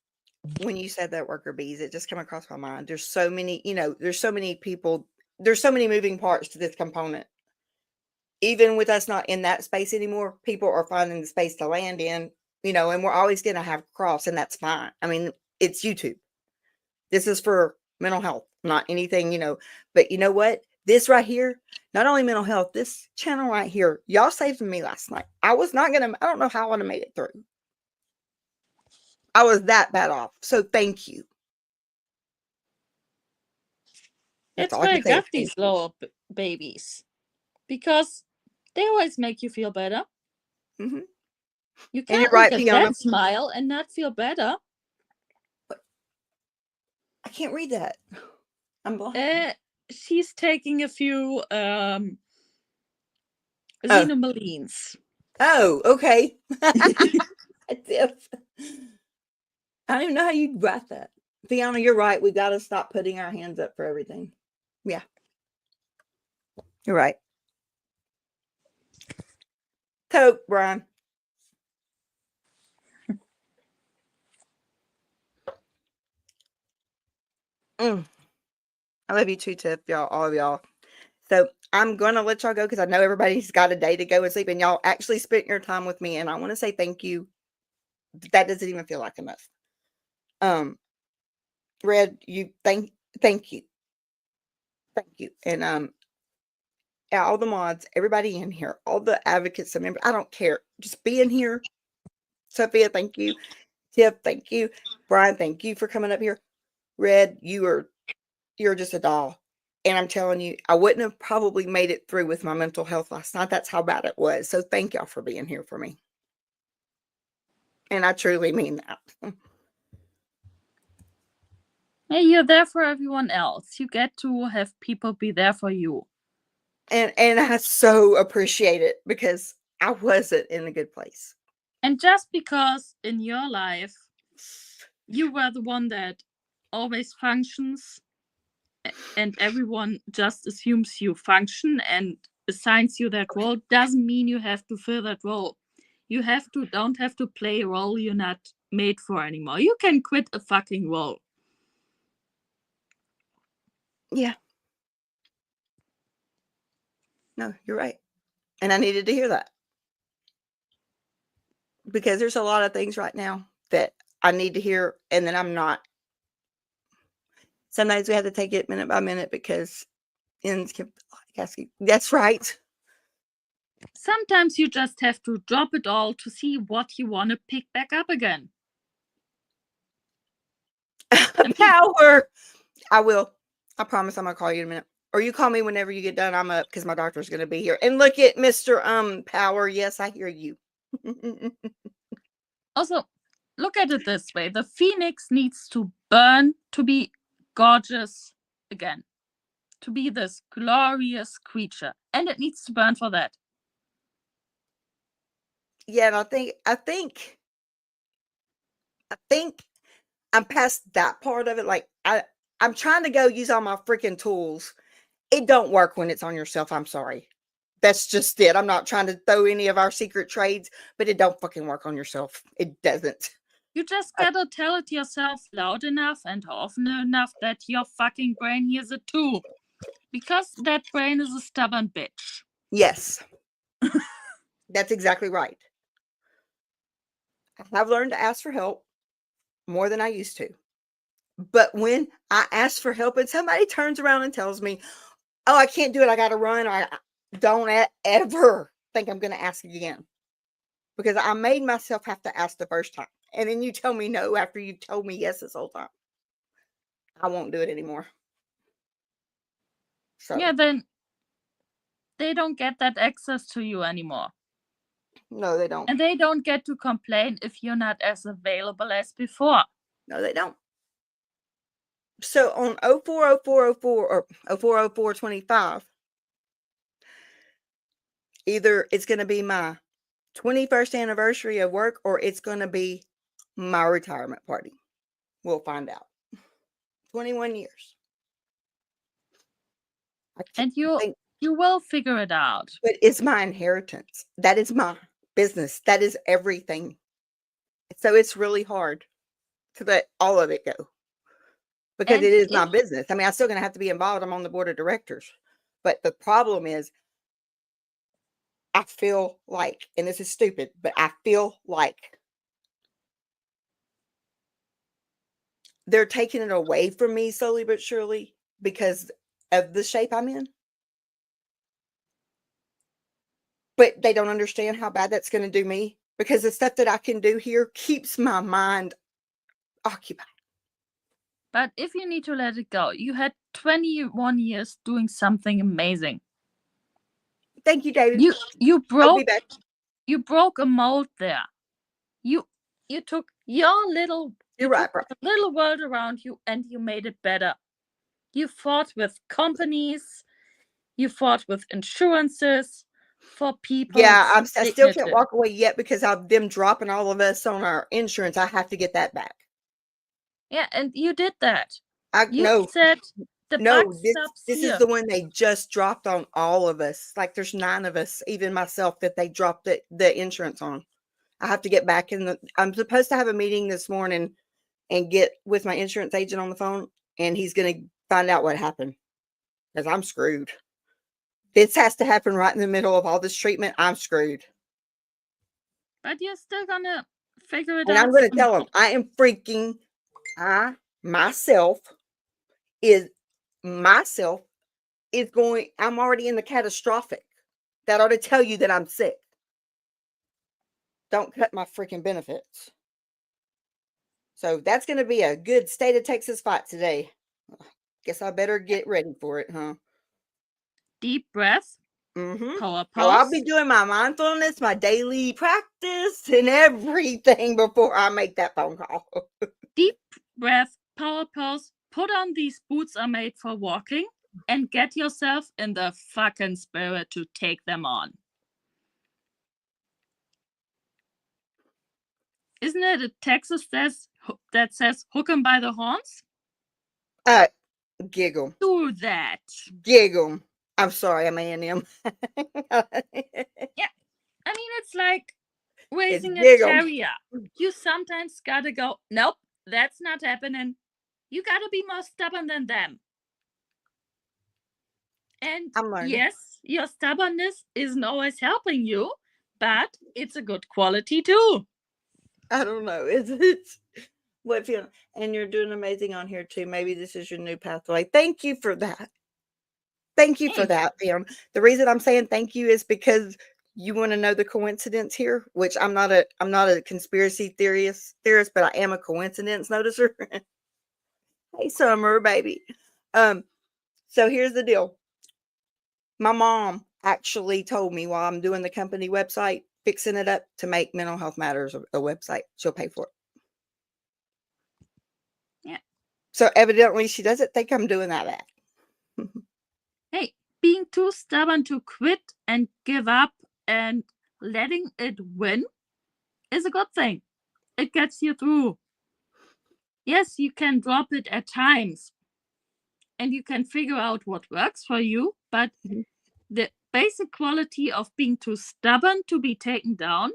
when you said that worker bees, it just came across my mind. There's so many, there's so many people, there's so many moving parts to this component. Even with us not in that space anymore, people are finding the space to land in, and we're always going to have crafts, and that's fine. I mean, it's YouTube. This is for mental health, not anything, but you know what? This right here, not only mental health, this channel right here, y'all saved me last night. I don't know how I would have made it through. I was that bad off. So thank you. That's why I got these little babies. Because they always make you feel better. Mm-hmm. You can't look at that smile and not feel better. I can't read that. I'm blind. She's taking a few xenomalines. Oh, okay. I don't even know how you write that. Fiona, you're right. We got to stop putting our hands up for everything. Yeah. You're right. Coke, Brian. I love you too, Tiff, y'all, all of y'all. So I'm going to let y'all go because I know everybody's got a day to go and sleep, and y'all actually spent your time with me, and I want to say thank you. That doesn't even feel like enough. Red, thank you. Thank you. And all the mods, everybody in here, all the advocates, the members, I don't care. Just being here. Sophia, thank you. Tiff, thank you. Brian, thank you for coming up here. Red, you're just a doll. And I'm telling you, I wouldn't have probably made it through with my mental health last night. That's how bad it was. So thank y'all for being here for me. And I truly mean that. Hey, you're there for everyone else. You get to have people be there for you. And I so appreciate it because I wasn't in a good place. And just because in your life, you were the one that always functions and everyone just assumes you function and assigns you that role, doesn't mean you have to fill that role. You don't have to play a role you're not made for anymore. You can quit a fucking role. Yeah. No, you're right. And I needed to hear that. Because there's a lot of things right now that I need to hear, and then I'm not. Sometimes we have to take it minute by minute because that's right. Sometimes you just have to drop it all to see what you want to pick back up again. Power. I will. I promise I'm going to call you in a minute. Or you call me whenever you get done. I'm up because my doctor's going to be here. And look at Mr. Power. Yes, I hear you. Also, look at it this way. The phoenix needs to burn to be gorgeous again. To be this glorious creature. And it needs to burn for that. Yeah, and I think I'm past that part of it. Like I'm trying to go use all my freaking tools. It don't work when it's on yourself. I'm sorry. That's just it. I'm not trying to throw any of our secret trades, but it don't fucking work on yourself. It doesn't. You just gotta tell it yourself loud enough and often enough that your fucking brain hears it too. Because that brain is a stubborn bitch. Yes. That's exactly right. I've learned to ask for help more than I used to. But when I ask for help and somebody turns around and tells me, oh, I can't do it, I got to run, or I don't ever think I'm going to ask again. Because I made myself have to ask the first time. And then you tell me no after you've told me yes this whole time. I won't do it anymore. So, Yeah, then they don't get that access to you anymore. no, they don't. And they don't get to complain if you're not as available as before. No, they don't. So on 040404 or 040425, either it's going to be my 21st anniversary of work or it's going to be my retirement party. We'll find out. 21 years. And you will figure it out. But it's my inheritance. That is my business. That is everything. So it's really hard to let all of it go. Because And it is my business. I mean, I'm still going to have to be involved. I'm on the board of directors. But the problem is, I feel like, and this is stupid, but I feel like they're taking it away from me slowly but surely because of the shape I'm in. But they don't understand how bad that's going to do me because the stuff that I can do here keeps my mind occupied. But if you need to let it go, you had 21 years doing something amazing. Thank you, David. You broke a mold there. You took your little little world around you and you made it better. You fought with companies, you fought with insurances for people. Yeah, I still can't walk away yet because of them dropping all of us on our insurance. I have to get that back. Yeah, and you did that. You said the buck stops this here. is the one they just dropped on all of us. Like there's 9 of us, even myself, that they dropped the insurance on. I have to get back in I'm supposed to have a meeting this morning and get with my insurance agent on the phone, and he's going to find out what happened because I'm screwed. This has to happen right in the middle of all this treatment. I'm screwed. But you're still going to figure it out. And I'm going to tell him I am freaking, myself is going, I'm already in the catastrophic. That ought to tell you that I'm sick. Don't cut my freaking benefits. So that's going to be a good state of Texas fight today. Guess I better get ready for it, huh? Deep breath. Mm-hmm. Power pose. I'll be doing my mindfulness, my daily practice, and everything before I make that phone call. Deep breath, power pose. Put on these boots are made for walking and get yourself in the fucking spirit to take them on. Isn't it a Texas that says hook 'em by the horns? Giggle. Do that. Giggle. I'm sorry, I'm A&M. Yeah. I mean, it's like raising a terrier. You sometimes gotta go, nope, that's not happening. You gotta be more stubborn than them. And yes, your stubbornness isn't always helping you, but it's a good quality too. I don't know. It's what feeling, and you're doing amazing on here too. Maybe this is your new pathway. Thank you for that. Thank you for that, Pam. The reason I'm saying thank you is because you want to know the coincidence here, which I'm not a conspiracy theorist, but I am a coincidence noticer. Hey, Summer, baby. So here's the deal. My mom actually told me while I'm doing the company website, fixing it up to make Mental Health Matters a website, she'll pay for it. Yeah. So evidently she doesn't think I'm doing that bad. Hey, being too stubborn to quit and give up and letting it win is a good thing. It gets you through. Yes, you can drop it at times and you can figure out what works for you, but the basic quality of being too stubborn to be taken down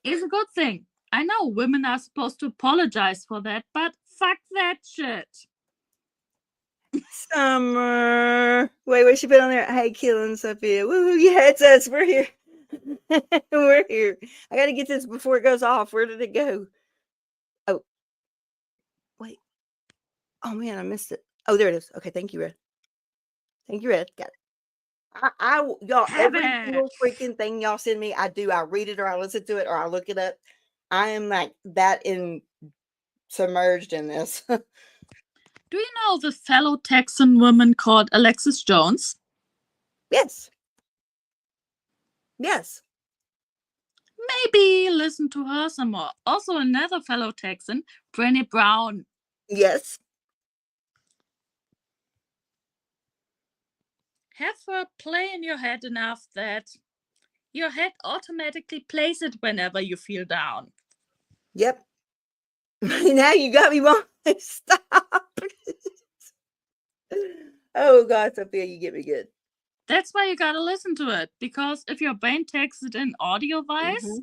is a good thing. I know women are supposed to apologize for that, but fuck that shit. Summer. Wait, she put on there? Hey, Keilah and Sophia. Woo, yeah, it's us. We're here. We're here. I got to get this before it goes off. Where did it go? Oh, wait. Oh, man, I missed it. Oh, there it is. Okay, thank you, Red. Thank you, Red. Got it. Y'all, every single freaking thing y'all send me, I do. I read it or I listen to it or I look it up. I am like that submerged in this. Do you know the fellow Texan woman called Alexis Jones? Yes. Yes. Maybe listen to her some more. Also, another fellow Texan, Brené Brown. Yes. Have her play in your head enough that your head automatically plays it whenever you feel down. Yep. Now you got me wrong. Stop. Oh, God, Sophia, you get me good. That's why you gotta listen to it. Because if your brain takes it in audio-wise,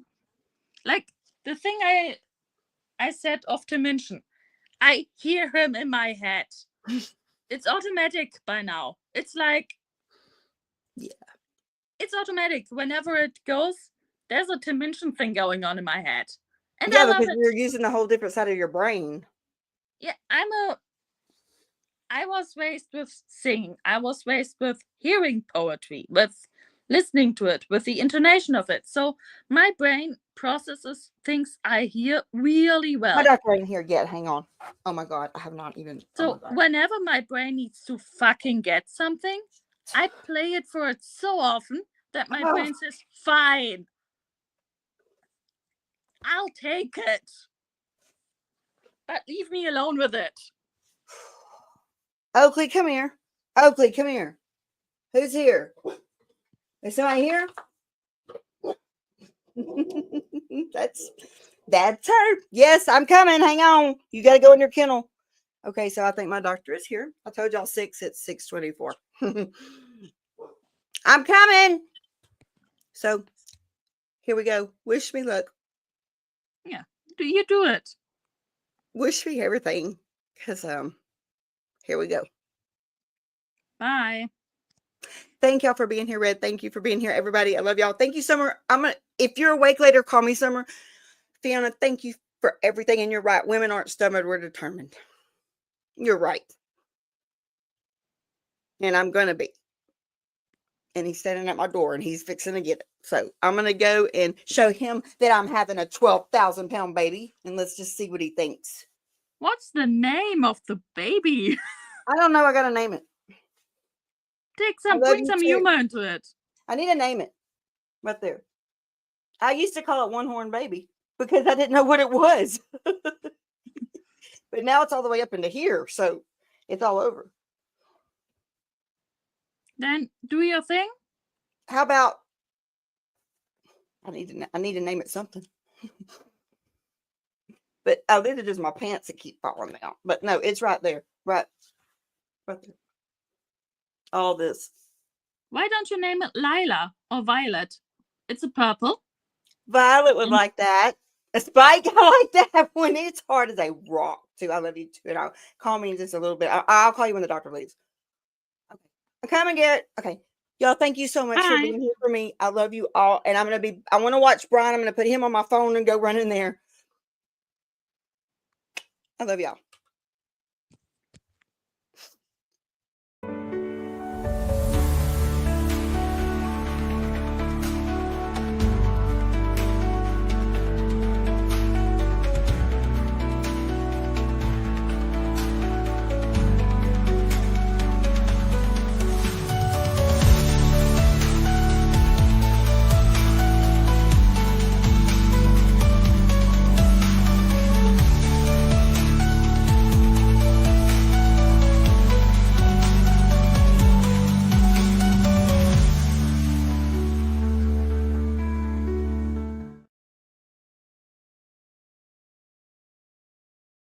like the thing I said of Tim Minchin, I hear him in my head. It's automatic by now. It's like, yeah, it's automatic. Whenever it goes, there's a Tim Minchin thing going on in my head. And yeah, I love because it. you're using a whole different side of your brain. Yeah, I was raised with singing. I was raised with hearing poetry, with listening to it, with the intonation of it. So my brain processes things I hear really well. My doctor ain't here yet. Hang on. Oh my God, I have not even. So whenever my brain needs to fucking get something, I play it for it so often that my brain says, fine, I'll take it. But leave me alone with it. Oakley, come here. Oakley, come here. Who's here? Is somebody here? That's her. Yes, I'm coming. Hang on. You got to go in your kennel. Okay, so I think my doctor is here. I told y'all 6. It's 6:24. I'm coming. So here we go. Wish me luck. Yeah, do you do it? Wish me everything. Because here we go. Bye. Thank y'all for being here, Red. Thank you for being here, everybody. I love y'all. Thank you, Summer. If you're awake later, call me Summer. Fiona, thank you for everything. And you're right. Women aren't stubborn. We're determined. You're right. And I'm going to be. And he's standing at my door and he's fixing to get it. So I'm going to go and show him that I'm having a 12,000-pound baby. And let's just see what he thinks. What's the name of the baby? I don't know. I got to name it. Bring some humor into it. I need to name it. Right there. I used to call it one-horn baby because I didn't know what it was. But now it's all the way up into here. So it's all over. Then do your thing. How about I need to name it something. But these are just my pants that keep falling down. But no, it's right there. Right there. All this. Why don't you name it Lila or Violet? It's a purple. Violet would like that. A Spike, I like that one. It's hard as a rock too. I love you too. And I'll call me in just a little bit. I'll call you when the doctor leaves. Okay. Come and get it. Okay. Y'all, thank you so much for being here for me. I love you all. And I want to watch Brian. I'm going to put him on my phone and go run in there. I love y'all.